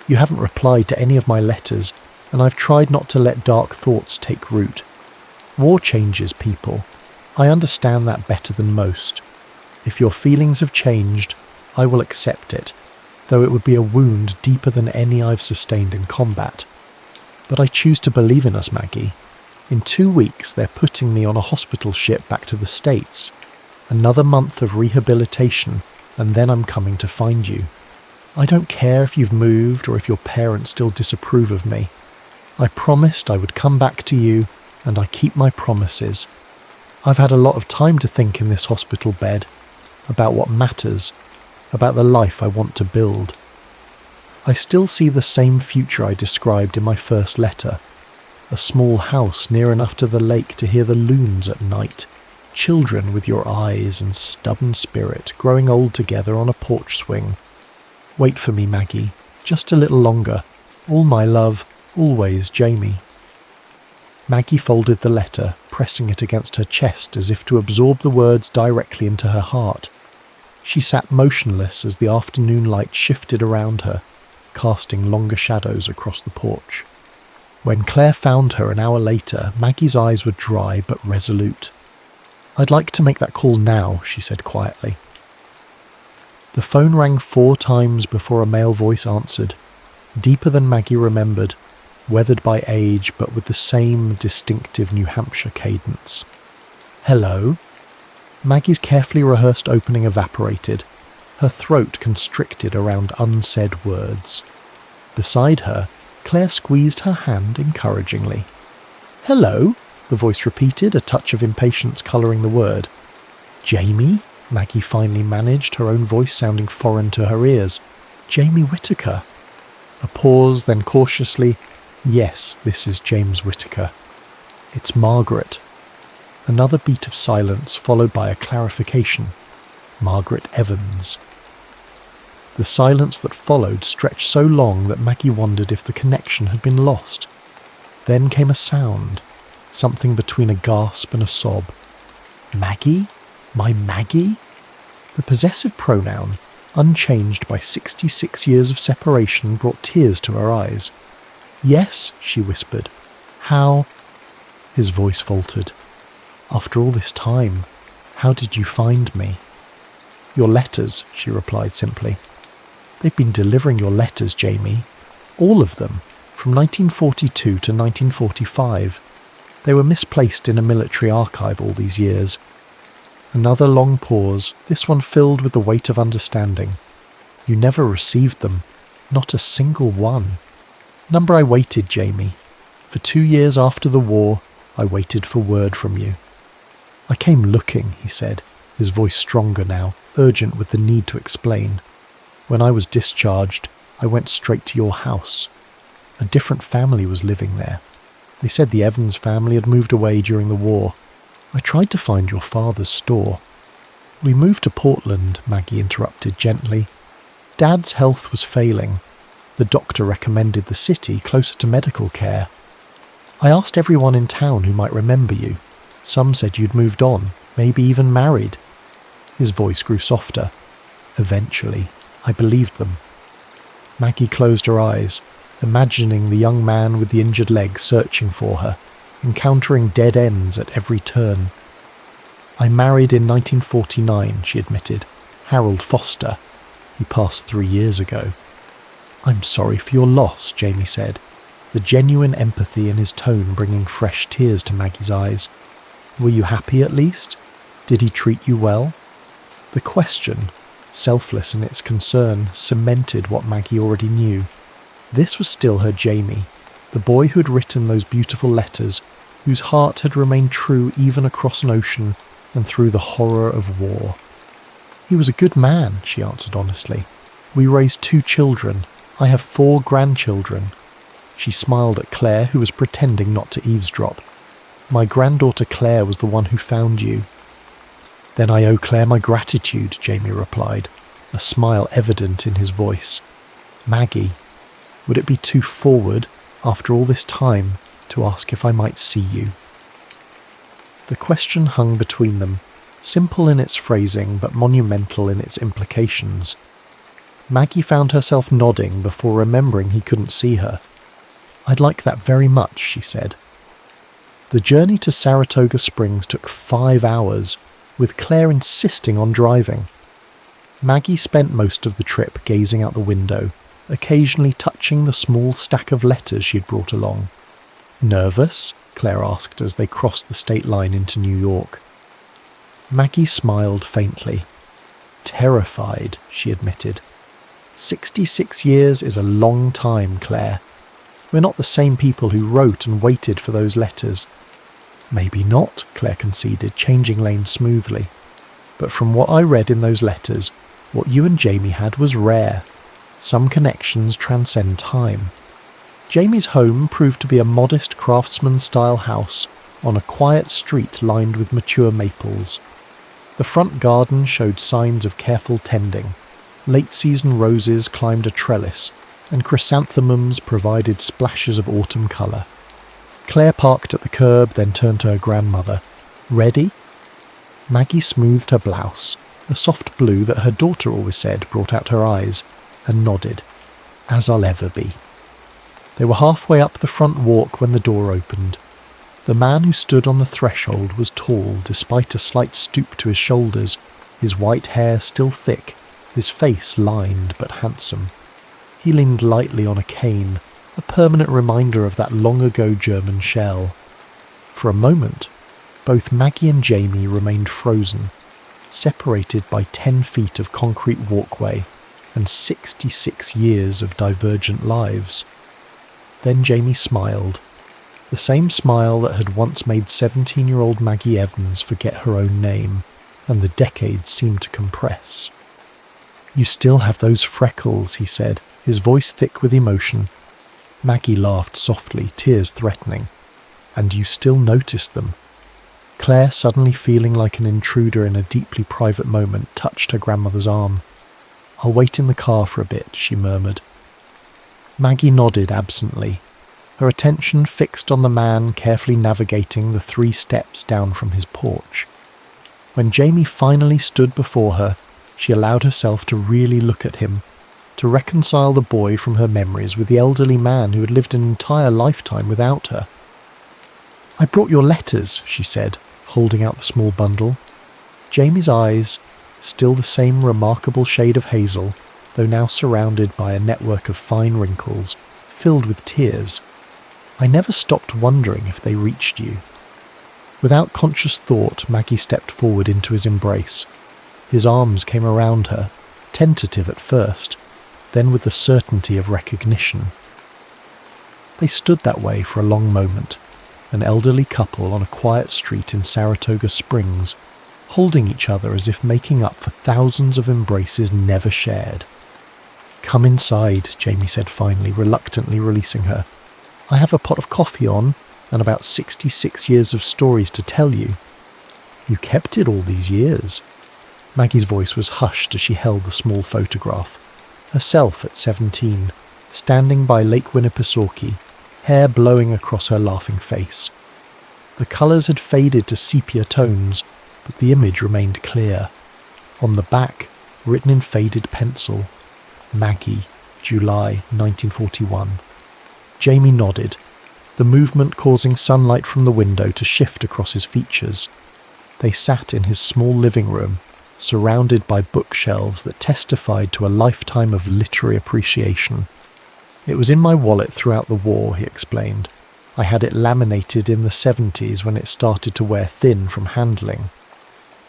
You haven't replied to any of my letters, and I've tried not to let dark thoughts take root. War changes people. I understand that better than most. If your feelings have changed, I will accept it, though it would be a wound deeper than any I've sustained in combat. But I choose to believe in us, Maggie. In 2 weeks, they're putting me on a hospital ship back to the States. Another month of rehabilitation, and then I'm coming to find you. I don't care if you've moved or if your parents still disapprove of me. I promised I would come back to you, and I keep my promises. I've had a lot of time to think in this hospital bed, about what matters, about the life I want to build. I still see the same future I described in my first letter. A small house near enough to the lake to hear the loons at night. Children with your eyes and stubborn spirit growing old together on a porch swing. Wait for me, Maggie, just a little longer. All my love, Always Jamie. Maggie folded the letter, pressing it against her chest as if to absorb the words directly into her heart. She sat motionless as the afternoon light shifted around her, casting longer shadows across the porch. When Claire found her an hour later, Maggie's eyes were dry but resolute. "I'd like to make that call now," she said quietly. The phone rang 4 times before a male voice answered, deeper than Maggie remembered, weathered by age but with the same distinctive New Hampshire cadence. "Hello?" Maggie's carefully rehearsed opening evaporated, her throat constricted around unsaid words. Beside her, Claire squeezed her hand encouragingly. "Hello?" the voice repeated, a touch of impatience colouring the word. "Jamie?" Maggie finally managed, her own voice sounding foreign to her ears. "Jamie Whittaker." A pause, then cautiously, "Yes, this is James Whittaker." "It's Margaret." Another beat of silence, followed by a clarification. "Margaret Evans." The silence that followed stretched so long that Maggie wondered if the connection had been lost. Then came a sound, something between a gasp and a sob. "Maggie? My Maggie?" The possessive pronoun, unchanged by 66 years of separation, brought tears to her eyes. "Yes," she whispered. "How?" His voice faltered. "After all this time, how did you find me?" "Your letters," she replied simply. "They've been delivering your letters, Jamie. All of them, from 1942 to 1945. They were misplaced in a military archive all these years." Another long pause, this one filled with the weight of understanding. "You never received them. Not a single one." "Number I waited, Jamie. For 2 years after the war, I waited for word from you." "I came looking," he said, his voice stronger now, urgent with the need to explain. "When I was discharged, I went straight to your house. A different family was living there. They said the Evans family had moved away during the war. I tried to find your father's store." "We moved to Portland," Maggie interrupted gently. "Dad's health was failing. The doctor recommended the city, closer to medical care. I asked everyone in town who might remember you. Some said you'd moved on, maybe even married." His voice grew softer. "Eventually, I believed them." Maggie closed her eyes, imagining the young man with the injured leg searching for her, encountering dead ends at every turn. "I married in 1949, she admitted. "Harold Foster. He passed 3 years ago." "I'm sorry for your loss," Jamie said, the genuine empathy in his tone bringing fresh tears to Maggie's eyes. "Were you happy at least? Did he treat you well?" The question, selfless in its concern, cemented what Maggie already knew. This was still her Jamie, the boy who had written those beautiful letters, whose heart had remained true even across an ocean and through the horror of war. "He was a good man," she answered honestly. "We raised 2 children. I have 4 grandchildren." She smiled at Claire, who was pretending not to eavesdrop. "My granddaughter Claire was the one who found you." "Then I owe Claire my gratitude," Jamie replied, a smile evident in his voice. "Maggie, would it be too forward, after all this time, to ask if I might see you?" The question hung between them, simple in its phrasing but monumental in its implications. Maggie found herself nodding before remembering he couldn't see her. "I'd like that very much," she said. The journey to Saratoga Springs took 5 hours, with Claire insisting on driving. Maggie spent most of the trip gazing out the window, occasionally touching the small stack of letters she'd brought along. "Nervous?" Claire asked as they crossed the state line into New York. Maggie smiled faintly. "Terrified," she admitted. 66 years is a long time, Claire. We're not the same people who wrote and waited for those letters." "Maybe not," Claire conceded, changing lanes smoothly. "But from what I read in those letters, what you and Jamie had was rare. Some connections transcend time." Jamie's home proved to be a modest craftsman-style house on a quiet street lined with mature maples. The front garden showed signs of careful tending. Late-season roses climbed a trellis, and chrysanthemums provided splashes of autumn colour. Claire parked at the curb, then turned to her grandmother. "Ready?" Maggie smoothed her blouse, a soft blue that her daughter always said brought out her eyes, and nodded. "As I'll ever be." They were halfway up the front walk when the door opened. The man who stood on the threshold was tall, despite a slight stoop to his shoulders, his white hair still thick, his face lined but handsome. He leaned lightly on a cane, a permanent reminder of that long-ago German shell. For a moment, both Maggie and Jamie remained frozen, separated by 10 feet of concrete walkway and 66 years of divergent lives. Then Jamie smiled, the same smile that had once made 17-year-old Maggie Evans forget her own name, and the decades seemed to compress. "You still have those freckles," he said, his voice thick with emotion. Maggie laughed softly, tears threatening. "And you still notice them." Claire, suddenly feeling like an intruder in a deeply private moment, touched her grandmother's arm. "I'll wait in the car for a bit," she murmured. Maggie nodded absently, her attention fixed on the man carefully navigating the 3 steps down from his porch. When Jamie finally stood before her, she allowed herself to really look at him, to reconcile the boy from her memories with the elderly man who had lived an entire lifetime without her. "I brought your letters," she said, holding out the small bundle. Jamie's eyes, still the same remarkable shade of hazel, though now surrounded by a network of fine wrinkles, filled with tears. "I never stopped wondering if they reached you." Without conscious thought, Maggie stepped forward into his embrace. His arms came around her, tentative at first, then with the certainty of recognition. They stood that way for a long moment, an elderly couple on a quiet street in Saratoga Springs, holding each other as if making up for thousands of embraces never shared. "Come inside," Jamie said finally, reluctantly releasing her. "I have a pot of coffee on, and about 66 years of stories to tell you." "You kept it all these years." Maggie's voice was hushed as she held the small photograph. Herself at 17, standing by Lake Winnipesaukee, hair blowing across her laughing face. The colours had faded to sepia tones, but the image remained clear. On the back, written in faded pencil, "Maggie, July 1941. Jamie nodded, the movement causing sunlight from the window to shift across his features. They sat in his small living room, surrounded by bookshelves that testified to a lifetime of literary appreciation. "It was in my wallet throughout the war," he explained. "I had it laminated in the 70s when it started to wear thin from handling."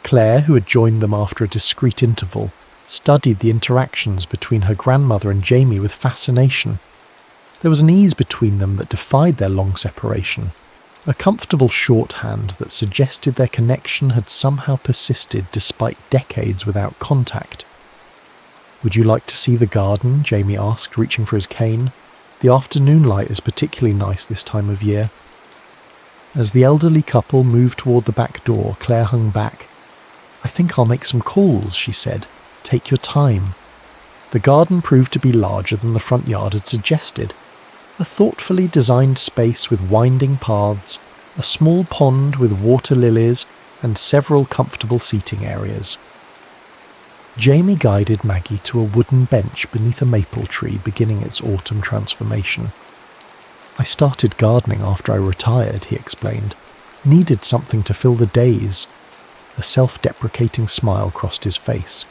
Claire, who had joined them after a discreet interval, studied the interactions between her grandmother and Jamie with fascination. There was an ease between them that defied their long separation, a comfortable shorthand that suggested their connection had somehow persisted despite decades without contact. "Would you like to see the garden?" Jamie asked, reaching for his cane. "The afternoon light is particularly nice this time of year." As the elderly couple moved toward the back door, Claire hung back. "I think I'll make some calls," she said. "Take your time." The garden proved to be larger than the front yard had suggested. A thoughtfully designed space with winding paths, a small pond with water lilies, and several comfortable seating areas. Jamie guided Maggie to a wooden bench beneath a maple tree beginning its autumn transformation. "I started gardening after I retired," he explained. "Needed something to fill the days." A self-deprecating smile crossed his face.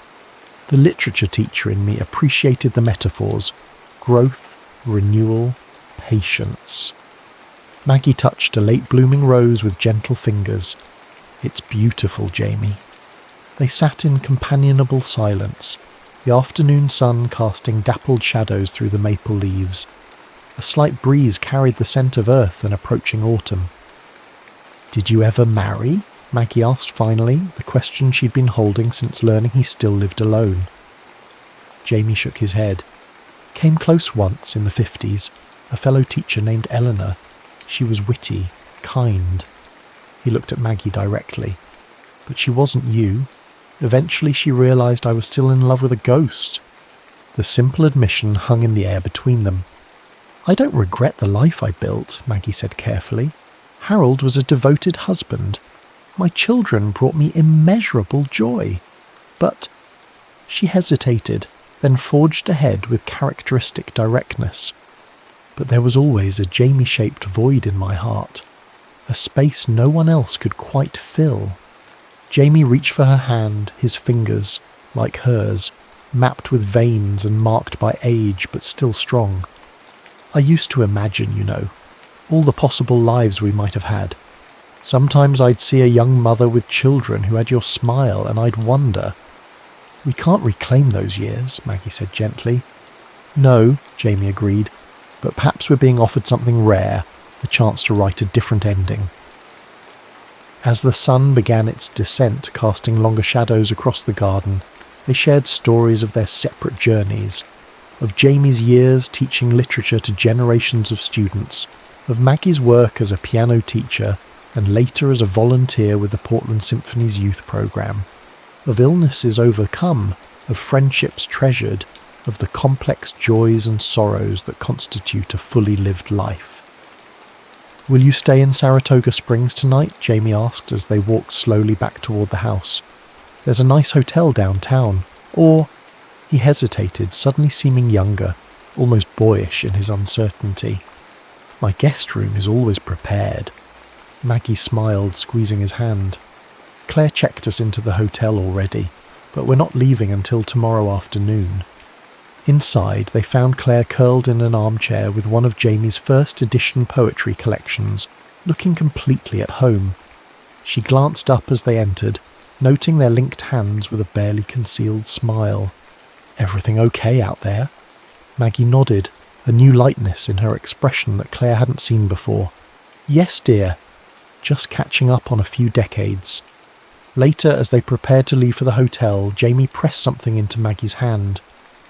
The literature teacher in me appreciated the metaphors: growth, renewal, patience. Maggie touched a late-blooming rose with gentle fingers. "It's beautiful, Jamie." They sat in companionable silence, the afternoon sun casting dappled shadows through the maple leaves. A slight breeze carried the scent of earth and approaching autumn. "Did you ever marry?" Maggie asked finally, the question she'd been holding since learning he still lived alone. Jamie shook his head. "Came close once in the 50s, a fellow teacher named Eleanor. She was witty, kind." He looked at Maggie directly. "But she wasn't you. Eventually she realised I was still in love with a ghost." The simple admission hung in the air between them. "I don't regret the life I built," Maggie said carefully. "Harold was a devoted husband. My children brought me immeasurable joy. But—" She hesitated, then forged ahead with characteristic directness. "But there was always a Jamie-shaped void in my heart, a space no one else could quite fill." Jamie reached for her hand, his fingers, like hers, mapped with veins and marked by age but still strong. "I used to imagine, all the possible lives we might have had. Sometimes I'd see a young mother with children who had your smile, and I'd wonder." "We can't reclaim those years," Maggie said gently. "No," Jamie agreed, "but perhaps we're being offered something rare, a chance to write a different ending." As the sun began its descent, casting longer shadows across the garden, they shared stories of their separate journeys, of Jamie's years teaching literature to generations of students, of Maggie's work as a piano teacher and later as a volunteer with the Portland Symphony's youth programme, of illnesses overcome, of friendships treasured, of the complex joys and sorrows that constitute a fully lived life. "Will you stay in Saratoga Springs tonight?" Jamie asked as they walked slowly back toward the house. "There's a nice hotel downtown. Or—" He hesitated, suddenly seeming younger, almost boyish in his uncertainty. "My guest room is always prepared." Maggie smiled, squeezing his hand. "Claire checked us into the hotel already, but we're not leaving until tomorrow afternoon." Inside, they found Claire curled in an armchair with one of Jamie's first edition poetry collections, looking completely at home. She glanced up as they entered, noting their linked hands with a barely concealed smile. "Everything okay out there?" Maggie nodded, a new lightness in her expression that Claire hadn't seen before. "Yes, dear. Just catching up on a few decades." Later, as they prepared to leave for the hotel, Jamie pressed something into Maggie's hand.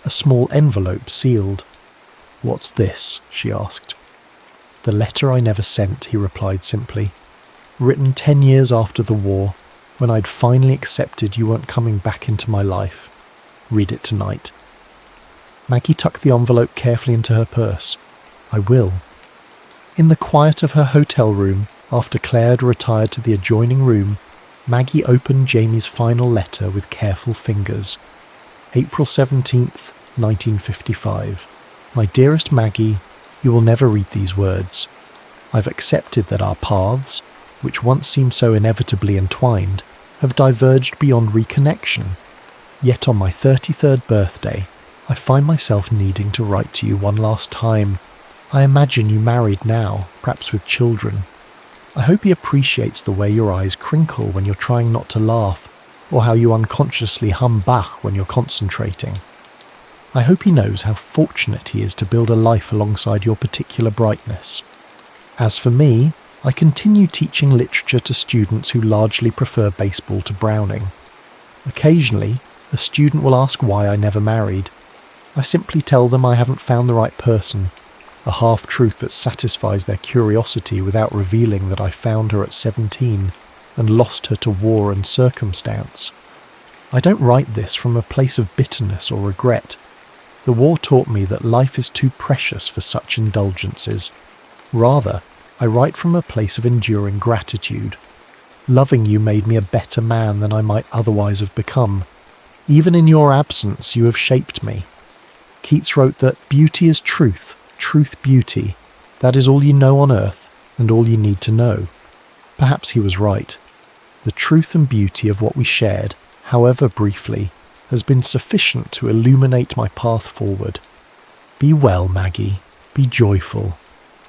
A small envelope sealed. "What's this?" she asked. "The letter I never sent," he replied simply. "Written 10 years after the war, when I'd finally accepted you weren't coming back into my life. Read it tonight." Maggie tucked the envelope carefully into her purse. "I will." In the quiet of her hotel room, after Claire had retired to the adjoining room, Maggie opened Jamie's final letter with careful fingers. April 17th, 1955. "My dearest Maggie, you will never read these words. I've accepted that our paths, which once seemed so inevitably entwined, have diverged beyond reconnection. Yet on my 33rd birthday, I find myself needing to write to you one last time. I imagine you married now, perhaps with children. I hope he appreciates the way your eyes crinkle when you're trying not to laugh, or how you unconsciously hum Bach when you're concentrating. I hope he knows how fortunate he is to build a life alongside your particular brightness. As for me, I continue teaching literature to students who largely prefer baseball to Browning. Occasionally, a student will ask why I never married. I simply tell them I haven't found the right person, a half-truth that satisfies their curiosity without revealing that I found her at 17 and lost her to war and circumstance. I don't write this from a place of bitterness or regret. The war taught me that life is too precious for such indulgences. Rather, I write from a place of enduring gratitude. Loving you made me a better man than I might otherwise have become. Even in your absence, you have shaped me. Keats wrote that beauty is truth, truth beauty. That is all you know on earth, and all you need to know. Perhaps he was right. The truth and beauty of what we shared, however briefly, has been sufficient to illuminate my path forward. Be well, Maggie. Be joyful.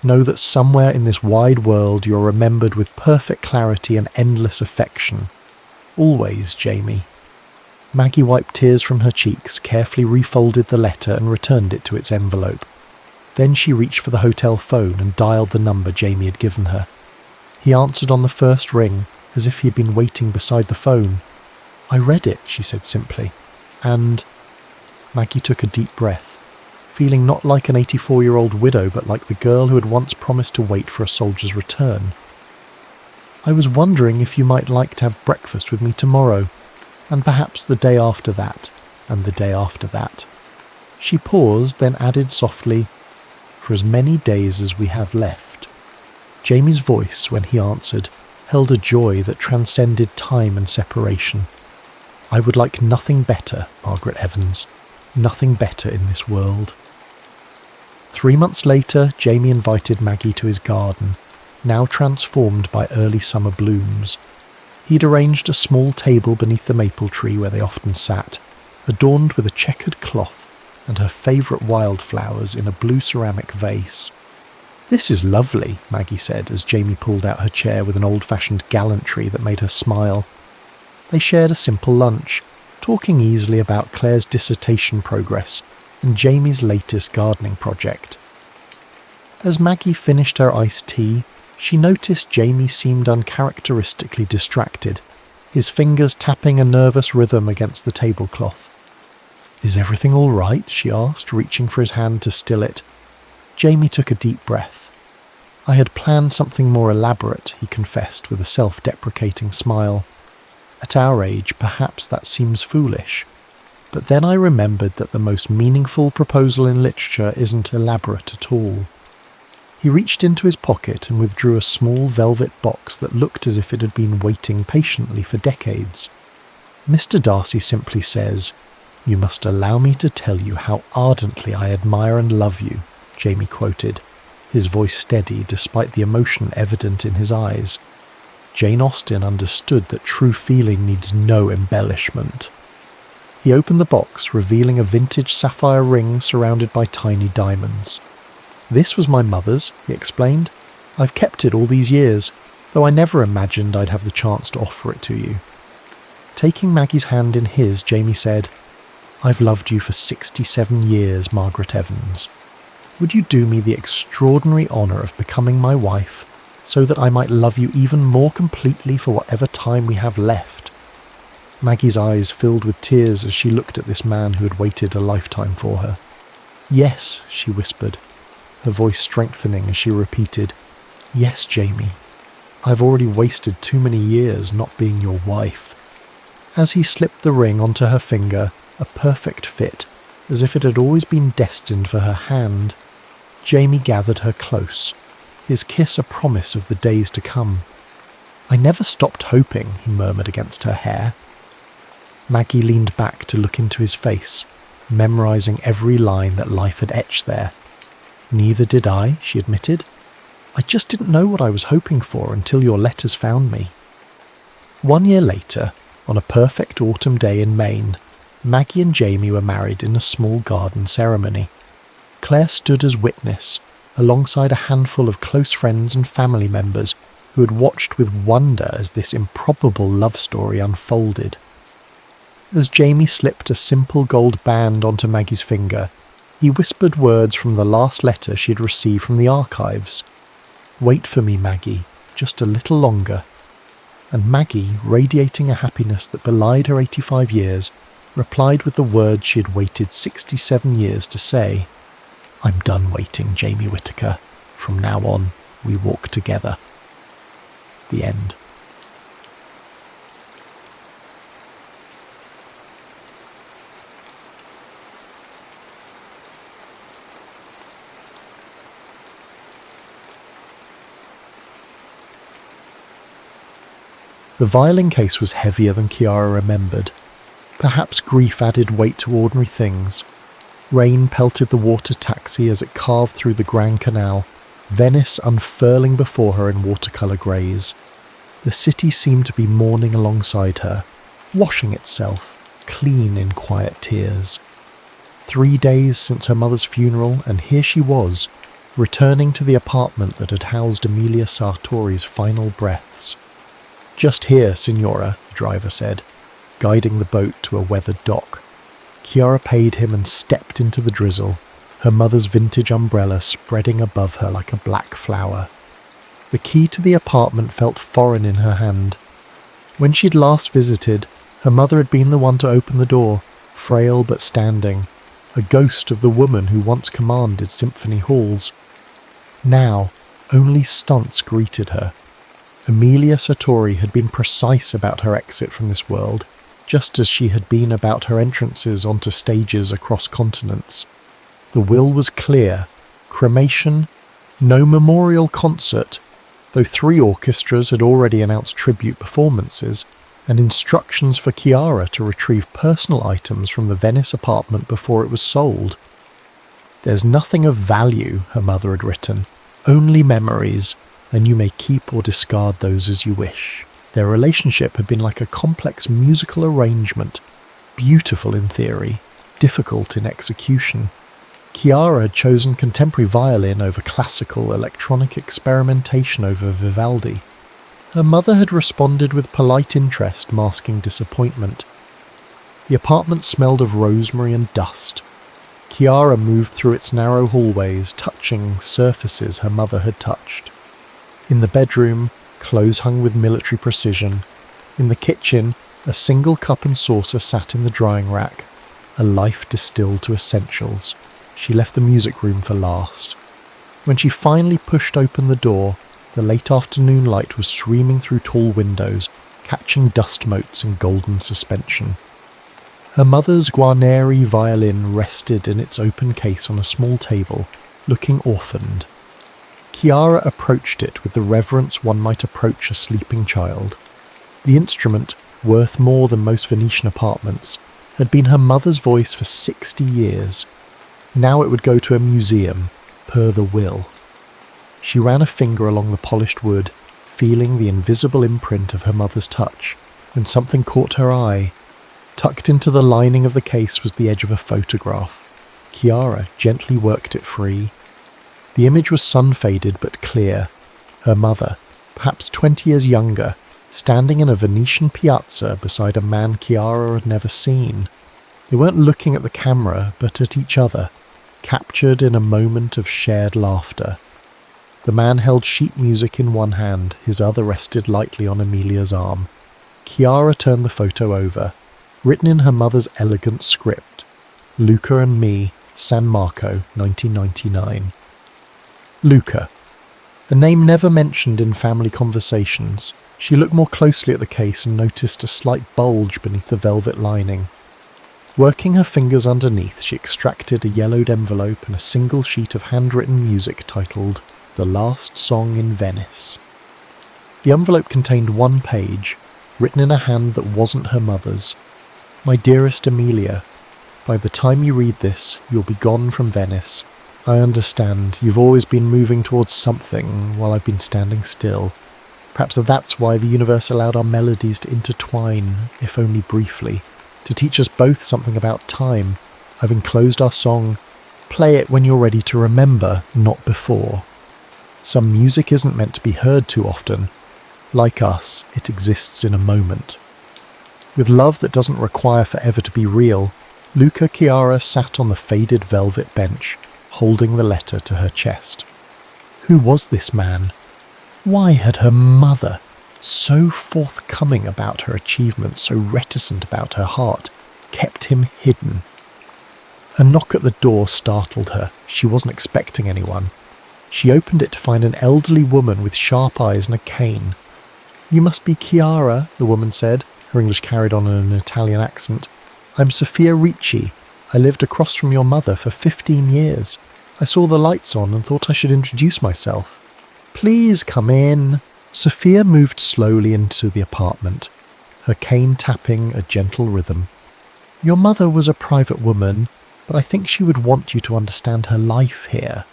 Know that somewhere in this wide world you're remembered with perfect clarity and endless affection. Always, Jamie." Maggie wiped tears from her cheeks, carefully refolded the letter and returned it to its envelope. Then she reached for the hotel phone and dialed the number Jamie had given her. He answered on the first ring, as if he had been waiting beside the phone. "I read it," she said simply. "And—" Maggie took a deep breath, feeling not like an 84-year-old widow but like the girl who had once promised to wait for a soldier's return. "I was wondering if you might like to have breakfast with me tomorrow, and perhaps the day after that, and the day after that." She paused, then added softly, "For as many days as we have left." Jamie's voice, when he answered, held a joy that transcended time and separation. "I would like nothing better, Margaret Evans, nothing better in this world." 3 months later, Jamie invited Maggie to his garden, now transformed by early summer blooms. He'd arranged a small table beneath the maple tree where they often sat, adorned with a checkered cloth and her favourite wildflowers in a blue ceramic vase. "This is lovely," Maggie said as Jamie pulled out her chair with an old-fashioned gallantry that made her smile. They shared a simple lunch, talking easily about Claire's dissertation progress and Jamie's latest gardening project. As Maggie finished her iced tea, she noticed Jamie seemed uncharacteristically distracted, his fingers tapping a nervous rhythm against the tablecloth. "Is everything all right?" she asked, reaching for his hand to still it. Jamie took a deep breath. "I had planned something more elaborate," he confessed with a self-deprecating smile. "At our age, perhaps that seems foolish. But then I remembered that the most meaningful proposal in literature isn't elaborate at all." He reached into his pocket and withdrew a small velvet box that looked as if it had been waiting patiently for decades. "Mr. Darcy simply says, 'You must allow me to tell you how ardently I admire and love you,'" Jamie quoted, his voice steady despite the emotion evident in his eyes. Jane Austen understood that true feeling needs no embellishment. He opened the box, revealing a vintage sapphire ring surrounded by tiny diamonds. "This was my mother's," he explained. "I've kept it all these years, though I never imagined I'd have the chance to offer it to you." Taking Maggie's hand in his, Jamie said, "I've loved you for 67 years, Margaret Evans. Would you do me the extraordinary honour of becoming my wife, so that I might love you even more completely for whatever time we have left?" Maggie's eyes filled with tears as she looked at this man who had waited a lifetime for her. "Yes," she whispered, her voice strengthening as she repeated, "Yes, Jamie. I've already wasted too many years not being your wife." As he slipped the ring onto her finger, a perfect fit, as if it had always been destined for her hand, Jamie gathered her close, his kiss a promise of the days to come. "I never stopped hoping," he murmured against her hair. Maggie leaned back to look into his face, memorising every line that life had etched there. "Neither did I," she admitted. "I just didn't know what I was hoping for until your letters found me." 1 year later, on a perfect autumn day in Maine, Maggie and Jamie were married in a small garden ceremony. Claire stood as witness, alongside a handful of close friends and family members who had watched with wonder as this improbable love story unfolded. As Jamie slipped a simple gold band onto Maggie's finger, he whispered words from the last letter she had received from the archives. "Wait for me, Maggie, just a little longer." And Maggie, radiating a happiness that belied her 85 years, replied with the words she had waited 67 years to say. "I'm done waiting, Jamie Whittaker. From now on, we walk together." The end. The violin case was heavier than Chiara remembered. Perhaps grief added weight to ordinary things. Rain pelted the water taxi as it carved through the Grand Canal, Venice unfurling before her in watercolour greys. The city seemed to be mourning alongside her, washing itself, clean in quiet tears. 3 days since her mother's funeral, and here she was, returning to the apartment that had housed Emilia Sartori's final breaths. "Just here, Signora," the driver said, guiding the boat to a weathered dock. Chiara paid him and stepped into the drizzle, her mother's vintage umbrella spreading above her like a black flower. The key to the apartment felt foreign in her hand. When she'd last visited, her mother had been the one to open the door, frail but standing, a ghost of the woman who once commanded symphony halls. Now, only stunts greeted her. Emilia Sartori had been precise about her exit from this world, just as she had been about her entrances onto stages across continents. The will was clear: cremation, no memorial concert, though 3 orchestras had already announced tribute performances, and instructions for Chiara to retrieve personal items from the Venice apartment before it was sold. "There's nothing of value," her mother had written, "only memories, and you may keep or discard those as you wish." Their relationship had been like a complex musical arrangement, beautiful in theory, difficult in execution. Chiara had chosen contemporary violin over classical, electronic experimentation over Vivaldi. Her mother had responded with polite interest masking disappointment. The apartment smelled of rosemary and dust. Chiara moved through its narrow hallways, touching surfaces her mother had touched. In the bedroom, clothes hung with military precision. In the kitchen, a single cup and saucer sat in the drying rack, a life distilled to essentials. She left the music room for last. When she finally pushed open the door, the late afternoon light was streaming through tall windows, catching dust motes in golden suspension. Her mother's Guarneri violin rested in its open case on a small table, looking orphaned. Chiara approached it with the reverence one might approach a sleeping child. The instrument, worth more than most Venetian apartments, had been her mother's voice for 60 years. Now it would go to a museum, per the will. She ran a finger along the polished wood, feeling the invisible imprint of her mother's touch, when something caught her eye. Tucked into the lining of the case was the edge of a photograph. Chiara gently worked it free. The image was sun-faded but clear. Her mother, perhaps 20 years younger, standing in a Venetian piazza beside a man Chiara had never seen. They weren't looking at the camera, but at each other, captured in a moment of shared laughter. The man held sheet music in one hand, his other rested lightly on Emilia's arm. Chiara turned the photo over, written in her mother's elegant script. Luca and me, San Marco, 1999. Luca. A name never mentioned in family conversations. She looked more closely at the case and noticed a slight bulge beneath the velvet lining. Working her fingers underneath, she extracted a yellowed envelope and a single sheet of handwritten music titled "The Last Song in Venice." The envelope contained 1 page, written in a hand that wasn't her mother's. "My dearest Emilia, by the time you read this, you'll be gone from Venice. I understand, you've always been moving towards something while I've been standing still. Perhaps that's why the universe allowed our melodies to intertwine, if only briefly, to teach us both something about time. I've enclosed our song. Play it when you're ready to remember, not before. Some music isn't meant to be heard too often. Like us, it exists in a moment." With love that doesn't require forever to be real, Luca Chiara sat on the faded velvet bench, holding the letter to her chest. Who was this man? Why had her mother, so forthcoming about her achievements, so reticent about her heart, kept him hidden? A knock at the door startled her. She wasn't expecting anyone. She opened it to find an elderly woman with sharp eyes and a cane. "You must be Chiara," the woman said. Her English carried on in an Italian accent. "I'm Sophia Ricci. I lived across from your mother for 15 years. I saw the lights on and thought I should introduce myself." "Please come in." Sophia moved slowly into the apartment, her cane tapping a gentle rhythm. "Your mother was a private woman, but I think she would want you to understand her life here."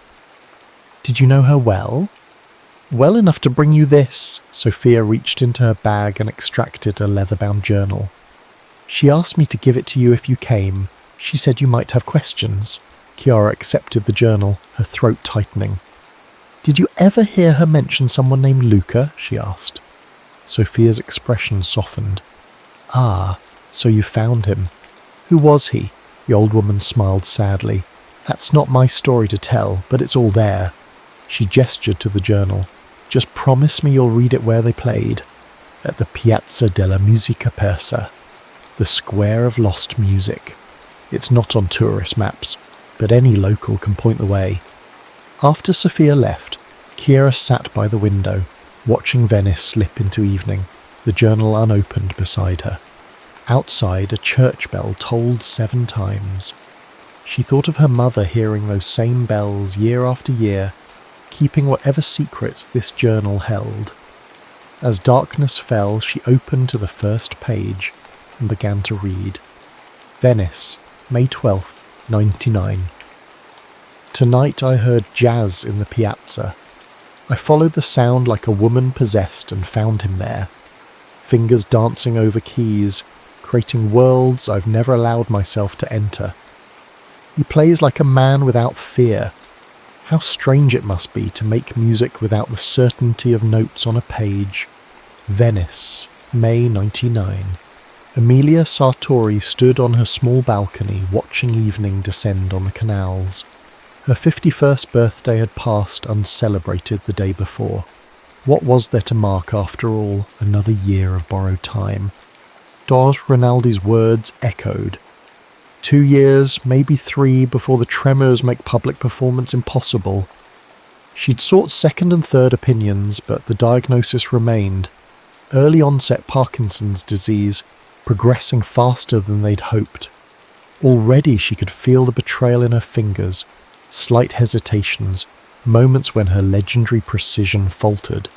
"Did you know her well?" "Well enough to bring you this." Sophia reached into her bag and extracted a leather-bound journal. "She asked me to give it to you if you came. She said you might have questions." Chiara accepted the journal, her throat tightening. "Did you ever hear her mention someone named Luca?" she asked. Sophia's expression softened. "Ah, so you found him. Who was he?" The old woman smiled sadly. "That's not my story to tell, but it's all there." She gestured to the journal. "Just promise me you'll read it where they played. At the Piazza della Musica Persa, the Square of Lost Music. It's not on tourist maps, but any local can point the way." After Sophia left, Chiara sat by the window, watching Venice slip into evening, the journal unopened beside her. Outside, a church bell tolled 7 times. She thought of her mother hearing those same bells year after year, keeping whatever secrets this journal held. As darkness fell, she opened to the first page and began to read. Venice, May 12th, 99. Tonight I heard jazz in the piazza. I followed the sound like a woman possessed and found him there. Fingers dancing over keys, creating worlds I've never allowed myself to enter. He plays like a man without fear. How strange it must be to make music without the certainty of notes on a page. Venice, May 99. Emilia Sartori stood on her small balcony watching evening descend on the canals. Her 51st birthday had passed uncelebrated the day before. What was there to mark after all? Another year of borrowed time. Dos Rinaldi's words echoed. 2 years, maybe 3, before the tremors make public performance impossible. She'd sought second and third opinions, but the diagnosis remained. Early onset Parkinson's disease, progressing faster than they'd hoped. Already she could feel the betrayal in her fingers, slight hesitations, moments when her legendary precision faltered.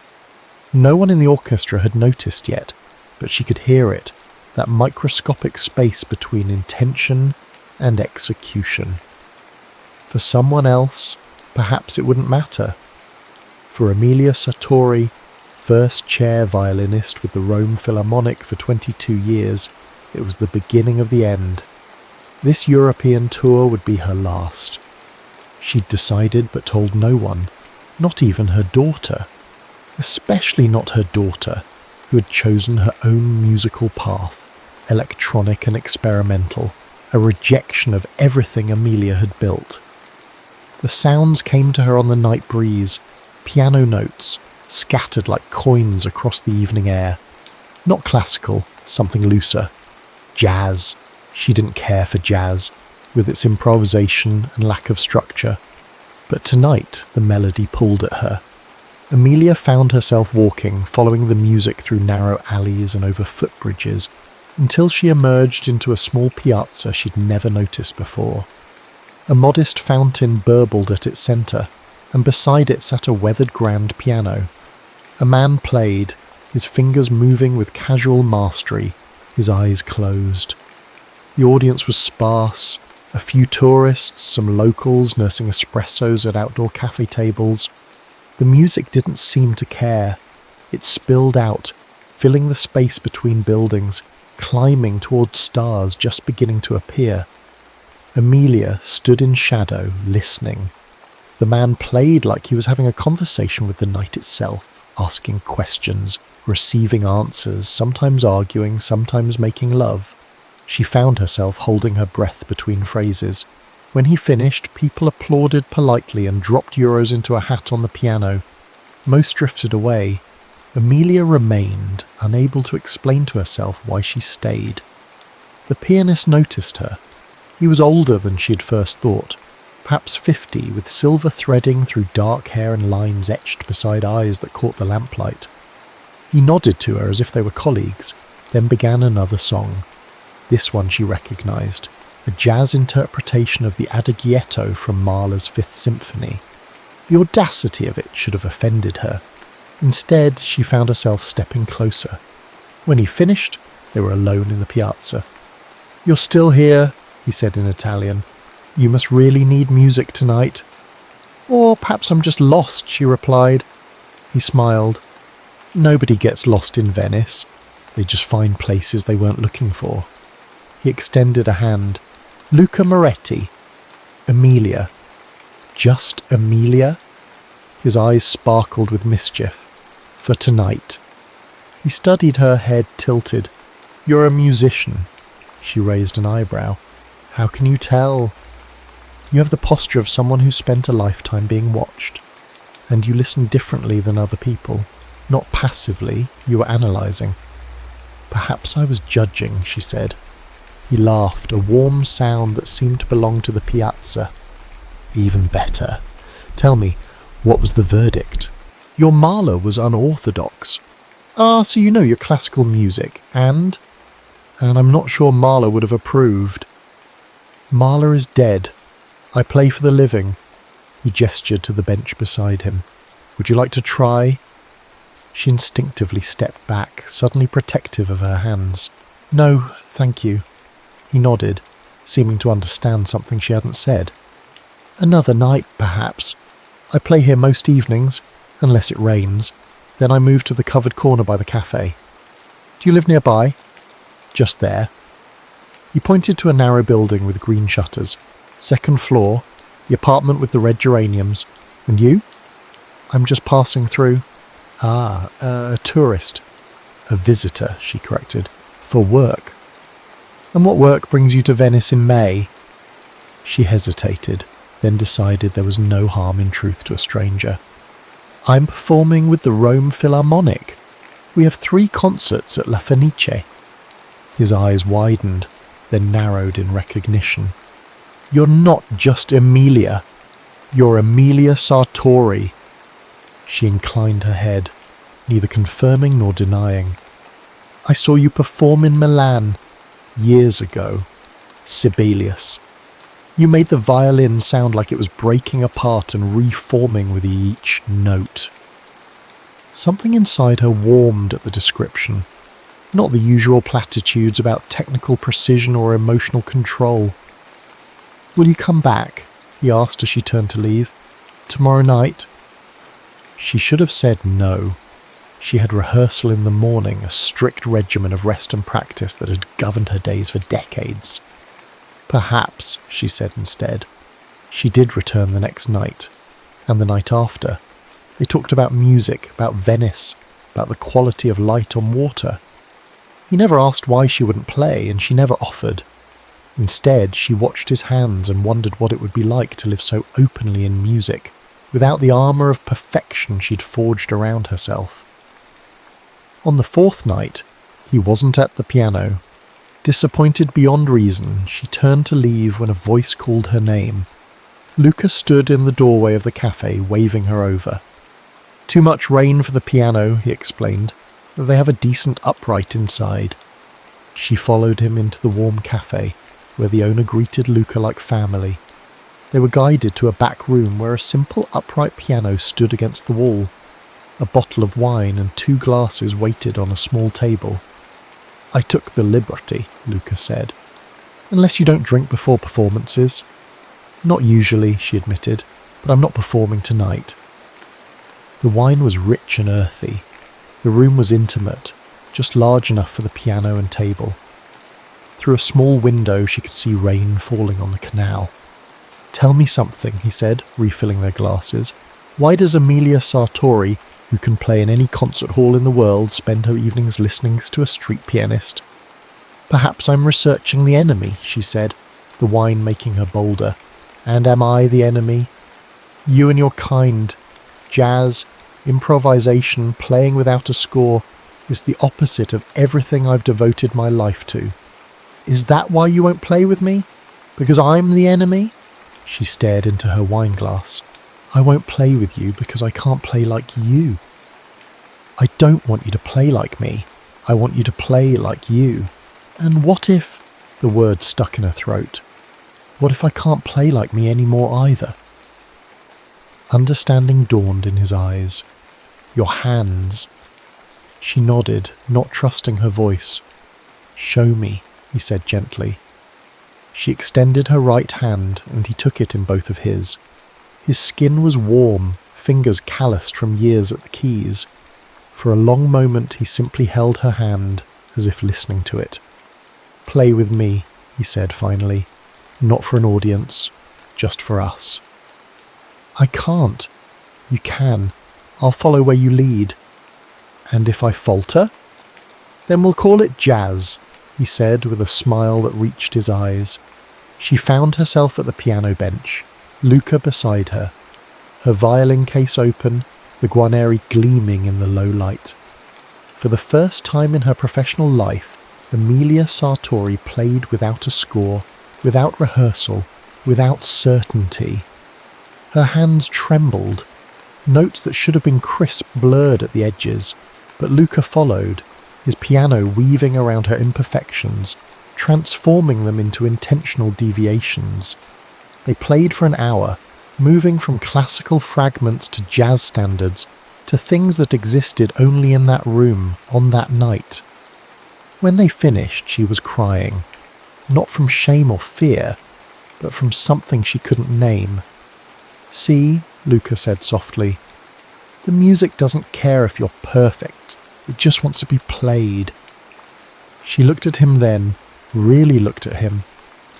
No one in the orchestra had noticed yet, but she could hear it, that microscopic space between intention and execution. For someone else, perhaps it wouldn't matter. For Emilia Sartori, first chair violinist with the Rome Philharmonic for 22 years, it was the beginning of the end. This European tour would be her last. She'd decided but told no one, not even her daughter. Especially not her daughter, who had chosen her own musical path, electronic and experimental, a rejection of everything Emilia had built. The sounds came to her on the night breeze, piano notes, scattered like coins across the evening air. Not classical, something looser. Jazz. She didn't care for jazz, with its improvisation and lack of structure. But tonight the melody pulled at her. Emilia found herself walking, following the music through narrow alleys and over footbridges, until she emerged into a small piazza she'd never noticed before. A modest fountain burbled at its centre, and beside it sat a weathered grand piano. A man played, his fingers moving with casual mastery, his eyes closed. The audience was sparse, a few tourists, some locals nursing espressos at outdoor cafe tables. The music didn't seem to care. It spilled out, filling the space between buildings, climbing towards stars just beginning to appear. Emilia stood in shadow, listening. The man played like he was having a conversation with the night itself, asking questions, receiving answers, sometimes arguing, sometimes making love. She found herself holding her breath between phrases. When he finished, people applauded politely and dropped euros into a hat on the piano. Most drifted away. Emilia remained, unable to explain to herself why she stayed. The pianist noticed her. He was older than she had first thought, perhaps 50, with silver threading through dark hair and lines etched beside eyes that caught the lamplight. He nodded to her as if they were colleagues, then began another song. This one she recognised, a jazz interpretation of the Adagietto from Mahler's Fifth Symphony. The audacity of it should have offended her. Instead, she found herself stepping closer. When he finished, they were alone in the piazza. "You're still here," he said in Italian. "You must really need music tonight." "Or perhaps I'm just lost," she replied. He smiled. Nobody gets lost in Venice. They just find places they weren't looking for. He extended a hand. "Luca Moretti." "Emilia." "Just Emilia?" His eyes sparkled with mischief. "For tonight." He studied her, head tilted. "You're a musician." She raised an eyebrow. "How can you tell?" "You have the posture of someone who spent a lifetime being watched. And you listen differently than other people. Not passively, you were analysing." "Perhaps I was judging," she said. He laughed, a warm sound that seemed to belong to the piazza. "Even better. Tell me, what was the verdict?" "Your Mahler was unorthodox." "Ah, so you know your classical music, and?" and I'm not sure Marla would have approved. Marla is dead. I play for the living. He gestured to the bench beside him. Would you like to try? She instinctively stepped back, suddenly protective of her hands. No, thank you. He nodded, seeming to understand something she hadn't said. Another night, perhaps. I play here most evenings, unless it rains. Then I move to the covered corner by the cafe. Do you live nearby? Just there. He pointed to a narrow building with green shutters. Second floor, the apartment with the red geraniums. And you? I'm just passing through. Ah, a tourist. A visitor, she corrected. For work. And what work brings you to Venice in May? She hesitated, then decided there was no harm in truth to a stranger. I'm performing with the Rome Philharmonic. We have 3 concerts at La Fenice. His eyes widened, then narrowed in recognition. You're not just Emilia. You're Emilia Sartori. She inclined her head, neither confirming nor denying. I saw you perform in Milan years ago. Sibelius. You made the violin sound like it was breaking apart and reforming with each note. Something inside her warmed at the description, not the usual platitudes about technical precision or emotional control. Will you come back? He asked as she turned to leave. Tomorrow night? She should have said no. She had rehearsal in the morning, a strict regimen of rest and practice that had governed her days for decades. Perhaps, she said instead. She did return the next night, and the night after. They talked about music, about Venice, about the quality of light on water. He never asked why she wouldn't play, and she never offered. Instead, she watched his hands and wondered what it would be like to live so openly in music, without the armour of perfection she'd forged around herself. On the 4th night, he wasn't at the piano. Disappointed beyond reason, she turned to leave when a voice called her name. Luca stood in the doorway of the cafe, waving her over. Too much rain for the piano, he explained. They have a decent upright inside. She followed him into the warm cafe, where the owner greeted Luca like family. They were guided to a back room where a simple upright piano stood against the wall. A bottle of wine and 2 glasses waited on a small table. I took the liberty, Luca said. Unless you don't drink before performances. Not usually, she admitted, but I'm not performing tonight. The wine was rich and earthy. The room was intimate, just large enough for the piano and table. Through a small window she could see rain falling on the canal. Tell me something, he said, refilling their glasses. Why does Emilia Sartori, who can play in any concert hall in the world, spend her evenings listening to a street pianist? Perhaps I'm researching the enemy, she said, the wine making her bolder. And am I the enemy? You and your kind. Jazz, improvisation, playing without a score, is the opposite of everything I've devoted my life to. Is that why you won't play with me? Because I'm the enemy? She stared into her wine glass. I won't play with you because I can't play like you. I don't want you to play like me. I want you to play like you. And what if... The word stuck in her throat. What if I can't play like me anymore either? Understanding dawned in his eyes. Your hands. She nodded, not trusting her voice. Show me, he said gently. She extended her right hand, and he took it in both of his. His skin was warm, fingers calloused from years at the keys. For a long moment he simply held her hand, as if listening to it. Play with me, he said finally. Not for an audience, just for us. I can't. You can. I'll follow where you lead. And if I falter? Then we'll call it jazz, he said with a smile that reached his eyes. She found herself at the piano bench, Luca beside her, her violin case open, the Guarneri gleaming in the low light. For the first time in her professional life, Emilia Sartori played without a score, without rehearsal, without certainty. Her hands trembled, notes that should have been crisp blurred at the edges, but Luca followed, his piano weaving around her imperfections, transforming them into intentional deviations. They played for an hour, moving from classical fragments to jazz standards, to things that existed only in that room, on that night. When they finished, she was crying, not from shame or fear, but from something she couldn't name. "See," Luca said softly, "the music doesn't care if you're perfect, it just wants to be played." She looked at him then, really looked at him,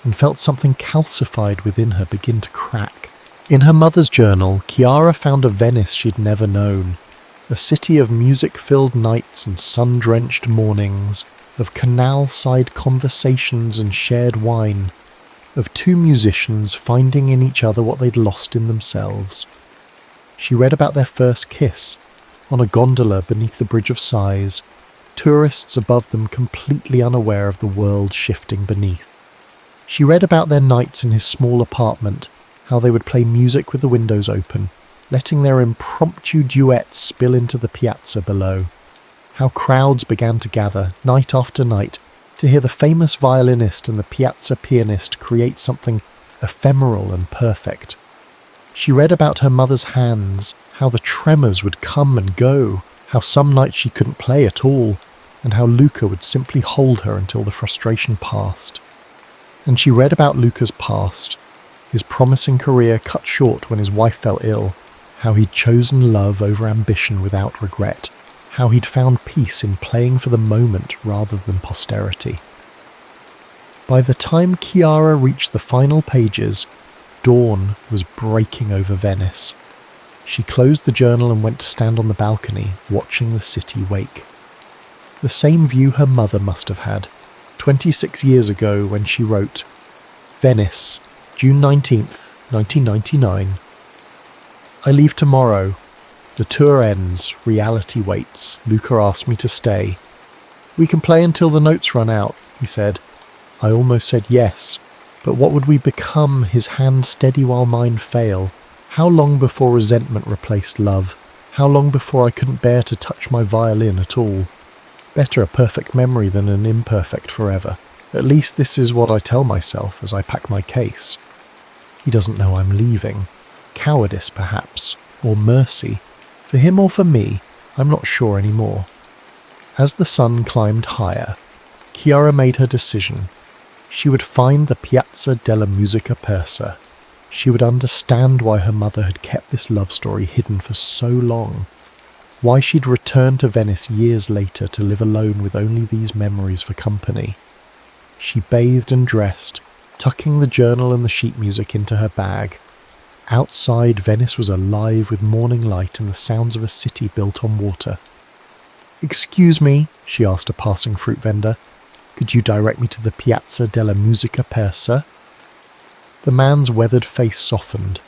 and felt something calcified within her begin to crack. In her mother's journal, Chiara found a Venice she'd never known, a city of music-filled nights and sun-drenched mornings, of canal-side conversations and shared wine, of two musicians finding in each other what they'd lost in themselves. She read about their first kiss, on a gondola beneath the Bridge of Sighs, tourists above them completely unaware of the world shifting beneath. She read about their nights in his small apartment, how they would play music with the windows open, letting their impromptu duets spill into the piazza below. How crowds began to gather, night after night, to hear the famous violinist and the piazza pianist create something ephemeral and perfect. She read about her mother's hands, how the tremors would come and go, how some nights she couldn't play at all, and how Luca would simply hold her until the frustration passed. And she read about Luca's past, his promising career cut short when his wife fell ill, how he'd chosen love over ambition without regret, how he'd found peace in playing for the moment rather than posterity. By the time Chiara reached the final pages, dawn was breaking over Venice. She closed the journal and went to stand on the balcony, watching the city wake. The same view her mother must have had, 26 years ago when she wrote, "Venice, June 19th, 1999. I leave tomorrow. The tour ends, reality waits. Luca asked me to stay. We can play until the notes run out," he said. I almost said yes, but what would we become, his hand steady while mine fail? How long before resentment replaced love? How long before I couldn't bear to touch my violin at all? Better a perfect memory than an imperfect forever. At least this is what I tell myself as I pack my case. He doesn't know I'm leaving. Cowardice, perhaps, or mercy. For him or for me, I'm not sure anymore. As the sun climbed higher, Chiara made her decision. She would find the Piazza della Musica Persa. She would understand why her mother had kept this love story hidden for so long. Why she'd returned to Venice years later to live alone with only these memories for company. She bathed and dressed, tucking the journal and the sheet music into her bag. Outside, Venice was alive with morning light and the sounds of a city built on water. "Excuse me," she asked a passing fruit vendor. "Could you direct me to the Piazza della Musica Persa?" The man's weathered face softened.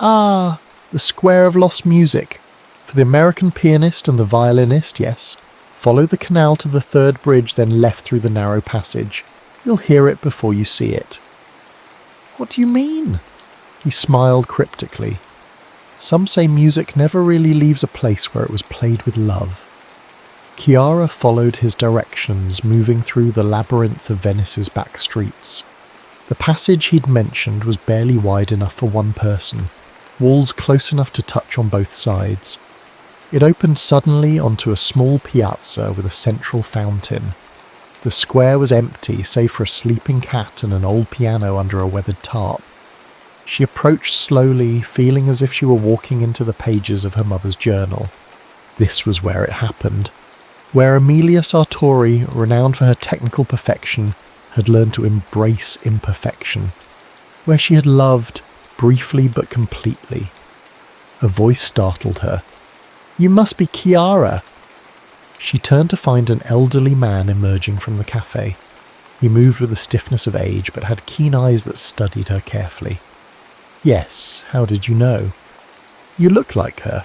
"Ah, the Square of Lost Music. For the American pianist and the violinist, yes. Follow the canal to the third bridge, then left through the narrow passage. You'll hear it before you see it." "What do you mean?" He smiled cryptically. Some say music never really leaves a place where it was played with love. Chiara followed his directions, moving through the labyrinth of Venice's back streets. The passage he'd mentioned was barely wide enough for one person, walls close enough to touch on both sides. It opened suddenly onto a small piazza with a central fountain. The square was empty, save for a sleeping cat and an old piano under a weathered tarp. She approached slowly, feeling as if she were walking into the pages of her mother's journal. This was where it happened. Where Emilia Sartori, renowned for her technical perfection, had learned to embrace imperfection. Where she had loved, briefly but completely. A voice startled her. "You must be Chiara." She turned to find an elderly man emerging from the cafe. He moved with the stiffness of age, but had keen eyes that studied her carefully. "Yes, how did you know?" "You look like her."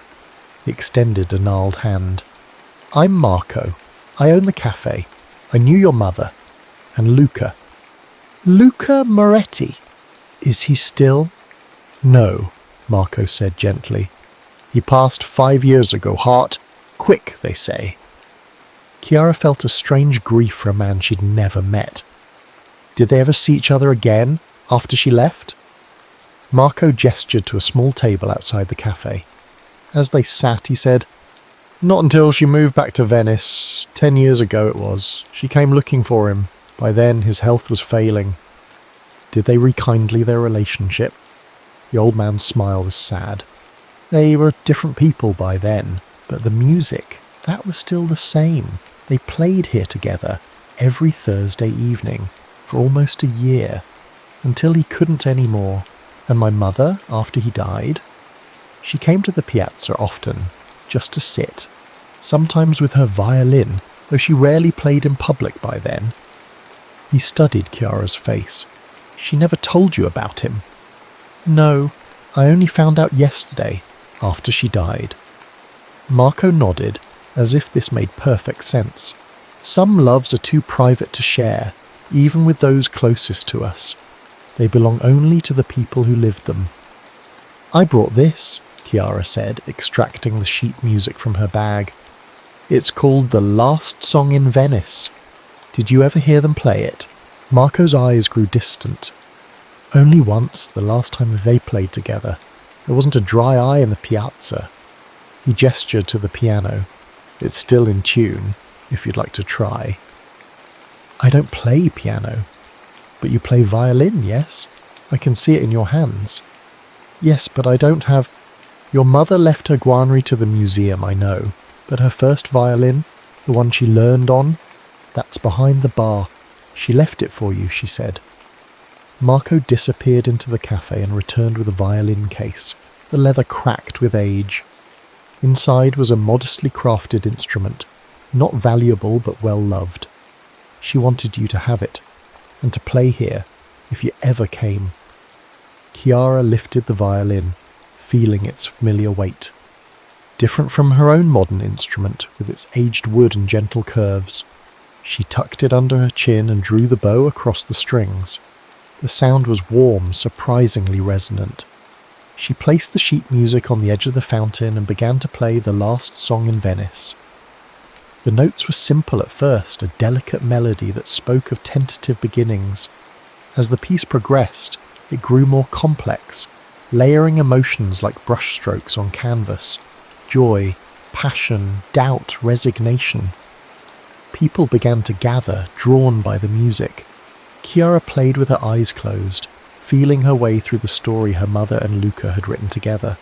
He extended a gnarled hand. "I'm Marco. I own the cafe. I knew your mother. And Luca." "Luca Moretti. Is he still?" "No," Marco said gently. "He passed 5 years ago. Heart quick, they say." Chiara felt a strange grief for a man she'd never met. Did they ever see each other again after she left? Marco gestured to a small table outside the cafe. As they sat, he said, "Not until she moved back to Venice. 10 years ago it was. She came looking for him. By then his health was failing." Did they rekindle their relationship? The old man's smile was sad. They were different people by then, but the music, that was still the same. They played here together every Thursday evening for almost a year, until he couldn't anymore. And my mother, after he died, she came to the piazza often, just to sit, sometimes with her violin, though she rarely played in public by then. He studied Chiara's face. "She never told you about him?" "No, I only found out yesterday, after she died." Marco nodded, as if this made perfect sense. Some loves are too private to share, even with those closest to us. They belong only to the people who lived them. "I brought this," Chiara said, extracting the sheet music from her bag. "It's called The Last Song in Venice. Did you ever hear them play it?" Marco's eyes grew distant. "Only once, the last time they played together. There wasn't a dry eye in the piazza." He gestured to the piano. "It's still in tune, if you'd like to try." "I don't play piano." "But you play violin, yes? I can see it in your hands." "Yes, but I don't have—" "Your mother left her guanri to the museum, I know, but her first violin, the one she learned on, that's behind the bar. She left it for you," she said. Marco disappeared into the cafe and returned with a violin case, the leather cracked with age. Inside was a modestly crafted instrument, not valuable but well loved. She wanted you to have it, and to play here, if you ever came. Chiara lifted the violin, feeling its familiar weight. Different from her own modern instrument, with its aged wood and gentle curves. She tucked it under her chin and drew the bow across the strings. The sound was warm, surprisingly resonant. She placed the sheet music on the edge of the fountain and began to play The Last Song in Venice. The notes were simple at first, a delicate melody that spoke of tentative beginnings. As the piece progressed, it grew more complex, layering emotions like brushstrokes on canvas. Joy, passion, doubt, resignation. People began to gather, drawn by the music. Chiara played with her eyes closed, feeling her way through the story her mother and Luca had written together.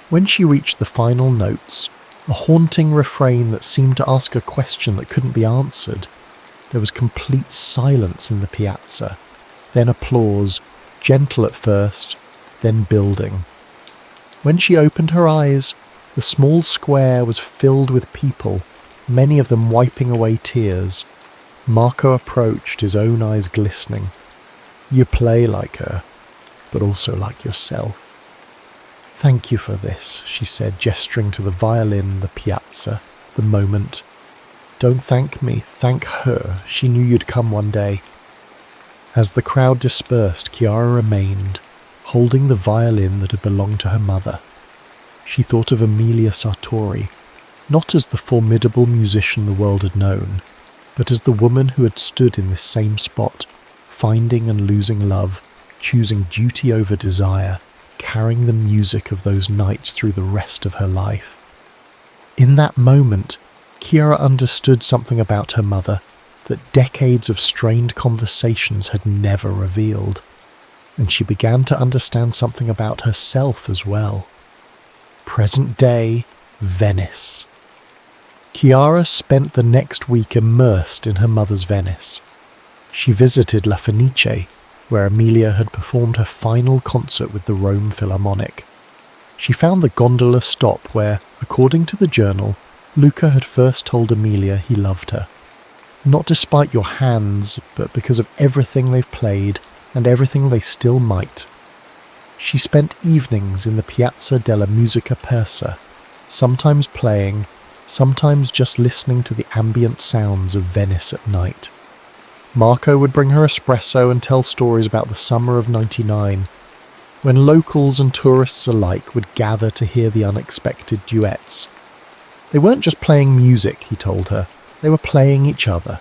When she reached the final notes, a haunting refrain that seemed to ask a question that couldn't be answered, there was complete silence in the piazza, then applause, gentle at first, then building. When she opened her eyes, the small square was filled with people, many of them wiping away tears. Marco approached, his own eyes glistening. "You play like her, but also like yourself." "Thank you for this," she said, gesturing to the violin, the piazza, the moment. "Don't thank me, thank her. She knew you'd come one day." As the crowd dispersed, Chiara remained, holding the violin that had belonged to her mother. She thought of Emilia Sartori, not as the formidable musician the world had known, but as the woman who had stood in this same spot, finding and losing love, choosing duty over desire, carrying the music of those nights through the rest of her life. In that moment, Chiara understood something about her mother that decades of strained conversations had never revealed, and she began to understand something about herself as well. Present day Venice. Chiara spent the next week immersed in her mother's Venice. She visited La Fenice, where Emilia had performed her final concert with the Rome Philharmonic. She found the gondola stop where, according to the journal, Luca had first told Emilia he loved her. Not despite your hands, but because of everything they've played and everything they still might. She spent evenings in the Piazza della Musica Persa, sometimes playing, sometimes just listening to the ambient sounds of Venice at night. Marco would bring her espresso and tell stories about the summer of '99, when locals and tourists alike would gather to hear the unexpected duets. They weren't just playing music, he told her, They were playing each other.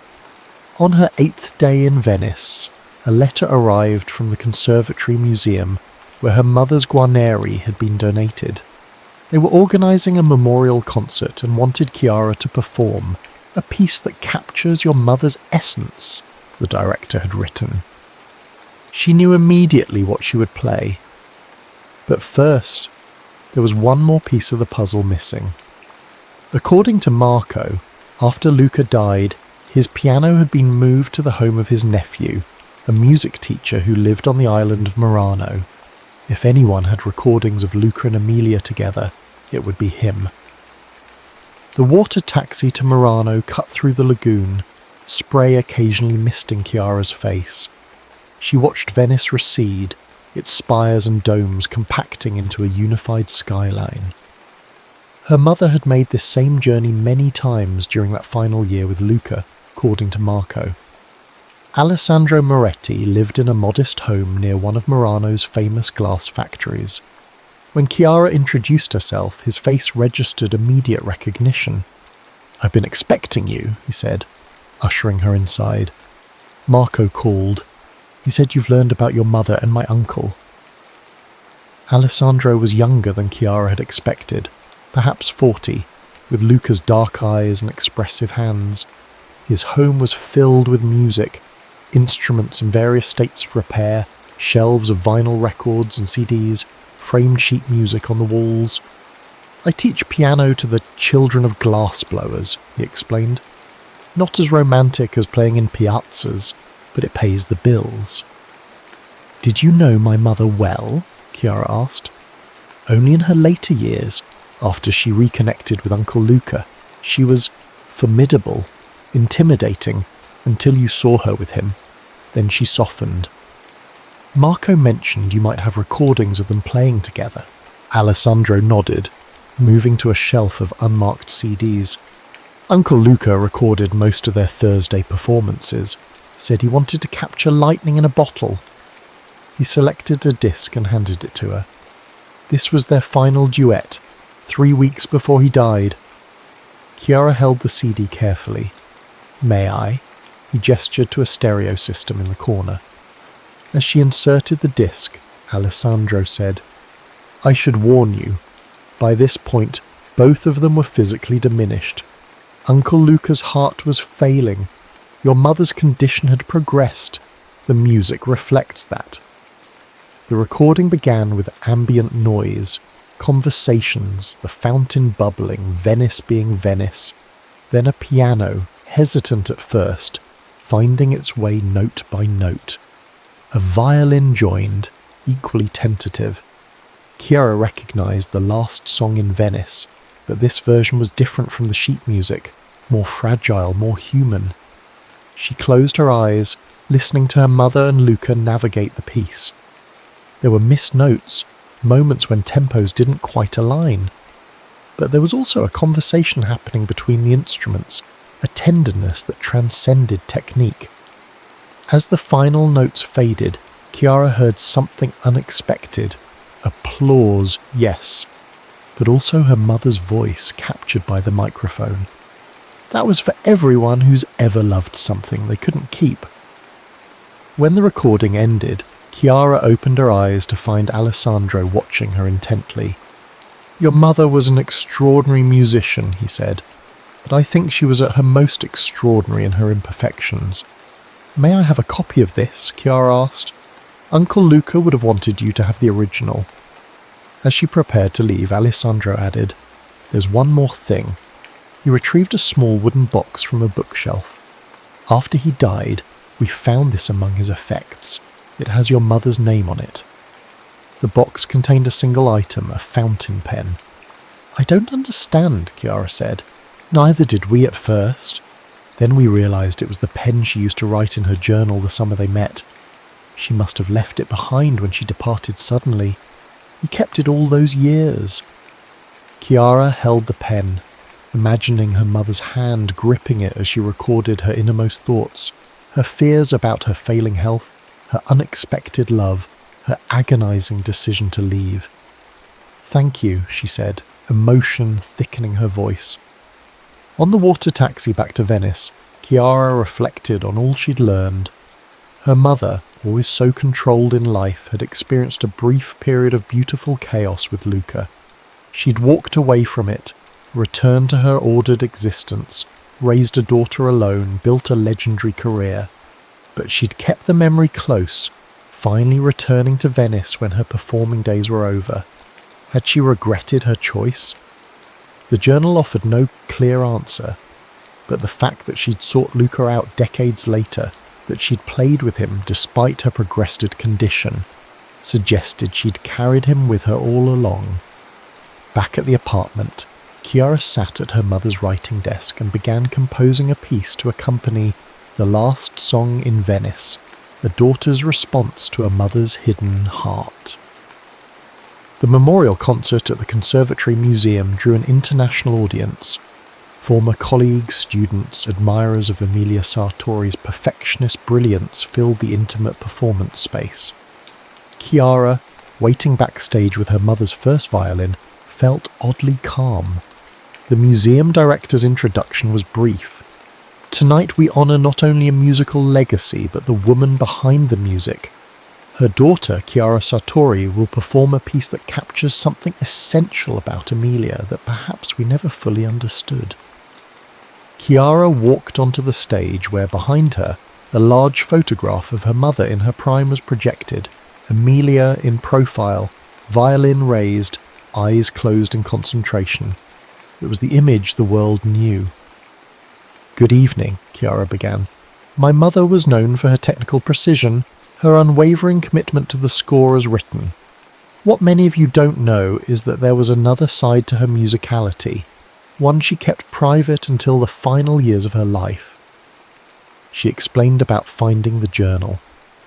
On her 8th day in Venice, a letter arrived from the Conservatory Museum where her mother's Guarneri had been donated. They were organising a memorial concert and wanted Chiara to perform a piece that captures your mother's essence, the director had written. She knew immediately what she would play. But first, there was one more piece of the puzzle missing. According to Marco, after Luca died, his piano had been moved to the home of his nephew, a music teacher who lived on the island of Murano. If anyone had recordings of Luca and Emilia together, it would be him. The water taxi to Murano cut through the lagoon, spray occasionally misting Chiara's face. She watched Venice recede, its spires and domes compacting into a unified skyline. Her mother had made this same journey many times during that final year with Luca, according to Marco. Alessandro Moretti lived in a modest home near one of Murano's famous glass factories. When Chiara introduced herself, his face registered immediate recognition. "I've been expecting you," he said, ushering her inside. Marco called. "He said you've learned about your mother and my uncle." Alessandro was younger than Chiara had expected, perhaps 40, with Luca's dark eyes and expressive hands. His home was filled with music, instruments in various states of repair, shelves of vinyl records and CDs, framed sheet music on the walls. "I teach piano to the children of glassblowers," he explained. "Not as romantic as playing in piazzas, but it pays the bills." "Did you know my mother well?" Chiara asked. "Only in her later years, after she reconnected with Uncle Luca. She was formidable, intimidating, until you saw her with him. Then she softened." Marco mentioned you might have recordings of them playing together. Alessandro nodded, moving to a shelf of unmarked CDs. "Uncle Luca recorded most of their Thursday performances, said he wanted to capture lightning in a bottle." He selected a disc and handed it to her. This was their final duet, 3 weeks before he died. Chiara held the CD carefully. "May I?" He gestured to a stereo system in the corner. As she inserted the disc, Alessandro said, "I should warn you. By this point, both of them were physically diminished. Uncle Luca's heart was failing. Your mother's condition had progressed. The music reflects that." The recording began with ambient noise, conversations, the fountain bubbling, Venice being Venice, then a piano, hesitant at first, finding its way note by note. A violin joined, equally tentative. Chiara recognized the last song in Venice, but this version was different from the sheet music, more fragile, more human. She closed her eyes, listening to her mother and Luca navigate the piece. There were missed notes, moments when tempos didn't quite align. But there was also a conversation happening between the instruments, a tenderness that transcended technique. As the final notes faded, Chiara heard something unexpected. Applause, yes, but also her mother's voice captured by the microphone. That was for everyone who's ever loved something they couldn't keep. When the recording ended, Chiara opened her eyes to find Alessandro watching her intently. "Your mother was an extraordinary musician," he said, "but I think she was at her most extraordinary in her imperfections." "May I have a copy of this?" Chiara asked. "Uncle Luca would have wanted you to have the original." As she prepared to leave, Alessandro added, "There's one more thing." He retrieved a small wooden box from a bookshelf. "After he died, we found this among his effects. It has your mother's name on it." The box contained a single item, a fountain pen. "I don't understand," Chiara said. "Neither did we at first. Then we realised it was the pen she used to write in her journal the summer they met. She must have left it behind when she departed suddenly. He kept it all those years." Chiara held the pen, imagining her mother's hand gripping it as she recorded her innermost thoughts, her fears about her failing health, her unexpected love, her agonizing decision to leave. "Thank you," she said, emotion thickening her voice. On the water taxi back to Venice, Chiara reflected on all she'd learned. Her mother, always so controlled in life, had experienced a brief period of beautiful chaos with Luca. She'd walked away from it, returned to her ordered existence, raised a daughter alone, built a legendary career. But she'd kept the memory close, finally returning to Venice when her performing days were over. Had she regretted her choice? The journal offered no clear answer, but the fact that she'd sought Luca out decades later, that she'd played with him despite her progressed condition, suggested she'd carried him with her all along. Back at the apartment, Chiara sat at her mother's writing desk and began composing a piece to accompany The Last Song in Venice, a daughter's response to a mother's hidden heart. The memorial concert at the Conservatory Museum drew an international audience. Former colleagues, students, admirers of Emilia Sartori's perfectionist brilliance filled the intimate performance space. Chiara, waiting backstage with her mother's first violin, felt oddly calm. The museum director's introduction was brief. Tonight we honour not only a musical legacy, but the woman behind the music. Her daughter, Chiara Sartori, will perform a piece that captures something essential about Emilia that perhaps we never fully understood. Chiara walked onto the stage where behind her a large photograph of her mother in her prime was projected, Emilia in profile, violin raised, eyes closed in concentration. It was the image the world knew. "Good evening," Chiara began. "My mother was known for her technical precision, her unwavering commitment to the score as written. What many of you don't know is that there was another side to her musicality, one she kept private until the final years of her life." She explained about finding the journal,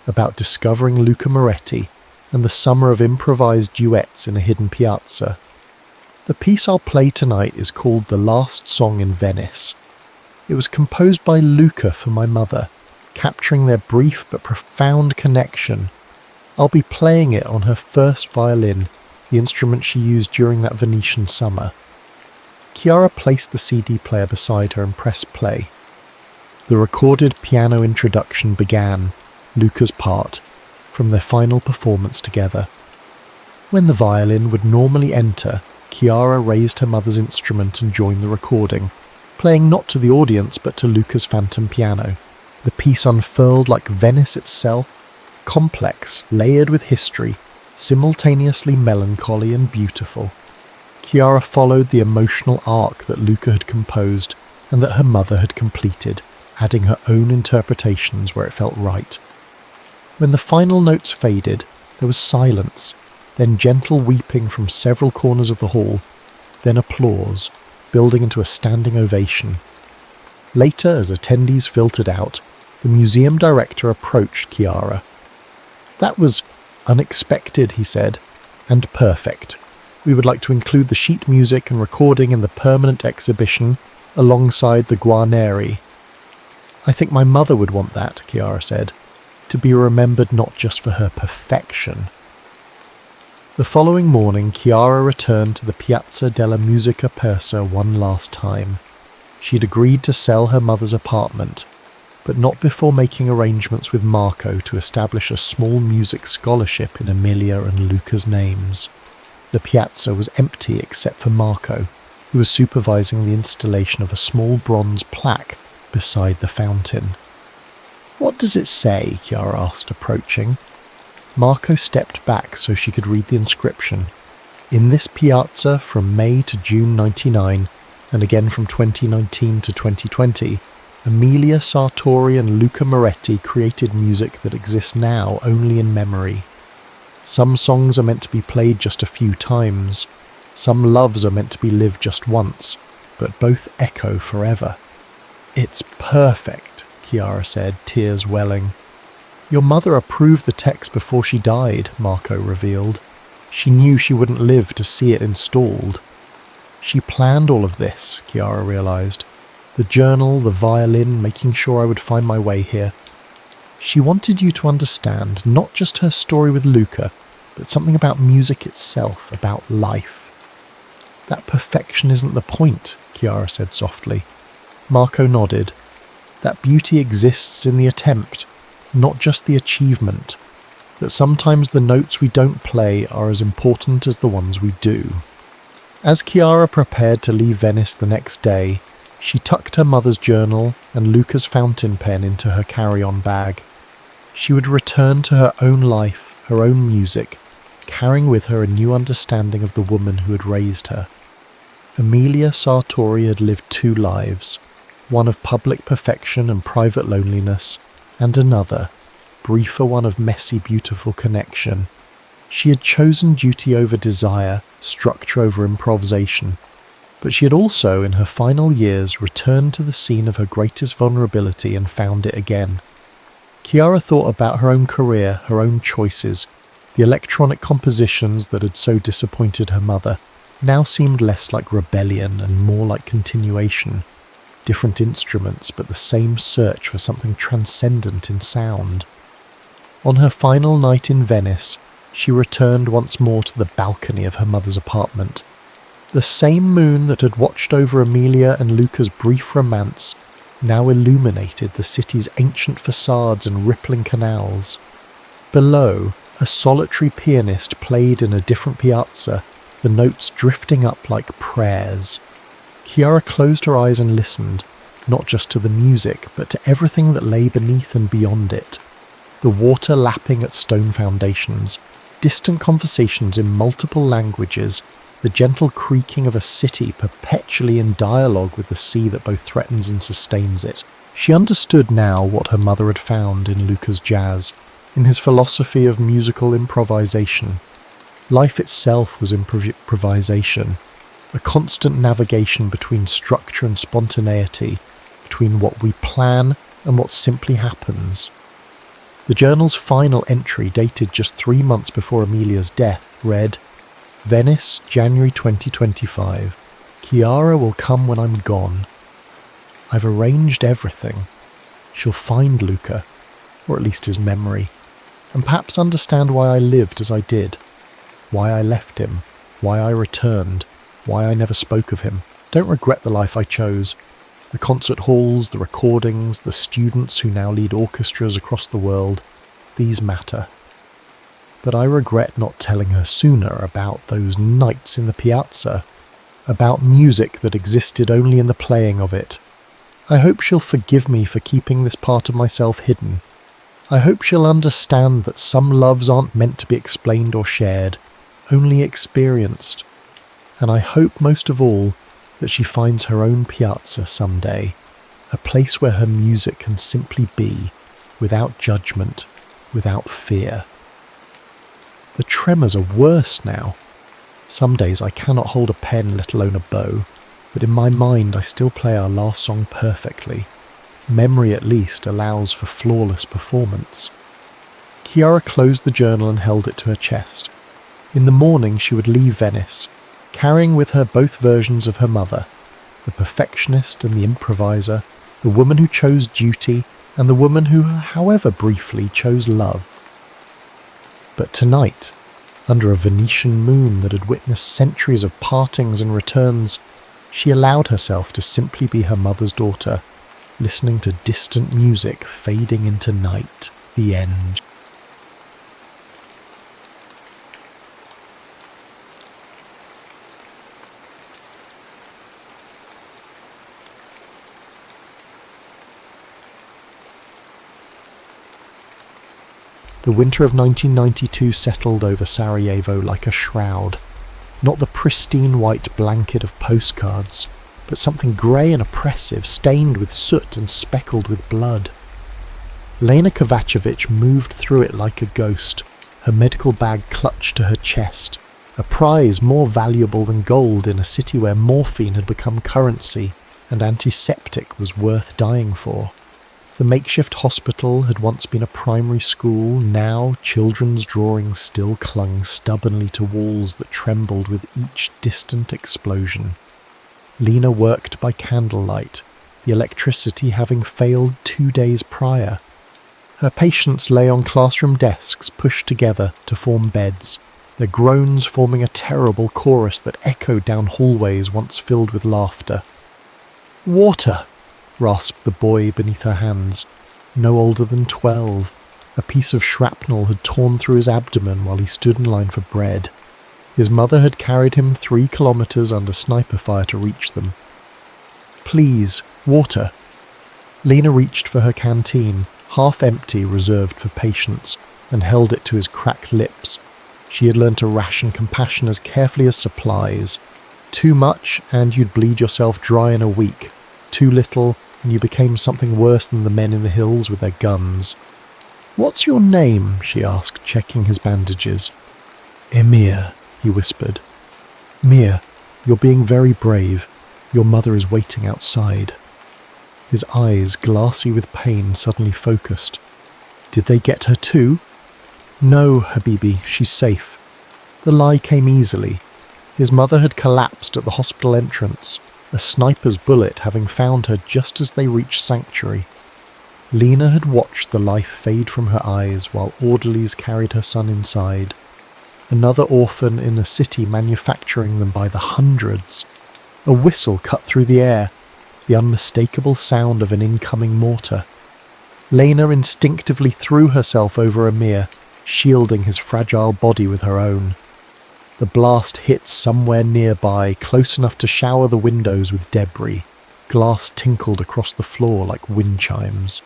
about discovering Luca Moretti, and the summer of improvised duets in a hidden piazza. The piece I'll play tonight is called The Last Song in Venice. It was composed by Luca for my mother, capturing their brief but profound connection. I'll be playing it on her first violin, the instrument she used during that Venetian summer. Chiara placed the CD player beside her and pressed play. The recorded piano introduction began, Luca's part, from their final performance together. When the violin would normally enter, Chiara raised her mother's instrument and joined the recording, playing not to the audience but to Luca's phantom piano. The piece unfurled like Venice itself, complex, layered with history, simultaneously melancholy and beautiful. Chiara followed the emotional arc that Luca had composed and that her mother had completed, adding her own interpretations where it felt right. When the final notes faded, there was silence, then gentle weeping from several corners of the hall, then applause, building into a standing ovation. Later, as attendees filtered out, the museum director approached Chiara. "That was unexpected," he said, "and perfect. We would like to include the sheet music and recording in the permanent exhibition alongside the Guarneri." "I think my mother would want that," Chiara said, "to be remembered not just for her perfection." The following morning, Chiara returned to the Piazza della Musica Persa one last time. She'd agreed to sell her mother's apartment, but not before making arrangements with Marco to establish a small music scholarship in Emilia and Luca's names. The piazza was empty except for Marco, who was supervising the installation of a small bronze plaque beside the fountain. "What does it say?" Chiara asked, approaching. Marco stepped back so she could read the inscription. "In this piazza from May to June 99, and again from 2019 to 2020, Emilia Sartori and Luca Moretti created music that exists now only in memory. Some songs are meant to be played just a few times. Some loves are meant to be lived just once, but both echo forever." "It's perfect," Chiara said, tears welling. "Your mother approved the text before she died," Marco revealed. "She knew she wouldn't live to see it installed." "She planned all of this," Chiara realized. "The journal, the violin, making sure I would find my way here. She wanted you to understand not just her story with Luca, but something about music itself, about life." "That perfection isn't the point," Chiara said softly. Marco nodded. That beauty exists in the attempt, not just the achievement. That sometimes the notes we don't play are as important as the ones we do. As Chiara prepared to leave Venice the next day, she tucked her mother's journal and Luca's fountain pen into her carry-on bag. She would return to her own life, her own music, carrying with her a new understanding of the woman who had raised her. Emilia Sartori had lived two lives, one of public perfection and private loneliness, and another, briefer one of messy, beautiful connection. She had chosen duty over desire, structure over improvisation, but she had also, in her final years, returned to the scene of her greatest vulnerability and found it again. Chiara thought about her own career, her own choices. The electronic compositions that had so disappointed her mother now seemed less like rebellion and more like continuation. Different instruments, but the same search for something transcendent in sound. On her final night in Venice, she returned once more to the balcony of her mother's apartment. The same moon that had watched over Emilia and Luca's brief romance now illuminated the city's ancient facades and rippling canals. Below, a solitary pianist played in a different piazza, the notes drifting up like prayers. Chiara closed her eyes and listened, not just to the music, but to everything that lay beneath and beyond it. The water lapping at stone foundations, distant conversations in multiple languages, the gentle creaking of a city perpetually in dialogue with the sea that both threatens and sustains it. She understood now what her mother had found in Luca's jazz, in his philosophy of musical improvisation. Life itself was improvisation, a constant navigation between structure and spontaneity, between what we plan and what simply happens. The journal's final entry, dated just 3 months before Emilia's death, read, Venice, January 2025. Chiara will come when I'm gone. I've arranged everything. She'll find Luca, or at least his memory, and perhaps understand why I lived as I did, why I left him, why I returned, why I never spoke of him. Don't regret the life I chose. The concert halls, the recordings, the students who now lead orchestras across the world, these matter. But I regret not telling her sooner about those nights in the piazza, about music that existed only in the playing of it. I hope she'll forgive me for keeping this part of myself hidden. I hope she'll understand that some loves aren't meant to be explained or shared, only experienced. And I hope most of all that she finds her own piazza someday, a place where her music can simply be, without judgment, without fear. The tremors are worse now. Some days I cannot hold a pen, let alone a bow, but in my mind I still play our last song perfectly. Memory at least allows for flawless performance. Chiara closed the journal and held it to her chest. In the morning she would leave Venice, carrying with her both versions of her mother, the perfectionist and the improviser, the woman who chose duty and the woman who, however briefly, chose love. But tonight, under a Venetian moon that had witnessed centuries of partings and returns, she allowed herself to simply be her mother's daughter, listening to distant music fading into night, the end. The winter of 1992 settled over Sarajevo like a shroud. Not the pristine white blanket of postcards, but something grey and oppressive, stained with soot and speckled with blood. Lena Kovacevic moved through it like a ghost, her medical bag clutched to her chest, a prize more valuable than gold in a city where morphine had become currency and antiseptic was worth dying for. The makeshift hospital had once been a primary school, now children's drawings still clung stubbornly to walls that trembled with each distant explosion. Lena worked by candlelight, the electricity having failed 2 days prior. Her patients lay on classroom desks pushed together to form beds, their groans forming a terrible chorus that echoed down hallways once filled with laughter. Water! rasped the boy beneath her hands, no older than 12. A piece of shrapnel had torn through his abdomen while he stood in line for bread. His mother had carried him 3 kilometers under sniper fire to reach them. "Please, water." Lena reached for her canteen, half empty, reserved for patients, and held it to his cracked lips. She had learned to ration compassion as carefully as supplies. Too much, and you'd bleed yourself dry in a week. Too little, and you became something worse than the men in the hills with their guns. "What's your name?" she asked, checking his bandages. "Emir," he whispered. "Mia, you're being very brave. Your mother is waiting outside." His eyes, glassy with pain, suddenly focused. "Did they get her too?" "No, Habibi, she's safe." The lie came easily. His mother had collapsed at the hospital entrance, a sniper's bullet having found her just as they reached sanctuary. Lena had watched the life fade from her eyes while orderlies carried her son inside. Another orphan in a city manufacturing them by the hundreds. A whistle cut through the air, the unmistakable sound of an incoming mortar. Lena instinctively threw herself over Amir, shielding his fragile body with her own. The blast hit somewhere nearby, close enough to shower the windows with debris. Glass tinkled across the floor like wind chimes.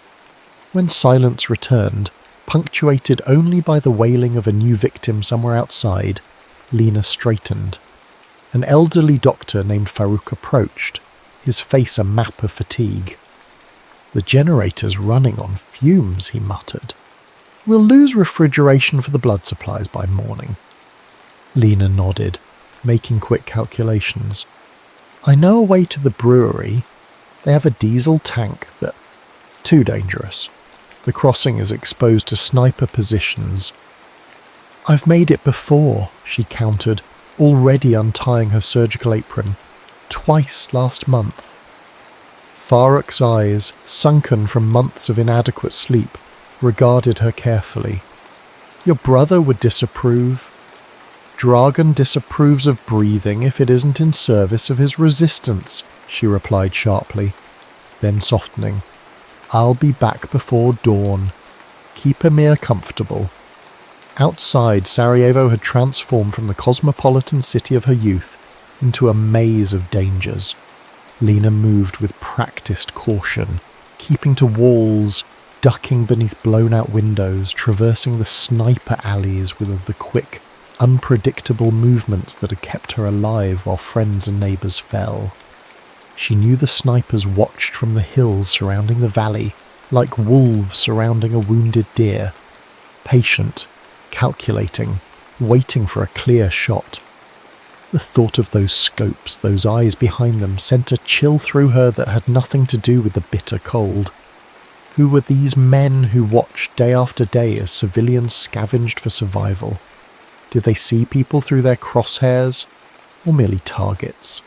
When silence returned, punctuated only by the wailing of a new victim somewhere outside, Lena straightened. An elderly doctor named Farouk approached, his face a map of fatigue. "The generator's running on fumes," he muttered. "We'll lose refrigeration for the blood supplies by morning." Lena nodded, making quick calculations. "I know a way to the brewery. They have a diesel tank that... Too dangerous. The crossing is exposed to sniper positions." "I've made it before," she countered, already untying her surgical apron. "Twice last month." Farouk's eyes, sunken from months of inadequate sleep, regarded her carefully. "Your brother would disapprove." "Dragon disapproves of breathing if it isn't in service of his resistance," she replied sharply, then softening. "I'll be back before dawn. Keep Amir comfortable." Outside, Sarajevo had transformed from the cosmopolitan city of her youth into a maze of dangers. Lena moved with practiced caution, keeping to walls, ducking beneath blown-out windows, traversing the sniper alleys with the quick, unpredictable movements that had kept her alive while friends and neighbours fell. She knew the snipers watched from the hills surrounding the valley, like wolves surrounding a wounded deer, patient, calculating, waiting for a clear shot. The thought of those scopes, those eyes behind them, sent a chill through her that had nothing to do with the bitter cold. Who were these men who watched day after day as civilians scavenged for survival? Did they see people through their crosshairs, or merely targets?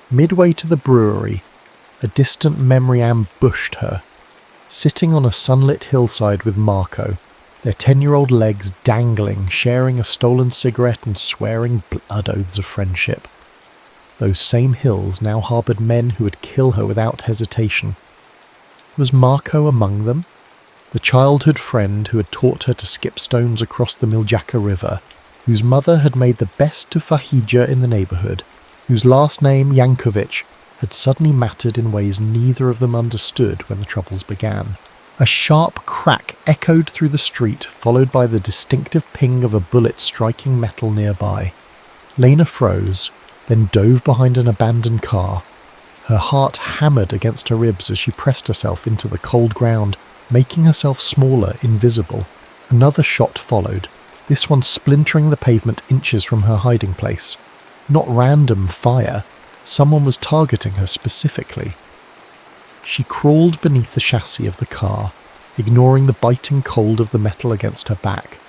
Midway to the brewery, a distant memory ambushed her. Sitting on a sunlit hillside with Marco, their 10-year-old legs dangling, sharing a stolen cigarette and swearing blood oaths of friendship. Those same hills now harboured men who would kill her without hesitation. Was Marco among them? The childhood friend who had taught her to skip stones across the Miljacka River, whose mother had made the best tufahija in the neighbourhood, whose last name, Yankovic, had suddenly mattered in ways neither of them understood when the troubles began. A sharp crack echoed through the street, followed by the distinctive ping of a bullet striking metal nearby. Lena froze, then dove behind an abandoned car. Her heart hammered against her ribs as she pressed herself into the cold ground, making herself smaller, invisible. Another shot followed, this one splintering the pavement inches from her hiding place. Not random fire, someone was targeting her specifically. She crawled beneath the chassis of the car, ignoring the biting cold of the metal against her back.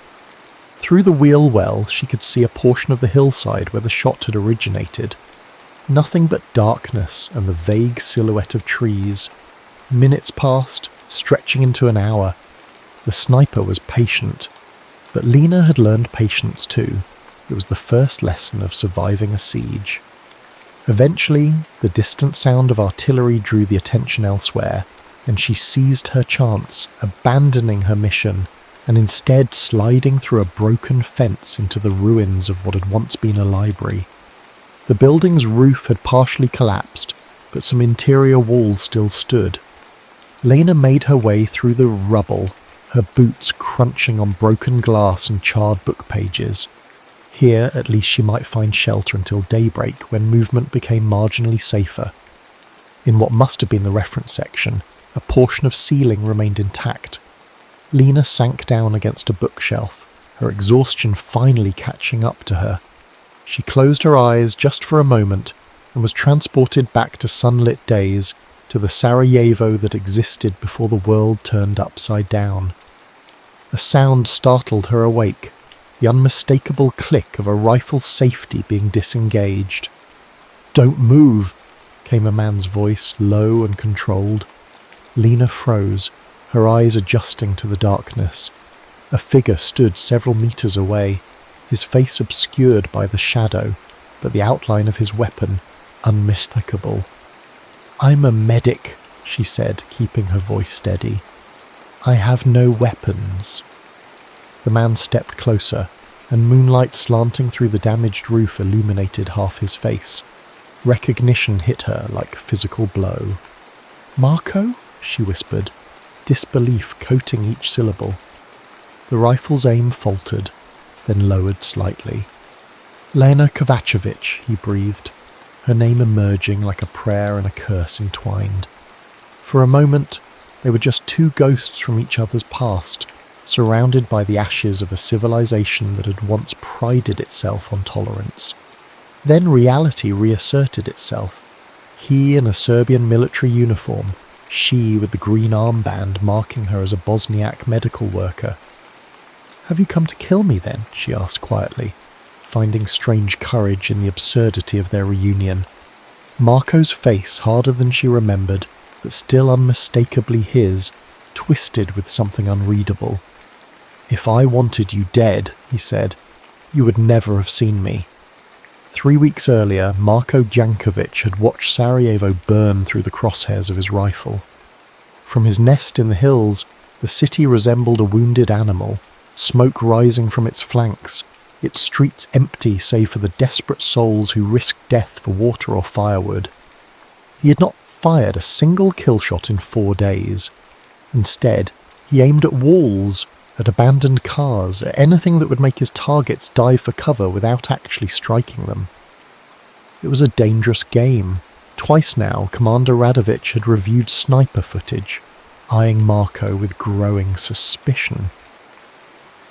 Through the wheel well, she could see a portion of the hillside where the shot had originated. Nothing but darkness and the vague silhouette of trees. Minutes passed, stretching into an hour. The sniper was patient, but Lena had learned patience too. It was the first lesson of surviving a siege. Eventually, the distant sound of artillery drew the attention elsewhere, and she seized her chance, abandoning her mission, and instead sliding through a broken fence into the ruins of what had once been a library. The building's roof had partially collapsed, but some interior walls still stood. Lena made her way through the rubble, her boots crunching on broken glass and charred book pages. Here, at least, she might find shelter until daybreak, when movement became marginally safer. In what must have been the reference section, a portion of ceiling remained intact. Lena sank down against a bookshelf, her exhaustion finally catching up to her. She closed her eyes just for a moment and was transported back to sunlit days, to the Sarajevo that existed before the world turned upside down. A sound startled her awake, the unmistakable click of a rifle's safety being disengaged. "Don't move," came a man's voice, low and controlled. Lena froze, her eyes adjusting to the darkness. A figure stood several meters away, his face obscured by the shadow, but the outline of his weapon unmistakable. "I'm a medic," she said, keeping her voice steady. "I have no weapons." The man stepped closer, and moonlight slanting through the damaged roof illuminated half his face. Recognition hit her like a physical blow. "Marco?" she whispered, disbelief coating each syllable. The rifle's aim faltered, then lowered slightly. "Lena Kovacevic," he breathed, her name emerging like a prayer and a curse entwined. For a moment, they were just two ghosts from each other's past, surrounded by the ashes of a civilization that had once prided itself on tolerance. Then reality reasserted itself. He in a Serbian military uniform, she with the green armband marking her as a Bosniak medical worker. "Have you come to kill me then?" she asked quietly, finding strange courage in the absurdity of their reunion. Marco's face, harder than she remembered, but still unmistakably his, twisted with something unreadable. "If I wanted you dead," he said, "you would never have seen me." 3 weeks earlier, Marko Jankovic had watched Sarajevo burn through the crosshairs of his rifle. From his nest in the hills, the city resembled a wounded animal, smoke rising from its flanks, its streets empty save for the desperate souls who risked death for water or firewood. He had not fired a single kill shot in 4 days. Instead, he aimed at walls, at abandoned cars, at anything that would make his targets dive for cover without actually striking them. It was a dangerous game. Twice now, Commander Radovic had reviewed sniper footage, eyeing Marco with growing suspicion.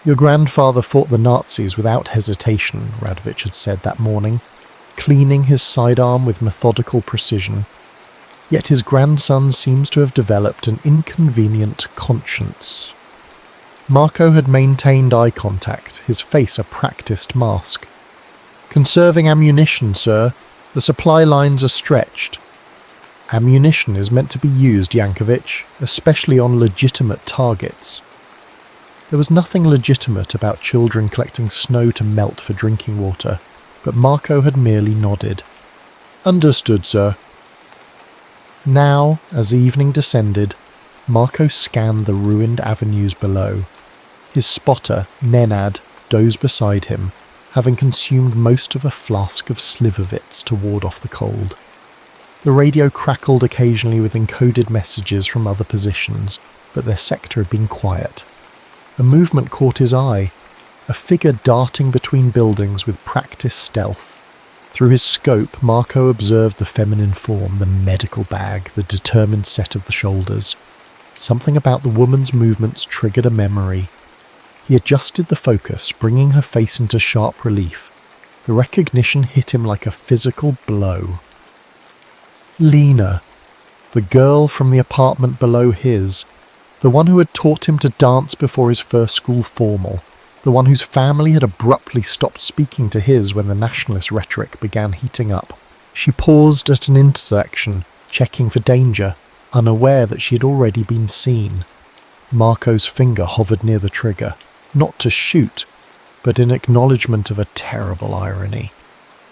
"Your grandfather fought the Nazis without hesitation," Radovic had said that morning, cleaning his sidearm with methodical precision. Yet his grandson seems to have developed an inconvenient conscience. Marco had maintained eye contact, his face a practiced mask. "Conserving ammunition, sir. The supply lines are stretched." "Ammunition is meant to be used, Yankovic, especially on legitimate targets." There was nothing legitimate about children collecting snow to melt for drinking water, but Marco had merely nodded. "Understood, sir." Now, as evening descended, Marco scanned the ruined avenues below. His spotter, Nenad, dozed beside him, having consumed most of a flask of Slivovitz to ward off the cold. The radio crackled occasionally with encoded messages from other positions, but their sector had been quiet. A movement caught his eye, a figure darting between buildings with practiced stealth. Through his scope, Marco observed the feminine form, the medical bag, the determined set of the shoulders. Something about the woman's movements triggered a memory. He adjusted the focus, bringing her face into sharp relief. The recognition hit him like a physical blow. Lena, the girl from the apartment below his, the one who had taught him to dance before his first school formal, the one whose family had abruptly stopped speaking to his when the nationalist rhetoric began heating up. She paused at an intersection, checking for danger, unaware that she had already been seen. Marco's finger hovered near the trigger, not to shoot, but in acknowledgement of a terrible irony.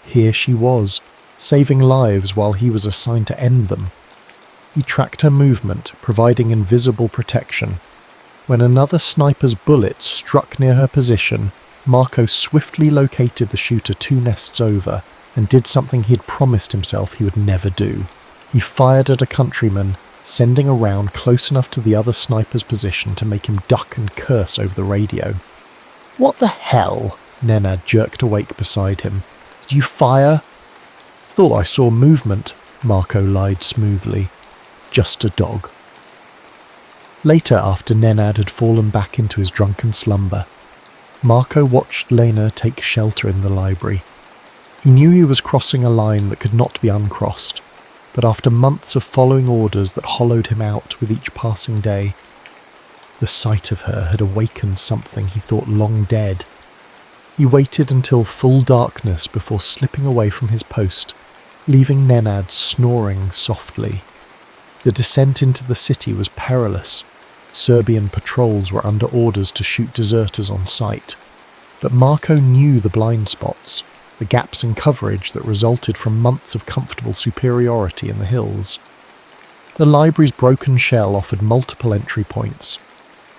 Here she was, saving lives while he was assigned to end them. He tracked her movement, providing invisible protection. When another sniper's bullet struck near her position, Marco swiftly located the shooter 2 nests over and did something he'd promised himself he would never do. He fired at a countryman, sending a round close enough to the other sniper's position to make him duck and curse over the radio. "What the hell?" Nenad jerked awake beside him. "Did you fire?" "Thought I saw movement," Marco lied smoothly. "Just a dog." Later, after Nenad had fallen back into his drunken slumber, Marco watched Lena take shelter in the library. He knew he was crossing a line that could not be uncrossed, but after months of following orders that hollowed him out with each passing day, the sight of her had awakened something he thought long dead. He waited until full darkness before slipping away from his post, leaving Nenad snoring softly. The descent into the city was perilous. Serbian patrols were under orders to shoot deserters on sight, but Marco knew the blind spots, the gaps in coverage that resulted from months of comfortable superiority in the hills. The library's broken shell offered multiple entry points.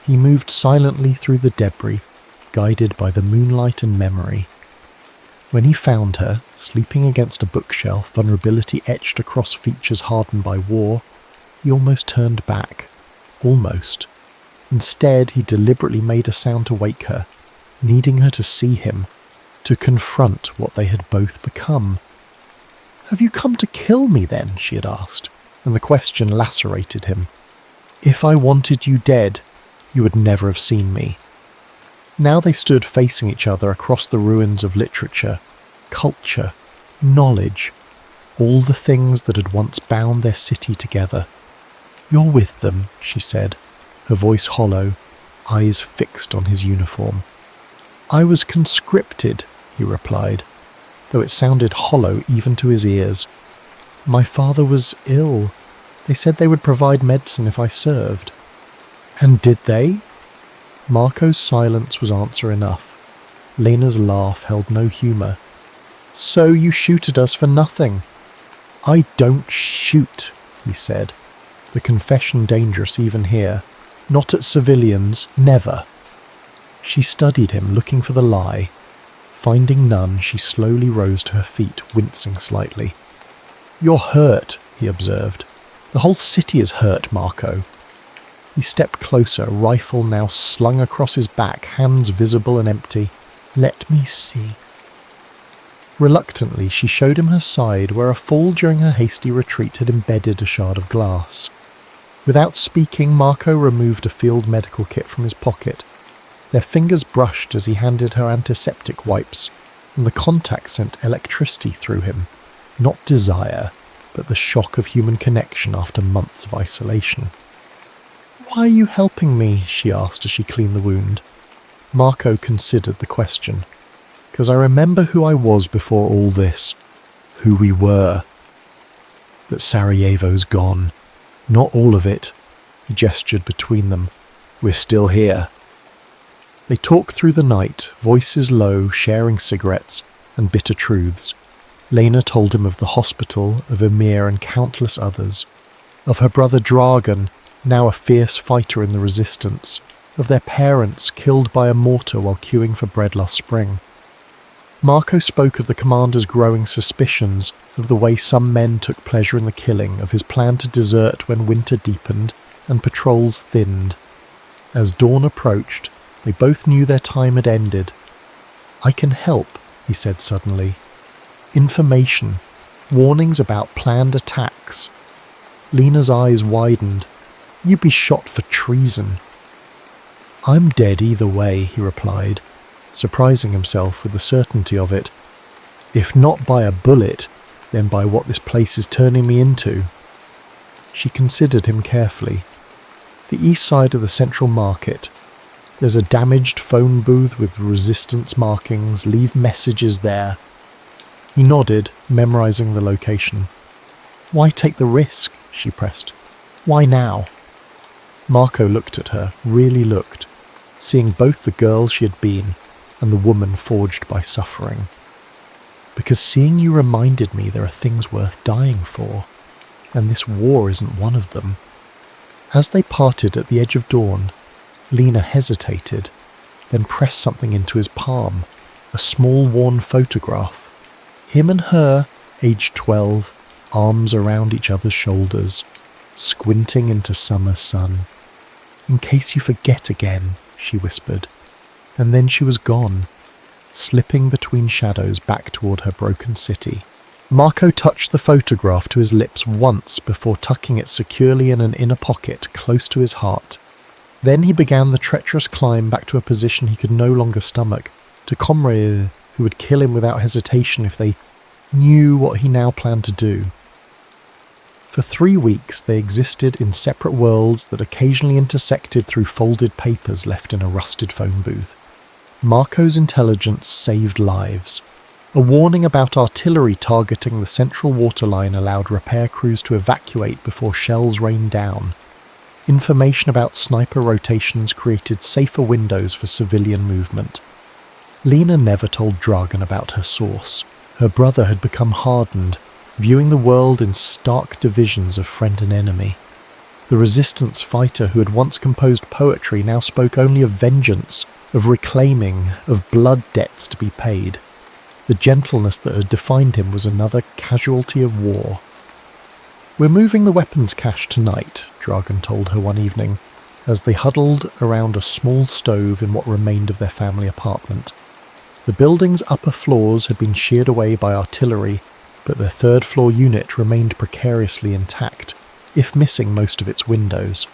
He moved silently through the debris, guided by the moonlight and memory. When he found her, sleeping against a bookshelf, vulnerability etched across features hardened by war, he almost turned back. Almost. Instead, he deliberately made a sound to wake her, needing her to see him, to confront what they had both become. "Have you come to kill me then?" she had asked, and the question lacerated him. "If I wanted you dead, you would never have seen me." Now they stood facing each other across the ruins of literature, culture, knowledge, all the things that had once bound their city together. "You're with them," she said, her voice hollow, eyes fixed on his uniform. "I was conscripted," he replied, though it sounded hollow even to his ears. "My father was ill. They said they would provide medicine if I served." "And did they?" Marco's silence was answer enough. Lena's laugh held no humour. "So you shoot at us for nothing." "I don't shoot," he said, the confession dangerous even here. "Not at civilians, never." She studied him, looking for the lie. Finding none, she slowly rose to her feet, wincing slightly. "You're hurt," he observed. "The whole city is hurt, Marco." He stepped closer, rifle now slung across his back, hands visible and empty. "Let me see." Reluctantly, she showed him her side, where a fall during her hasty retreat had embedded a shard of glass. Without speaking, Marco removed a field medical kit from his pocket. Their fingers brushed as he handed her antiseptic wipes, and the contact sent electricity through him. Not desire, but the shock of human connection after months of isolation. "Why are you helping me?" she asked as she cleaned the wound. Marco considered the question. "'Cause I remember who I was before all this. Who we were. That Sarajevo's gone. Not all of it." He gestured between them. "We're still here." They talked through the night, voices low, sharing cigarettes and bitter truths. Lena told him of the hospital, of Emir and countless others. Of her brother Dragan, now a fierce fighter in the resistance. Of their parents killed by a mortar while queuing for bread last spring. Marco spoke of the commander's growing suspicions, of the way some men took pleasure in the killing, of his plan to desert when winter deepened and patrols thinned. As dawn approached, they both knew their time had ended. "I can help," he said suddenly. "Information, warnings about planned attacks." Lena's eyes widened. "You'd be shot for treason." "I'm dead either way," he replied, surprising himself with the certainty of it. "If not by a bullet, then by what this place is turning me into." She considered him carefully. "The east side of the central market. There's a damaged phone booth with resistance markings. Leave messages there." He nodded, memorizing the location. "Why take the risk?" she pressed. "Why now?" Marco looked at her, really looked, seeing both the girl she had been and the woman forged by suffering. because seeing you reminded me there are things worth dying for, and this war isn't one of them." As they parted at the edge of dawn, Lena hesitated, then pressed something into his palm, a small worn photograph. Him and her, aged 12, arms around each other's shoulders, squinting into summer sun. "In case you forget again," she whispered, and then she was gone, slipping between shadows back toward her broken city. Marco touched the photograph to his lips once before tucking it securely in an inner pocket close to his heart. Then he began the treacherous climb back to a position he could no longer stomach, to comrades who would kill him without hesitation if they knew what he now planned to do. For 3 weeks they existed in separate worlds that occasionally intersected through folded papers left in a rusted phone booth. Marco's intelligence saved lives. A warning about artillery targeting the central waterline allowed repair crews to evacuate before shells rained down. Information about sniper rotations created safer windows for civilian movement. Lena never told Dragan about her source. Her brother had become hardened, viewing the world in stark divisions of friend and enemy. The resistance fighter who had once composed poetry now spoke only of vengeance, of reclaiming, of blood debts to be paid. The gentleness that had defined him was another casualty of war. "We're moving the weapons cache tonight," Dragan told her one evening, as they huddled around a small stove in what remained of their family apartment. The building's upper floors had been sheared away by artillery, but the third-floor unit remained precariously intact, if missing most of its windows.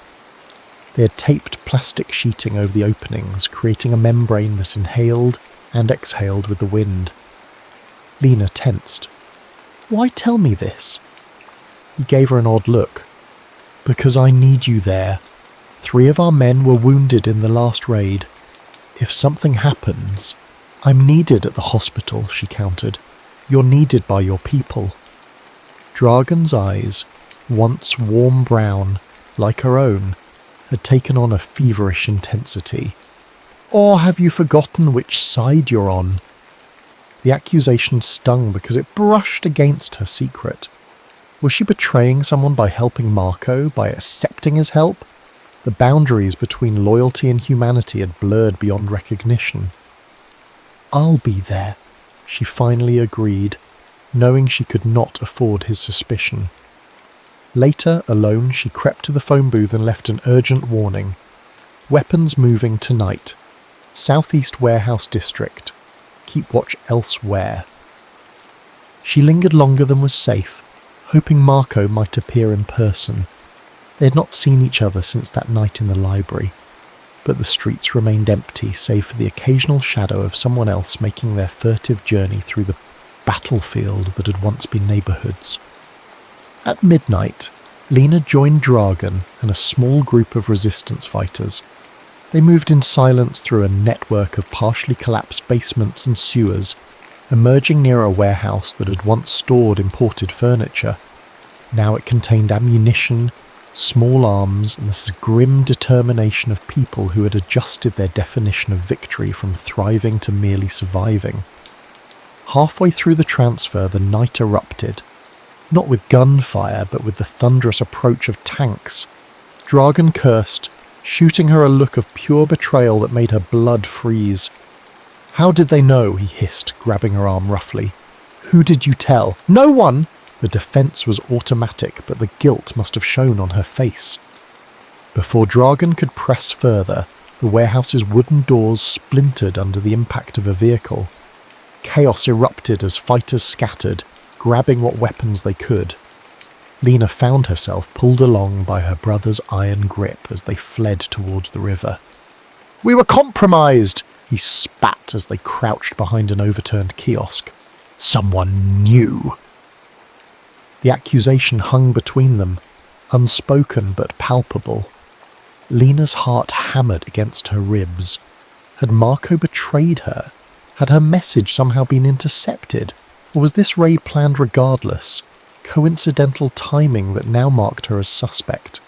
They had taped plastic sheeting over the openings, creating a membrane that inhaled and exhaled with the wind. Lena tensed. "Why tell me this?" He gave her an odd look. "Because I need you there. 3 of our men were wounded in the last raid. If something happens, I'm needed at the hospital," she countered. "You're needed by your people." Dragan's eyes, once warm brown, like her own, had taken on a feverish intensity. "Or have you forgotten which side you're on?" The accusation stung because it brushed against her secret. Was she betraying someone by helping Marco, by accepting his help? The boundaries between loyalty and humanity had blurred beyond recognition. "I'll be there," she finally agreed, knowing she could not afford his suspicion. Later, alone, she crept to the phone booth and left an urgent warning. "Weapons moving tonight. Southeast Warehouse District. Keep watch elsewhere." She lingered longer than was safe, hoping Marco might appear in person. They had not seen each other since that night in the library, but the streets remained empty save for the occasional shadow of someone else making their furtive journey through the battlefield that had once been neighbourhoods. At midnight, Lena joined Dragan and a small group of resistance fighters. They moved in silence through a network of partially collapsed basements and sewers, emerging near a warehouse that had once stored imported furniture. Now it contained ammunition, small arms, and the grim determination of people who had adjusted their definition of victory from thriving to merely surviving. Halfway through the transfer, the night erupted. Not with gunfire, but with the thunderous approach of tanks. Dragan cursed, shooting her a look of pure betrayal that made her blood freeze. "How did they know?" he hissed, grabbing her arm roughly. "Who did you tell?" "No one!" The defence was automatic, but the guilt must have shown on her face. Before Dragan could press further, the warehouse's wooden doors splintered under the impact of a vehicle. Chaos erupted as fighters scattered, grabbing what weapons they could. Lena found herself pulled along by her brother's iron grip as they fled towards the river. "We were compromised!" he spat as they crouched behind an overturned kiosk. "Someone knew!" The accusation hung between them, unspoken but palpable. Lena's heart hammered against her ribs. Had Marco betrayed her? Had her message somehow been intercepted? Or was this raid planned regardless? Coincidental timing that now marked her as suspect.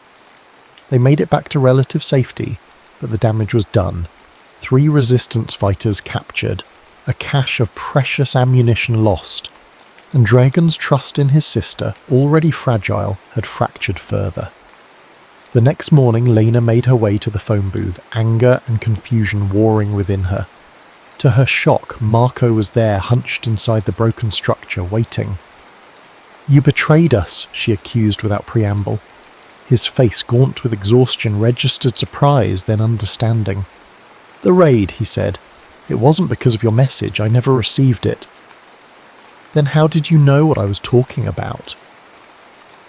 They made it back to relative safety, but the damage was done. 3 resistance fighters captured, a cache of precious ammunition lost, and Dragon's trust in his sister, already fragile, had fractured further. The next morning, Lena made her way to the phone booth, anger and confusion warring within her. To her shock, Marco was there, hunched inside the broken structure, waiting. "You betrayed us," she accused without preamble. His face, gaunt with exhaustion, registered surprise, then understanding. "The raid," he said. "It wasn't because of your message. I never received it." "Then how did you know what I was talking about?"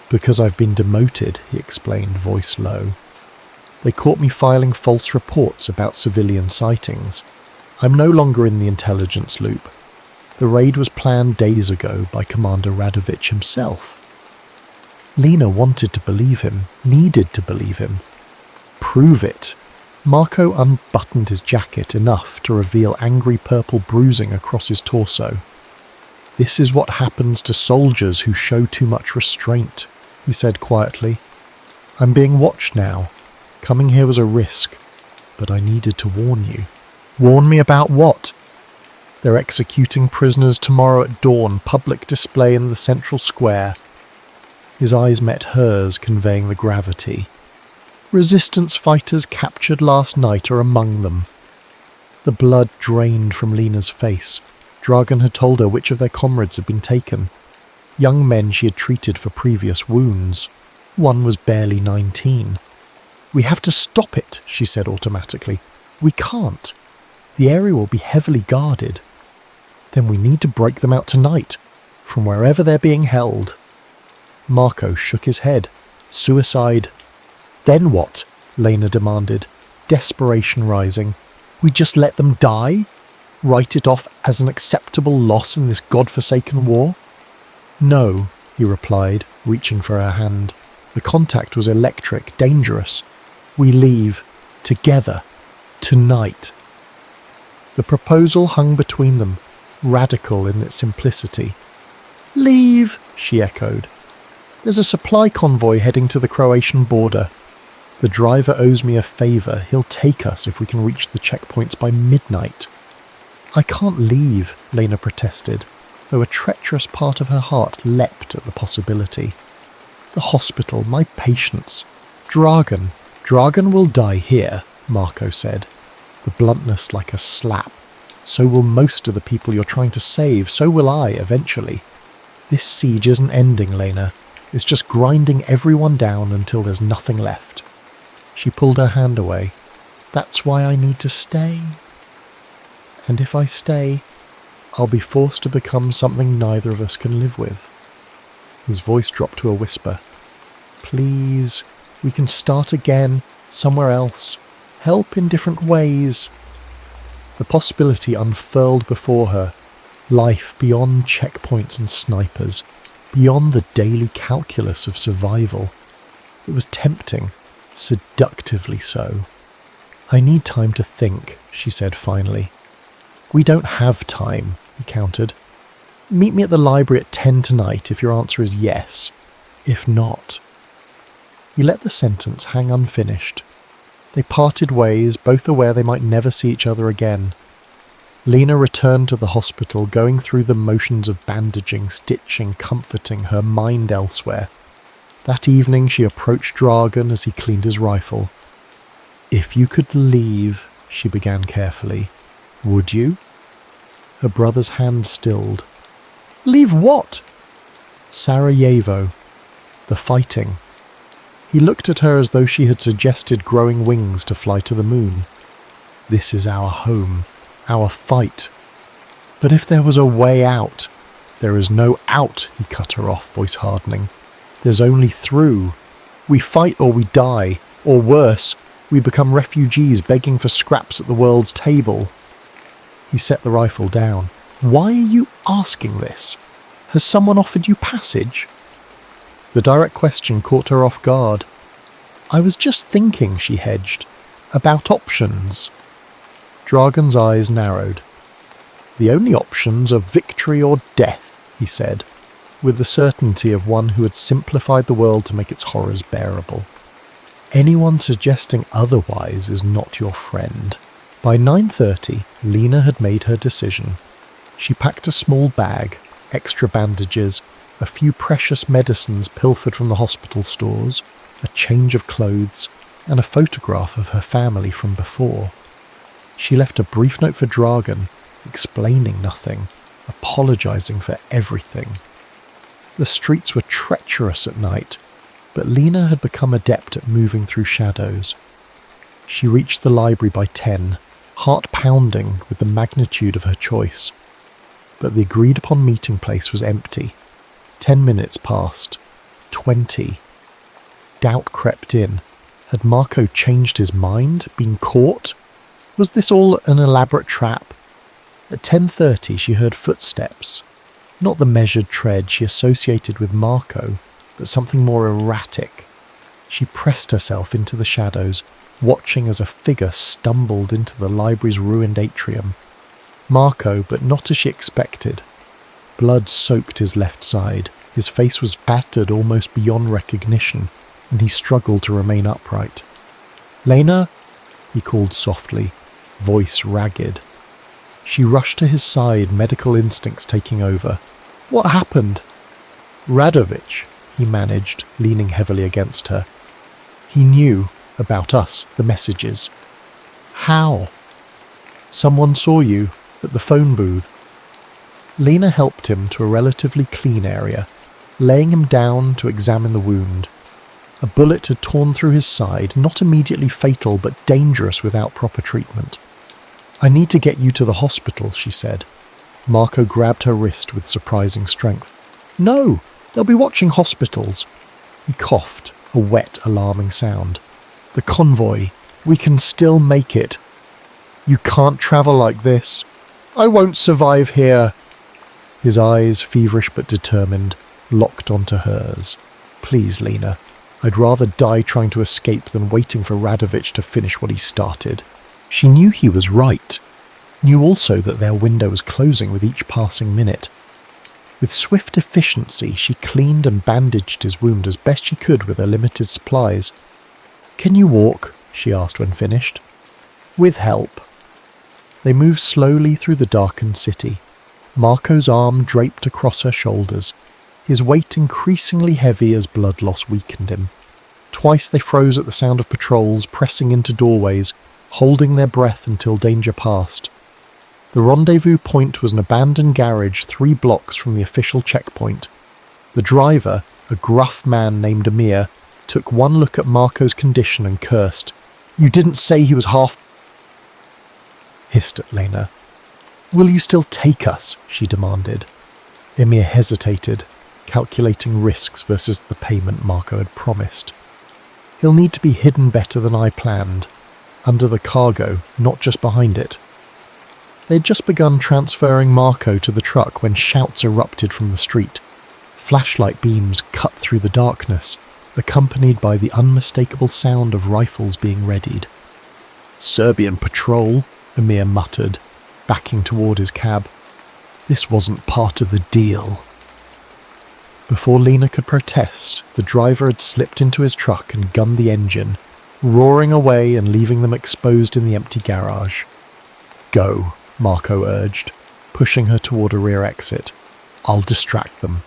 "Because I've been demoted," he explained, voice low. "They caught me filing false reports about civilian sightings. I'm no longer in the intelligence loop. The raid was planned days ago by Commander Radovich himself." Lena wanted to believe him, needed to believe him. "Prove it." Marco unbuttoned his jacket enough to reveal angry purple bruising across his torso. "This is what happens to soldiers who show too much restraint," he said quietly. "I'm being watched now. Coming here was a risk, but I needed to warn you." "Warn me about what?" "They're executing prisoners tomorrow at dawn, public display in the central square." His eyes met hers, conveying the gravity. "Resistance fighters captured last night are among them." The blood drained from Lena's face. Dragan had told her which of their comrades had been taken. Young men she had treated for previous wounds. One was barely 19. "We have to stop it," she said automatically. "We can't. The area will be heavily guarded." "Then we need to break them out tonight, from wherever they're being held." Marco shook his head. "Suicide." "Then what?" Lena demanded, desperation rising. "We just let them die? Write it off as an acceptable loss in this godforsaken war?" "No," he replied, reaching for her hand. The contact was electric, dangerous. "We leave. Together. Tonight." The proposal hung between them, radical in its simplicity. "Leave," she echoed. "There's a supply convoy heading to the Croatian border. The driver owes me a favour. He'll take us if we can reach the checkpoints by midnight." "I can't leave," Lena protested, though a treacherous part of her heart leapt at the possibility. "The hospital, my patients. Dragan will die here," Marco said, the bluntness like a slap. "So will most of the people you're trying to save. So will I, eventually. This siege isn't ending, Lena. It's just grinding everyone down until there's nothing left." She pulled her hand away. "That's why I need to stay. And if I stay, I'll be forced to become something neither of us can live with." His voice dropped to a whisper. "Please, we can start again, somewhere else. Help in different ways." The possibility unfurled before her. Life beyond checkpoints and snipers, beyond the daily calculus of survival. It was tempting, seductively so. "I need time to think," she said finally. "We don't have time," he countered. "Meet me at the library at 10 tonight if your answer is yes. If not..." He let the sentence hang unfinished. They parted ways, both aware they might never see each other again. Lena returned to the hospital, going through the motions of bandaging, stitching, comforting, her mind elsewhere. That evening she approached Dragan as he cleaned his rifle. "If you could leave," she began carefully, "would you?" Her brother's hand stilled. "Leave what?" "Sarajevo. The fighting." He looked at her as though she had suggested growing wings to fly to the moon. "This is our home, our fight. But if there was a way out..." "There is no out," he cut her off, voice hardening. "There's only through. We fight or we die, or worse, we become refugees begging for scraps at the world's table." He set the rifle down. "Why are you asking this? Has someone offered you passage?" The direct question caught her off guard. "I was just thinking," she hedged, "about options." Dragan's eyes narrowed. "The only options are victory or death," he said, with the certainty of one who had simplified the world to make its horrors bearable. "Anyone suggesting otherwise is not your friend." By 9:30, Lena had made her decision. She packed a small bag, extra bandages, a few precious medicines pilfered from the hospital stores, a change of clothes, and a photograph of her family from before. She left a brief note for Dragan, explaining nothing, apologizing for everything. The streets were treacherous at night, but Lena had become adept at moving through shadows. She reached the library by 10, heart pounding with the magnitude of her choice. But the agreed-upon meeting place was empty. 10 minutes passed. 20. Doubt crept in. Had Marco changed his mind? Been caught? Was this all an elaborate trap? At 10:30 she heard footsteps. Not the measured tread she associated with Marco, but something more erratic. She pressed herself into the shadows, watching as a figure stumbled into the library's ruined atrium. Marco, but not as she expected. Blood soaked his left side. His face was battered almost beyond recognition, and he struggled to remain upright. "Lena?" he called softly, voice ragged. She rushed to his side, medical instincts taking over. "What happened?" "Radovich," he managed, leaning heavily against her. "He knew about us, the messages." "How?" "Someone saw you at the phone booth." Lena helped him to a relatively clean area, laying him down to examine the wound. A bullet had torn through his side, not immediately fatal but dangerous without proper treatment. "I need to get you to the hospital," she said. Marco grabbed her wrist with surprising strength. "No, they'll be watching hospitals." He coughed, a wet, alarming sound. "The convoy. We can still make it." "You can't travel like this." "I won't survive here." His eyes, feverish but determined, locked onto hers. "Please, Lena. I'd rather die trying to escape than waiting for Radovich to finish what he started." She knew he was right. Knew also that their window was closing with each passing minute. With swift efficiency, she cleaned and bandaged his wound as best she could with her limited supplies. "Can you walk?" she asked when finished. "With help." They moved slowly through the darkened city. Marco's arm draped across her shoulders, his weight increasingly heavy as blood loss weakened him. Twice they froze at the sound of patrols pressing into doorways, holding their breath until danger passed. The rendezvous point was an abandoned garage 3 blocks from the official checkpoint. The driver, a gruff man named Amir, took one look at Marco's condition and cursed. "You didn't say he was half—" hissed at Lena. "Will you still take us?" she demanded. Emir hesitated, calculating risks versus the payment Marco had promised. "He'll need to be hidden better than I planned. Under the cargo, not just behind it." They'd just begun transferring Marco to the truck when shouts erupted from the street. Flashlight beams cut through the darkness, accompanied by the unmistakable sound of rifles being readied. "Serbian patrol," Emir muttered, backing toward his cab. This wasn't part of the deal. Before Lena could protest, the driver had slipped into his truck and gunned the engine, roaring away and leaving them exposed in the empty garage. "Go," Marco urged, pushing her toward a rear exit. "I'll distract them."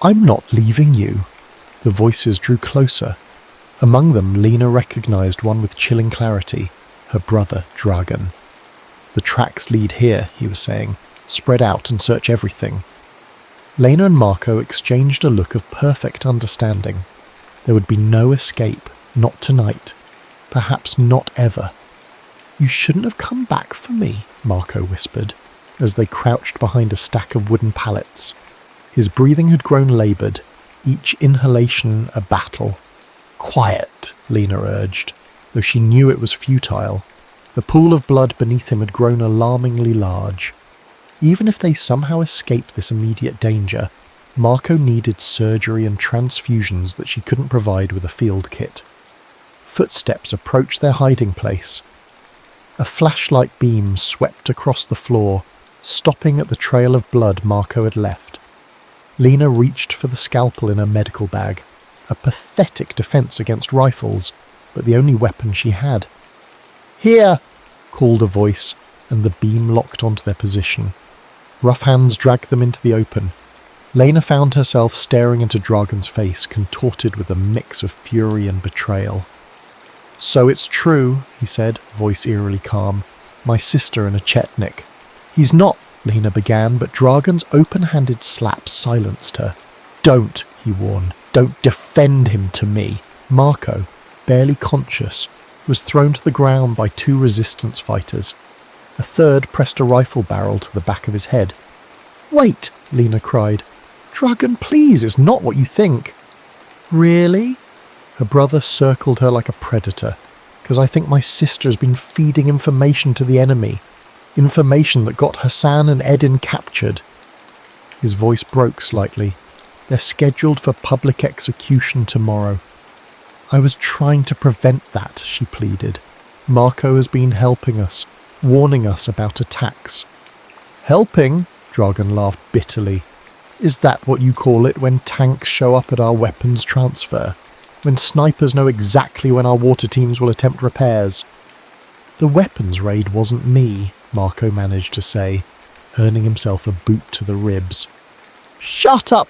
"I'm not leaving you." The voices drew closer. Among them, Lena recognized one with chilling clarity, her brother, Dragan. "The tracks lead here," he was saying. "Spread out and search everything." Lena and Marco exchanged a look of perfect understanding. There would be no escape, not tonight, perhaps not ever. "You shouldn't have come back for me," Marco whispered, as they crouched behind a stack of wooden pallets. His breathing had grown laboured, each inhalation a battle. "Quiet," Lena urged, though she knew it was futile. The pool of blood beneath him had grown alarmingly large. Even if they somehow escaped this immediate danger, Marco needed surgery and transfusions that she couldn't provide with a field kit. Footsteps approached their hiding place. A flashlight beam swept across the floor, stopping at the trail of blood Marco had left. Lena reached for the scalpel in her medical bag, a pathetic defense against rifles, but the only weapon she had. "Here!" called a voice, and the beam locked onto their position. Rough hands dragged them into the open. Lena found herself staring into Dragon's face, contorted with a mix of fury and betrayal. "So it's true," he said, voice eerily calm. "My sister and a Chetnik." "He's not," Lena began, but Dragon's open-handed slap silenced her. "Don't," he warned. "Don't defend him to me." Marco, barely conscious, was thrown to the ground by 2 resistance fighters. A third pressed a rifle barrel to the back of his head. "Wait," Lena cried. "Dragon, please, it's not what you think." "Really?" Her brother circled her like a predator. "'Cause I think my sister has been feeding information to the enemy. Information that got Hassan and Edin captured." His voice broke slightly. "They're scheduled for public execution tomorrow." "I was trying to prevent that," she pleaded. "Marco has been helping us, warning us about attacks." "Helping?" Dragon laughed bitterly. "Is that what you call it when tanks show up at our weapons transfer? When snipers know exactly when our water teams will attempt repairs?" "The weapons raid wasn't me," Marco managed to say, earning himself a boot to the ribs. "Shut up,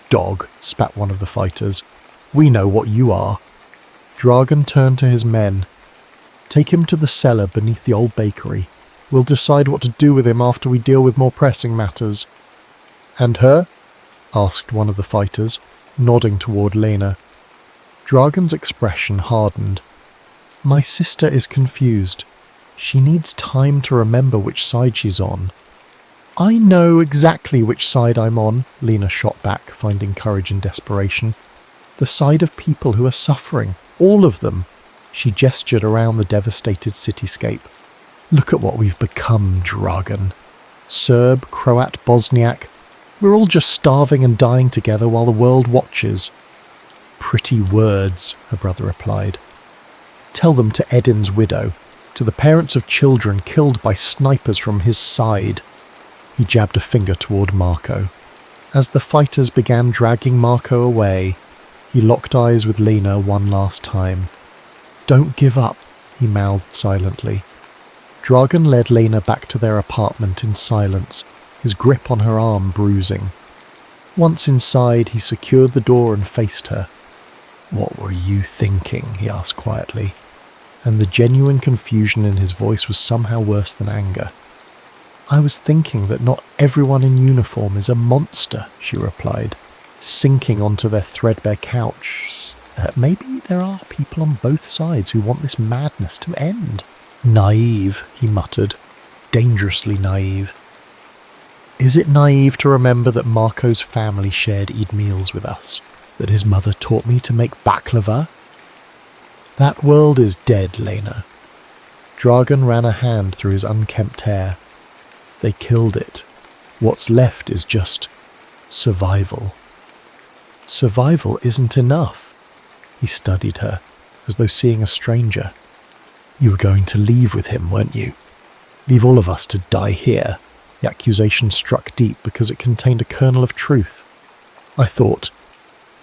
dog," spat one of the fighters. "We know what you are." Dragon turned to his men. "Take him to the cellar beneath the old bakery. We'll decide what to do with him after we deal with more pressing matters." "And her?" asked one of the fighters, nodding toward Lena. Dragon's expression hardened. "My sister is confused. She needs time to remember which side she's on." "I know exactly which side I'm on," Lena shot back, finding courage in desperation. "The side of people who are suffering. All of them." She gestured around the devastated cityscape. "Look at what we've become, Dragon. Serb, Croat, Bosniak. We're all just starving and dying together while the world watches." "Pretty words," her brother replied. "Tell them to Edin's widow, to the parents of children killed by snipers from his side." He jabbed a finger toward Marco. As the fighters began dragging Marco away, he locked eyes with Lena one last time. "Don't give up," he mouthed silently. Dragon led Lena back to their apartment in silence, his grip on her arm bruising. Once inside, he secured the door and faced her. "What were you thinking?" he asked quietly, and the genuine confusion in his voice was somehow worse than anger. "I was thinking that not everyone in uniform is a monster," she replied, sinking onto their threadbare couch. Maybe there are people on both sides who want this madness to end." "Naive," he muttered. "Dangerously naive." "Is it naive to remember that Marco's family shared Eid meals with us? That his mother taught me to make baklava?" "That world is dead, Lena." Dragon ran a hand through his unkempt hair. "They killed it. What's left is just survival." "Survival isn't enough." He studied her, as though seeing a stranger. "You were going to leave with him, weren't you? Leave all of us to die here." The accusation struck deep because it contained a kernel of truth. "I thought,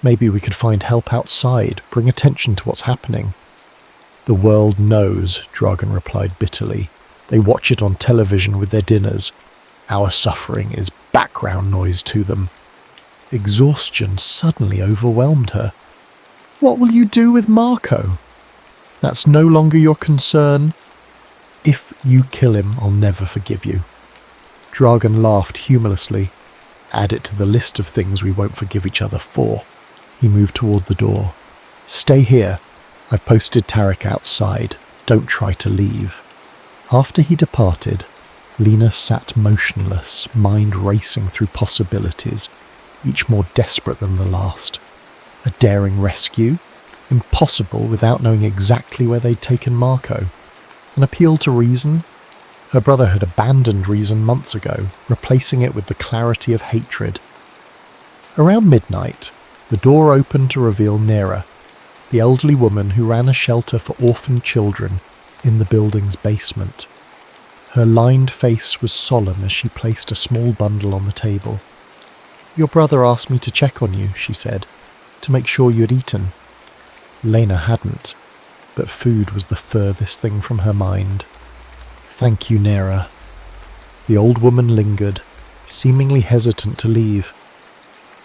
maybe we could find help outside, bring attention to what's happening." "The world knows," Dragon replied bitterly. "They watch it on television with their dinners. Our suffering is background noise to them." Exhaustion suddenly overwhelmed her. "What will you do with Marco?" "That's no longer your concern." "If you kill him, I'll never forgive you." Dragon laughed humorlessly. "Add it to the list of things we won't forgive each other for." He moved toward the door. "Stay here. I've posted Tarek outside. Don't try to leave." After he departed, Lena sat motionless, mind racing through possibilities, each more desperate than the last. A daring rescue? Impossible without knowing exactly where they'd taken Marco. An appeal to reason? Her brother had abandoned reason months ago, replacing it with the clarity of hatred. Around midnight, the door opened to reveal Nera, the elderly woman who ran a shelter for orphaned children in the building's basement. Her lined face was solemn as she placed a small bundle on the table. "Your brother asked me to check on you," she said, "to make sure you had eaten." Lena hadn't, but food was the furthest thing from her mind. "Thank you, Nera." The old woman lingered, seemingly hesitant to leave.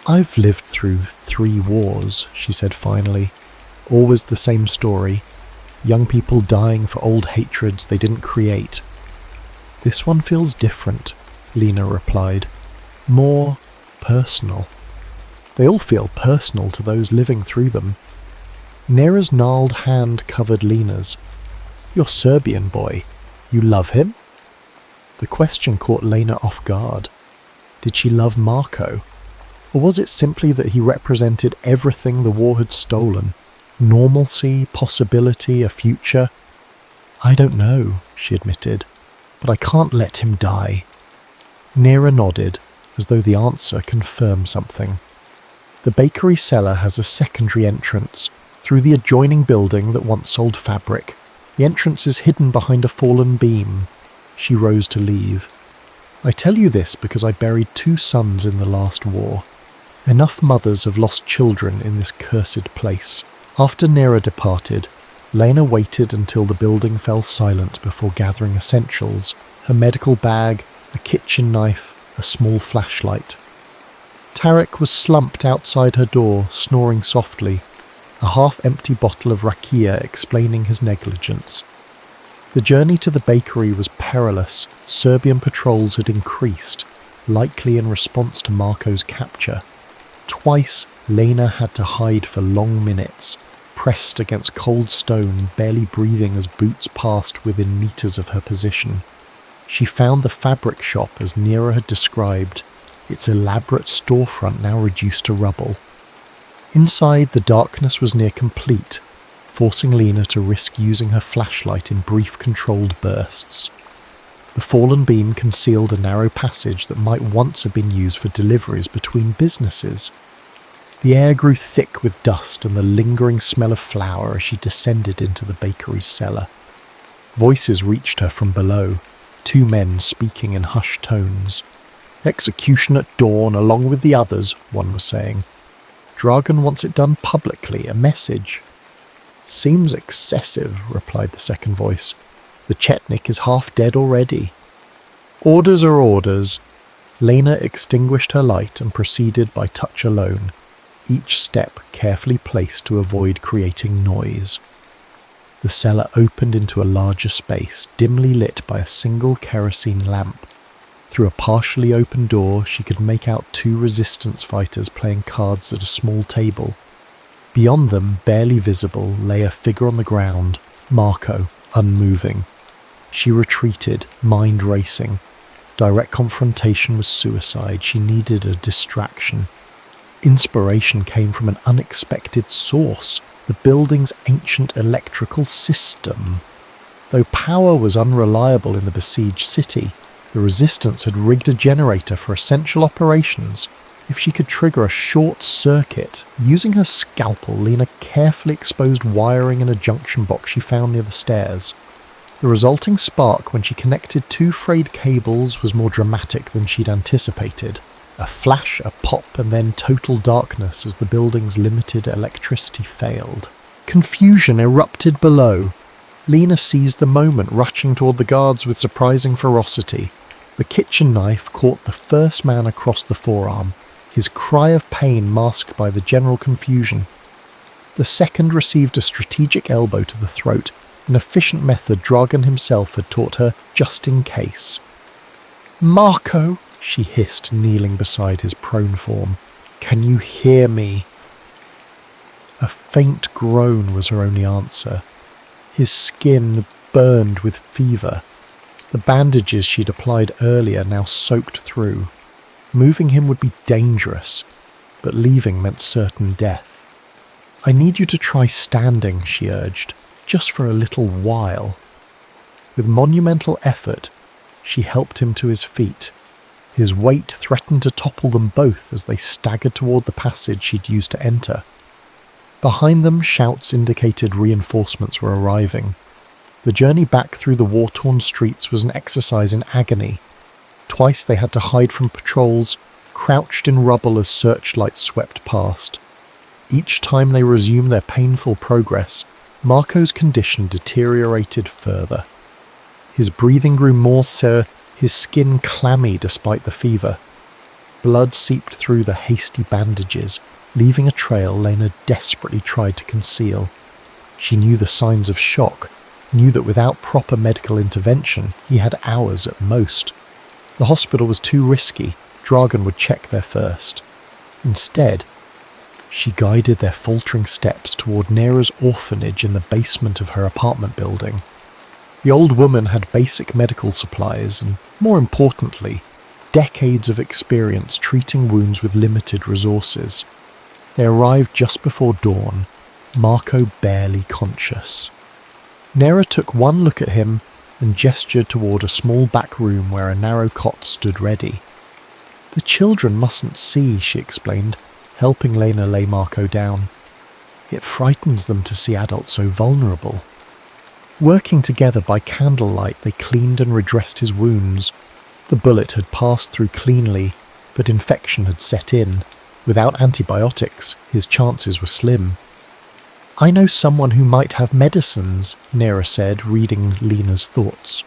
"I've lived through 3 wars," she said finally. "Always the same story. Young people dying for old hatreds they didn't create." "This one feels different," Lena replied. "More personal." "They all feel personal to those living through them." Nera's gnarled hand covered Lena's. "You're Serbian, boy. You love him?" The question caught Lena off guard. Did she love Marco? Or was it simply that he represented everything the war had stolen? Normalcy, possibility, a future? "I don't know," she admitted, "but I can't let him die." Nera nodded, as though the answer confirmed something. The bakery cellar has a secondary entrance, through the adjoining building that once sold fabric. The entrance is hidden behind a fallen beam. She rose to leave. "I tell you this because I buried 2 sons in the last war. Enough mothers have lost children in this cursed place." After Nera departed, Lena waited until the building fell silent before gathering essentials, her medical bag, a kitchen knife, a small flashlight. Tarek was slumped outside her door, snoring softly, a half-empty bottle of rakia explaining his negligence. The journey to the bakery was perilous. Serbian patrols had increased, likely in response to Marco's capture. Twice, Lena had to hide for long minutes, pressed against cold stone, barely breathing as boots passed within meters of her position. She found the fabric shop as Nera had described, its elaborate storefront now reduced to rubble. Inside, the darkness was near complete, forcing Lena to risk using her flashlight in brief controlled bursts. The fallen beam concealed a narrow passage that might once have been used for deliveries between businesses. The air grew thick with dust and the lingering smell of flour as she descended into the bakery's cellar. Voices reached her from below, 2 men speaking in hushed tones. "Execution at dawn along with the others," one was saying. "Dragan wants it done publicly, a message." "Seems excessive," replied the second voice. "The Chetnik is half dead already." "Orders are orders." Lena extinguished her light and proceeded by touch alone, each step carefully placed to avoid creating noise. The cellar opened into a larger space, dimly lit by a single kerosene lamp. Through a partially open door, she could make out 2 resistance fighters playing cards at a small table. Beyond them, barely visible, lay a figure on the ground, Marco, unmoving. She retreated, mind racing. Direct confrontation was suicide. She needed a distraction. Inspiration came from an unexpected source, the building's ancient electrical system. Though power was unreliable in the besieged city, the resistance had rigged a generator for essential operations. If she could trigger a short circuit, using her scalpel, Lena carefully exposed wiring in a junction box she found near the stairs. The resulting spark when she connected 2 frayed cables was more dramatic than she'd anticipated. A flash, a pop, and then total darkness as the building's limited electricity failed. Confusion erupted below. Lena seized the moment, rushing toward the guards with surprising ferocity. The kitchen knife caught the first man across the forearm, his cry of pain masked by the general confusion. The second received a strategic elbow to the throat, an efficient method Dragan himself had taught her just in case. "Marco!" she hissed, kneeling beside his prone form. "Can you hear me?" A faint groan was her only answer. His skin burned with fever. The bandages she'd applied earlier now soaked through. Moving him would be dangerous, but leaving meant certain death. "I need you to try standing," she urged, "just for a little while." With monumental effort, she helped him to his feet. His weight threatened to topple them both as they staggered toward the passage she'd used to enter. Behind them, shouts indicated reinforcements were arriving. The journey back through the war-torn streets was an exercise in agony. Twice they had to hide from patrols, crouched in rubble as searchlights swept past. Each time they resumed their painful progress, Marco's condition deteriorated further. His breathing grew more his skin clammy despite the fever. Blood seeped through the hasty bandages, leaving a trail Lena desperately tried to conceal. She knew the signs of shock, knew that without proper medical intervention, he had hours at most. The hospital was too risky. Dragan would check there first. Instead, she guided their faltering steps toward Nera's orphanage in the basement of her apartment building. The old woman had basic medical supplies and, more importantly, decades of experience treating wounds with limited resources. They arrived just before dawn, Marco barely conscious. Nera took one look at him and gestured toward a small back room where a narrow cot stood ready. "The children mustn't see," she explained, helping Lena lay Marco down. "It frightens them to see adults so vulnerable." Working together by candlelight, they cleaned and redressed his wounds. The bullet had passed through cleanly, but infection had set in. Without antibiotics, his chances were slim. "I know someone who might have medicines," Nera said, reading Lena's thoughts.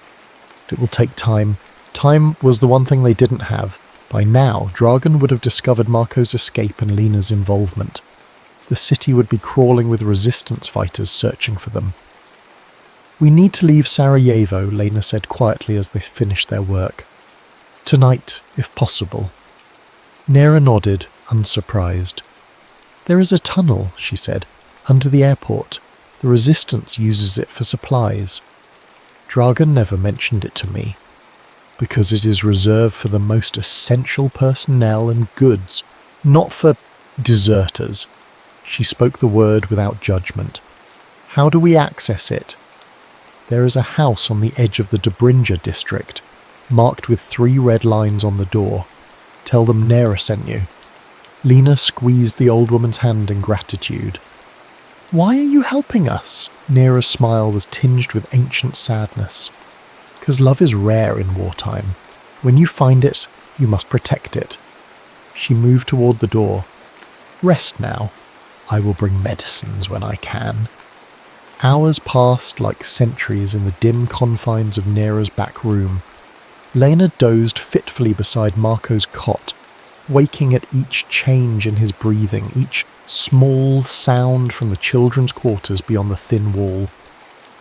"It will take time." Time was the one thing they didn't have. By now, Dragan would have discovered Marco's escape and Lena's involvement. The city would be crawling with resistance fighters searching for them. "We need to leave Sarajevo," Lena said quietly as they finished their work. "Tonight, if possible." Nera nodded, unsurprised. "There is a tunnel," she said, "under the airport. The resistance uses it for supplies. Dragan never mentioned it to me, because it is reserved for the most essential personnel and goods, not for deserters." She spoke the word without judgment. "How do we access it?" "There is a house on the edge of the Dobrinja district, marked with 3 red lines on the door. Tell them Nera sent you." Lena squeezed the old woman's hand in gratitude. "Why are you helping us?" Nera's smile was tinged with ancient sadness. "'Cause love is rare in wartime. When you find it, you must protect it." She moved toward the door. "Rest now. I will bring medicines when I can." Hours passed like centuries in the dim confines of Nera's back room. Lena dozed fitfully beside Marco's cot, waking at each change in his breathing, each small sound from the children's quarters beyond the thin wall.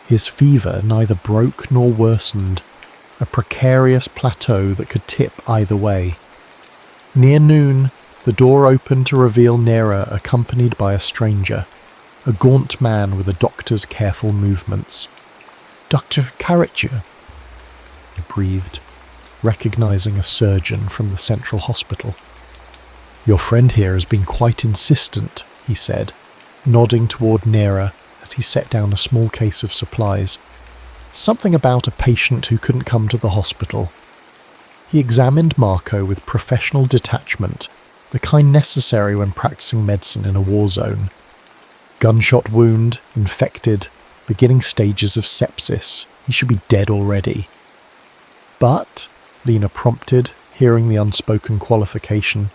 His fever neither broke nor worsened, a precarious plateau that could tip either way. Near noon, the door opened to reveal Nera accompanied by a stranger, a gaunt man with a doctor's careful movements. "Dr. Karachu," he breathed, recognizing a surgeon from the central hospital. "Your friend here has been quite insistent," he said, nodding toward Nera as he set down a small case of supplies. "Something about a patient who couldn't come to the hospital." He examined Marco with professional detachment, the kind necessary when practicing medicine in a war zone. Gunshot wound, infected, beginning stages of sepsis. He should be dead already. "But," Lena prompted, hearing the unspoken qualification,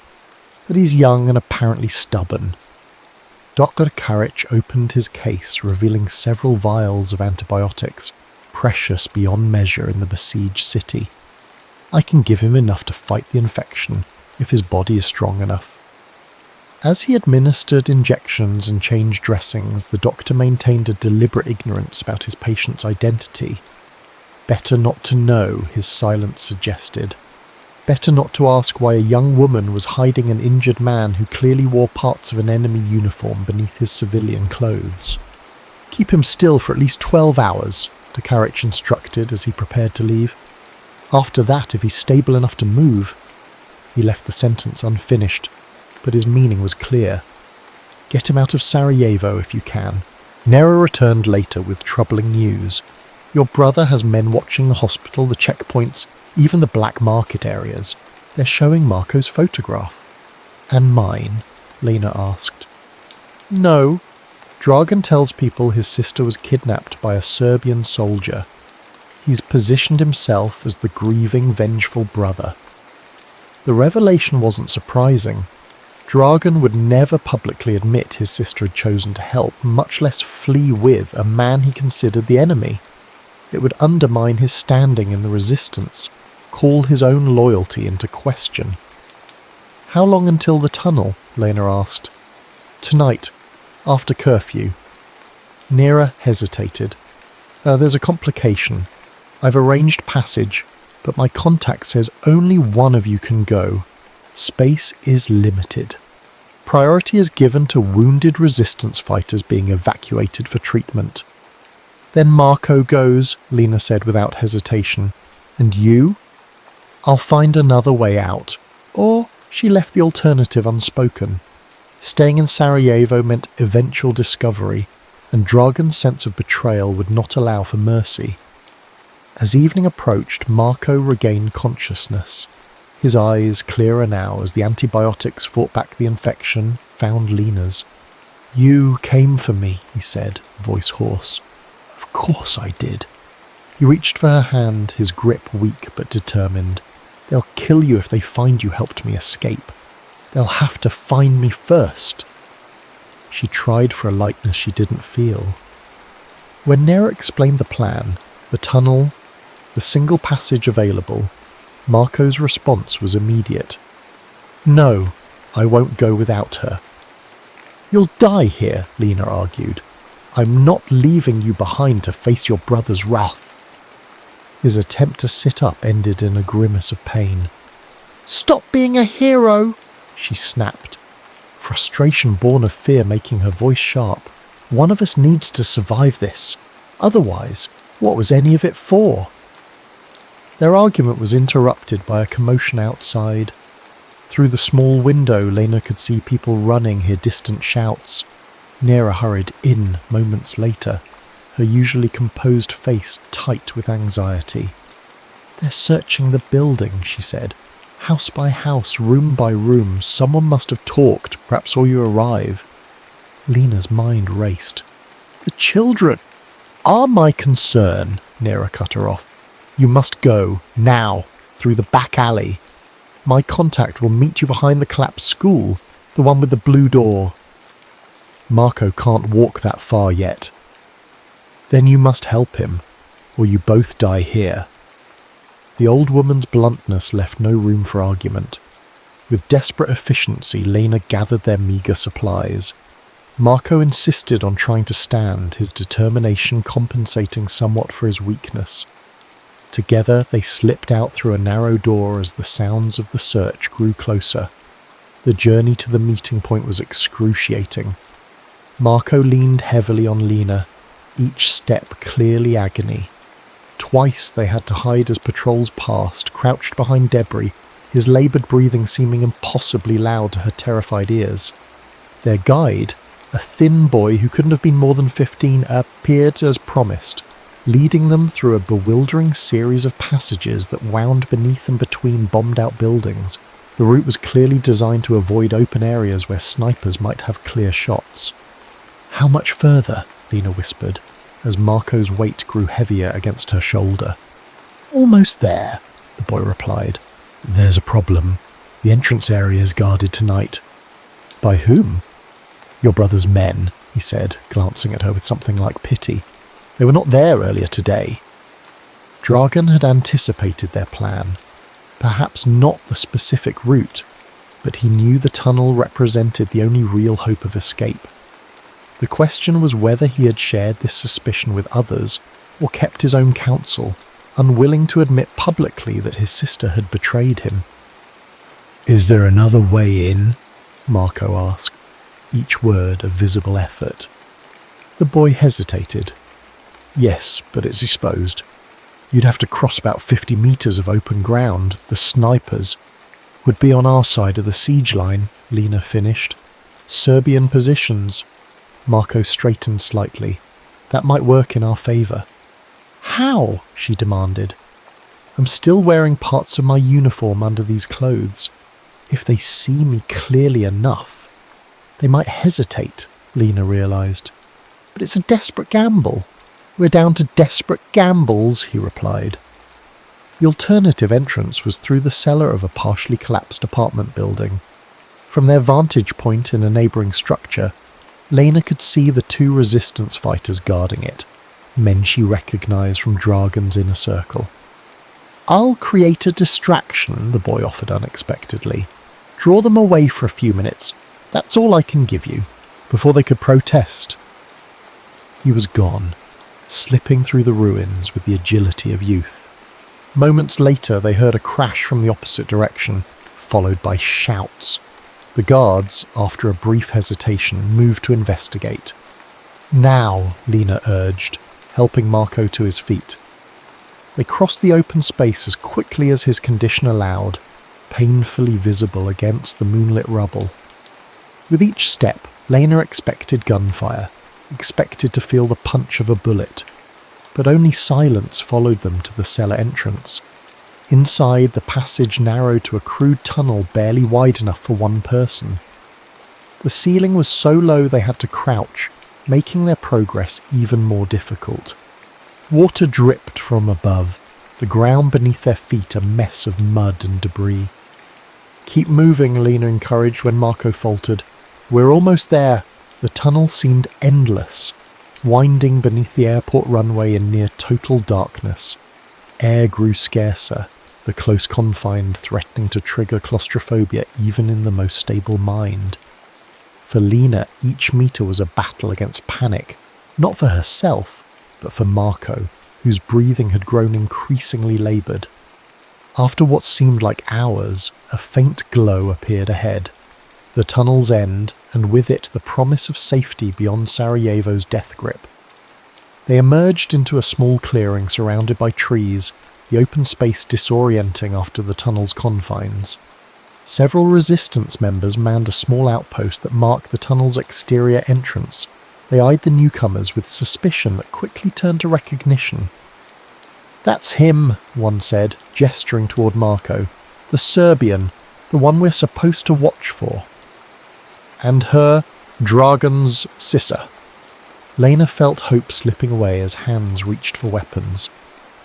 "but he's young and apparently stubborn." Dr. Karich opened his case, revealing several vials of antibiotics, precious beyond measure in the besieged city. "I can give him enough to fight the infection, if his body is strong enough." As he administered injections and changed dressings, the doctor maintained a deliberate ignorance about his patient's identity. Better not to know, his silence suggested. Better not to ask why a young woman was hiding an injured man who clearly wore parts of an enemy uniform beneath his civilian clothes. "Keep him still for at least 12 hours, Karich instructed as he prepared to leave. "After that, if he's stable enough to move..." He left the sentence unfinished, but his meaning was clear. "Get him out of Sarajevo if you can." Nera returned later with troubling news. "Your brother has men watching the hospital, the checkpoints, even the black market areas. They're showing Marco's photograph." "And mine?" Lena asked. "No. Dragan tells people his sister was kidnapped by a Serbian soldier. He's positioned himself as the grieving, vengeful brother." The revelation wasn't surprising. Dragan would never publicly admit his sister had chosen to help, much less flee with, a man he considered the enemy. It would undermine his standing in the resistance, call his own loyalty into question. How long until the tunnel? Lena asked. Tonight, after curfew. Nera hesitated. There's a complication. I've arranged passage, but my contact says only one of you can go. Space is limited. Priority is given to wounded resistance fighters being evacuated for treatment. Then Marco goes, Lena said without hesitation. And you? I'll find another way out. Or she left the alternative unspoken. Staying in Sarajevo meant eventual discovery, and Dragan's sense of betrayal would not allow for mercy. As evening approached, Marco regained consciousness. His eyes clearer now as the antibiotics fought back the infection, found Lena's. You came for me, he said, voice hoarse. Of course I did. He reached for her hand, his grip weak but determined. They'll kill you if they find you helped me escape. They'll have to find me first. She tried for a lightness she didn't feel. When Nera explained the plan, the tunnel, the single passage available, Marco's response was immediate. No, I won't go without her. You'll die here, Lena argued. I'm not leaving you behind to face your brother's wrath. His attempt to sit up ended in a grimace of pain. Stop being a hero, she snapped, frustration born of fear making her voice sharp. One of us needs to survive this. Otherwise, what was any of it for? Their argument was interrupted by a commotion outside. Through the small window, Lena could see people running, hear distant shouts. Nera hurried in moments later, her usually composed face tight with anxiety. They're searching the building, she said. House by house, room by room, someone must have talked, perhaps saw you arrive. Lena's mind raced. The children are my concern, Nera cut her off. You must go, now, through the back alley. My contact will meet you behind the collapsed school, the one with the blue door. Marco can't walk that far yet. Then you must help him, or you both die here. The old woman's bluntness left no room for argument. With desperate efficiency, Lena gathered their meagre supplies. Marco insisted on trying to stand, his determination compensating somewhat for his weakness. Together they slipped out through a narrow door as the sounds of the search grew closer. The journey to the meeting point was excruciating. Marco leaned heavily on Lena, each step clearly agony. Twice they had to hide as patrols passed, crouched behind debris, his laboured breathing seeming impossibly loud to her terrified ears. Their guide, a thin boy who couldn't have been more than 15, appeared as promised, leading them through a bewildering series of passages that wound beneath and between bombed-out buildings. The route was clearly designed to avoid open areas where snipers might have clear shots. How much further? Lena whispered, as Marco's weight grew heavier against her shoulder. Almost there, the boy replied. There's a problem. The entrance area is guarded tonight. By whom? Your brother's men, he said, glancing at her with something like pity. They were not there earlier today. Dragan had anticipated their plan. Perhaps not the specific route, but he knew the tunnel represented the only real hope of escape. The question was whether he had shared this suspicion with others or kept his own counsel, unwilling to admit publicly that his sister had betrayed him. Is there another way in? Marco asked, each word a visible effort. The boy hesitated. Yes, but it's exposed. You'd have to cross about 50 meters of open ground. The snipers would be on our side of the siege line, Lena finished. Serbian positions. Marco straightened slightly. That might work in our favour. How? She demanded. I'm still wearing parts of my uniform under these clothes. If they see me clearly enough, they might hesitate, Lena realised. But it's a desperate gamble. We're down to desperate gambles, he replied. The alternative entrance was through the cellar of a partially collapsed apartment building. From their vantage point in a neighbouring structure, Lena could see the two resistance fighters guarding it, men she recognised from Dragan's inner circle. I'll create a distraction, the boy offered unexpectedly. Draw them away for a few minutes. That's all I can give you," before they could protest. He was gone, slipping through the ruins with the agility of youth. Moments later, they heard a crash from the opposite direction, followed by shouts. The guards, after a brief hesitation, moved to investigate. "Now," Lena urged, helping Marco to his feet. They crossed the open space as quickly as his condition allowed, painfully visible against the moonlit rubble. With each step, Lena expected gunfire, expected to feel the punch of a bullet, but only silence followed them to the cellar entrance. Inside, the passage narrowed to a crude tunnel barely wide enough for one person. The ceiling was so low they had to crouch, making their progress even more difficult. Water dripped from above, the ground beneath their feet a mess of mud and debris. "Keep moving," Lena encouraged when Marco faltered. "We're almost there." The tunnel seemed endless, winding beneath the airport runway in near total darkness. Air grew scarcer, the close confine threatening to trigger claustrophobia even in the most stable mind. For Lena, each meter was a battle against panic, not for herself, but for Marco, whose breathing had grown increasingly laboured. After what seemed like hours, a faint glow appeared ahead. The tunnel's end, and with it the promise of safety beyond Sarajevo's death grip. They emerged into a small clearing surrounded by trees, the open space disorienting after the tunnel's confines. Several resistance members manned a small outpost that marked the tunnel's exterior entrance. They eyed the newcomers with suspicion that quickly turned to recognition. "That's him," one said, gesturing toward Marco. "The Serbian, the one we're supposed to watch for." "And her, Dragon's sister." Lena felt hope slipping away as hands reached for weapons.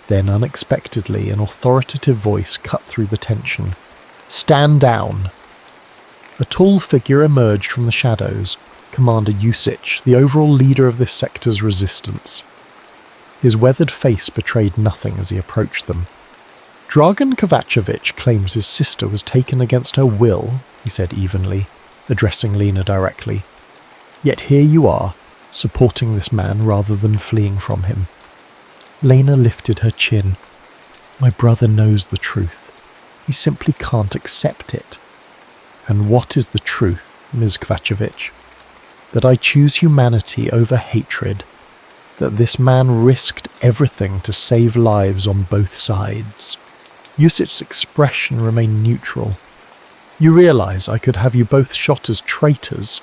Then, unexpectedly, an authoritative voice cut through the tension. "Stand down." A tall figure emerged from the shadows, Commander Usich, the overall leader of this sector's resistance. His weathered face betrayed nothing as he approached them. "Dragan Kovacevic claims his sister was taken against her will," he said evenly, addressing Lena directly. "Yet here you are, supporting this man rather than fleeing from him." Lena lifted her chin. "My brother knows the truth. He simply can't accept it." "And what is the truth, Ms. Kovacevic?" "That I choose humanity over hatred. That this man risked everything to save lives on both sides." Usich's expression remained neutral. "You realize I could have you both shot as traitors?"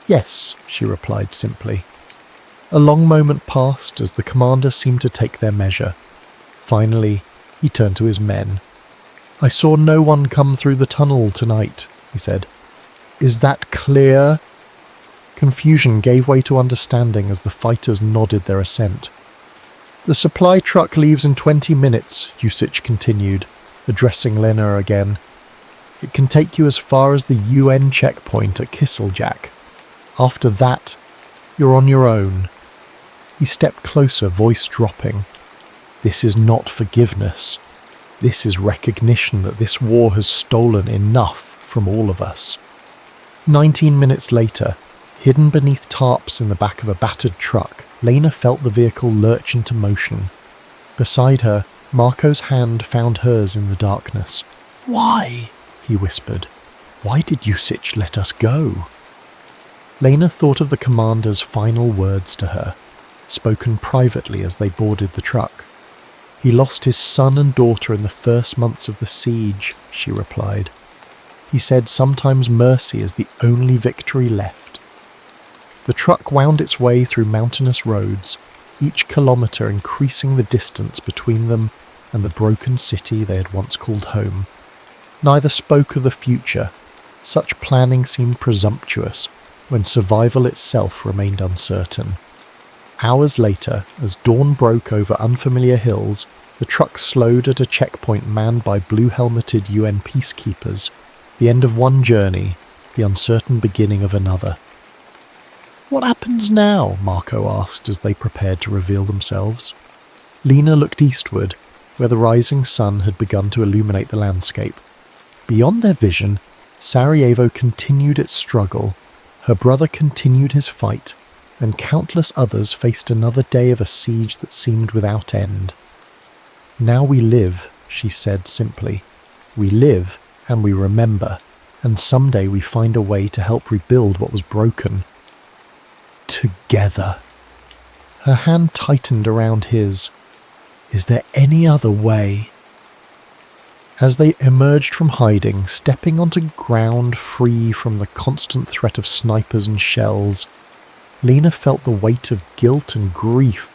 "Yes," she replied simply. A long moment passed as the commander seemed to take their measure. Finally, he turned to his men. "I saw no one come through the tunnel tonight," he said. "Is that clear?" Confusion gave way to understanding as the fighters nodded their assent. "The supply truck leaves in 20 minutes, Usich continued, addressing Lena again. "It can take you as far as the UN checkpoint at Kisseljack. After that, you're on your own." He stepped closer, voice dropping. "This is not forgiveness. This is recognition that this war has stolen enough from all of us." 19 minutes later, hidden beneath tarps in the back of a battered truck, Lena felt the vehicle lurch into motion. Beside her, Marco's hand found hers in the darkness. "Why?" he whispered. "Why did Usich let us go?" Lena thought of the commander's final words to her, spoken privately as they boarded the truck. "He lost his son and daughter in the first months of the siege," she replied. "He said sometimes mercy is the only victory left." The truck wound its way through mountainous roads, each kilometre increasing the distance between them and the broken city they had once called home. Neither spoke of the future. Such planning seemed presumptuous when survival itself remained uncertain. Hours later, as dawn broke over unfamiliar hills, the truck slowed at a checkpoint manned by blue-helmeted UN peacekeepers. The end of one journey, the uncertain beginning of another. "What happens now?" Marco asked as they prepared to reveal themselves. Lena looked eastward, where the rising sun had begun to illuminate the landscape. Beyond their vision, Sarajevo continued its struggle, her brother continued his fight, and countless others faced another day of a siege that seemed without end. "Now we live," she said simply. "We live, and we remember, and someday we find a way to help rebuild what was broken. Together." Her hand tightened around his. "Is there any other way?" As they emerged from hiding, stepping onto ground free from the constant threat of snipers and shells, Lena felt the weight of guilt and grief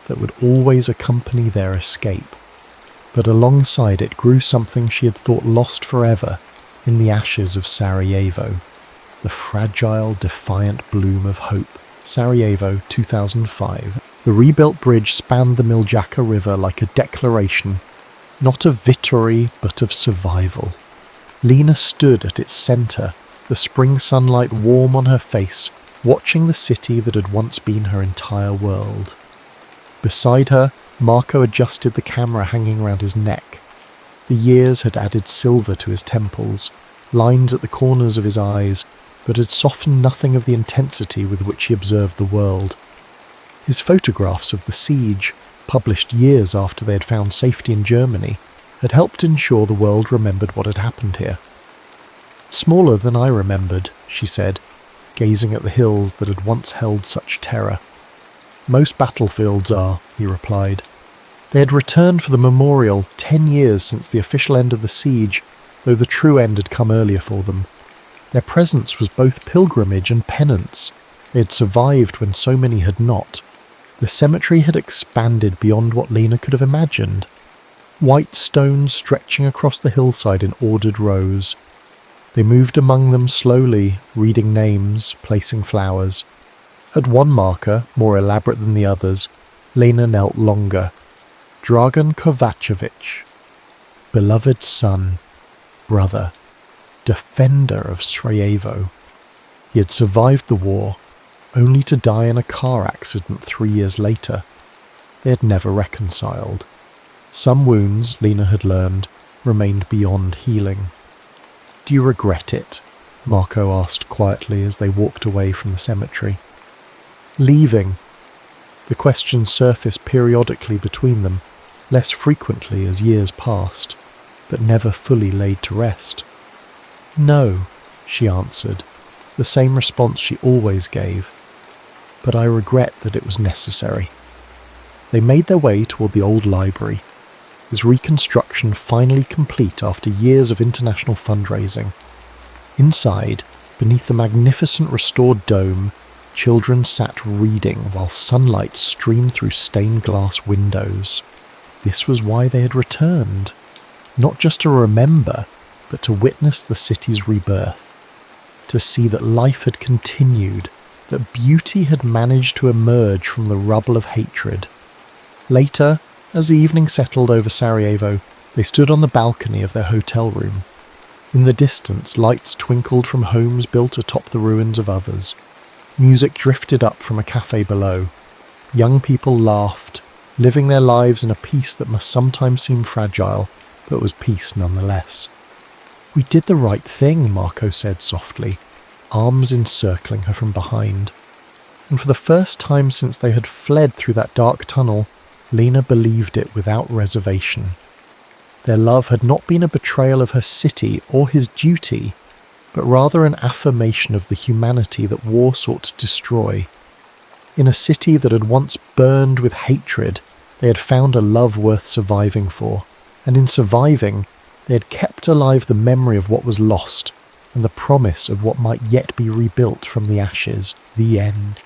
that would always accompany their escape. But alongside it grew something she had thought lost forever in the ashes of Sarajevo, the fragile, defiant bloom of hope. Sarajevo, 2005. The rebuilt bridge spanned the Miljacka River like a declaration, not of victory, but of survival. Lena stood at its centre, the spring sunlight warm on her face, watching the city that had once been her entire world. Beside her, Marco adjusted the camera hanging around his neck. The years had added silver to his temples, lines at the corners of his eyes, but had softened nothing of the intensity with which he observed the world. His photographs of the siege, published years after they had found safety in Germany, had helped ensure the world remembered what had happened here. "Smaller than I remembered," she said, gazing at the hills that had once held such terror. "Most battlefields are," he replied. They had returned for the memorial 10 years since the official end of the siege, though the true end had come earlier for them. Their presence was both pilgrimage and penance. They had survived when so many had not. The cemetery had expanded beyond what Lena could have imagined. White stones stretching across the hillside in ordered rows. They moved among them slowly, reading names, placing flowers. At one marker, more elaborate than the others, Lena knelt longer. Dragan Kovacevic, beloved son, brother, defender of Sarajevo. He had survived the war, only to die in a car accident 3 years later. They had never reconciled. Some wounds, Lena had learned, remained beyond healing. "Do you regret it?" Marco asked quietly as they walked away from the cemetery. "Leaving?" The question surfaced periodically between them, less frequently as years passed, but never fully laid to rest. "No," she answered, the same response she always gave. "But I regret that it was necessary." They made their way toward the old library, its reconstruction finally complete after years of international fundraising. Inside, beneath the magnificent restored dome, children sat reading while sunlight streamed through stained glass windows. This was why they had returned, not just to remember, but to witness the city's rebirth, to see that life had continued, that beauty had managed to emerge from the rubble of hatred. Later, as the evening settled over Sarajevo, they stood on the balcony of their hotel room. In the distance, lights twinkled from homes built atop the ruins of others. Music drifted up from a cafe below. Young people laughed, living their lives in a peace that must sometimes seem fragile, but was peace nonetheless. "We did the right thing," Marco said softly, arms encircling her from behind. And for the first time since they had fled through that dark tunnel, Lena believed it without reservation. Their love had not been a betrayal of her city or his duty, but rather an affirmation of the humanity that war sought to destroy. In a city that had once burned with hatred, they had found a love worth surviving for, and in surviving, they had kept alive the memory of what was lost, and the promise of what might yet be rebuilt from the ashes. The end.